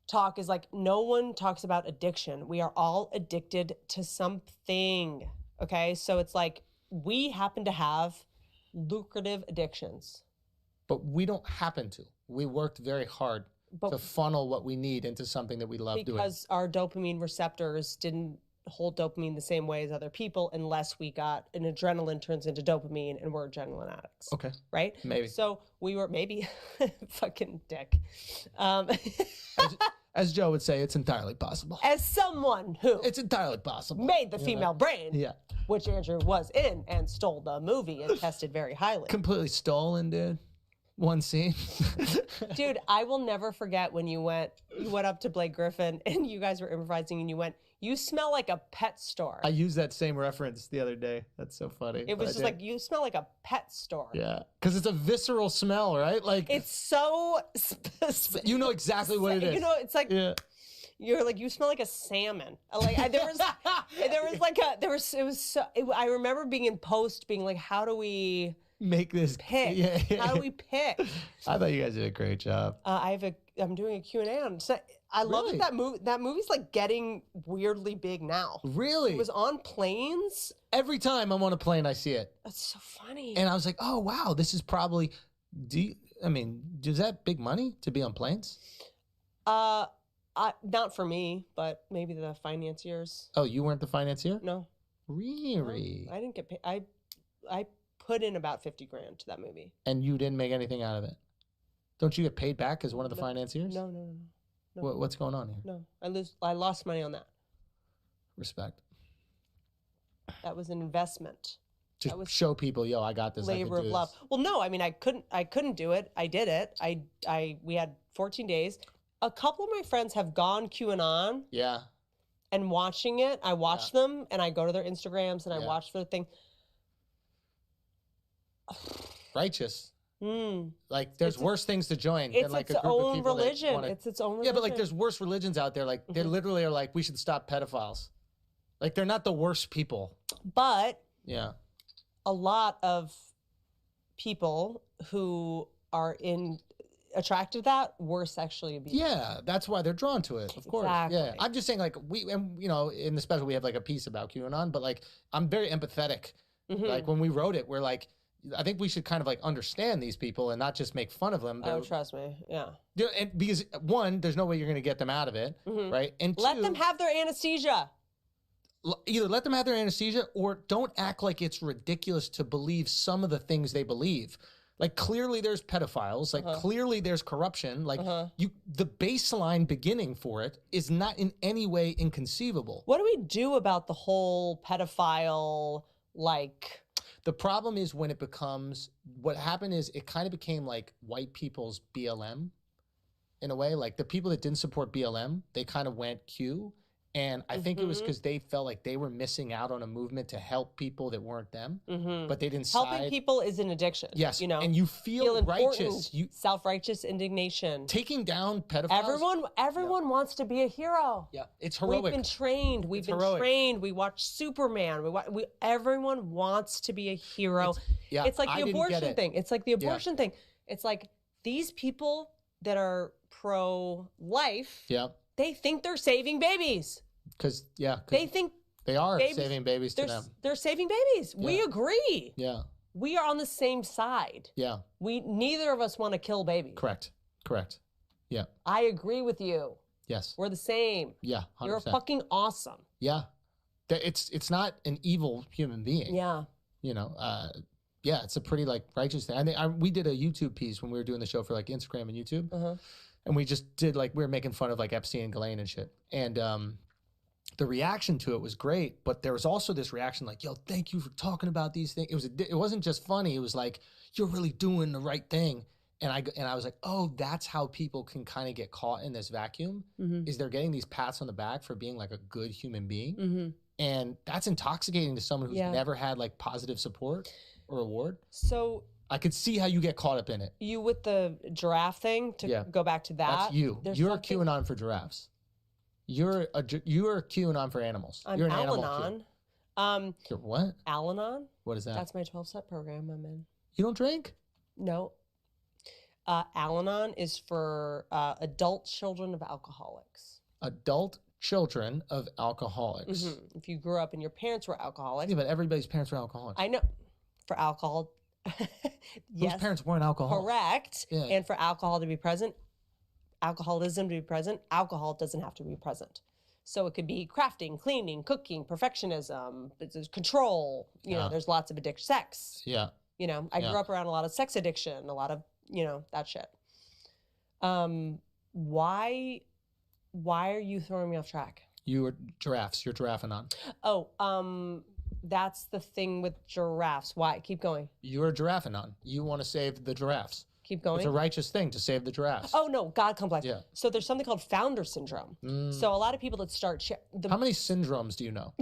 talk, is like no one talks about addiction. We are all addicted to something. Okay, so it's like we happen to have lucrative addictions, but we don't happen to. We worked very hard to funnel what we need into something that we love doing. Because our dopamine receptors didn't hold dopamine the same way as other people unless we got an adrenaline turns into dopamine and we're adrenaline addicts. Okay. Right? Maybe. So we were maybe fucking dick. As Joe would say, it's entirely possible. As someone who it's entirely possible made the female brain, yeah, which Andrew was in and stole the movie and tested very highly. Completely stolen, dude. One scene. Dude, I will never forget when you went up to Blake Griffin and you guys were improvising and you went, "You smell like a pet store." I used that same reference the other day. That's so funny. It was just like, "You smell like a pet store." Yeah, because it's a visceral smell, right? Like it's so. You know exactly what it is. You know, it's like. Yeah. You're like, you smell like a salmon. Like I remember being in post, being like, how do we make this pick? Yeah. How do we pick? I thought you guys did a great job. I'm doing a Q&A on. So I love that that movie's like getting weirdly big now. Really? It was on planes. Every time I'm on a plane, I see it. That's so funny. And I was like, oh wow, this is probably. Is that big money to be on planes? Not for me, but maybe the financiers. Oh, you weren't the financier? No. Really? No, I didn't get paid. I put in about $50,000 to that movie. And you didn't make anything out of it? Don't you get paid back as one of the financiers? No. What's going on here? No, I lost money on that. Respect. That was an investment. Just show people, yo, I got this. Labor of love. Well, no, I mean, I couldn't do it. I did it. We had 14 days. A couple of my friends have gone QAnon. Yeah. And watching it, I watch them and I go to their Instagrams and I watch their thing. Righteous. Like there's worse things to join than like a group of people religion. That wanna, it's its own religion. Yeah, but like there's worse religions out there. Like they literally are like, we should stop pedophiles. Like they're not the worst people. But yeah, a lot of people who are attracted to that were sexually abused. Yeah, that's why they're drawn to it, of course. Exactly. Yeah, I'm just saying, like, in the special we have like a piece about QAnon, but like I'm very empathetic. Like when we wrote it, we're like, I think we should kind of like understand these people and not just make fun of them. Oh, trust me, yeah. And because one, there's no way you're going to get them out of it, right? And let two, them have their anesthesia. Either let them have their anesthesia or don't act like it's ridiculous to believe some of the things they believe. Like clearly there's pedophiles, like clearly there's corruption, like the baseline beginning for it is not in any way inconceivable. What do we do about the whole pedophile, like... The problem is when it becomes, what happened is it kind of became like white people's BLM in a way. Like the people that didn't support BLM, they kind of went Q. And I think it was because they felt like they were missing out on a movement to help people that weren't them, but they didn't Helping people is an addiction. Yes, you know, and you feel righteous. Self-righteous indignation. Taking down pedophiles. Everyone wants to be a hero. Yeah, it's heroic. We've been trained. We've been trained. We watch Superman. Everyone wants to be a hero. It's like the abortion thing. It's like the abortion thing. It's like these people that are pro-life. Yeah. They think they're saving babies. Because they think they are saving babies to them. They're saving babies. Yeah. We agree. Yeah. We are on the same side. Yeah. Neither of us want to kill babies. Correct. Yeah. I agree with you. Yes. We're the same. Yeah. 100%. You're fucking awesome. Yeah. It's not an evil human being. Yeah. You know, it's a pretty like righteous thing. I think we did a YouTube piece when we were doing the show for like Instagram and YouTube. And we just did like, we were making fun of like Epstein and Ghislaine and shit. And the reaction to it was great, but there was also this reaction like, yo, thank you for talking about these things. It wasn't just funny. It was like, you're really doing the right thing. And I was like, oh, that's how people can kind of get caught in this vacuum is they're getting these pats on the back for being like a good human being. And that's intoxicating to someone who's never had like positive support or reward. So I could see how you get caught up in it. You with the giraffe thing, to go back to that. That's you. You're QAnon for giraffes. You're QAnon for animals. I'm You're an Al-Anon. You're what? Al-Anon. What is that? That's my 12-step program I'm in. You don't drink? No. Al-Anon is for adult children of alcoholics. Adult children of alcoholics. If you grew up and your parents were alcoholics. Yeah, but everybody's parents were alcoholics. I know. For alcohol. Yes. Those parents weren't alcoholics. Correct. Yeah. And for alcoholism to be present, alcohol doesn't have to be present. So it could be crafting, cleaning, cooking, perfectionism, it's control. You know, there's lots of addiction, sex. Yeah. You know, I grew up around a lot of sex addiction, a lot of, you know, that shit. Why are you throwing me off track? You were giraffes. You're giraffe-anon. Oh, that's the thing with giraffes. Why? Keep going. You're a giraffe-anon. You want to save the giraffes. Keep going. It's a righteous thing to save the giraffes. Oh no, God complex. Yeah. So there's something called founder syndrome. So a lot of people that start. How many syndromes do you know?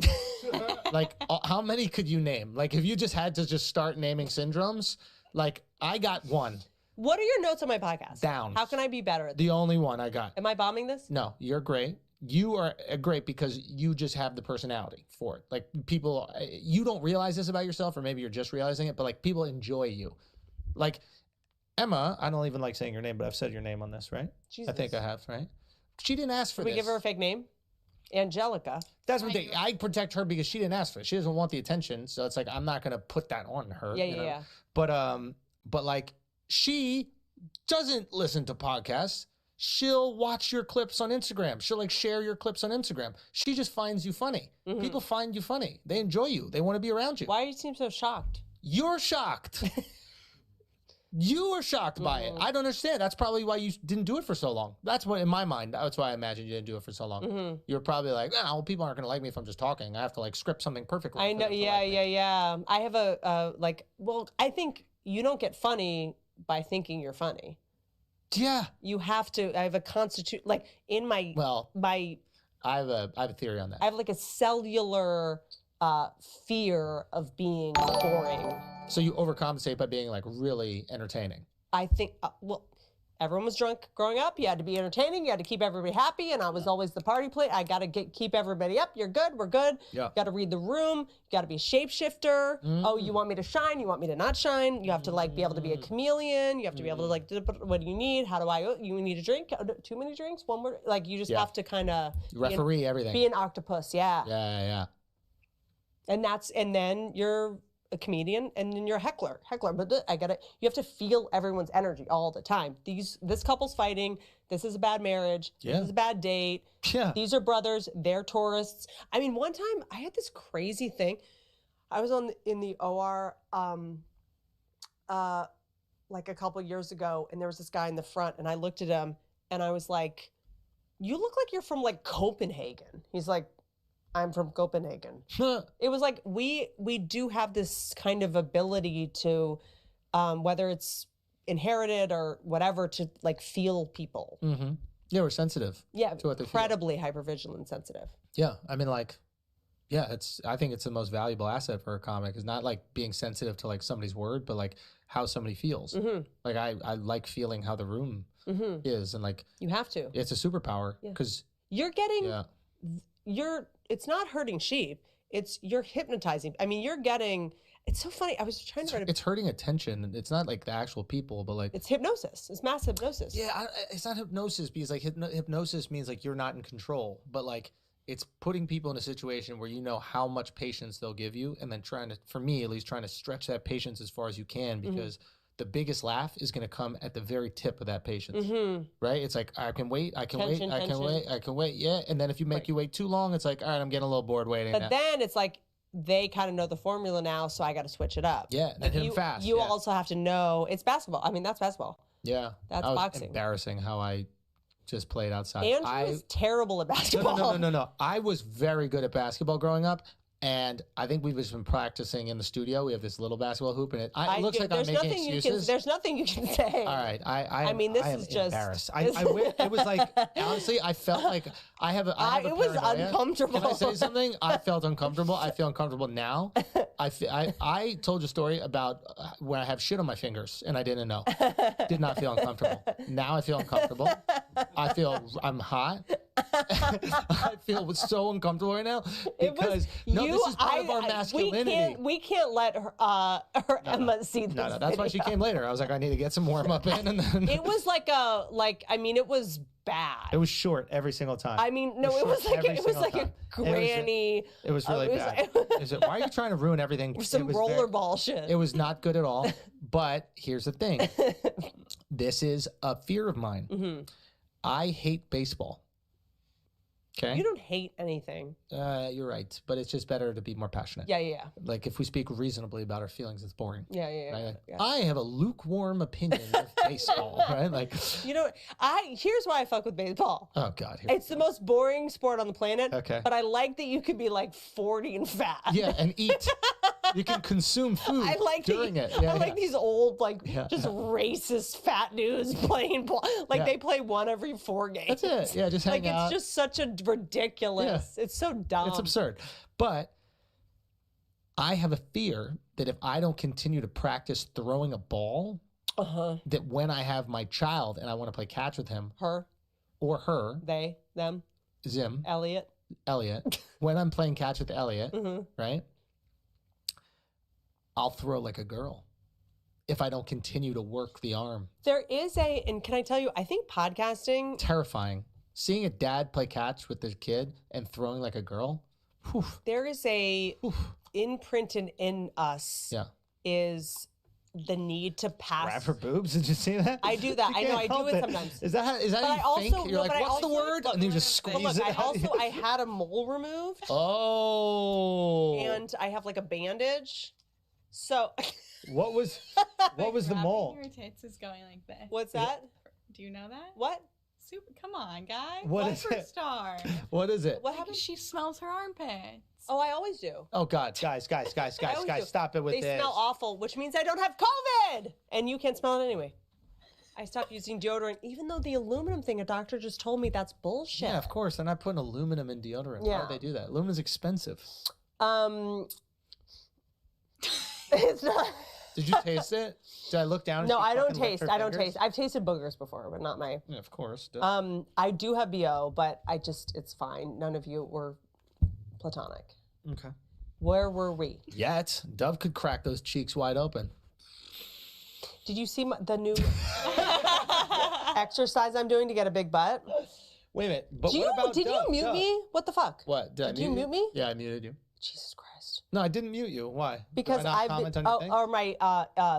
Like, how many could you name? Like, if you just had to just start naming syndromes, like, I got one. What are your notes on my podcast? Down. How can I be better at this? The only one I got. Am I bombing this? No, you're great. You are great because you just have the personality for it. Like, people, you don't realize this about yourself, or maybe you're just realizing it, but like, people enjoy you. Like, Emma, I don't even like saying your name, but I've said your name on this, right? Jesus. I think I have, right? She didn't ask for Can we this. give her a fake name? Angelica. That's what I protect her because she didn't ask for it. She doesn't want the attention, so it's like I'm not gonna put that on her. Yeah, you know? yeah. But like she doesn't listen to podcasts. She'll watch your clips on Instagram. She'll like share your clips on Instagram. She just finds you funny. People find you funny. They enjoy you. They want to be around you. Why do you seem so shocked? You're shocked. You were shocked by it. I don't understand. That's probably why you didn't do it for so long. That's what, in my mind, that's why I imagine you didn't do it for so long. You're probably like, oh, well, people aren't going to like me if I'm just talking. I have to like script something perfectly. I know. Yeah. I have I think you don't get funny by thinking you're funny. Yeah. You have to, I have a constitute, like in my, I have a theory on that. I have like a cellular fear of being boring. So you overcompensate by being like really entertaining. I think, everyone was drunk growing up. You had to be entertaining. You had to keep everybody happy. And I was always the party play. I got to keep everybody up. You're good. We're good. Yeah. You got to read the room. You got to be a shapeshifter. Oh, you want me to shine? You want me to not shine? You have to like be able to be a chameleon. You have to be able to like, what do you need? How do you need a drink? Too many drinks? One more? Like you just have to kind of referee everything. Be an octopus. Yeah. Yeah. And then you're a comedian, and then you're a heckler. But you have to feel everyone's energy all the time. This couple's fighting. This is a bad marriage. Yeah. This is a bad date. Yeah. These are brothers. They're tourists. I mean, one time I had this crazy thing. I was in the OR, like a couple years ago, and there was this guy in the front, and I looked at him, and I was like, "You look like you're from like Copenhagen." He's like, I'm from Copenhagen. It was like we do have this kind of ability to, whether it's inherited or whatever, to like feel people. Yeah, we're sensitive. Yeah, to what they incredibly hypervigilant, sensitive. Yeah, I mean, like, yeah, I think it's the most valuable asset for a comic is not like being sensitive to like somebody's word, but like how somebody feels. Like I like feeling how the room is, and like you have to. It's a superpower because you're getting. Yeah. It's not hurting sheep. You're hypnotizing. I mean, you're getting. It's so funny. I was trying to write. It's hurting attention. It's not like the actual people, but like it's hypnosis. It's mass hypnosis. Yeah, it's not hypnosis because like hypnosis means like you're not in control, but like it's putting people in a situation where you know how much patience they'll give you, and then trying to, for me at least, trying to stretch that patience as far as you can because. The biggest laugh is going to come at the very tip of that patience, right? It's like, I can wait, I can wait, I can wait, yeah. And then if you make you wait too long, it's like, all right, I'm getting a little bored waiting. But then it's like, they kind of know the formula now, so I got to switch it up. Yeah, and hit them fast. You also have to know, it's basketball. I mean, that's basketball. Yeah. That's that was boxing. Embarrassing how I just played outside. Andrew was terrible at basketball. No. I was very good at basketball growing up. And I think we've just been practicing in the studio. We have this little basketball hoop, and it looks like I'm making excuses. There's nothing you can say. All right, I mean, this am is just embarrassed. It was like honestly, I felt like I have a it was uncomfortable. Can I say something? I felt uncomfortable. I feel uncomfortable now. I told you a story about when I have shit on my fingers and I didn't know. Did not feel uncomfortable. Now I feel uncomfortable. I feel I'm hot. I feel so uncomfortable right now because this is part of our masculinity. We can't let her Emma see this. No, that's why she came later. I was like, I need to get some warm up in, and then it was like it was bad. It was short every single time. I mean, no, it was like a granny. It was really bad. Why are you trying to ruin everything? Some rollerball shit. It was not good at all. But here's the thing. This is a fear of mine. I hate baseball. Okay. You don't hate anything. You're right, but it's just better to be more passionate. Yeah. Like if we speak reasonably about our feelings, it's boring. Yeah. Right? I have a lukewarm opinion of baseball, right? Like, you know, here's why I fuck with baseball. Oh God, it's the most boring sport on the planet. Okay. But I like that you could be like 40 and fat. Yeah, and eat. You can consume food during it. Yeah, I like these old, just racist fat dudes playing ball. Like they play one every 4 games. That's it. Yeah, just hang out. It's just such a ridiculous. Yeah. It's so dumb. It's absurd. But I have a fear that if I don't continue to practice throwing a ball, that when I have my child and I want to play catch with him, her, they, them, Zim, Elliot, when I'm playing catch with Elliot, right? I'll throw like a girl if I don't continue to work the arm. There is and can I tell you, I think podcasting... Terrifying. Seeing a dad play catch with his kid and throwing like a girl. Whew. There is imprinted in us is the need to pass. Grab her boobs? Did you see that? I do that. I know. I do it sometimes. Is that how you think? You're like, what's the word? And you just squeeze it out. I had a mole removed. Oh. And I have like a bandage. So what was the mole? Your tits is going like this. What's that? Do you know that? What? Super, come on, guy. What is it? Superstar. What is it? What happened? She smells her armpits. Oh, I always do. Oh God, guys, stop it with this. They smell awful, which means I don't have COVID, and you can't smell it anyway. I stopped using deodorant, even though the aluminum thing, a doctor just told me that's bullshit. Yeah, of course. They're not putting aluminum in deodorant. Yeah. Why would they do that? Aluminum's expensive. It's not. Did you taste it? Did I look down? No, I don't taste. I've tasted boogers before, but not my. Yeah, of course. I do have BO, but it's fine. None of you were platonic. Okay. Where were we? Yet, Dove could crack those cheeks wide open. Did you see the new exercise I'm doing to get a big butt? Wait a minute. But did you mute me? What the fuck? What? Did you mute me? Yeah, I muted you. Jesus Christ. No, I didn't mute you. Why? Because or my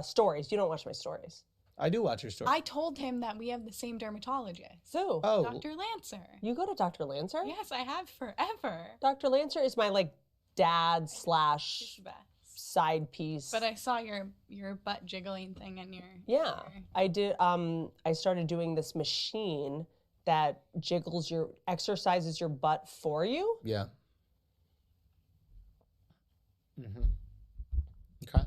stories. You don't watch my stories. I do watch your stories. I told him that we have the same dermatologist. So, Dr. Lancer. You go to Dr. Lancer? Yes, I have forever. Dr. Lancer is my dad / side piece. But I saw your butt jiggling thing in your I did. I started doing this machine that exercises your butt for you. Yeah. Mm-hmm. Okay.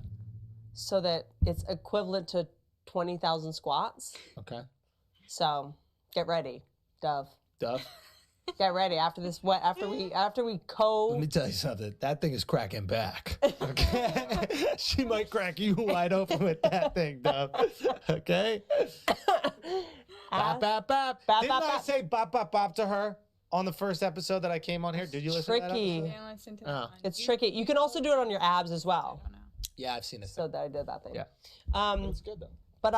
So that it's equivalent to 20,000 squats. Okay. So get ready, Dove. Dove. Get ready after this. After we Let me tell you something. That thing is cracking back. Okay. She might crack you wide open with that thing, Dove. Okay. Bop, bop, bop. Didn't I say bop, bop, bop to her on the first episode that I came on here? Did you listen to that episode? I didn't listen to that one. It's tricky. You can also do it on your abs as well. Yeah, I've seen it. So that I did that thing. Yeah. It's good though. But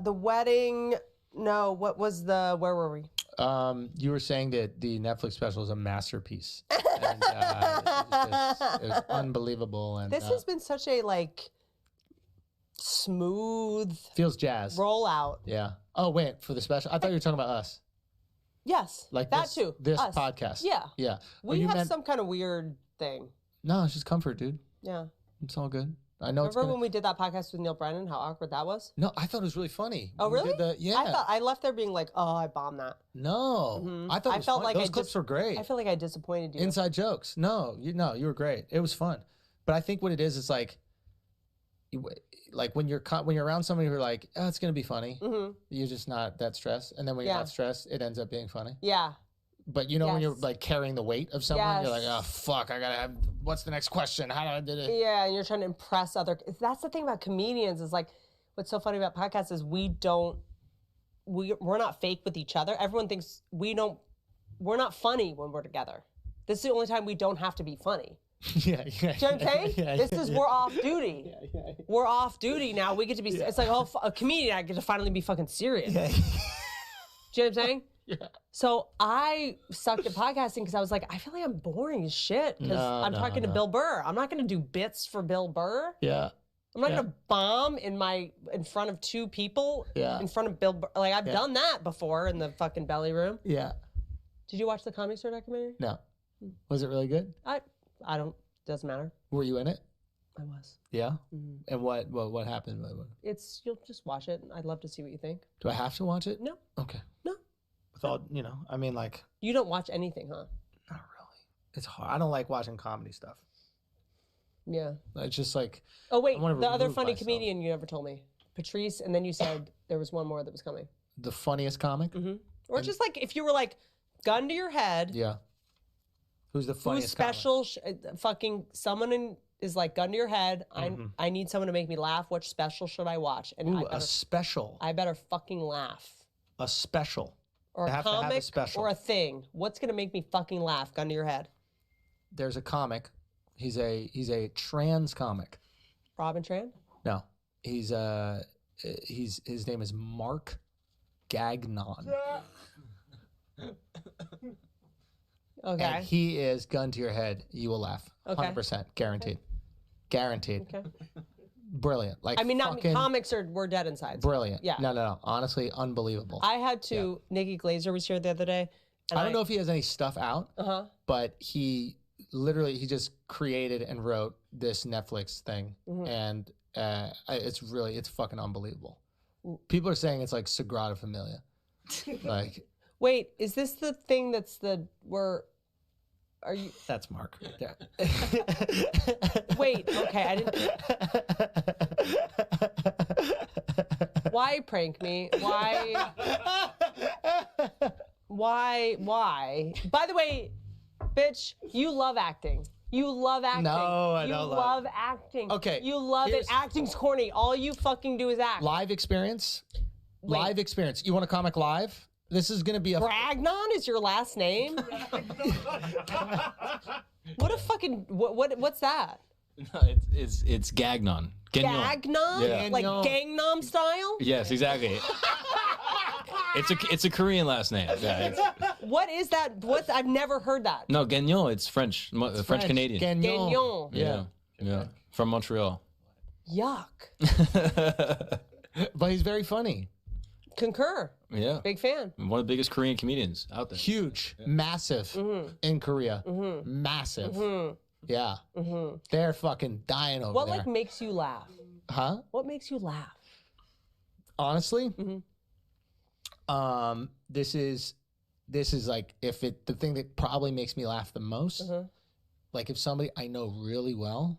the wedding. No, what was where were we? You were saying that the Netflix special is a masterpiece. And, it was unbelievable. And this has been such a smooth. Feels jazz. Rollout. Yeah. Oh wait, for the special. I thought you were talking about us. Yes. Like that this, too. This us. podcast. Yeah. Yeah. We have some kind of weird thing. No, it's just comfort, dude. Yeah. It's all good. I know. Remember when we did that podcast with Neil Brennan? How awkward that was. No, I thought it was really funny. Oh, really? Yeah. I left there being like, oh, I bombed that. No, Mm-hmm. I thought it was fun. Those clips were great. I feel like I disappointed you. Inside jokes. No, you were great. It was fun. But I think what it is like when you're around somebody who're like, oh, it's gonna be funny. Mm-hmm. You're just not that stressed, and then when you're not stressed, it ends up being funny. Yeah. But when you're carrying the weight of someone, you're like, oh fuck, I gotta have. What's the next question? How do I do it? Yeah, and you're trying to impress other. That's the thing about comedians is what's so funny about podcasts is we're not fake with each other. Everyone thinks we're not funny when we're together. This is the only time we don't have to be funny. Yeah. Do you know what I'm saying? We're off duty. Yeah. We're off duty now. We get to be. Yeah. It's like a comedian. I get to finally be fucking serious. Yeah. Do you know what I'm saying? Yeah. So I sucked at podcasting because I was like, I feel like I'm boring as shit because I'm talking to Bill Burr. I'm not going to do bits for Bill Burr. Yeah. I'm not going to bomb in front of two people. Yeah. In front of Bill Burr. I've done that before in the fucking belly room. Yeah. Did you watch the Comedy Store documentary? No. Was it really good? I don't. Doesn't matter. Were you in it? I was. Yeah. And what happened? You'll just watch it. I'd love to see what you think. Do I have to watch it? No. Okay. No. With all I mean, like. You don't watch anything, huh? Not really. It's hard. I don't like watching comedy stuff. Yeah. It's just like. Oh wait, the other funny comedian you never told me, Patrice, and then you said there was one more that was coming. The funniest comic. Or just like if you were like, gun to your head. Yeah. Who's the funniest? Who's special? Fucking someone is like gun to your head. I need someone to make me laugh. What special should I watch? And a special. I better fucking laugh. A special. Or a comic or a thing. What's gonna make me fucking laugh? Gun to your head. There's a comic. He's a trans comic. Robin Tran? No. His name is Mark Gagnon. Okay. And he is gun to your head. You will laugh. Okay. 100%. Guaranteed. Guaranteed. Okay. Brilliant. Like I mean, not fucking comics we're dead inside. brilliant. Yeah. No. Honestly, unbelievable. I had to. Nikki Glazer was here the other day. And I don't know if he has any stuff out, Uh-huh. but he just created and wrote this Netflix thing, and it's fucking unbelievable. People are saying it's like Sagrada Familia. Like, wait, is this the thing are you? That's Mark right there. Wait, okay, I didn't. Why prank me? Why? By the way, bitch, you love acting. You love acting. No, I you don't love acting. Okay, You love it. Acting's corny. All you fucking do is act. Live experience. Wait. Live experience. You want a comic live? This is gonna be a. Bragnon is your last name? What a fucking what's that? No, it's Gagnon. Gagnon? Yeah. Like Gangnam Style? Yes, exactly. It's a Korean last name. Yeah, What is that? I've never heard that. no, Gagnon. It's French. French Canadian. Gagnon. Yeah. From Montreal. Yuck. But he's very funny. Concur. Yeah. Big fan. One of the biggest Korean comedians out there. Huge, massive in Korea. Massive. Yeah. They're fucking dying over What there. like makes you laugh? Huh? What makes you laugh? Honestly, this is like the thing that probably makes me laugh the most. Like if somebody I know really well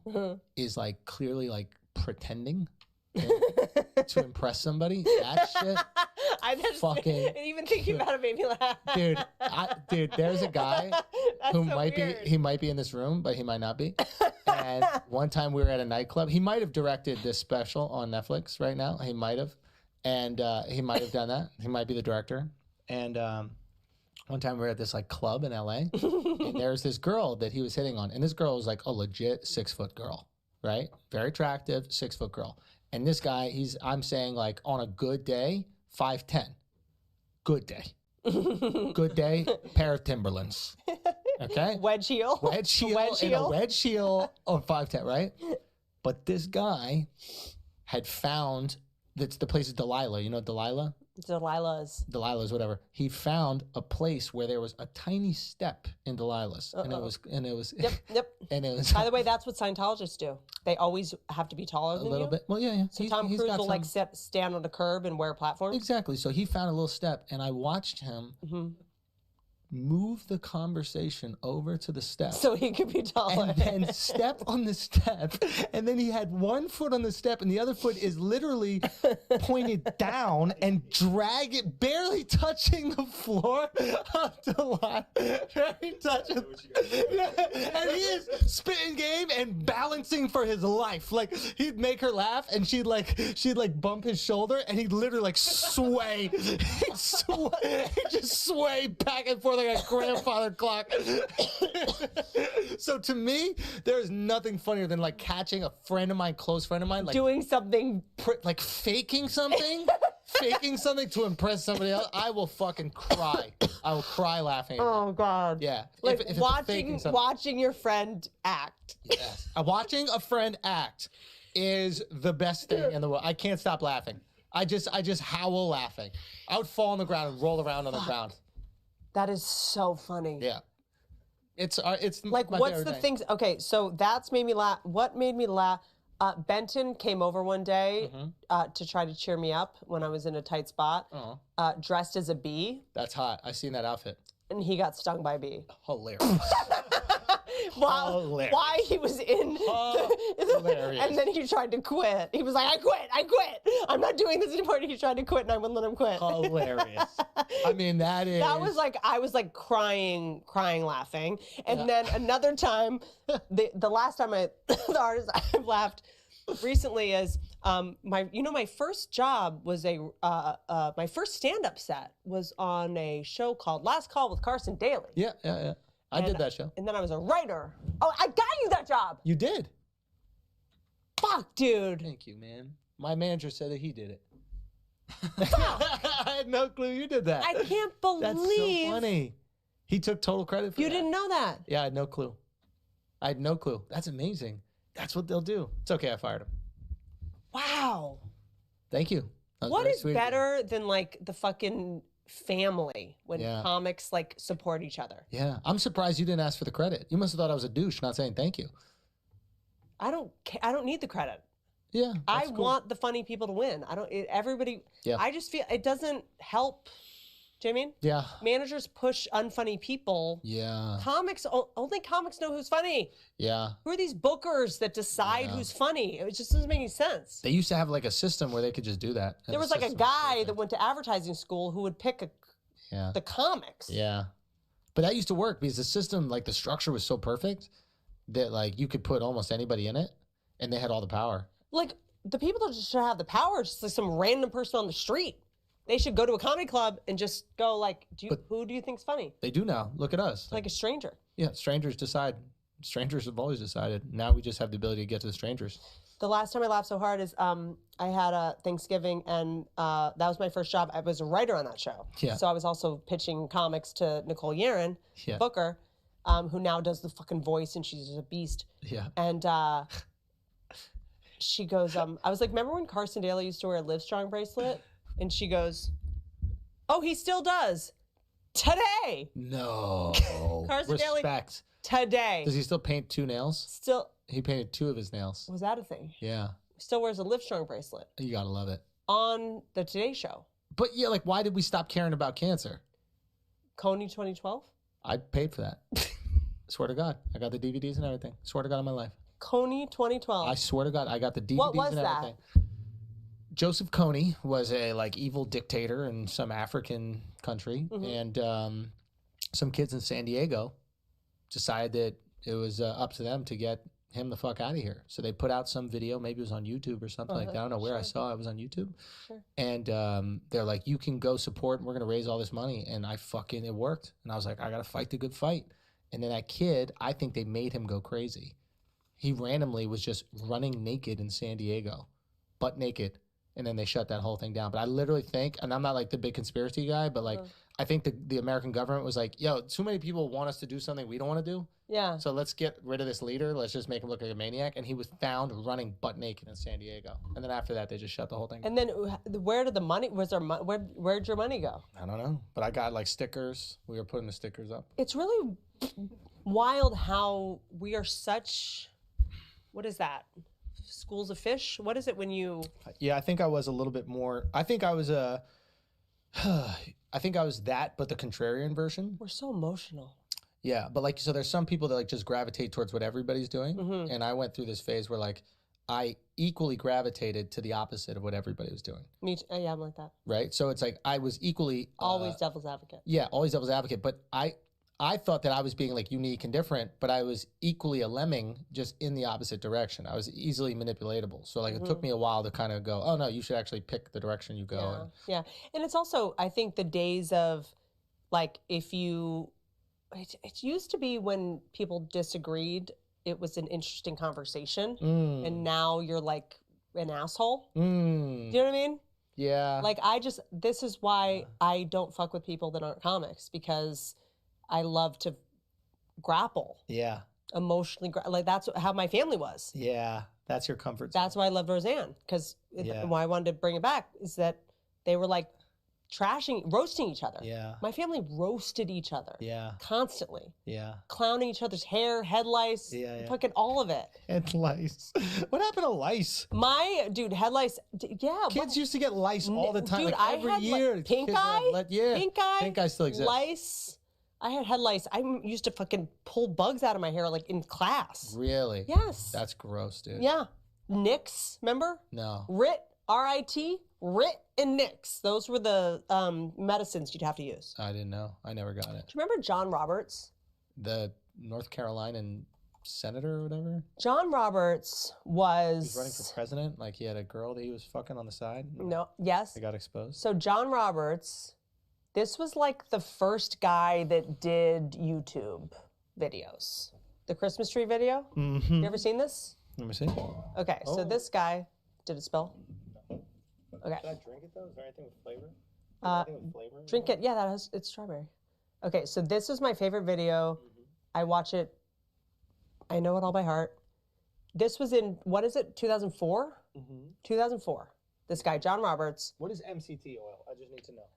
is like clearly like pretending to impress somebody, that shit. Fucking even thinking about it made me laugh. Dude, there's a guy who might be in this room, but he might not be. And one time we were at a nightclub. He might have directed this special on Netflix right now. He might have. And he might have done that. He might be the director. And one time we were at this like club in LA, and there's this girl that he was hitting on. And this girl was like a legit 6-foot girl, right? Very attractive 6-foot girl. And this guy, I'm saying like on a good day, 5'10". Good day. Good day, pair of Timberlands. Okay? Wedge heel. Wedge heel and a wedge heel on 5'10", right? But this guy had found, the place is Delilah. You know Delilah? Delilah's, whatever. He found a place where there was a tiny step in Delilah's, and it was Yep. and it was. By the way, that's what Scientologists do. They always have to be taller than you. A little bit. Well, yeah. So Tom Cruise will like stand on a curb and wear platforms. Exactly. So he found a little step, and I watched him move the conversation over to the step, so he could be taller, and then step on the step, and then he had one foot on the step, and the other foot is literally pointed down and drag it, barely touching the floor of the line, barely touching. And he is spitting game and balancing for his life. Like he'd make her laugh, and she'd bump his shoulder, and he'd literally like sway, he'd just sway back and forth like a grandfather clock. So to me, there's nothing funnier than like catching a close friend of mine, like doing something, like faking something to impress somebody else. I will fucking cry. I will cry laughing. Oh God. Yeah. Like if watching your friend act. Yes. Watching a friend act is the best thing in the world. I can't stop laughing. I just howl laughing. I would fall on the ground and roll around on the ground. That is so funny. Yeah. It's like, my what's favorite the thing. things? Okay, so that's made me laugh. What made me laugh? Benton came over one day to try to cheer me up when I was in a tight spot, dressed as a bee. That's hot. I seen that outfit. And he got stung by a bee. Hilarious. Why he was in and then he tried to quit. He was like, I quit. I'm not doing this anymore. And he tried to quit and I wouldn't let him quit. Hilarious. I mean, that was like, I was like crying, laughing. And then another time, the last time the hardest I've laughed recently is my first job was my first stand-up set was on a show called Last Call with Carson Daly. Yeah. I did that show. And then I was a writer. Oh, I got you that job. You did? Fuck, dude. Thank you, man. My manager said that he did it. I had no clue you did that. I can't believe. That's so funny. He took total credit for You that. didn't know that? Yeah, I had no clue. That's amazing. That's what they'll do. It's okay, I fired him. Wow. Thank you. What is better than like the fucking family when comics like support each other? Yeah, I'm surprised you didn't ask for the credit. You must have thought I was a douche not saying thank you. I don't need the credit. Yeah, I want the funny people to win. Everybody. Yeah. I just feel it doesn't help. Do you know what I mean? Yeah. Managers push unfunny people. Yeah. Only comics know who's funny. Yeah. Who are these bookers that decide who's funny? It just doesn't make any sense. They used to have like a system where they could just do that. There was like a guy that went to advertising school who would pick the comics. Yeah. But that used to work because the system, like the structure was so perfect that like you could put almost anybody in it and they had all the power. Like the people that just should have the power, just like some random person on the street. They should go to a comedy club and just go like, who do you think's funny? They do now. Look at us. Like a stranger. Yeah, strangers decide. Strangers have always decided. Now we just have the ability to get to the strangers. The last time I laughed so hard is I had a Thanksgiving and that was my first job. I was a writer on that show. Yeah. So I was also pitching comics to Nicole Yaron, Booker, who now does the fucking voice and she's just a beast. Yeah. And she goes, I was like, remember when Carson Daly used to wear a Livestrong bracelet? And she goes, oh, he still does. Today. No. Carson Daly. Respect. Today. Does he still paint 2 nails? Still. He painted 2 of his nails. Was that a thing? Yeah. Still wears a Livestrong bracelet. You gotta love it. On the Today Show. But yeah, like why did we stop caring about cancer? Coney 2012? I paid for that. Swear to God. I got the DVDs and everything. Swear to God on my life. Coney 2012. I swear to God, I got the DVDs What was and everything. that? Joseph Kony was a like evil dictator in some African country, and some kids in San Diego decided that it was up to them to get him the fuck out of here. So they put out some video, maybe it was on YouTube or something like that. I don't know where I saw it. It was on YouTube. Sure. And they're like, you can go support and we're going to raise all this money. And it worked. And I was like, I got to fight the good fight. And then that kid, I think they made him go crazy. He randomly was just running naked in San Diego, butt naked. And then they shut that whole thing down. But I literally think, and I'm not like the big conspiracy guy, but like, I think the American government was like, yo, too many people want us to do something we don't want to do. Yeah. So let's get rid of this leader. Let's just make him look like a maniac. And he was found running butt naked in San Diego. And then after that, they just shut the whole thing down. And then where did the money, where'd your money go? I don't know. But I got like stickers. We were putting the stickers up. It's really wild how we are such, what is that? Schools of fish? What is it when you... Yeah, I think I was a little bit more... I think I was that, but the contrarian version. We're so emotional. Yeah, but like, so there's some people that like just gravitate towards what everybody's doing. And I went through this phase where like, I equally gravitated to the opposite of what everybody was doing. Me too. Yeah, I'm like that. Right? So it's like, I was equally... always devil's advocate. Yeah, always devil's advocate. But I thought that I was being like unique and different, but I was equally a lemming, just in the opposite direction. I was easily manipulatable. So like it took me a while to kind of go, oh no, you should actually pick the direction you go. Yeah. And it's also, I think the days of like, it used to be when people disagreed, it was an interesting conversation. And now you're like an asshole. Do you know what I mean? Yeah. Like this is why I don't fuck with people that aren't comics, because I love to grapple. Yeah. Emotionally, like that's how my family was. Yeah, that's your comfort zone. That's why I loved Roseanne, because why I wanted to bring it back is that they were like roasting each other. Yeah. My family roasted each other. Yeah. Constantly. Yeah. Clowning each other's hair, head lice, Yeah. fucking all of it. Head lice. What happened to lice? Head lice. Yeah. Kids used to get lice all the time. Dude, like every year. pink kids eye. had Pink eye. Pink eye still exists. Lice. I had head lice. I used to fucking pull bugs out of my hair like in class. Really? Yes. That's gross, dude. Yeah. Nicks, remember? No. RIT, R-I-T, RIT and Nicks. Those were the medicines you'd have to use. I didn't know. I never got it. Do you remember John Roberts? The North Carolinian senator or whatever? John Roberts He was running for president. Like he had a girl that he was fucking on the side. No, yes. They got exposed. So John Roberts, this was like the first guy that did YouTube videos. The Christmas tree video. Mm-hmm. You ever seen this? Let me see. Okay, so this guy, did it spill? Okay. Should I drink it though? Is there anything with flavor? Drink it. Yeah, it's strawberry. Okay, so this was my favorite video. I watch it. I know it all by heart. This was in, what is it, 2004? 2004. This guy, John Roberts. What is MCT oil? I just need to know.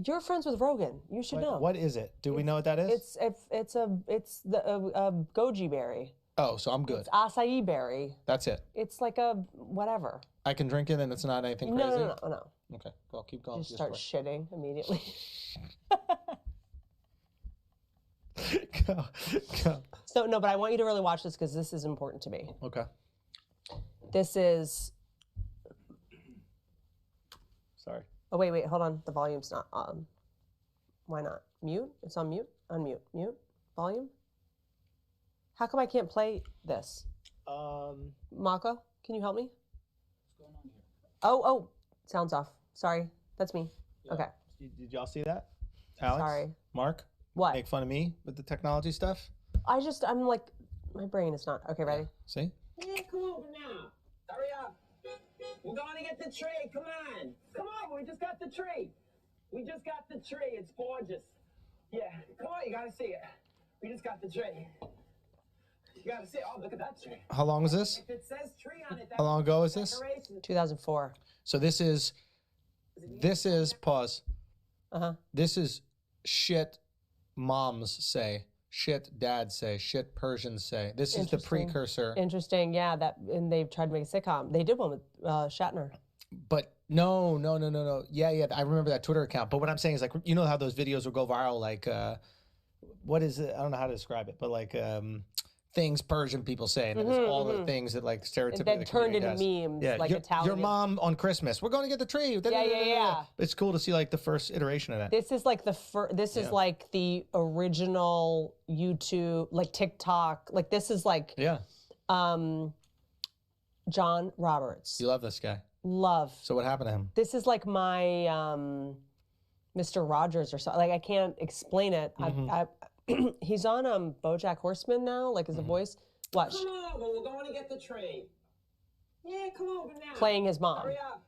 You're friends with Rogan. You should know. What is it? Do we know what that is? It's the goji berry. Oh, so I'm good. It's acai berry. That's it. It's like a whatever. I can drink it and it's not anything crazy? No. Okay, well, keep going. Just start shitting immediately. Go. So, no, but I want you to really watch this because this is important to me. Okay. This is... Sorry. Oh, wait, hold on. The volume's not on. Why not? Mute? It's on mute? Unmute. Mute? Volume? How come I can't play this? Mako, can you help me? What's going on here? Oh, sound's off. Sorry, that's me. Yeah. Okay. Did y'all see that? Alex? Sorry. Mark? What? Make fun of me with the technology stuff? I'm like, my brain is not. Okay, ready? See? Yeah, come over now. Hurry up. We're going to get the tree. Come on. Come on. We just got the tree. It's gorgeous. Yeah. Come on. You got to see it. We just got the tree. You got to see it. Oh, look at that tree. How long is this? If it says tree on it, How long ago is this? 2004. So this is pause. Uh-huh. This is shit moms say, shit dads say, shit Persians say. This is the precursor. Interesting, yeah. And they've tried to make a sitcom. They did one with Shatner. But no. Yeah. I remember that Twitter account. But what I'm saying is, like, you know how those videos will go viral, like, what is it? I don't know how to describe it, but like things Persian people say, and it's all the things that like stereotypically that turned into memes, yeah, like your, Italian. Your mom on Christmas, we're going to get the tree. Yeah. It's cool to see like the first iteration of that. This is like is like the original YouTube, like TikTok. Like this is like John Roberts. You love this guy. Love. So what happened to him? This is like my Mr. Rogers or something. Like I can't explain it. He's on BoJack Horseman now, like as a voice. Watch. Come over, we're going to get the tree. Yeah, come over now. Playing his mom. Hurry up.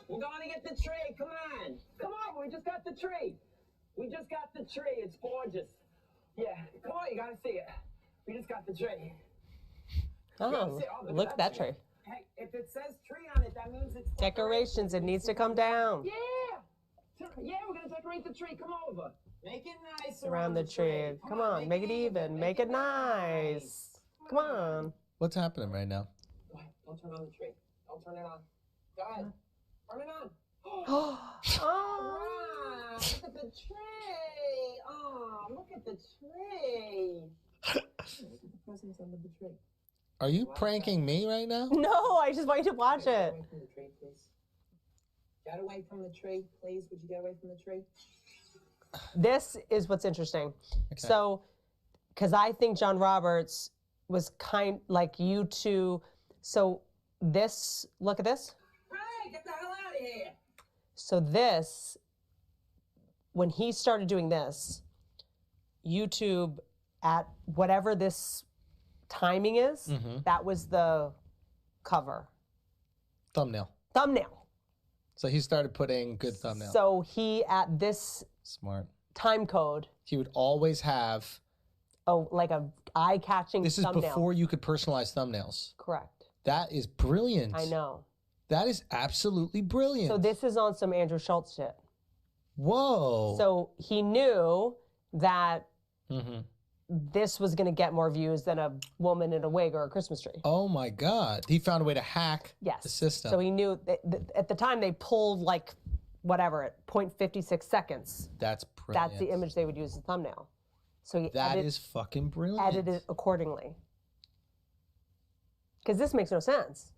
We're going to get the tree. Come on. Come over, we just got the tree. It's gorgeous. Yeah, come on, you got to see it. We just got the tree. Oh, look at that tree. Hey, if it says tree on it, that means it's decorations. It needs to come down. Yeah, we're going to decorate the tree. Come over. Make it nice around the tree. Come on, make it even. Make it nice. Come on. What's happening right now? Don't turn on the tree. Don't turn it on. Go ahead. Turn it on. Oh, wow. Look at the tree. Oh, look at the tree. The presents under the tree. Are you pranking me right now? No, I just want you to watch it. Get away from the tree, please. Get away from the tree, please. Would you get away from the tree? This is what's interesting. Okay. So, because I think John Roberts was kind like you two. So this, look at this. Hey, get the hell out of here. So this, when he started doing this, YouTube at whatever this timing is, that was the cover. Thumbnail. So he started putting good thumbnails. So he, at this smart time code, he would always have like a eye-catching thumbnail. This is before you could personalize thumbnails. Correct. That is brilliant. I know. That is absolutely brilliant. So this is on some Andrew Schultz shit. Whoa. So he knew that this was going to get more views than a woman in a wig or a Christmas tree. Oh my God. He found a way to hack the system. So he knew that at the time they pulled like whatever at 0.56 seconds. That's brilliant. That's the image they would use as a thumbnail. So he That is fucking brilliant. edited it accordingly. Because this makes no sense.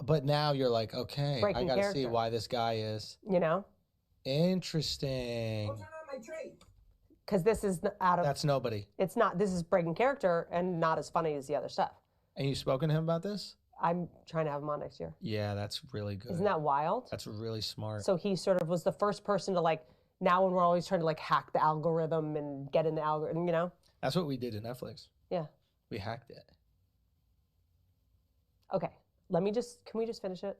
But now you're like, okay, Breaking I got to see character. why this guy is. You know? Interesting. Because this is out of... That's nobody. It's not. This is breaking character and not as funny as the other stuff. And you spoken to him about this? I'm trying to have him on next year. Yeah, that's really good. Isn't that wild? That's really smart. So he sort of was the first person to like, now when we're always trying to like hack the algorithm and get in the algorithm, you know? That's what we did to Netflix. Yeah. We hacked it. Okay. Can we just finish it?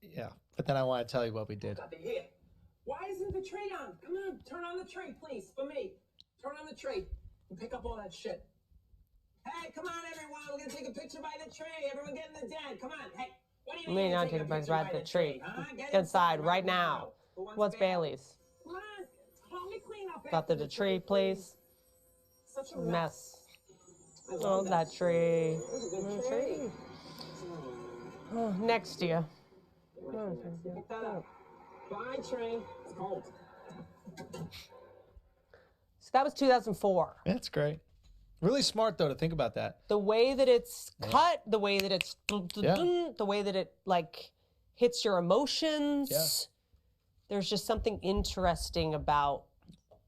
Yeah. But then I want to tell you what we did. Here. Why isn't the tree on? Come on, turn on the tree, please, for me. Turn on the tree and pick up all that shit. Hey, come on, everyone. We're going to take a picture by the tree. Everyone get in the den. Come on. Hey, what do you May mean? not take a picture by the tree. Get inside right now. What's Bailey's? Come on. Help me clean up Got the tree, please. Such a Mess. I Oh, love that tree. That was a good tree. Oh, next to you. Pick that up. Bye, tree. It's cold. So that was 2004. That's great. Really smart, though, to think about that. The way that it's cut, the way that it's, the way that it like hits your emotions. Yeah. There's just something interesting about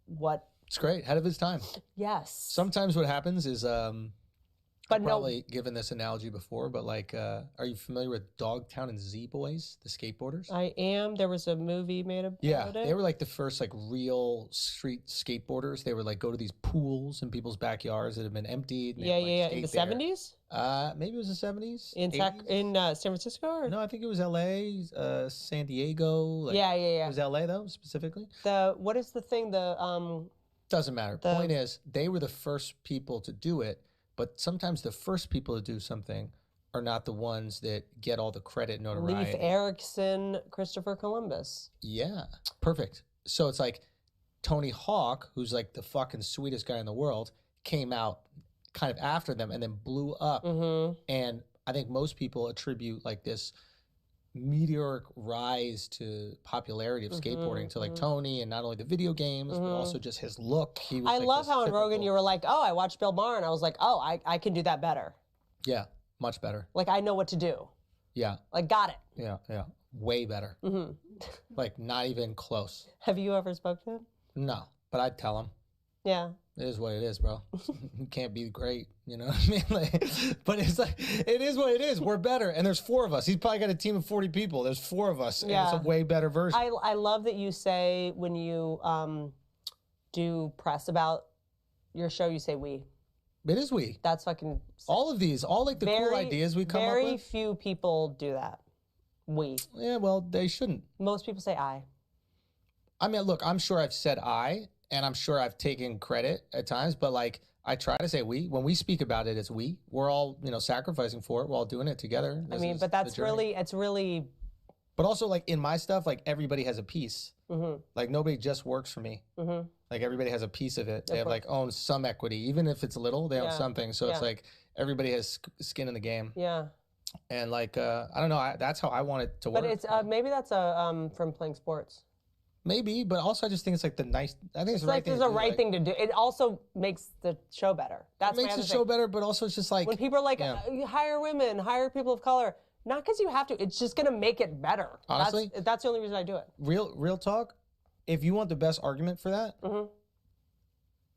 what. It's great. Ahead of his time. Yes. Sometimes what happens is, But I've no- probably given this analogy before, but like, are you familiar with Dogtown and Z Boys, the skateboarders? I am. There was a movie made about it. They were like the first like real street skateboarders. They would like go to these pools in people's backyards that had been emptied. and Yeah, they'd, like, In the skate there. 70s? Maybe it was the 70s. In 80s? San Francisco? Or? No, I think it was LA, San Diego. Like, Yeah. It was LA though, specifically. What is the thing? Doesn't matter. Point is, they were the first people to do it, but sometimes the first people to do something are not the ones that get all the credit, notoriety. Leif Erikson, Christopher Columbus. Yeah, perfect. So it's like Tony Hawk, who's like the fucking sweetest guy in the world, came out kind of after them and then blew up. And I think most people attribute like this meteoric rise to popularity of skateboarding to like Tony, and not only the video games, but also just his look. He was I like love this how in Rogan typical- you were like, oh, I watched Bill Maher, and I was like, oh, I can do that better. Yeah, much better. Like, I know what to do. Yeah. Like, got it. Yeah. Way better. Like, not even close. Have you ever spoke to him? No, but I'd tell him. Yeah. It is what it is, bro. You can't be great, you know what I mean? Like, but it's like, it is what it is. We're better. And there's 4 of us. He's probably got a team of 40 people. There's 4 of us. And it's a way better version. I love that you say when you do press about your show, you say we. It is we. That's fucking... All of these, all like the cool ideas we come up with. Very few people do that. We. Yeah, well, they shouldn't. Most people say I. I mean, look, I'm sure I've said I, and I'm sure I've taken credit at times, but like, I try to say we. When we speak about it, it's we. We're all, sacrificing for it. We're all doing it together. I mean, but that's really, it's really... But also, like, in my stuff, like, everybody has a piece. Like, nobody just works for me. Like, everybody has a piece of it. They have, like, own some equity. Even if it's little, they own something. So it's like, everybody has skin in the game. Yeah. And, like, I don't know. That's how I want it to work. But it's, maybe that's from playing sports. Maybe, but also I just think it's like the nice. I think it's the right like thing. There's a right thing to do. It also makes the show better. That's it makes the show better, but also it's just like when people are like, hire women, hire people of color. Not because you have to. It's just gonna make it better. Honestly, that's the only reason I do it. Real talk. If you want the best argument for that,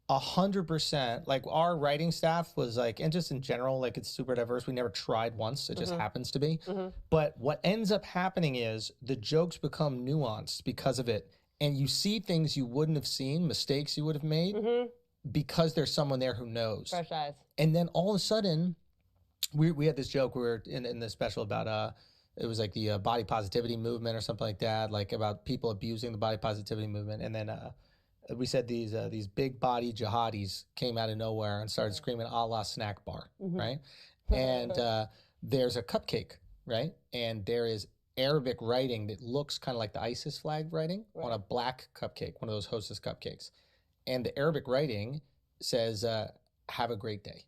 100%. Like our writing staff was like, and just in general, like it's super diverse. We never tried once. It just happens to be. But what ends up happening is the jokes become nuanced because of it. And you see things you wouldn't have seen, mistakes you would have made, because there's someone there who knows. Fresh eyes. And then all of a sudden, we had this joke. We were in the special about it was like the body positivity movement or something like that, like about people abusing the body positivity movement. And then we said these big body jihadis came out of nowhere and started screaming "a la snack bar," right? And there's a cupcake, right? And there is Arabic writing that looks kind of like the ISIS flag writing on a black cupcake, one of those Hostess cupcakes. And the Arabic writing says, have a great day.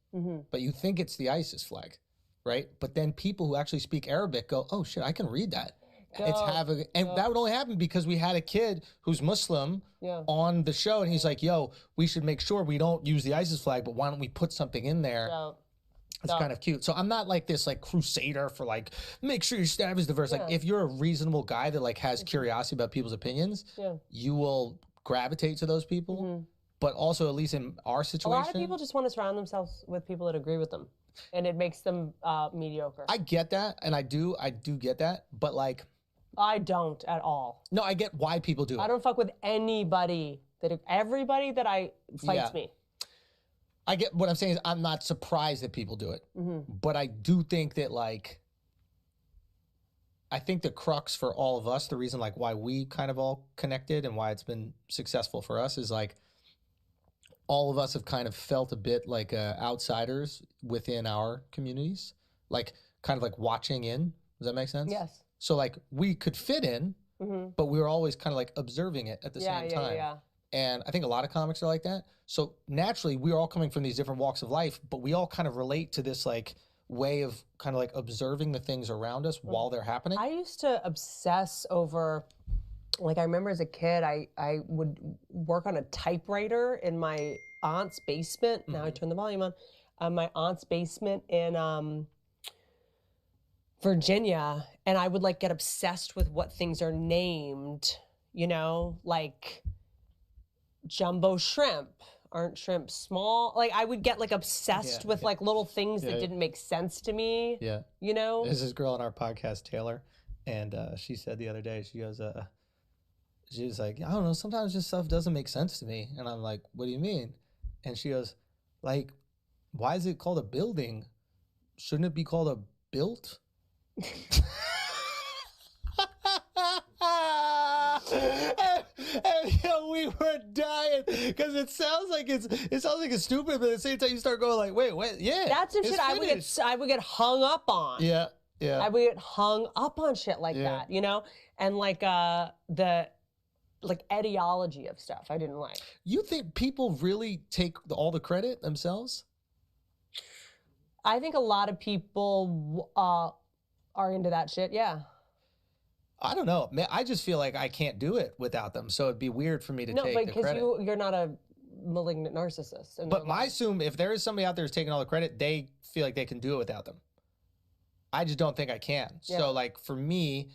But you think it's the ISIS flag, right? But then people who actually speak Arabic go, oh shit, I can read that. It's that would only happen because we had a kid who's Muslim on the show, and he's like, yo, we should make sure we don't use the ISIS flag, but why don't we put something in there? It's kind of cute. So I'm not like this like crusader for like, make sure your staff is diverse. Like if you're a reasonable guy that like has curiosity about people's opinions, you will gravitate to those people. But also, at least in our situation, a lot of people just want to surround themselves with people that agree with them, and it makes them mediocre. I get that, and I do get that, but like, I don't at all. No, I get why people do it. I don't fuck with anybody everybody that fights me. I get what I'm saying is I'm not surprised that people do it, but I do think that like, I think the crux for all of us, the reason like why we kind of all connected and why it's been successful for us is like, all of us have kind of felt a bit like outsiders within our communities, like kind of like watching in. Does that make sense? Yes. So like we could fit in, but we were always kind of like observing it at the same time. And I think a lot of comics are like that. So naturally, we're all coming from these different walks of life, but we all kind of relate to this like way of kind of like observing the things around us while they're happening. I used to obsess over, like I remember as a kid, I would work on a typewriter in my aunt's basement. Now I turn the volume on. My aunt's basement in Virginia, and I would like get obsessed with what things are named, you know, like jumbo shrimp. Aren't shrimp small? Like I would get like obsessed with like little things that didn't make sense to me. Yeah. You know? There's this girl on our podcast, Taylor, and she said the other day, she goes, she was like, I don't know, sometimes this stuff doesn't make sense to me. And I'm like, what do you mean? And she goes, like, why is it called a building? Shouldn't it be called a built? and we were dying because it sounds like it's stupid, but at the same time you start going like, wait, yeah. That's some shit I would get hung up on. Yeah. I would get hung up on shit like that, you know? And like the like etiology of stuff I didn't like. You think people really take all the credit themselves? I think a lot of people are into that shit, yeah. I don't know. I just feel like I can't do it without them, so it'd be weird for me to take the credit. No, because you're not a malignant narcissist. But I assume if there is somebody out there who's taking all the credit, they feel like they can do it without them. I just don't think I can. Yeah. So like for me,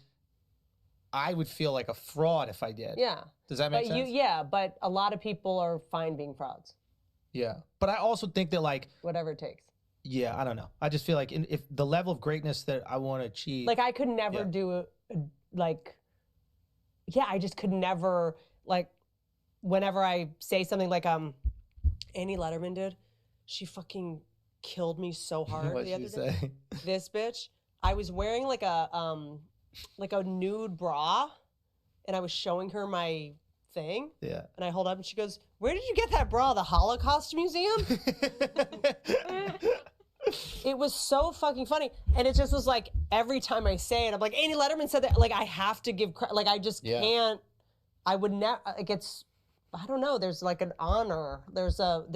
I would feel like a fraud if I did. Yeah. Does that make sense? But a lot of people are fine being frauds. Yeah. But I also think that like... whatever it takes. Yeah, I don't know. I just feel like if the level of greatness that I want to achieve... like I could never do I just could never, like, whenever I say something like Annie Letterman did, she fucking killed me so hard the other day. This bitch. I was wearing like a nude bra, and I was showing her my thing. Yeah. And I hold up, and she goes, "Where did you get that bra? The Holocaust Museum?" It was so fucking funny, and it just was like every time I say it, I'm like, Annie Letterman said that. Like I have to give credit. Like I just can't. I would never. Like it's. I don't know. There's like an honor. There's a.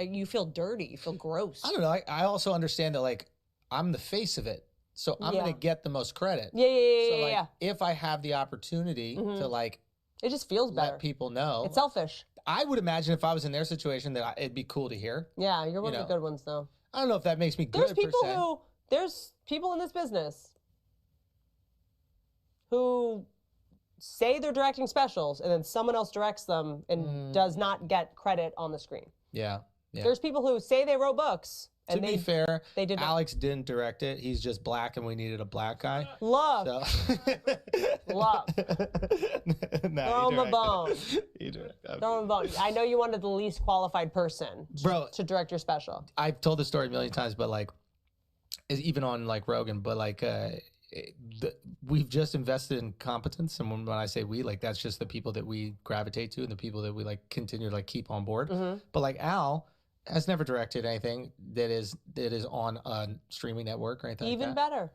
You feel dirty. You feel gross. I don't know. I also understand that like I'm the face of it, so I'm gonna get the most credit. So if I have the opportunity to like, it just feels better. Let people know. It's selfish. I would imagine if I was in their situation that it'd be cool to hear. Yeah, you're one of the good ones though. I don't know if that makes me good. There's people in this business who say they're directing specials and then someone else directs them and does not get credit on the screen. Yeah. There's people who say they wrote books. And to be fair, they did Alex didn't direct it. He's just black and we needed a black guy. Love. Love. Throw him a bone. Throw him a bone. I know you wanted the least qualified person to direct your special. I've told this story a million times, but like, even on like Rogan, but like, we've just invested in competence. And when I say we, like, that's just the people that we gravitate to and the people that we like continue to like keep on board. But like Al has never directed anything that is on a streaming network or anything Even like that. better.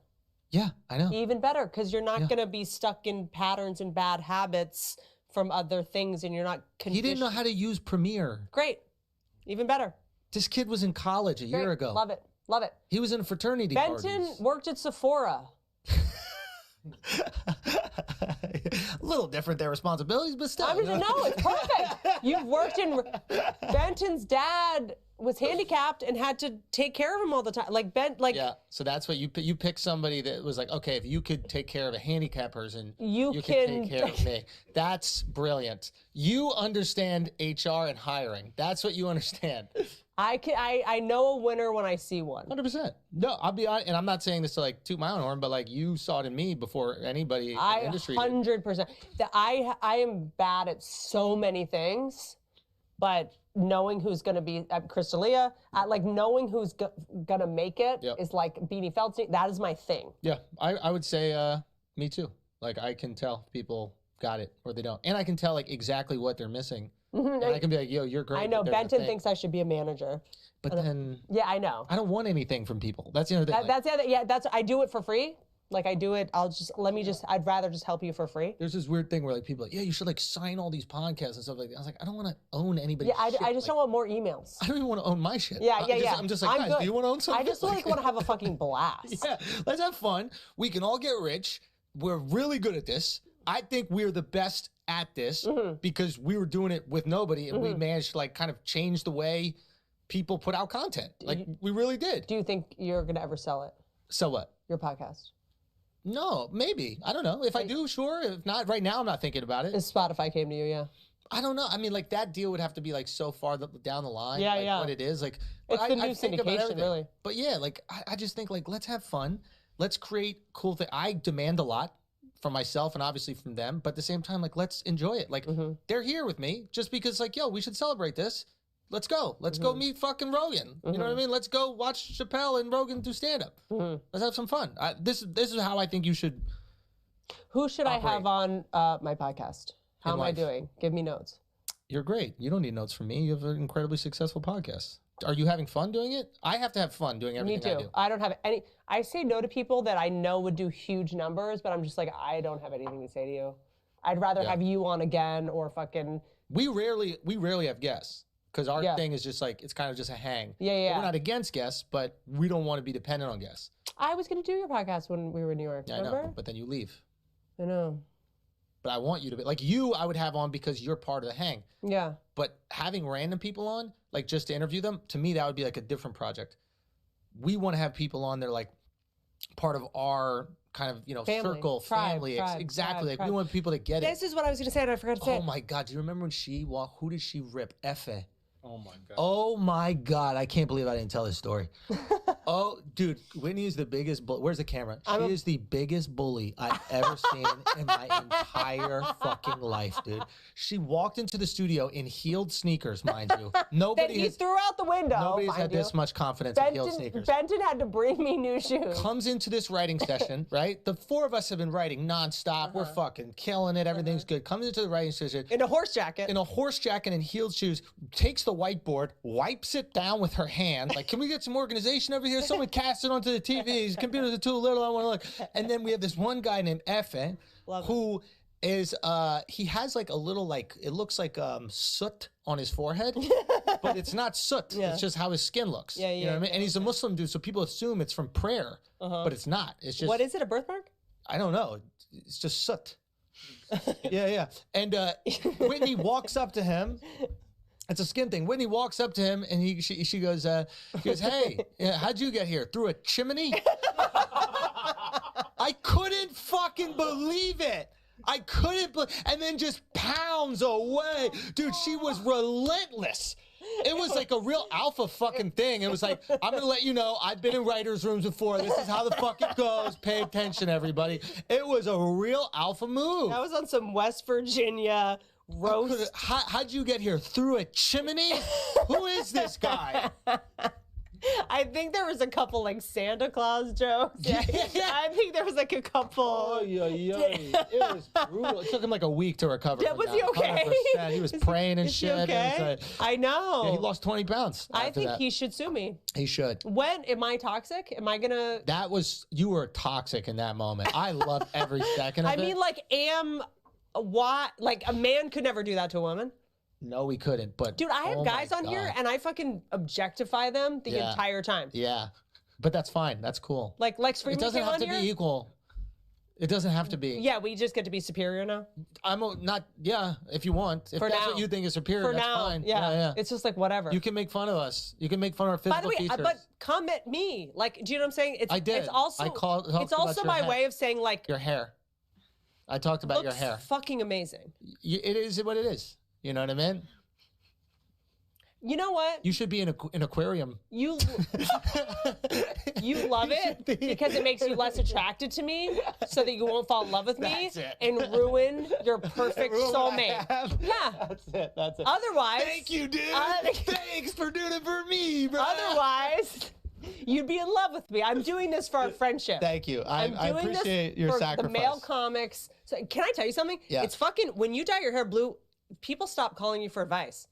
Yeah, I know. Even better, because you're not going to be stuck in patterns and bad habits from other things, and you're not conditioned. He didn't know how to use Premiere. Great. Even better. This kid was in college a year ago. Love it. Love it. He was in fraternity Benton parties. worked at Sephora. A little different their responsibilities, but still. No, it's perfect. You've worked in. Benton's dad was handicapped and had to take care of him all the time. Yeah. So that's what you pick somebody that was like, okay, if you could take care of a handicapped person, you can take care of me. That's brilliant. You understand HR and hiring. That's what you understand. I know a winner when I see one. 100%. No, I'll be honest, and I'm not saying this to like toot my own horn, but like you saw it in me before anybody in the industry. 100%. That I am bad at so many things, but knowing who's going to be at Crystalia, like knowing who's going to make it is like Beanie Feldstein. That is my thing. Yeah, I would say me too. Like I can tell if people got it or they don't, and I can tell like exactly what they're missing. And I can be like, yo, you're great. I know Benton thinks I should be a manager. But then I know. I don't want anything from people. That's the other thing. That's the other. Yeah, I do it for free. Like I do it. I'd rather just help you for free. There's this weird thing where like people are like, yeah, you should like sign all these podcasts and stuff like that. I was like, I don't want to own anybody. Yeah, I just don't want more emails. I don't even want to own my shit. Yeah. I'm just like, guys, do you want to own something? I just want to have a fucking blast. Yeah, let's have fun. We can all get rich. We're really good at this. I think we're the best at this because we were doing it with nobody and we managed to like kind of change the way people put out content. Like we really did. Do you think you're going to ever sell it? Sell what? Your podcast. No, maybe. I don't know. If I do, sure. If not, right now I'm not thinking about it. If Spotify came to you, yeah. I don't know. I mean, like that deal would have to be like so far down the line. Yeah, like, yeah. What it is, like it's the new syndication, really. But yeah, like I just think like let's have fun. Let's create cool things. I demand a lot from myself and obviously from them, but at the same time, like let's enjoy it. Like they're here with me just because, like, yo, we should celebrate this. Let's go. Let's go meet fucking Rogan. You know what I mean? Let's go watch Chappelle and Rogan do stand up. Let's have some fun. This is how I think you should. Who should I have on my podcast? How am I doing? Give me notes. You're great. You don't need notes from me. You have an incredibly successful podcast. Are you having fun doing it? I have to have fun doing everything Me too. I do. I don't have any. I say no to people that I know would do huge numbers, but I'm just like, I don't have anything to say to you. I'd rather have you on again or fucking. We rarely have guests because our thing is just like it's kind of just a hang. Yeah. We're not against guests, but we don't want to be dependent on guests. I was going to do your podcast when we were in New York. Remember? I know, but then you leave. I know. But I want you to be like you. I would have on because you're part of the hang. Yeah. But having random people on, like just to interview them, to me that would be like a different project. We want to have people on there like part of our kind of circle, family, exactly. Like we want people to get it. This is what I was going to say, and I forgot to say. Oh my God! Do you remember when she walked? Who did she rip? Effe. Oh my God. Oh my God! I can't believe I didn't tell this story. Oh, dude, Whitney is the biggest. Where's the camera? She is the biggest bully I've ever seen in my entire fucking life, dude. She walked into the studio in heeled sneakers, mind you. Nobody he threw out the window. Nobody's had this much confidence in heeled sneakers. Benton had to bring me new shoes. Comes into this writing session, right? The four of us have been writing nonstop. We're fucking killing it. Everything's good. Comes into the writing session in a horse jacket. In a horse jacket and heeled shoes. Takes the whiteboard, wipes it down with her hand. Like, can we get some organization over here? Someone cast it onto the TV. His computer's too little. I want to look. And then we have this one guy named Effe who is he has like a little like it looks like soot on his forehead, but it's not soot. It's just how his skin looks. You know what I mean? And he's a Muslim dude, so people assume it's from prayer, but it's not. It's just what is it? A birthmark? I don't know. It's just soot. yeah. And Whitney walks up to him. It's a skin thing. Whitney walks up to him and she goes, hey, how'd you get here? Through a chimney? I couldn't fucking believe it. And then just pounds away. Dude, she was relentless. It was like a real alpha fucking thing. It was like, I'm going to let you know, I've been in writers' rooms before. This is how the fuck it goes. Pay attention, everybody. It was a real alpha move. That was on some West Virginia roast. How'd you get here? Through a chimney? Who is this guy? I think there was a couple like Santa Claus jokes. Yeah. I think there was like a couple. Oh, yeah. It was brutal. It took him like a week to recover. Yeah, from was that. he okay? 100%. He was praying and Is he shit. It was okay? like- I know. Yeah, he lost 20 pounds. I after think that. he should sue me. He should. When am I toxic? Am I gonna? You were toxic in that moment. I loved every second of I it. mean, like, why? Like, a man could never do that to a woman. No, we couldn't. But Dude, I have oh guys my on here God. and I fucking objectify them the Yeah. entire time. Yeah, but that's fine. That's cool. Like Lex Friedman It doesn't came have on to here. be equal. It doesn't have to be. Yeah, we just get to be superior now. Not. Yeah, if you want. If For that's now. what you think is superior, For that's now, fine. yeah. It's just like whatever. You can make fun of us. You can make fun of our By physical the way, features. but come at me. Like, do you know what I'm saying? It's, I did. It's also, talked it's also about your my hair. way of saying like, Your hair. I talked about your looks hair. fucking amazing. It is what it is. You know what I mean? You know what? You should be in an aquarium. You love it because it makes you less attracted to me, so that you won't fall in love with me That's it. and ruin your perfect Ruin what I soulmate. have. Yeah. That's it. Otherwise, Thank you, dude. Thanks for doing it for me, bro. Otherwise, you'd be in love with me. I'm doing this for our friendship. Thank you. I I'm doing appreciate this your for sacrifice. the male comics. So, can I tell you something? Yeah. It's fucking when you dye your hair blue, people stop calling you for advice.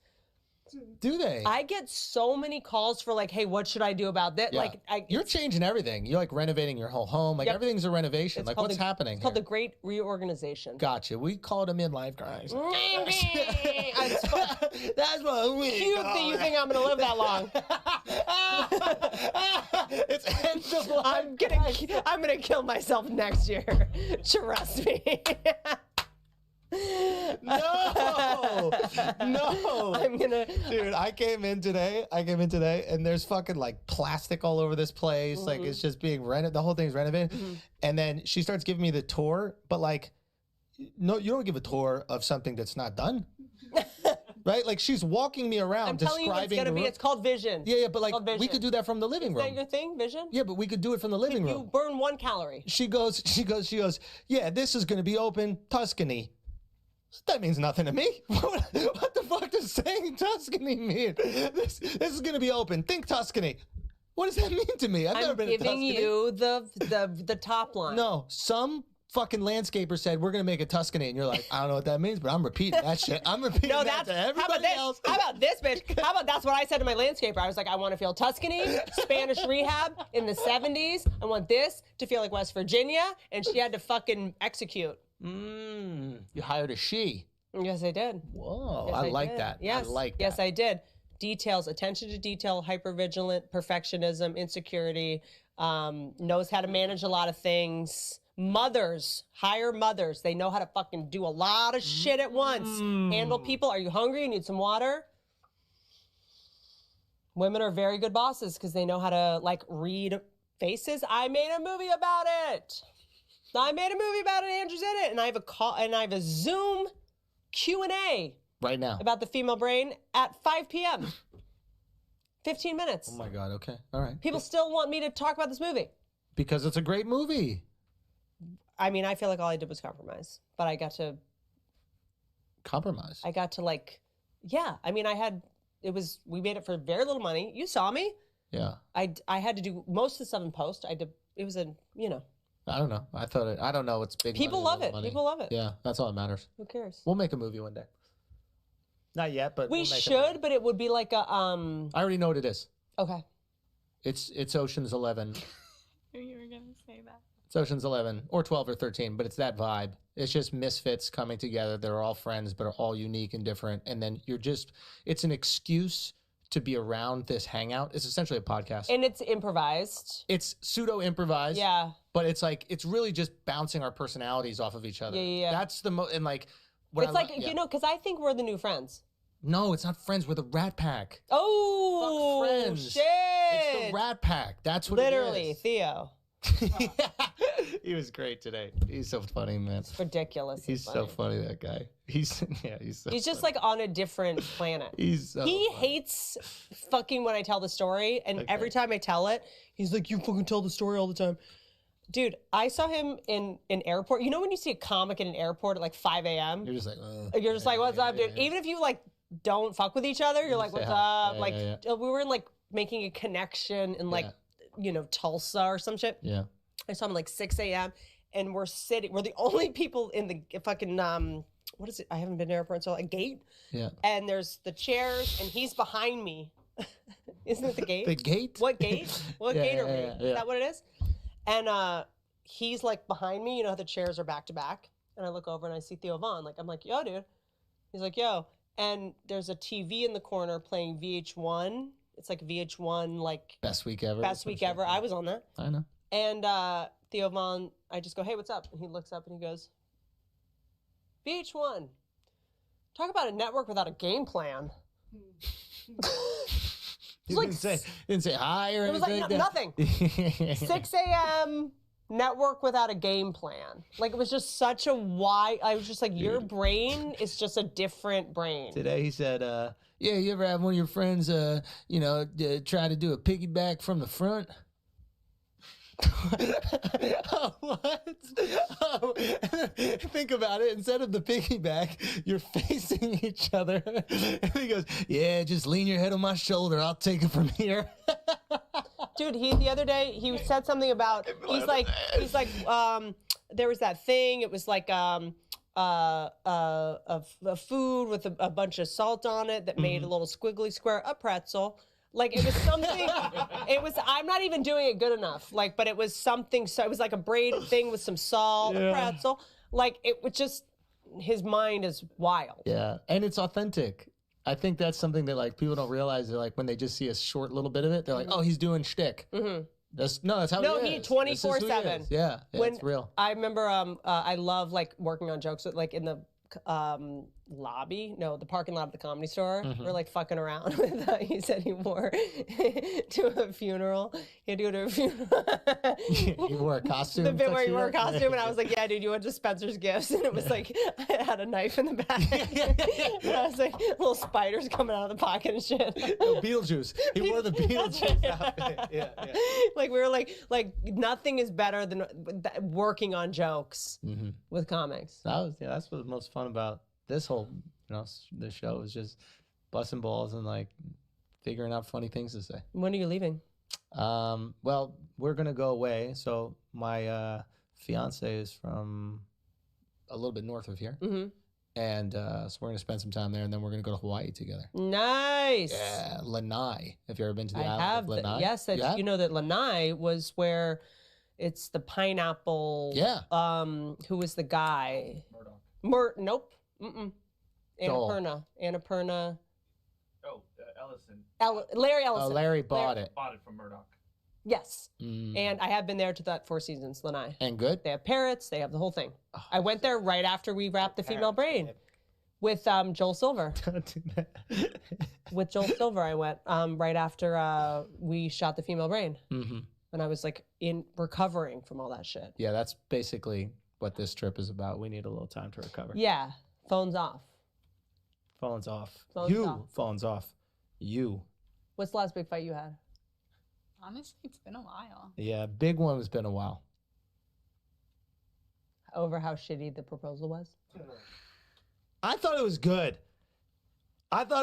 Do they? I get so many calls for like, hey, what should I do about that? Yeah. Like, You're changing everything. You're like renovating your whole home. Like Yep. everything's a renovation. It's Like called what's the- happening? It's called the here? Great Reorganization. Gotcha. We call it a midlife crisis. That's That's what we cute that you think I'm gonna live that long. It's end of life. I'm gonna kill myself next year. Trust me. No, I'm gonna. Dude, I came in today, and there's fucking like plastic all over this place. Like it's just being renovated. The whole thing's renovated. And then she starts giving me the tour, but like, no, you don't give a tour of something that's not done. Right? Like she's walking me around I'm telling you, it's describing gonna the be. room. It's called vision. Yeah, but It's like called we vision. could do that from the living Is room. that your thing, vision? Yeah, but we could do it from the living You room. burn 1 calorie. She goes, yeah, this is going to be open Tuscany. That means nothing to me. What the fuck does saying Tuscany mean? This is going to be open. Think Tuscany. What does that mean to me? I've never I'm been to giving Tuscany. you the top line. No, some fucking landscaper said we're going to make a Tuscany. And you're like, I don't know what that means, but I'm repeating that shit. I'm repeating No, that that's to how about everybody this? else. How about this, bitch? How about that's what I said to my landscaper? I was like, I want to feel Tuscany, Spanish rehab in the 70s. I want this to feel like West Virginia, and she had to fucking execute. You hired a she. Yes, I did. Whoa, Yes, I like did. that. Yes, I like that. yes, I did. Details, attention to detail, hypervigilant, perfectionism, insecurity, knows how to manage a lot of things. Mothers, hire mothers. They know how to fucking do a lot of shit at once. Handle people. Are you hungry? You need some water? Women are very good bosses because they know how to like read faces. I made a movie about it. Andrew's in it, and I have a call and I have a Zoom Q&A Right now. about the female brain at 5 p.m. 15 minutes. Oh my God. Okay. All right. People still want me to talk about this movie. Because it's a great movie. I mean, I feel like all I did was compromise, but I got to Compromise. like, yeah. I mean, we made it for very little money. You saw me. Yeah. I had to do most of the stuff in post. It was I don't know. I don't know. It's big. People money, love little it. money. People love it. Yeah, that's all that matters. Who cares? We'll make a movie one day. Not yet, but We we'll make should, but it would be like a I already know what it is. Okay. It's Ocean's 11. You were gonna say that. It's Ocean's 11 or 12 or 13, but it's that vibe. It's just misfits coming together. They're all friends, but are all unique and different. And then it's an excuse to be around this hangout. It's essentially a podcast. And it's improvised. It's pseudo improvised. Yeah. But it's like, it's really just bouncing our personalities off of each other. Yeah. That's the and like, It's like, you know, because I think we're the new friends. No, it's not Friends. We're the Rat Pack. Oh, Fuck Friends. shit. It's the Rat Pack. That's what Literally, it is. Theo. He was great today. He's so funny, man. It's ridiculous. He's so funny, that guy. He's so He's just like on a different planet. He's so He funny. hates fucking when I tell the story, and every time I tell it, he's like, "You fucking tell the story all the time." Dude, I saw him in an airport. You know when you see a comic in an airport at like 5 a.m.? You're just like, You're just like, what's up, dude? Even if you like don't fuck with each other, you're like, say what's hi. up? Yeah, Like yeah, we were in like making a connection in like, Tulsa or some shit. Yeah. I saw him at like 6 a.m. and we're the only people in the fucking, what is it? I haven't been there for a gate. Yeah. And there's the chairs and he's behind me. Isn't it the gate? The gate? What gate? What gate are we? Yeah. Is that what it is? And he's like behind me, how the chairs are back to back. And I look over and I see Theo Von. Like, I'm like, yo, dude. He's like, yo. And there's a TV in the corner playing VH1. It's like VH1, like Best Week Ever. Best Week Ever. I was on that. I know. And Theo Von, I just go, hey, what's up? And he looks up and he goes, VH1. Talk about a network without a game plan. He didn't say hi or it was anything. like nothing. 6 a.m. network without a game plan. Like it was just such a wide. I was just like, your brain is just a different brain. Today he said, "Yeah, you ever have one of your friends, try to do a piggyback from the front?" Oh, what? Oh, think about it. Instead of the piggyback, you're facing each other. And he goes, "Yeah, just lean your head on my shoulder. I'll take it from here." Dude, the other day he said something about he's like there was that thing. It was like a food with a bunch of salt on it that made a little squiggly square, a pretzel. Like it was something. I'm not even doing it good enough. Like, but it was something. So it was like a braided thing with some salt, a pretzel. Like it was just. His mind is wild. Yeah, and it's authentic. I think that's something that like people don't realize. They're like when they just see a short little bit of it, they're like, "Oh, he's doing shtick." Mm-hmm. That's how. No, he he is. 24/7. Yeah, it's real. I remember. I love like working on jokes like in the the parking lot of the Comedy Store. We're like fucking around with he said he wore to a funeral. He had to go to a funeral. He wore a costume. The bit where he wore a costume, and I was like, "Yeah, dude, you went to Spencer's Gifts," and it was like I had a knife in the back. And I was like, little spiders coming out of the pocket and shit. Beetlejuice. He wore the Beetlejuice outfit. Yeah. Like we were like nothing is better than working on jokes with comics. That's what's most fun about this whole, the show is just busting balls and like figuring out funny things to say. When are you leaving? Well, we're gonna go away. So my fiance is from a little bit north of here, and so we're gonna spend some time there, and then we're gonna go to Hawaii together. Nice. Yeah, Lanai. Have you ever been to the I island have. of Lanai? Yes, you know that Lanai was where it's the pineapple. Yeah. Who was the guy? Nope. Annapurna. Oh, Ellison. Larry Ellison. Oh, Larry bought it. Bought it from Murdoch. Yes. And I have been there to that Four Seasons, Lanai. And good? They have parrots. They have the whole thing. I went there right after we wrapped the Female Brain with Joel Silver. Don't do that. With Joel Silver, I went right after we shot the Female Brain. And I was like recovering from all that shit. Yeah, that's basically what this trip is about. We need a little time to recover. Yeah. Phones off. Phones off. Phones off. You. What's the last big fight you had? Honestly, it's been a while. Yeah, big one has been a while. Over how shitty the proposal was? I thought it was good. Why do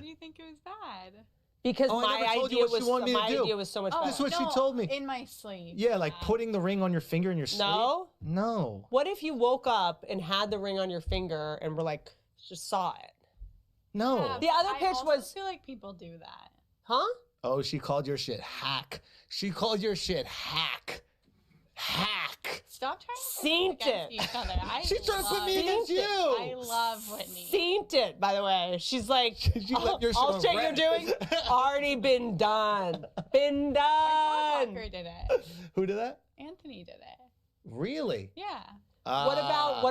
you think it was bad? Because my idea was so much better. That's what she told me. In my sleep. Yeah, like putting the ring on your finger in your sleep. No. What if you woke up and had the ring on your finger and were like, just saw it? No. Yeah, the other pitch I was. I feel like people do that. Huh? Oh, she called your shit hack. Hack. Stop trying to Seen put us against each other. She's trying to put me against you. I love Whitney. Seen it, by the way. She's like, all shit you're doing, already been done. Been done. Walker did it. Who did that? Anthony did it. Really? Yeah. What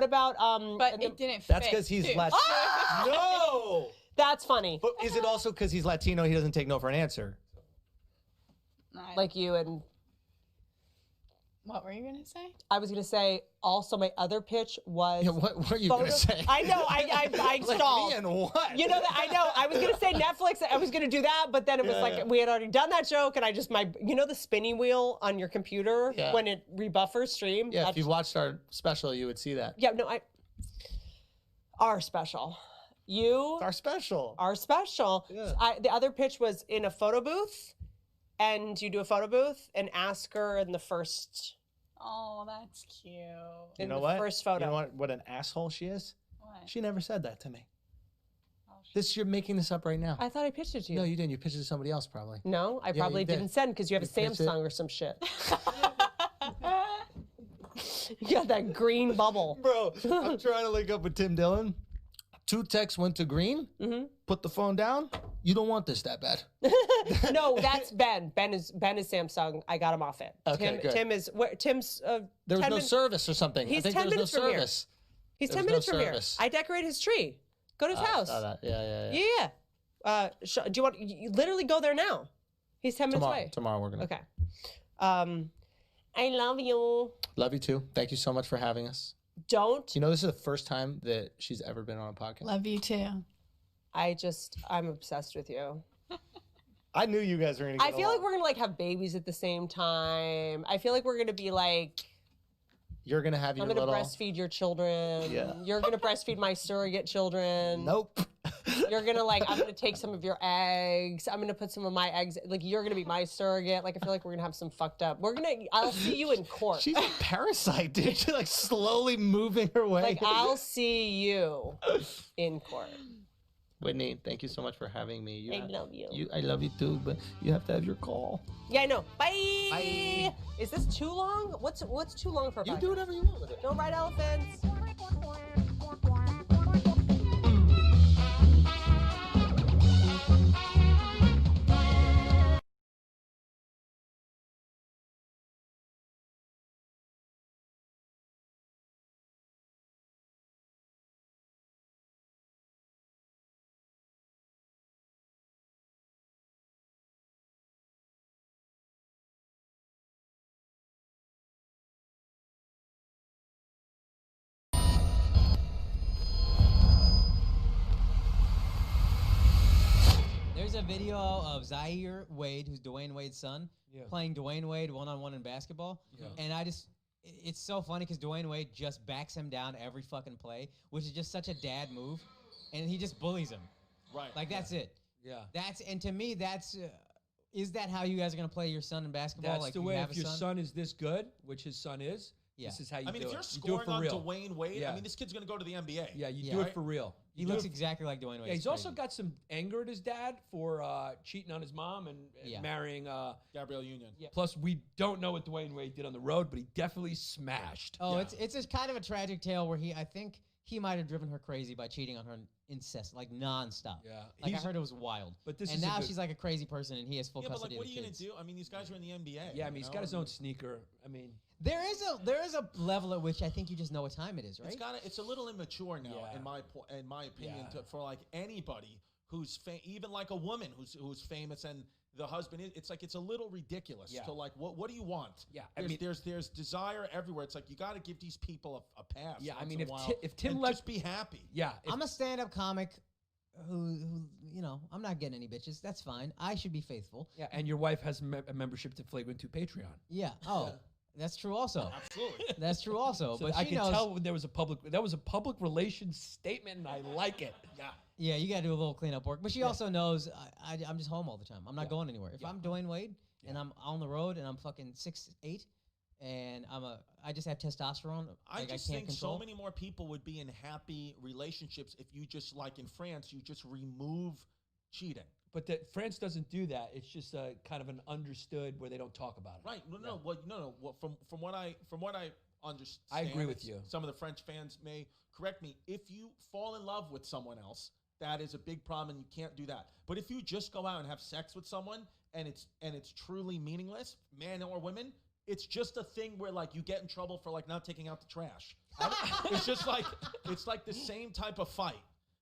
about But it didn't fit. That's because he's Latino. No. That's funny. But is it also because he's Latino? He doesn't take no for an answer. Like you and. What were you gonna say? I was gonna say also my other pitch was. Yeah, what were you gonna say? I know. I stalled. Me and what? You know that I know. I was gonna say Netflix. I was gonna do that, but then it was we had already done that joke, and I just the spinning wheel on your computer when it rebuffers stream. Yeah, if you watched our special, you would see that. Yeah, no, our special. You Our special. are special. Yeah. The other pitch was in a photo booth, and you do a photo booth and ask her in the first. Oh, that's cute. You In know the what? first photo. You know what an asshole she is? What? She never said that to me. You're making this up right now. I thought I pitched it to you. No, you didn't. You pitched it to somebody else, probably. No, I Yeah, probably you did. didn't send because you have You a pitched it. Samsung or some shit. You got that green bubble. Bro, I'm trying to link up with Tim Dillon. 2 texts went to green. Put the phone down. You don't want this that bad. No, that's Ben. Ben is Samsung. I got him off it. Okay, good. Tim is where Tim's. There was 10 no min- service or something. He's I think 10 there was minutes no from here. service. He's There 10 was no minutes from here. service. I decorate his tree. Go to his I house. saw that. Yeah. Yeah. Do you want? You literally go there now. He's 10 minutes away. Tomorrow we're gonna. Okay. I love you. Love you too. Thank you so much for having us. Don't. You know, this is the first time that she's ever been on a podcast. Love you too. I'm obsessed with you. I knew you guys were gonna. I feel like we're gonna like have babies at the same time. I feel like we're gonna be like. You're gonna have your I'm gonna little. breastfeed your children. Yeah. You're gonna breastfeed my surrogate children. Nope. You're gonna I'm gonna take some of your eggs. I'm gonna put some of my eggs. Like you're gonna be my surrogate. Like I feel like we're gonna have some fucked up. I'll see you in court. She's a parasite, dude. She's like slowly moving her way. Like I'll see you in court. Whitney, thank you so much for having me. I love you. I love you too, but you have to have your call. Yeah, I know. Bye. Is this too long? What's too long for a You podcast? do whatever you want with it. Don't ride elephants. There's a video of Zaire Wade, who's Dwayne Wade's son, playing Dwayne Wade one-on-one in basketball. And it's so funny because Dwayne Wade just backs him down every fucking play, which is just such a dad move. And he just bullies him. Right. Like, that's it. Yeah. And to me, that's, is that how you guys are going to play your son in basketball? That's like the you way, have if a your son is this good, which his son is, this is how you do it. I mean, if you're You do it scoring for on real. Dwayne Wade, Yeah. I mean, this kid's going to go to the NBA. Yeah, you do it for real. He looks exactly like Dwayne Wade. Yeah, It's he's also crazy. got some anger at his dad for cheating on his mom and marrying Gabrielle Union. Yeah. Plus, we don't know what Dwayne Wade did on the road, but he definitely smashed. Oh, it's a kind of a tragic tale where I think he might have driven her crazy by cheating on her incest, like nonstop. Yeah. Like I heard it was wild. But this and is a now good- she's like a crazy person, and he has full Yeah, but custody like, what of are the you kids. going to do? I mean, these guys are in the NBA. Yeah, I mean, he's got his own sneaker. I mean, There is a level at which I think you just know what time it is, right? It's a little immature now, Yeah. in my opinion, Yeah. for like anybody who's even like a woman who's famous and the husband is. It's like it's a little ridiculous Yeah. to like what do you want? Yeah, there's desire everywhere. It's like you got to give these people a pass. Yeah, I once mean, in if a while Ti- if Tim and let- just be happy. yeah. I'm a stand-up comic who I'm not getting any bitches. That's fine. I should be faithful. Yeah, and your wife has a membership to Flagrant 2 Patreon. Yeah. Oh, that's true also. Absolutely. That's true also. So but I she can knows, tell when that was a public relations statement, and I like it. Yeah. Yeah, you got to do a little cleanup work. But she also knows I'm just home all the time. I'm not going anywhere. If I'm Dwayne Wade and I'm on the road and I'm fucking 6'8", and I just have testosterone. I like, just I can't think control. so many more people would be in happy relationships if you just like in France, you just remove cheating. But that France doesn't do that. It's just a kind of an understood where they don't talk about it. Right? No. From what I understand, I agree with you. Some of the French fans may correct me. If you fall in love with someone else, that is a big problem, and you can't do that. But if you just go out and have sex with someone, and it's truly meaningless, man or women, it's just a thing where like you get in trouble for like not taking out the trash. It's just like it's like the same type of fight.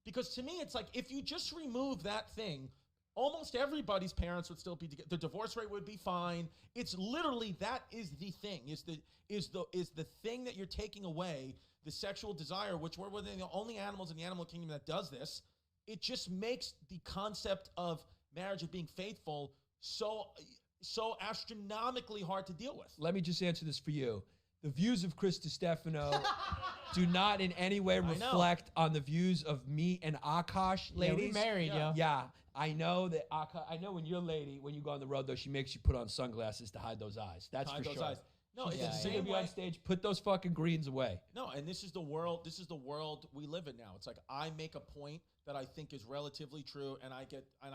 Because to me, it's like if you just remove that thing, almost everybody's parents would still be together. The divorce rate would be fine. It's literally that is the thing. Is the thing that you're taking away, the sexual desire, which we're the only animals in the animal kingdom that does this. It just makes the concept of marriage of being faithful so astronomically hard to deal with. Let me just answer this for you. the views of Chris DiStefano do not in any way reflect on the views of me and Akash, ladies. Yeah, we married, yo. Yeah, I know that I know when your lady, when you go on the road, though, she makes you put on sunglasses to hide those eyes. That's Hide for those sure. eyes. No, She's it's the gonna same be on way. stage. Put those fucking greens away. No, and this is the world. This is the world we live in now. It's like I make a point that I think is relatively true, and I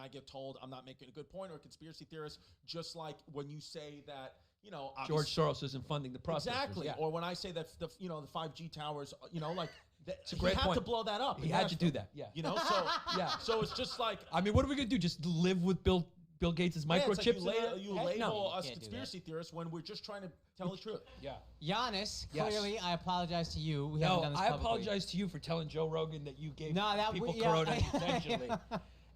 get told I'm not making a good point or a conspiracy theorist. Just like when you say that, you know, George Soros isn't funding the process. exactly, or when I say that the 5G towers, you know, like It's a great he had point. to blow that up. He had to do that. Yeah, You know, so yeah. So it's just like I mean, what are we gonna do? Just live with Bill Gates' it's microchips? like in there? you Heck label no. us can't do conspiracy theorists when we're just trying to tell the truth. Yeah. Giannis, Yes. clearly, I apologize to you. We haven't No, done this I publicly. apologize to you for telling Joe Rogan that you gave No, that people yeah, corona intentionally.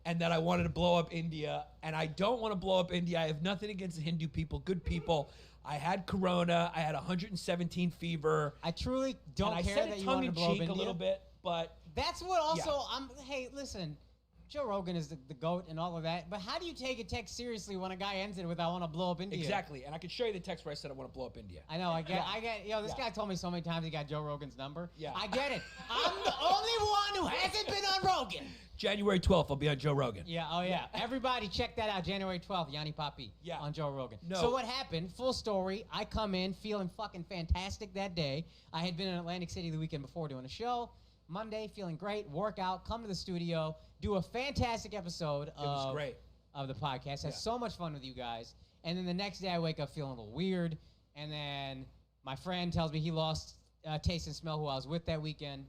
And that I wanted to blow up India. And I don't want to blow up India. I have nothing against the Hindu people, good people. I had corona. I had 117 fever. I truly don't and care I said that it you wanted to blow up tongue-in-cheek India. a little bit, but That's what also Yeah. Hey, listen, Joe Rogan is the GOAT and all of that, but how do you take a text seriously when a guy ends it with "I want to blow up India"? exactly. And I can show you the text where I said I want to blow up India. I know. I get. Yo, this guy told me so many times he got Joe Rogan's number. Yeah. I get it. I'm the only one who hasn't been on Rogan. January 12th, I'll be on Joe Rogan. Yeah. Oh yeah. Everybody, check that out. January 12th, Yanni Papi. Yeah. On Joe Rogan. No. So what happened? Full story. I come in feeling fucking fantastic that day. I had been in Atlantic City the weekend before doing a show. Monday, feeling great. Workout. Come to the studio. Do a fantastic episode was great. of the podcast. Had Yeah. so much fun with you guys. And then the next day, I wake up feeling a little weird. And then my friend tells me he lost taste and smell who I was with that weekend.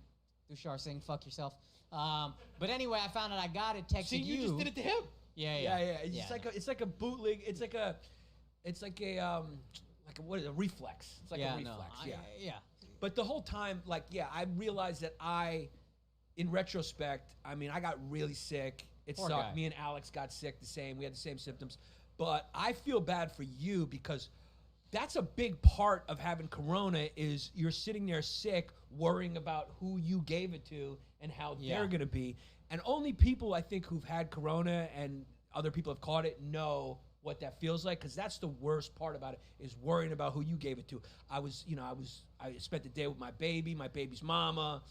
Dushar Singh, fuck yourself. But anyway, I found out I got it. Texted See, you just did it to him. Yeah. It's like a bootleg. It's like a what is it, a reflex. It's like a reflex. Yeah. But the whole time, I realized that in retrospect, I mean, I got really sick. It Poor sucked. guy. Me and Alex got sick the same. We had the same symptoms. But I feel bad for you because that's a big part of having corona is you're sitting there sick, worrying about who you gave it to and how they're going to be. And only people, I think, who've had corona and other people have caught it know what that feels like, because that's the worst part about it is worrying about who you gave it to. I spent the day with my baby's mama,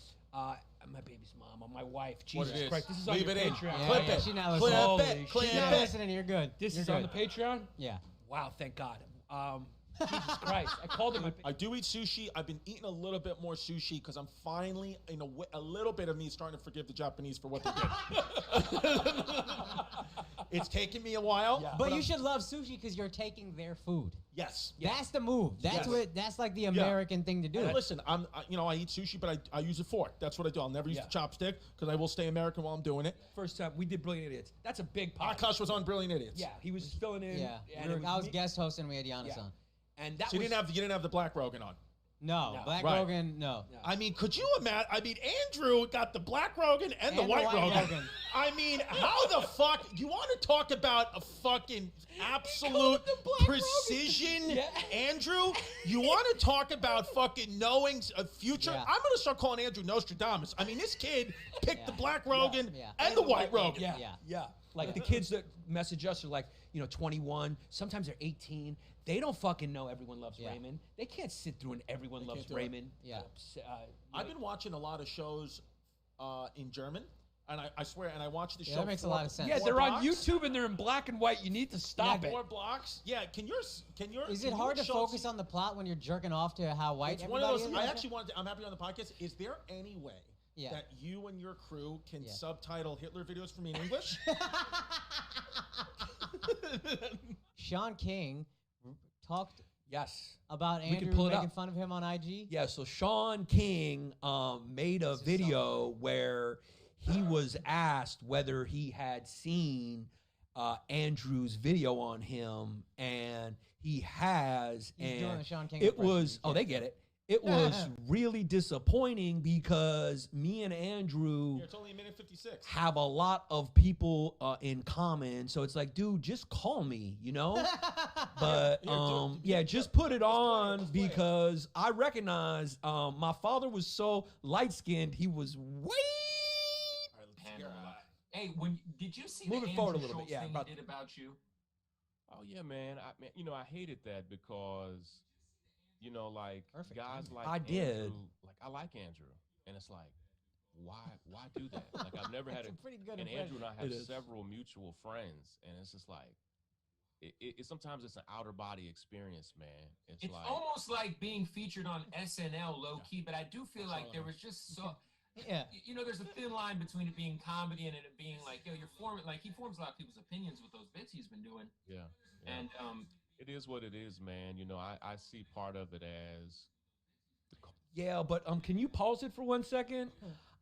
my wife. Jesus Christ, this is on Leave your it in. Patreon. Clip it. She's not Clip listening. it. Clip She's not it. listening. You're good. This You're is good. on the Patreon? Yeah. Wow, thank God. Jesus Christ. I called him. I do eat sushi. I've been eating a little bit more sushi because I'm finally, a little bit of me is starting to forgive the Japanese for what they did. It's taken me a while. But you should love sushi because you're taking their food. Yes. That's the move. That's Yes. that's like the American thing to do. And listen, I eat sushi, but I use a fork. That's what I do. I'll never use the chopstick because I will stay American while I'm doing it. First time we did Brilliant Idiots. That's a big pop. Akash was on Brilliant Idiots. Yeah, he was filling in. Yeah. And I was guest hosting. We had Giannis on. And that So you was, didn't have the Black Rogan on. No, Black Right. Rogan, no. I mean, could you imagine? I mean, Andrew got the Black Rogan and the And the White White Rogan. Rogan. I mean, how the fuck? You want to talk about a fucking absolute precision, Andrew? You want to talk about fucking knowing a future? Yeah. I'm going to start calling Andrew Nostradamus. I mean, this kid picked the Black Rogan and the White Rogan. Yeah. Like the kids that message us are like, 21. Sometimes they're 18. They don't fucking know Everyone Loves Raymond. They can't sit through an Everyone Loves can't do it. Raymond. Yeah. I've been watching a lot of shows in German, and I swear, and I watched the show. that makes a lot of sense. Yeah, four they're on blocks. YouTube and they're in black and white. You need to stop it. 4 blocks. Yeah, can your Is it hard to focus on the plot when you're jerking off to how white It's one of everybody those. is? I actually wanted. I'm happy on the podcast. Is there any way Yeah. that you and your crew can subtitle Hitler videos for me in English? Sean King talked Yes. about We can Andrew pull it making up. fun of him on IG. Yeah, so Sean King made a video where he was asked whether he had seen Andrew's video on him, and he has. He's and doing a Sean King it impression. was. Oh, they get it. It was really disappointing because me and Andrew Yeah, it's only a minute 56. have a lot of people in common, so it's like, dude, just call me, But just put it on because I recognize my father was so light skinned, he was way. Hey, did you see Move the it forward a Andrew little bit, Schultz yeah, thing about- he did about you? Oh yeah, man. I hated that because You know, like guys like I did. Andrew, like I like Andrew, and it's like, why do that? Like I've never had That's a pretty good and Andrew and I have It is. several mutual friends, and it's just like, it sometimes it's an outer body experience, man. It's like almost like being featured on SNL low key, but I do feel like there was just so. Yeah. You know, there's a thin line between it being comedy and it being like, yo, you're forming, like, he forms a lot of people's opinions with those bits he's been doing. Yeah. And, it is what it is, man. You know, I see part of it as. Yeah, but can you pause it for 1 second?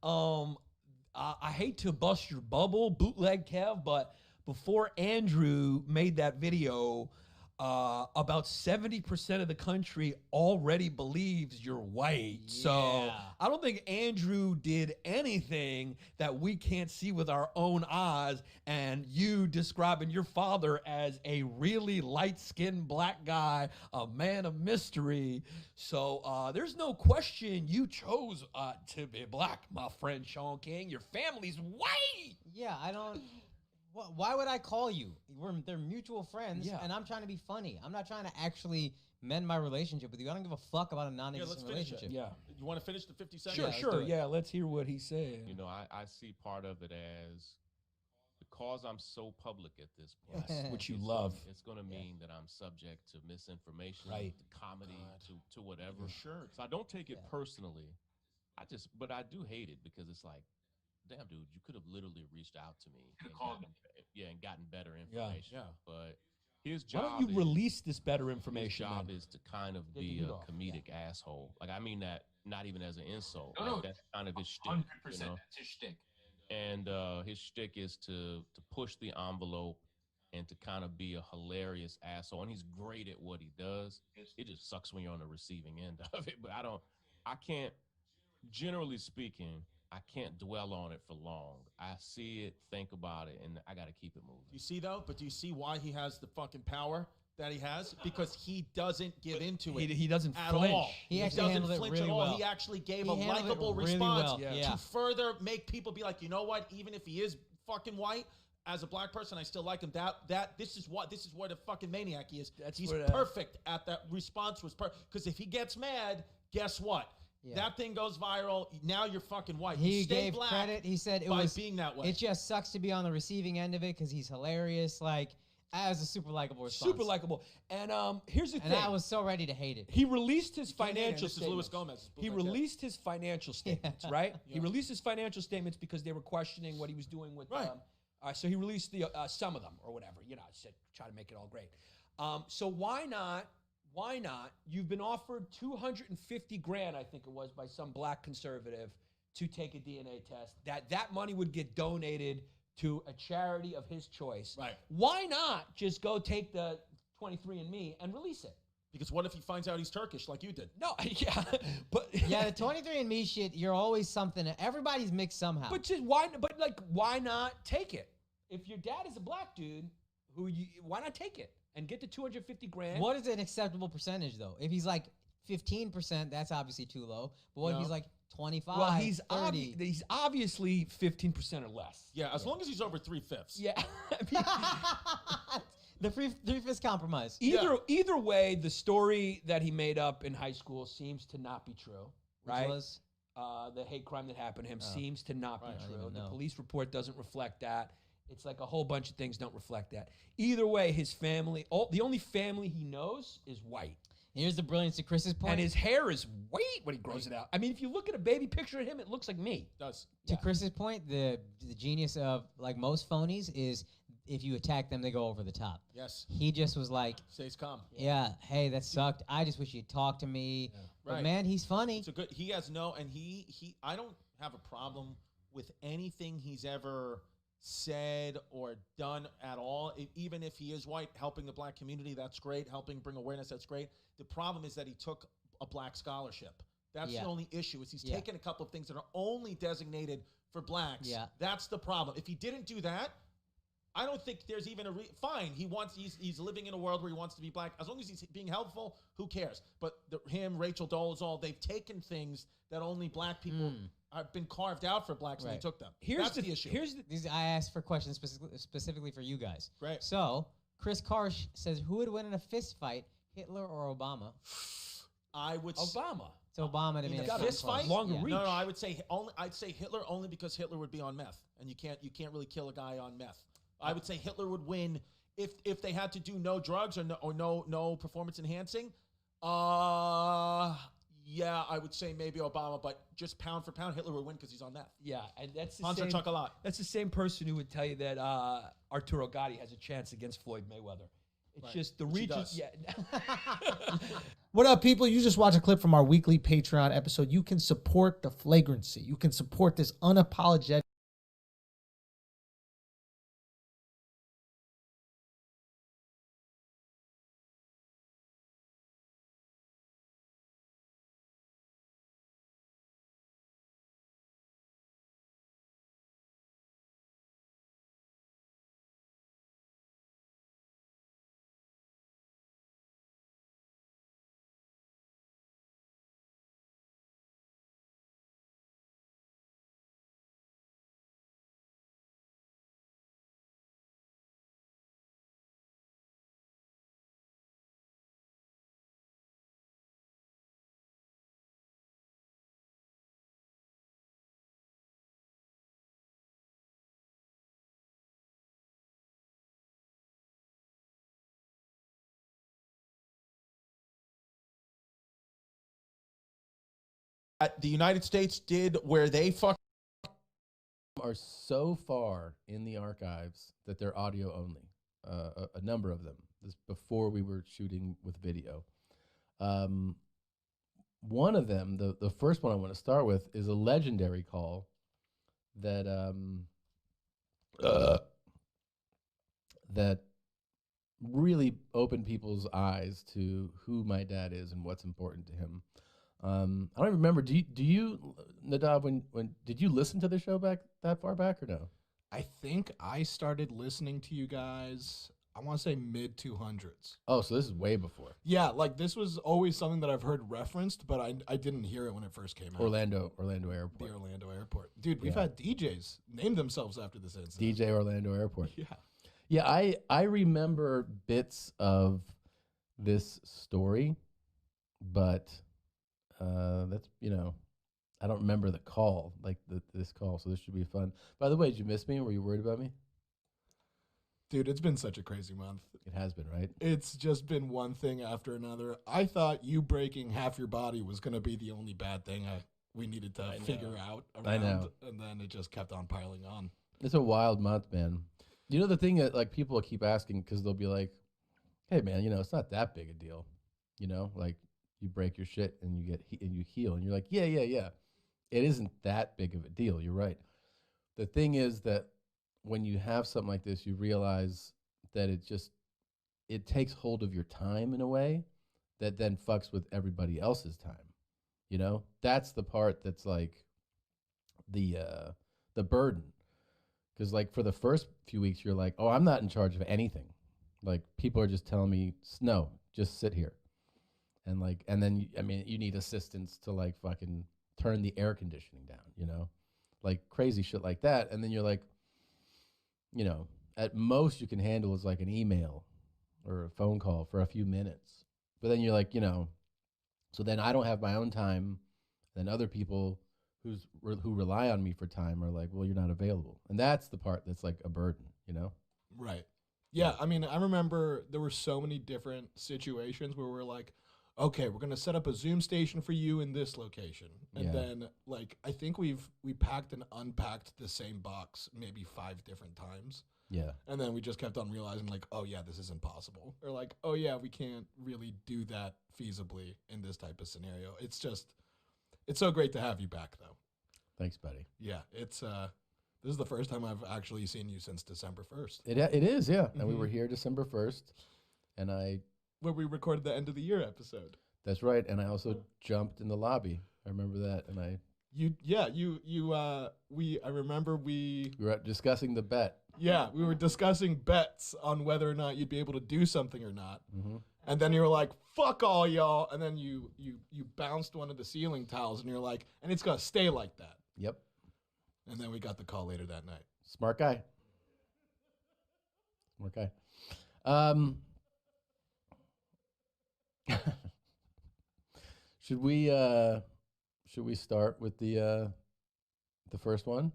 I hate to bust your bubble, bootleg Kev, but before Andrew made that video, about 70% of the country already believes you're white. So I don't think Andrew did anything that we can't see with our own eyes. And you describing your father as a really light-skinned black guy, a man of mystery. So there's no question you chose to be black, my friend Sean King. Your family's white. Yeah, I don't. Why would I call you? They're mutual friends, and I'm trying to be funny. I'm not trying to actually mend my relationship with you. I don't give a fuck about a non-existent relationship. Yeah. You want to finish the 50 seconds? Sure. Yeah, let's hear what he said. You know, I see part of it as because I'm so public at this point, which you love. It's going to mean that I'm subject to misinformation, right? To comedy, to whatever. For sure. So I don't take it personally. But I do hate it because it's like, damn, dude, you could have literally reached out to me and gotten better information. Yeah. But his job. Why don't you release this better information? His job is to kind of be a comedic asshole. Like I mean that not even as an insult. No, like, that's kind of his shtick. 100%. You know? That's his shtick. And his shtick is to push the envelope and to kind of be a hilarious asshole. And he's great at what he does. It just sucks when you're on the receiving end of it. But I can't. Generally speaking, I can't dwell on it for long. I see it, think about it, and I got to keep it moving. You see, though? But do you see why he has the fucking power that he has? Because he doesn't give into it. He doesn't at flinch. all. He actually doesn't handled it flinch really at all. well. He actually gave He a handled it likable really response well. Yeah. to further make people be like, you know what? Even if he is fucking white, as a black person, I still like him. This is what a fucking maniac he is. He's perfect at that response. Was perfect because if he gets mad, guess what? Yeah. That thing goes viral. Now you're fucking white. He You stay gave black credit. He said it by was being that way. It just sucks to be on the receiving end of it because he's hilarious. Like, as a super likable response. Super likable. And here's the thing. And I was so ready to hate it. He released his financial This is Luis statements. Gomez. He released his financial statements, right? Yeah. He released his financial statements because they were questioning what he was doing with Right. so he released the some of them or whatever, said try to make it all great. So why not? You've been offered $250,000, I think it was, by some black conservative to take a DNA test. That money would get donated to a charity of his choice. Right. Why not just go take the 23andMe and release it? Because what if he finds out he's Turkish like you did? No, yeah, but Yeah, the 23andMe shit, you're always something. Everybody's mixed somehow. But just why not take it? If your dad is a black dude, why not take it and get the $250,000? What is an acceptable percentage, though? If he's like 15%, that's obviously too low. But what if he's like 25, Well, he's 30? he's obviously 15% or less. Yeah, as long as he's over 3/5. Yeah. The three-fifths compromise. Either way, the story that he made up in high school seems to not be true, right? Which was? The hate crime that happened to him seems to not Right, I be don't true. even The know. police report doesn't reflect that. It's like a whole bunch of things don't reflect that. Either way, his family, the only family he knows is white. Here's the brilliance to Chris's point. And his hair is white when he grows it out. I mean, if you look at a baby picture of him, it looks like me. It does. To Chris's point, the genius of like most phonies is if you attack them, they go over the top. Yes. He just was like, Stays calm. yeah, hey, that sucked. I just wish you'd talk to me. But Right. man, he's funny. It's a good. He has no, and he. I don't have a problem with anything he's ever said or done at all. Even if he is white, helping the black community, that's great. Helping bring awareness, that's great. The problem is that he took a black scholarship. That's the only issue. Is he's taken a couple of things that are only designated for blacks. Yeah. That's the problem. If he didn't do that, I don't think there's even fine. He's living in a world where he wants to be black. As long as he's being helpful, who cares? But him, Rachel Dolezal, they've taken things that only black people have been carved out for blacks, and they took them. That's the issue. I asked for questions specifically for you guys. Great. So Chris Karsh says, who would win in a fist fight, Hitler or Obama? I would Obama. It's Obama to me. in a fist fight. Longer reach. No, I would say only. I'd say Hitler only because Hitler would be on meth, and you can't really kill a guy on meth. I would say Hitler would win if they had to do no drugs or no performance enhancing. Yeah, I would say maybe Obama, but just pound for pound, Hitler would win because he's on meth. Yeah, and that's the Panzer same. Chocolat. That's the same person who would tell you that Arturo Gatti has a chance against Floyd Mayweather. It's just the regions. Yeah. What up, people? You just watched a clip from our weekly Patreon episode. You can support the flagrancy. You can support this unapologetic. The United States did where they are so far in the archives that they're audio only. A number of them. This before we were shooting with video. One of them, the first one I want to start with, is a legendary call that that really opened people's eyes to who my dad is and what's important to him. I don't even remember. Do you, Nadav, when did you listen to the show that far back or no? I think I started listening to you guys, I want to say mid 200s. Oh, so this is way before. Yeah, like this was always something that I've heard referenced, but I didn't hear it when it first came out. Orlando Airport. The Orlando Airport. Dude, we've had DJs name themselves after this incident. DJ Orlando Airport. Yeah. Yeah, I remember bits of this story, but that's, I don't remember the call, like this call, so this should be fun. By the way, did you miss me? Were you worried about me? Dude, it's been such a crazy month. It has been, right? It's just been one thing after another. I thought you breaking half your body was going to be the only bad thing we needed to figure out around. I know. And then it just kept on piling on. It's a wild month, man. You know the thing that like people keep asking, because they'll be like, hey, man, it's not that big a deal. Like you break your shit and you heal. And you're like, yeah. It isn't that big of a deal. You're right. The thing is that when you have something like this, you realize that it takes hold of your time in a way that then fucks with everybody else's time. That's the part that's like the burden. Because like for the first few weeks, you're like, oh, I'm not in charge of anything. Like people are just telling me, no, just sit here. And then you need assistance to like fucking turn the air conditioning down, like crazy shit like that. And then you're like, at most you can handle is like an email or a phone call for a few minutes. But then you're like, so then I don't have my own time. Then other people who rely on me for time are like, well, you're not available. And that's the part that's like a burden, Right. Yeah, I mean, I remember there were so many different situations where we're like, okay, we're going to set up a Zoom station for you in this location. And then, like, I think we packed and unpacked the same box maybe 5 different times. Yeah. And then we just kept on realizing, like, oh, yeah, this is impossible. Or like, oh, yeah, we can't really do that feasibly in this type of scenario. It's so great to have you back, though. Thanks, buddy. Yeah, this is the first time I've actually seen you since December 1st. It is, yeah. And we were here December 1st. And where we recorded the end of the year episode. That's right, and I also jumped in the lobby. I remember that, and I remember we were discussing the bet. Yeah, we were discussing bets on whether or not you'd be able to do something or not. Mm-hmm. And then you were like, "Fuck all y'all," and then you bounced one of the ceiling tiles, and you're like, "And it's gonna stay like that." Yep. And then we got the call later that night. Smart guy. Should we start with the first one?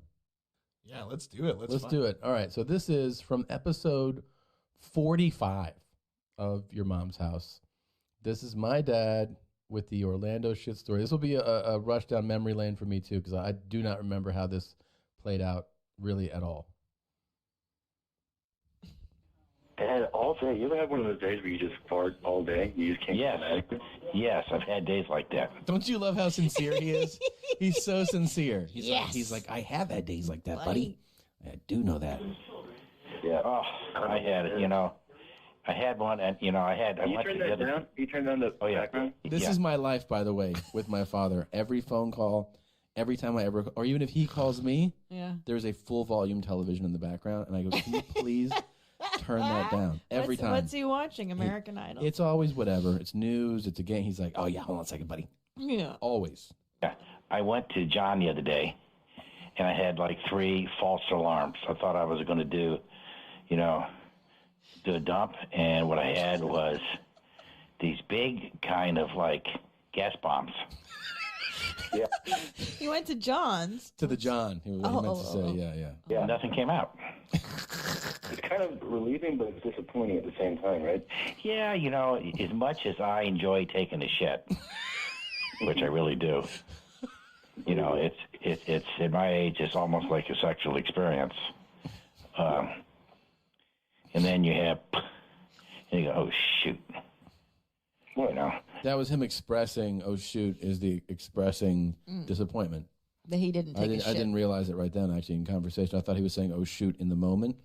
Yeah, let's do it. Let's do it. All right. So this is from episode 45 of Your Mom's House. This is my dad with the Orlando shit story. This will be a rush down memory lane for me too, because I do not remember how this played out really at all. And all day. You ever have one of those days where you just fart all day? You just can't. Yes, I've had days like that. Don't you love how sincere he is? He's so sincere. He's like, I have had days like that, buddy. I do know that. Yeah. Oh, I had it. I had one, and I went to the other. Down? You turned down the background. This is my life, by the way, with my father. Every phone call, every time or even if he calls me, there's a full volume television in the background, and I go, can you please turn that down every time? What's he watching? American Idol. It's always whatever. It's news. It's a game. He's like, oh yeah, hold on a second, buddy. Yeah. Always. Yeah. I went to John the other day, and I had like 3 false alarms. I thought I was going to do a dump, and what I had was these big kind of like gas bombs. Yeah. You went to John's. To the John. He meant to say, Yeah, nothing came out. It's kind of relieving, but it's disappointing at the same time, right? Yeah, as much as I enjoy taking a shit, which I really do, it's at my age, it's almost like a sexual experience. And then you go, oh shoot. That was him expressing, oh shoot, is the expressing disappointment. That he didn't take a shit. I didn't realize it right then, actually, in conversation. I thought he was saying, oh shoot, in the moment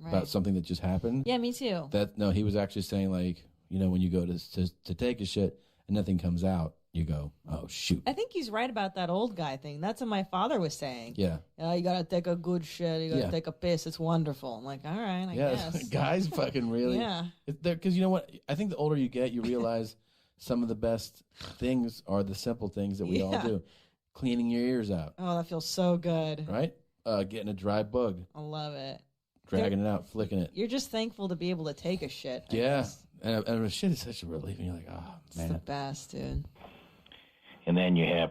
about something that just happened. Yeah, me too. No, he was actually saying, like, when you go to take a shit and nothing comes out, you go, oh shoot. I think he's right about that old guy thing. That's what my father was saying. Yeah. You gotta take a good shit. You gotta take a piss. It's wonderful. I'm like, all right, I guess. Guys fucking really. Yeah. Because you know what? I think the older you get, you realize some of the best things are the simple things that we all do. Cleaning your ears out. Oh, that feels so good. Right? Getting a dry bug. I love it. Dragging it out, flicking it. You're just thankful to be able to take a shit. Yeah. And shit is such a relief. And you're like, oh, it's man. the best, dude. And then you go,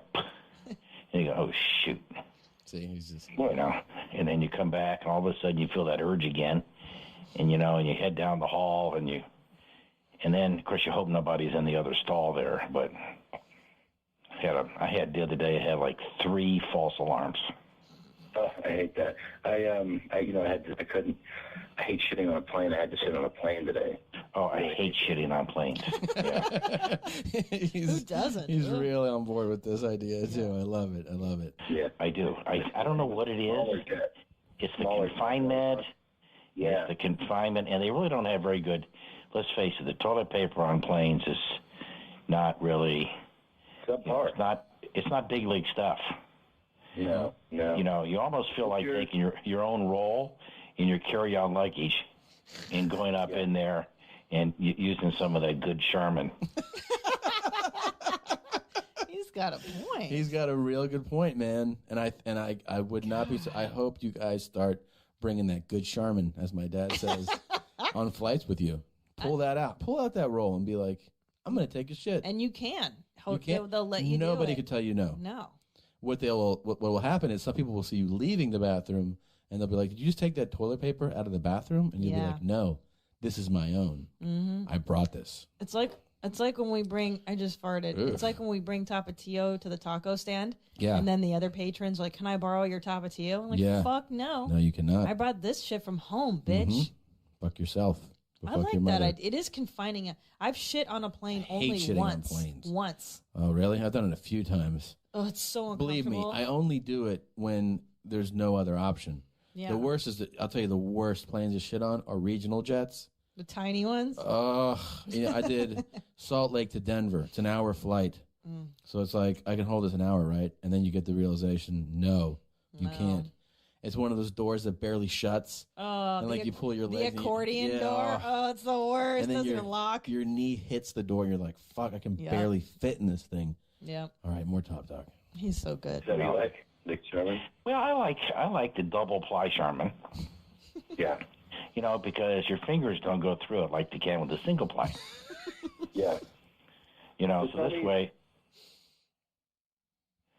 oh shoot. See, he's just. And then you come back, and all of a sudden you feel that urge again. And, and you head down the hall, and then, of course, you hope nobody's in the other stall there. But I had the other day, I had like 3 false alarms. Oh, I hate that. I hate shitting on a plane. I had to sit on a plane today. Oh, I hate shitting on planes. Who doesn't? He's really on board with this idea too. I love it. Yeah, I do. I don't know what it is. It's the confinement. Yeah. It's the confinement, and they really don't have very good. Let's face it. The toilet paper on planes is not really. It's not big league stuff. No. You almost feel like taking your own roll in your carry-on luggage and going up in there and using some of that good Charmin. He's got a point. He's got a real good point, man. And I would not be. I hope you guys start bringing that good Charmin, as my dad says, on flights with you. Pull that out. Pull out that roll and be like, I'm going to take a shit. And you can. You can't. They'll let you. Nobody do it. can tell you no. No. What will happen is some people will see you leaving the bathroom and they'll be like, did you just take that toilet paper out of the bathroom? And you'll be like, no, this is my own. Mm-hmm. I brought this. It's like when we bring. I just farted. Ugh. It's like when we bring Tapatio to the taco stand. Yeah. And then the other patrons are like, can I borrow your Tapatio? I'm like, Yeah. fuck no. No, you cannot. I brought this shit from home, bitch. Mhm. Fuck yourself. Go I fuck like your that. mother. It is confining. I've shit on a plane hate only shitting on once. planes. Once. Oh, really? I've done it a few times. Oh, it's so uncomfortable. Believe me, I only do it when there's no other option. Yeah. The worst is I'll tell you the worst planes to shit on are regional jets. The tiny ones. I did Salt Lake to Denver. It's an hour flight. Mm. So it's like, I can hold this an hour, right? And then you get the realization, no, you can't. It's one of those doors that barely shuts. Oh, and like you pull your the leg. accordion door. Oh, it's the worst. And then Doesn't your, lock. your knee hits the door and you're like, fuck, I can Yeah. barely fit in this thing. Yep. All right, more Top Dog. He's so good. Is that what you like, the Charmin? Well, I like the double ply Charmin. Yeah. Because your fingers don't go through it like they can with the single ply. Yeah. So this way.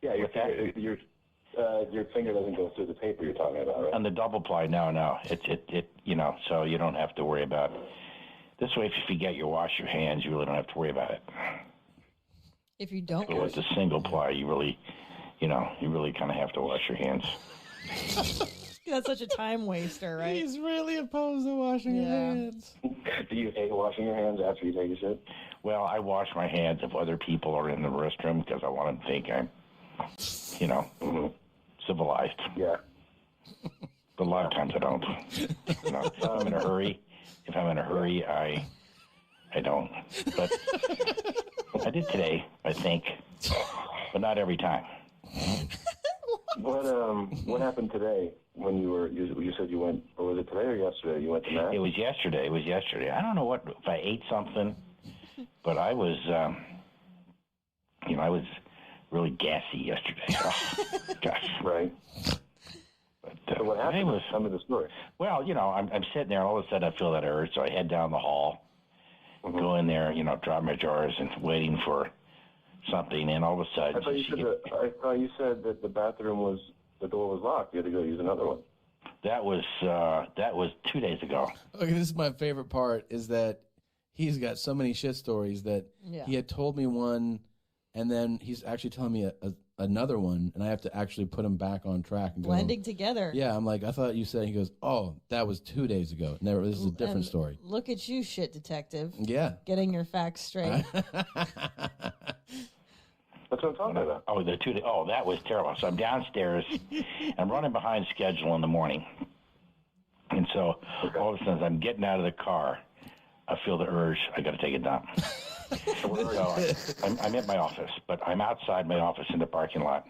Yeah, your finger doesn't go through the paper you're talking about, right? On the double ply, no. It so you don't have to worry about this way. If you forget you wash your hands, you really don't have to worry about it. If you don't. But with the single ply, you really kind of have to wash your hands. That's such a time waster, right? He's really opposed to washing your hands. Do you hate washing your hands after you take a shit? Well, I wash my hands if other people are in the restroom because I want them to think I'm, civilized. Yeah. But a lot of times I don't. If I'm in a hurry, I don't. But I did today, I think, but not every time. What happened today when you said you went, or was it today or yesterday? You went to Mass? It was yesterday. I don't know if I ate something, but I was, I was really gassy yesterday. Oh, gosh. Right. But, so what happened? Tell me the story. Well, I'm sitting there, all of a sudden I feel that urge, so I head down the hall, go in there, drop my drawers and waiting for something, and all of a sudden... I thought you said that the door was locked. You had to go use another one. That was 2 days ago. Okay, this is my favorite part, is that he's got so many shit stories that he had told me one, and then he's actually telling me another one, and I have to actually put him back on track. And Blending together. Yeah, I'm like, I thought you said, he goes, oh, that was 2 days ago. Never, this is a different story. Look at you, shit detective. Yeah. Getting your facts straight. That's what I'm talking about. Oh, that was terrible. So I'm downstairs. I'm running behind schedule in the morning. And so all of a sudden, as I'm getting out of the car, I feel the urge. I got to take a dump. So I'm at my office, but I'm outside my office in the parking lot.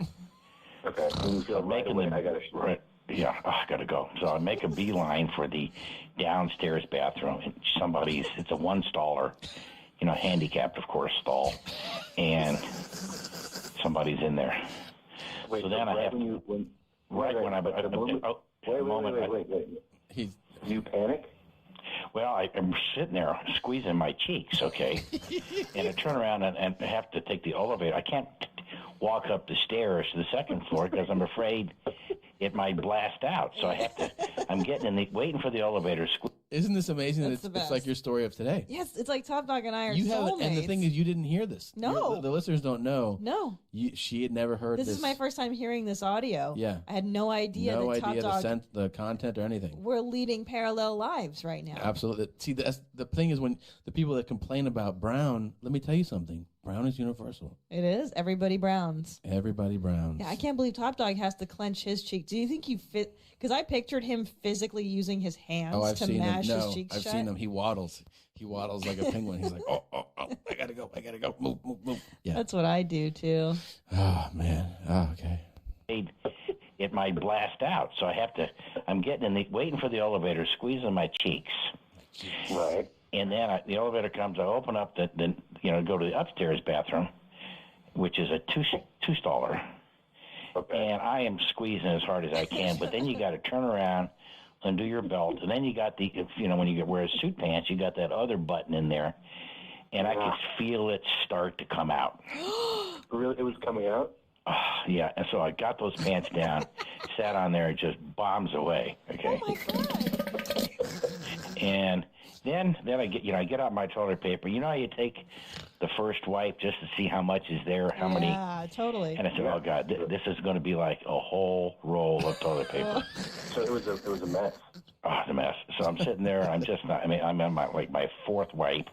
Okay. And you feel I got to shoot. Right. Yeah, I got to go. So I make a beeline for the downstairs bathroom. And it's a one-staller, handicapped, of course, stall. And somebody's in there. Wait, so then I have to... Wait. You panic? Well, I'm sitting there squeezing my cheeks, okay? And I turn around and have to take the elevator. I can't walk up the stairs to the second floor because I'm afraid it might blast out. So I'm waiting for the elevator. Isn't this amazing? That's It's like your story of today. Yes, it's like Top Dog and I are You have, soulmates. and the thing is, you didn't hear this. No. The listeners don't know. No. She had never heard this. This is my first time hearing this audio. Yeah. I had no idea that Top Dog... the content or anything. We're leading parallel lives right now. Absolutely. See, the thing is, when the people that complain about Brown, let me tell you something. Brown is universal. It is. Everybody Browns. Everybody Browns. Yeah, I can't believe Top Dog has to clench his cheek. Do you think you fit? Because I pictured him physically using his hands to mash his cheeks I've shut. seen him. He waddles. He waddles like a penguin. He's like, oh, I gotta go. Move. Yeah. That's what I do too. Oh man. Oh, okay. It might blast out, so I'm waiting for the elevator, squeezing my cheeks. Right. And then the elevator comes. I open up go to the upstairs bathroom, which is a two-staller. Okay. And I am squeezing as hard as I can. But then you got to turn around, undo your belt, and then you got when you wear suit pants, you got that other button in there, and I could feel it start to come out. Really, it was coming out. Yeah, and so I got those pants down, sat on there, and just bombs away. Okay. Oh my God. And then I get out my toilet paper. You know how you take the first wipe just to see how much is there, how many? Yeah, totally. And I said, oh God, this is going to be like a whole roll of toilet paper. So it was a mess. Oh, it's a mess. So I'm sitting there. I'm just not. I'm on my fourth wipe,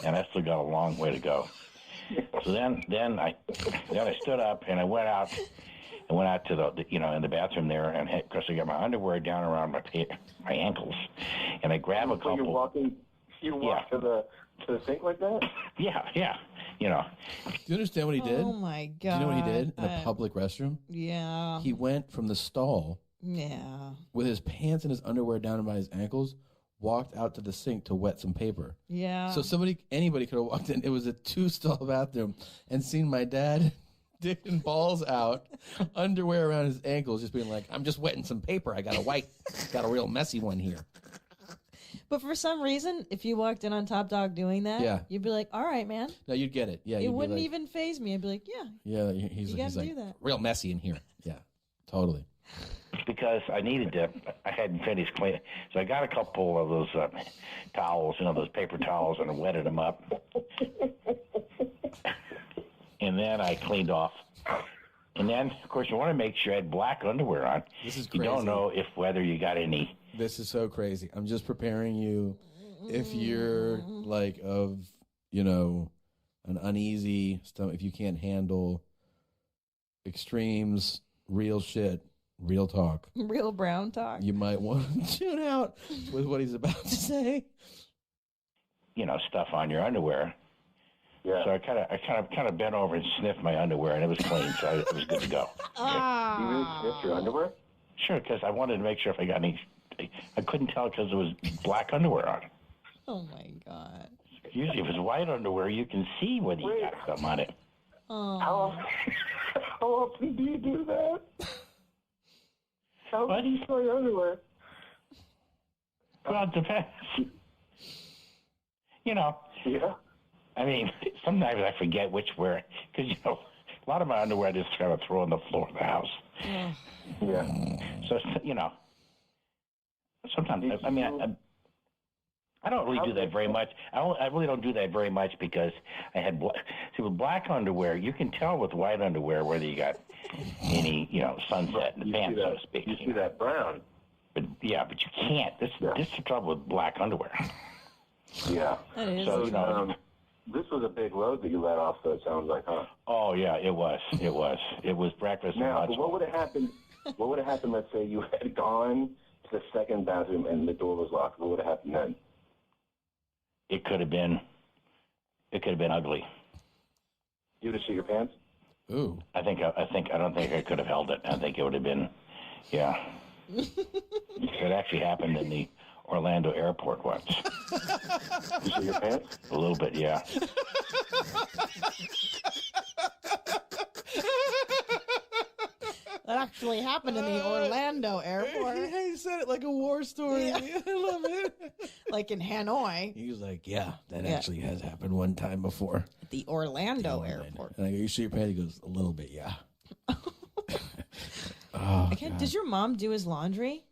and I still got a long way to go. So then I stood up and I went out. I went out to the in the bathroom there, and of course I got my underwear down around my ankles, and I grab a couple. You walk to the sink like that? Yeah. Do you understand what he did? Oh my God. Do you know what he did in a public restroom? Yeah. He went from the stall. Yeah. With his pants and his underwear down by his ankles, walked out to the sink to wet some paper. Yeah. So anybody could have walked in. It was a two-stall bathroom and seen my dad dick and balls out, underwear around his ankles, just being like, I'm just wetting some paper. I got a real messy one here. But for some reason, if you walked in on Top Dog doing that, Yeah. you'd be like, all right, man. No, you'd get it. Yeah, It you'd be wouldn't like, even faze me. I'd be like, yeah. Yeah, You gotta do that. real messy in here. Yeah, totally. Because I needed to, I hadn't finished cleaning. So I got a couple of those towels, those paper towels, and I wetted them up. And then I cleaned off. And then, of course, you want to make sure I had black underwear on. This is You crazy. don't know whether you got any. This is so crazy. I'm just preparing you. If you're like of, an uneasy stomach, if you can't handle extremes, real shit, real talk, Real brown talk. you might want to tune out with what he's about to say. Stuff on your underwear. Yeah. So I kind of bent over and sniffed my underwear, and it was clean, so it was good to go. Ah. You really sniffed your underwear? Sure, because I wanted to make sure if I got any. I couldn't tell because there was black underwear on. Oh my god. Usually, if it's white underwear, you can see whether you got something on it. Oh. How often do you do that? How often do you smell your underwear? Well, it depends. Yeah. I mean, sometimes I forget which wear, because, a lot of my underwear I just kind of throw on the floor of the house. Yeah. So, sometimes, I don't really do that very much. I really don't do that very much because I had, see, with black underwear, you can tell with white underwear whether you got any, sunset in the pants, so to speak. You see that brown. But you can't. This is the trouble with black underwear. Yeah. That is So, this was a big load that you let off, though, it sounds like, huh? Oh, yeah, it was. It was breakfast and Now, lunch. but what would have happened, let's say you had gone to the second bathroom and the door was locked? What would have happened then? It could have been ugly. You would have shit your pants? Ooh. I don't think I could have held it. I think it would have been, yeah. It actually happened in the Orlando airport once. You shit your pants? A little bit, yeah. That actually happened in the Orlando airport. He said it like a war story. Yeah. I love it. Like in Hanoi. He was like, yeah, that actually has happened one time before. At the Orlando airport. And I go, you shit your pants? He goes, a little bit, yeah. Oh, Does your mom do his laundry?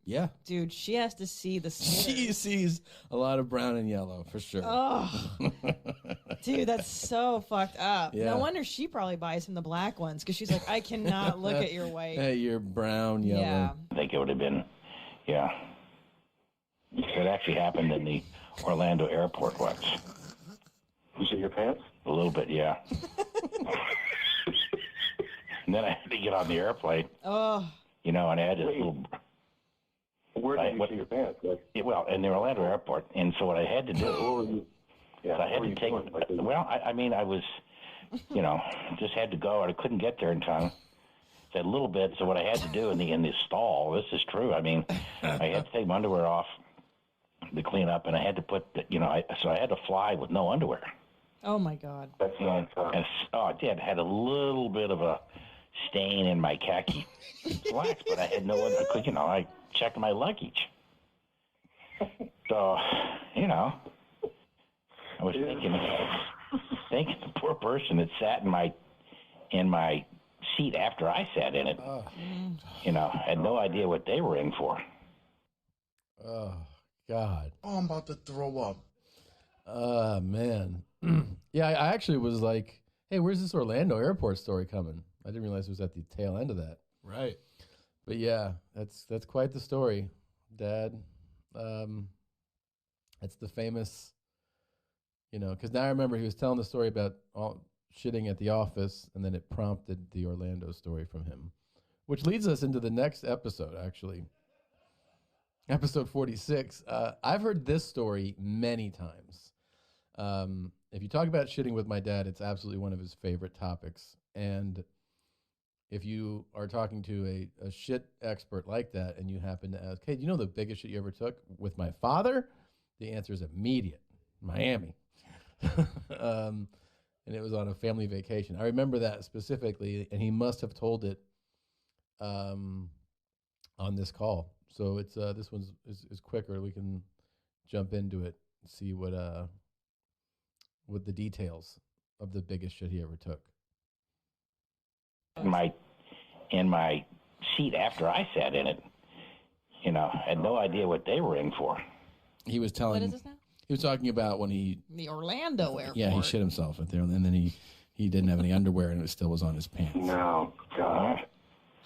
Yeah. Dude, she has to see the smear. She sees a lot of brown and yellow, for sure. Oh. Dude, that's so fucked up. Yeah. No wonder she probably buys him the black ones because she's like, I cannot look at your white. Hey, you're brown, yellow. Yeah. I think it would have been, yeah. It actually happened in the Orlando airport once. You shit your pants? A little bit, yeah. And then I had to get on the airplane. Oh. And I had this little. Where did you shit your pants? Well, in the Orlando airport. And so what I had to do. Yeah, I had to take. I was, just had to go, and I couldn't get there in time. That little bit. So what I had to do in the stall. This is true. I mean, I had to take my underwear off to clean up, and I had to put. So I had to fly with no underwear. Oh my God. That's not tough. I did. I had a little bit of a stain in my khaki slacks, but I had no other. I checked my luggage. So, I was thinking the poor person that sat in my seat after I sat in it. Had no idea what they were in for. Oh God. Oh, I'm about to throw up. Man. Yeah, I actually was like, hey, where's this Orlando airport story coming? I didn't realize it was at the tail end of that. Right. But yeah, that's quite the story, Dad. That's the famous, because now I remember he was telling the story about all shitting at the office, and then it prompted the Orlando story from him, which leads us into the next episode, actually. Episode 46. I've heard this story many times. If you talk about shitting with my dad, it's absolutely one of his favorite topics. And if you are talking to a shit expert like that and you happen to ask, hey, do you know the biggest shit you ever took with my father? The answer is immediate. Miami. And it was on a family vacation. I remember that specifically, and he must have told it on this call. So it's this one's is quicker. We can jump into it and see what the details of the biggest shit he ever took. In my seat after I sat in it, had no idea what they were in for. He was telling. What is this now? He was talking about when The Orlando airport. Yeah, he shit himself at there, and then he didn't have any underwear, and it still was on his pants. No, God.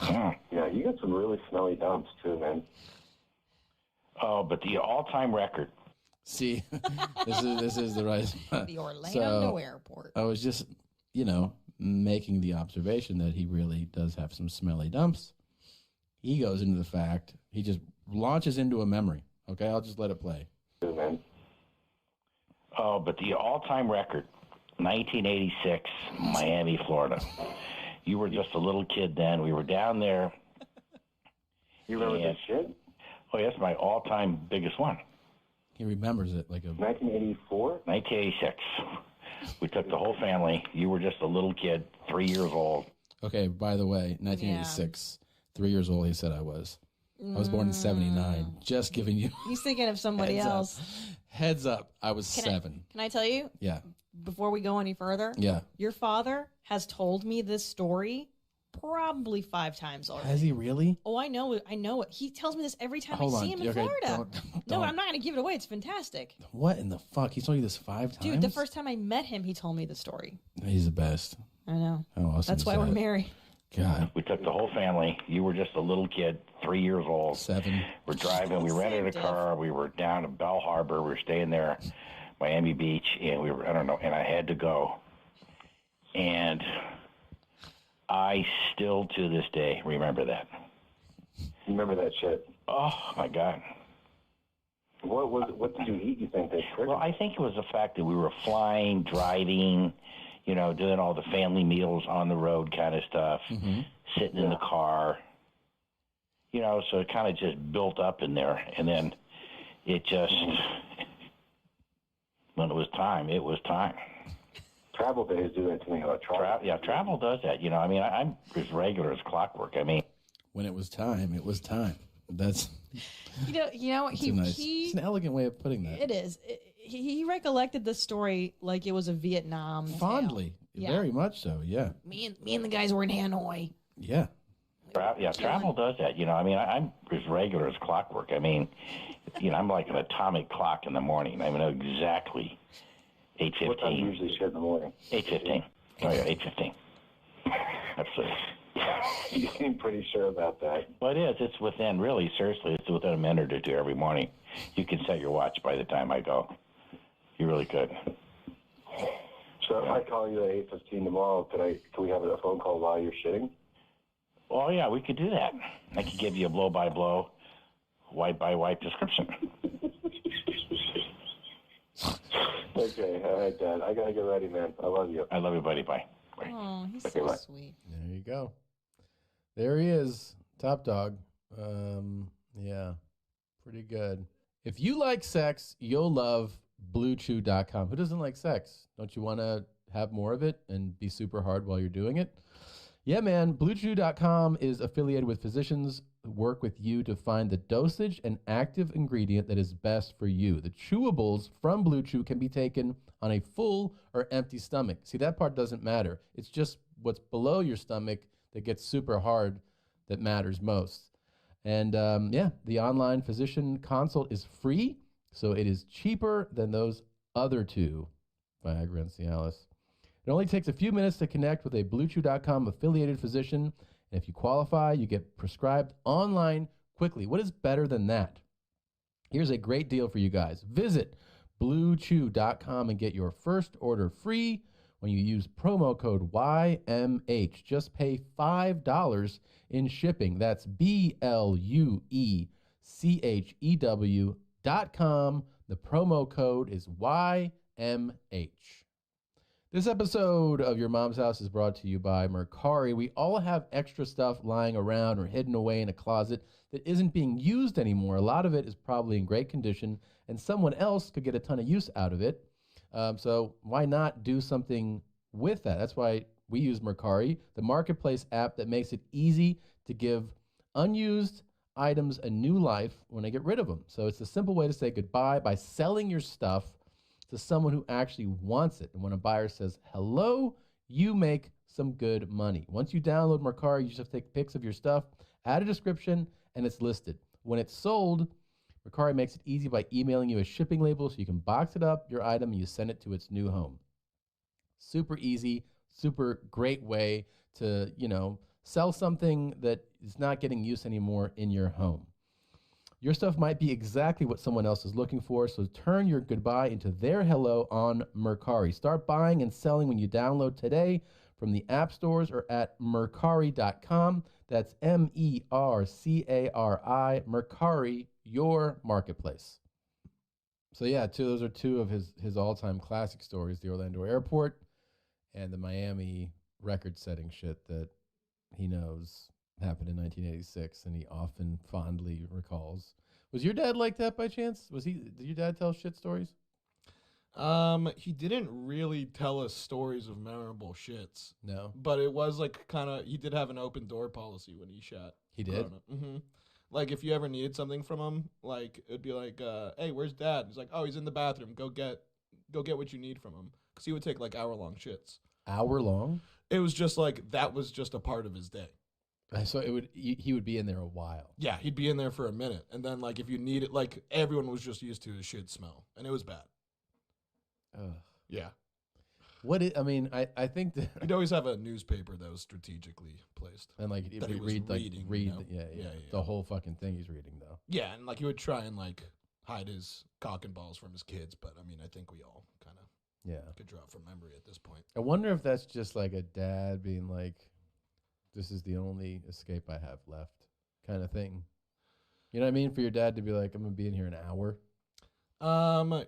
Yeah, you got some really smelly dumps too, man. Oh, but the all-time record. See, this is the right spot. The Orlando airport. I was just, making the observation that he really does have some smelly dumps. He goes into the fact, he just launches into a memory. Okay, I'll just let it play. Man. Oh, but the all-time record, 1986, Miami, Florida. You were just a little kid then. We were down there. You remember that shit? Oh, yes, my all-time biggest one. He remembers it like a... 1984? 1986. We took the whole family. You were just a little kid, 3 years old. Okay, by the way, 1986, 3 years old, he said I was. I was born in 79. Just giving you... He's thinking of somebody else. Heads up, I was 7. Can I tell you? Yeah. Before we go any further? Yeah. Your father has told me this story probably 5 times already. Has he really? Oh, I know it. He tells me this every time Hold I on. see him in Okay, Florida. No, don't. I'm not going to give it away. It's fantastic. What in the fuck? He's told you this 5 times? Dude, the first time I met him, he told me the story. He's the best. I know. How awesome That's is why we're that? married. God. We took the whole family. You were just a little kid, 3 years old. 7. We're driving. We rented a car. We were down at Bell Harbor. We were staying there, Miami Beach, and we were, I don't know, and I had to go. And I still, to this day, remember that. Remember that shit? Oh, my God. What did you eat, you think? Well, I think it was the fact that we were flying, driving, doing all the family meals on the road kind of stuff, sitting in the car, so it kind of just built up in there. And then it just, when it was time, it was time. Travel days do that to me. Travel does that. I'm as regular as clockwork. When it was time, it was time. That's... You know what? It's an elegant way of putting that. It is. He recollected the story like it was a Vietnam Fondly. tale. Very much so, yeah. Me and the guys were in Hanoi. Yeah. Travel does that. I'm as regular as clockwork. I'm like an atomic clock in the morning. I know exactly 8:15. What time do you usually shit in the morning? 8:15. Oh, yeah, 8:15. Absolutely. You seem pretty sure about that. Well, it is. It's within, really, seriously, it's within a minute or two every morning. You can set your watch by the time I go. You really could. So if I call you at 8:15 tomorrow, can we have a phone call while you're shitting? Oh, yeah, we could do that. I could give you a blow-by-blow, wipe-by-wipe description. Okay, all right, Dad. I got to get ready, man. I love you. I love you, buddy. Bye. Oh, he's Okay, so bye. sweet. There you go. There he is. Top dog. Yeah. Pretty good. If you like sex, you'll love BlueChew.com. Who doesn't like sex? Don't you want to have more of it and be super hard while you're doing it? Yeah, man. BlueChew.com is affiliated with physicians who work with you to find the dosage and active ingredient that is best for you. The chewables from Blue Chew can be taken on a full or empty stomach. See, that part doesn't matter. It's just what's below your stomach that gets super hard that matters most. And the online physician consult is free, so it is cheaper than those other two, Viagra and Cialis. It only takes a few minutes to connect with a BlueChew.com affiliated physician, and if you qualify, you get prescribed online quickly. What is better than that? Here's a great deal for you guys. Visit BlueChew.com and get your first order free when you use promo code YMH. Just pay $5 in shipping. That's BlueChew.com. The promo code is YMH. This episode of Your Mom's House is brought to you by Mercari. We all have extra stuff lying around or hidden away in a closet that isn't being used anymore. A lot of it is probably in great condition, and someone else could get a ton of use out of it. So why not do something with that? That's why we use Mercari, the marketplace app that makes it easy to give unused items a new life when I get rid of them. So it's a simple way to say goodbye by selling your stuff to someone who actually wants it. And when a buyer says hello, you make some good money. Once you download Mercari, you just have to take pics of your stuff, add a description, and it's listed. When it's sold, Mercari makes it easy by emailing you a shipping label so you can box it up, your item, and you send it to its new home. Super easy, super great way to, sell something that is not getting use anymore in your home. Your stuff might be exactly what someone else is looking for, so turn your goodbye into their hello on Mercari. Start buying and selling when you download today from the app stores or at Mercari.com. That's Mercari, Mercari, your marketplace. So yeah, those are two of his all-time classic stories, the Orlando airport and the Miami record-setting shit that he knows happened in 1986 and he often fondly recalls. Was your dad like that by chance? Did your dad tell shit stories? He didn't really tell us stories of memorable shits. No. But it was like he did have an open door policy when he shot. He did? Mm-hmm. Like if you ever needed something from him, like it'd be like, hey, where's Dad? He's like, oh, he's in the bathroom. Go get what you need from him. Because he would take like hour-long shits. Hour-long? It was just like, that was just a part of his day. So he would be in there a while. Yeah, he'd be in there for a minute. And then like if you need it, like everyone was just used to his shit smell. And it was bad. Yeah. I think that he'd always have a newspaper that was strategically placed. And like that he was reading, yeah, the whole fucking thing he's reading though. Yeah, and like he would try and like hide his cock and balls from his kids, but I mean I think we all kind of could draw from memory at this point. I wonder if that's just like a dad being like, this is the only escape I have left kind of thing. You know what I mean? For your dad to be like, I'm gonna be in here an hour.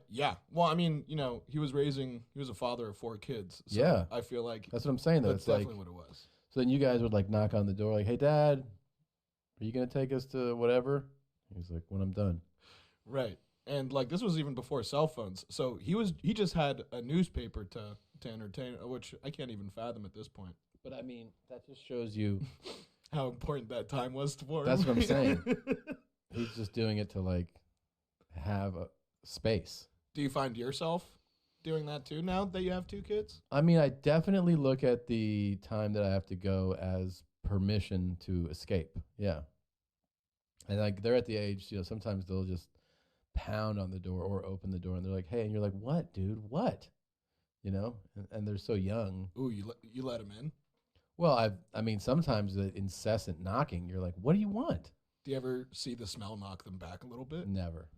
Yeah. Well, I mean, he was a father of 4 kids. So yeah. I feel like that's what I'm saying though. That's definitely what it was. So then you guys would like knock on the door like, hey Dad, are you going to take us to whatever? He's like, when I'm done. Right. And like, this was even before cell phones. So he just had a newspaper to entertain, which I can't even fathom at this point. But I mean, that just shows you how important that time was for him. That's what I'm saying. He's just doing it to like have a space. Do you find yourself doing that too now that you have 2 kids? I mean, I definitely look at the time that I have to go as permission to escape. Yeah. And like they're at the age, sometimes they'll just pound on the door or open the door and they're like, hey, and you're like, what, dude? What? And they're so young. Ooh, you let them in? Well, I mean, sometimes the incessant knocking, you're like, what do you want? Do you ever see the smell knock them back a little bit? Never.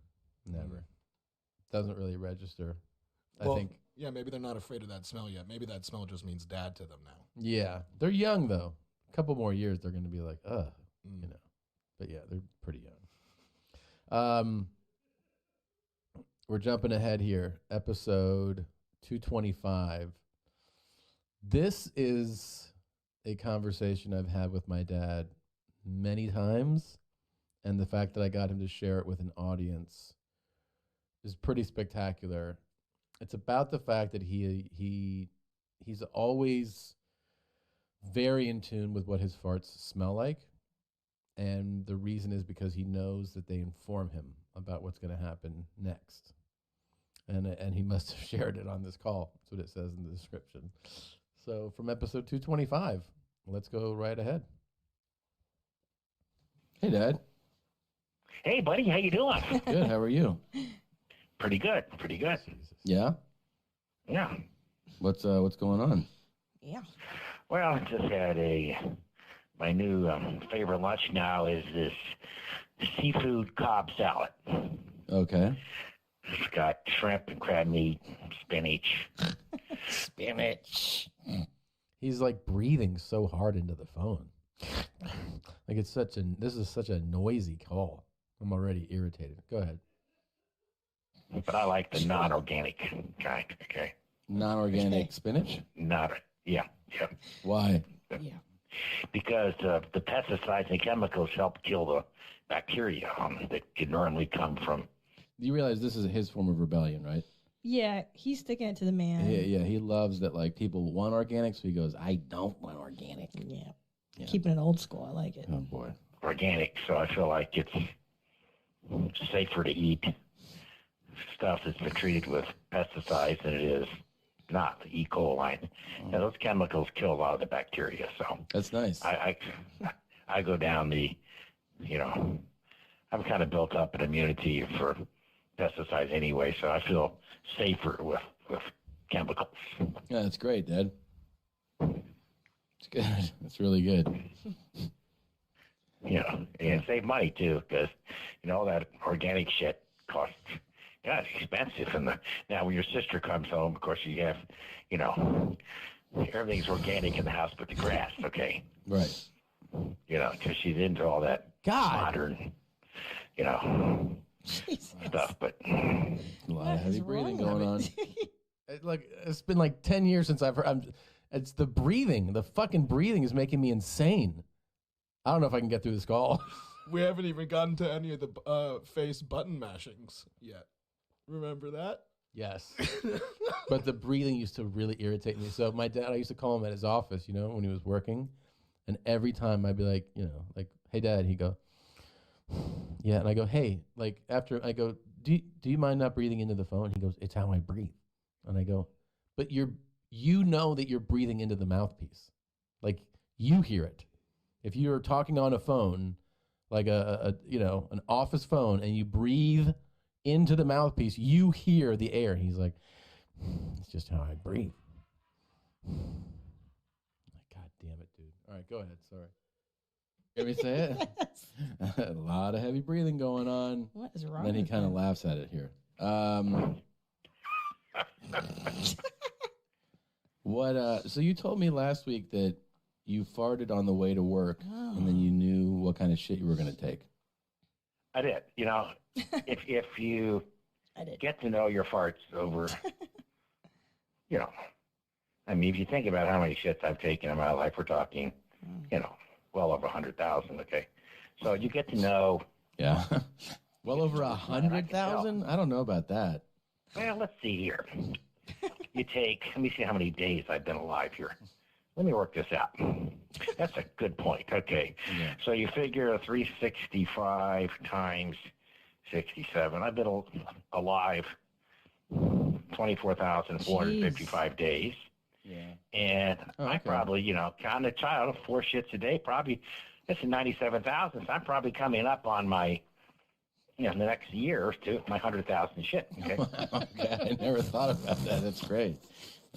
Doesn't really register. Well, I think. Yeah, maybe they're not afraid of that smell yet. Maybe that smell just means dad to them now. Yeah, they're young though. A couple more years, they're going to be like, But yeah, they're pretty young. We're jumping ahead here. Episode 225. This is a conversation I've had with my dad many times, and the fact that I got him to share it with an audience is pretty spectacular. It's about the fact that he's always very in tune with what his farts smell like, and the reason is because he knows that they inform him about what's going to happen next. And he must have shared it on this call. That's what it says in the description. So from episode 225, let's go right ahead. Hey, Dad. Hey, buddy. How you doing? Good. How are you? Pretty good. Yeah? Yeah. What's going on? Yeah. Well, just had my new favorite lunch now is this seafood Cobb salad. Okay. It's got shrimp and crab meat, spinach. Spinach. He's like breathing so hard into the phone. Like this is such a noisy call. I'm already irritated. Go ahead. But I like the non-organic kind, okay? Non-organic spinach? Yeah. Why? Yeah. Because the pesticides and chemicals help kill the bacteria that can normally come from. You realize this is his form of rebellion, right? Yeah, he's sticking it to the man. Yeah, he loves that like people want organic, so he goes, I don't want organic. Yeah. Keeping it old school, I like it. Oh boy. organic, so I feel like it's safer to eat stuff that's been treated with pesticides than it is not, the E. coli. Now, those chemicals kill a lot of the bacteria, so that's nice. I go down the, I've kind of built up an immunity for pesticides anyway, so I feel safer with chemicals. Yeah, that's great, Dad. It's good. That's really good. And save money too, because all that organic shit costs. Yeah, it's expensive. And now when your sister comes home, of course you have, everything's organic in the house but the grass. Okay. Right. Because she's into all that modern, stuff. But a lot of heavy breathing going on. It's been like 10 years since I've heard. It's the breathing. The fucking breathing is making me insane. I don't know if I can get through this call. We haven't even gotten to any of the face button mashings yet. Remember that? Yes. But the breathing used to really irritate me. So my dad, I used to call him at his office, when he was working. And every time I'd be like, hey, Dad. He'd go, yeah. And I go, hey, after I go, do you mind not breathing into the phone? He goes, it's how I breathe. And I go, but you know that you're breathing into the mouthpiece. You hear it. If you're talking on a phone, like an office phone, and you breathe into the mouthpiece, you hear the air. He's like, it's just how I breathe. God damn it, dude. All right, go ahead. Sorry. Let me say it. A lot of heavy breathing going on. What is wrong? And then he with kind of him? laughs at it here. So you told me last week that you farted on the way to work, and then you knew what kind of shit you were going to take. I did. If you get to know your farts over, if you think about how many shits I've taken in my life, we're talking, well over 100,000. Okay, so you get to know. Yeah, well over 100,000. I don't know about that. Well, let's see here. Let me see how many days I've been alive here. Let me work this out. That's a good point. Okay. Yeah. So you figure 365 times 67. I've been alive 24,455 days. Yeah. And I probably, counting a child, 4 shits a day, probably, that's 97,000. So I'm probably coming up on my, the next year or two, my 100,000 shit. Okay. Okay. I never thought about that. That's great.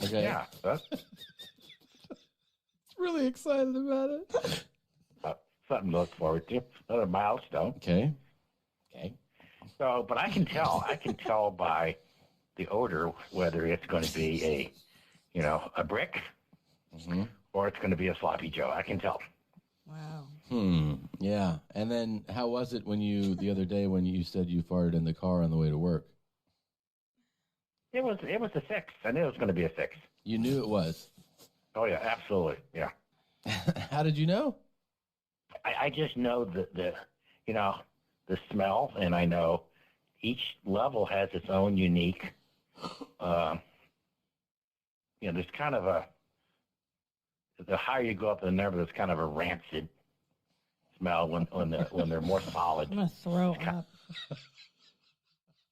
Okay. Yeah. Really excited about it. Something to look forward to. Another milestone. Okay. So, but I can tell by the odor whether it's going to be a brick, or it's going to be a sloppy Joe. I can tell. Wow. Yeah. And then how was it the other day when you said you farted in the car on the way to work? It was a 6. I knew it was going to be a 6. You knew it was? Oh yeah, absolutely. Yeah. How did you know? I just know the smell, and I know each level has its own unique. There's kind of the higher you go up the number, there's kind of a rancid smell when they're more solid. I'm gonna throw up.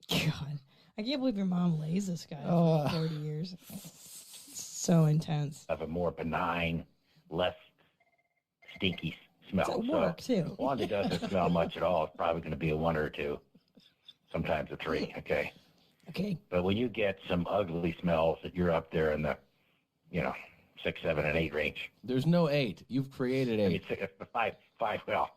God, I can't believe your mom lays this guy for 40 years. So intense. Have a more benign, less stinky smell. It's at work, too. One that doesn't smell much at all is probably going to be a 1 or 2, sometimes a 3. Okay. Okay. But when you get some ugly smells, that you're up there in the, 6, 7, and 8 range. There's no 8. You've created 8. I mean, 5. Well,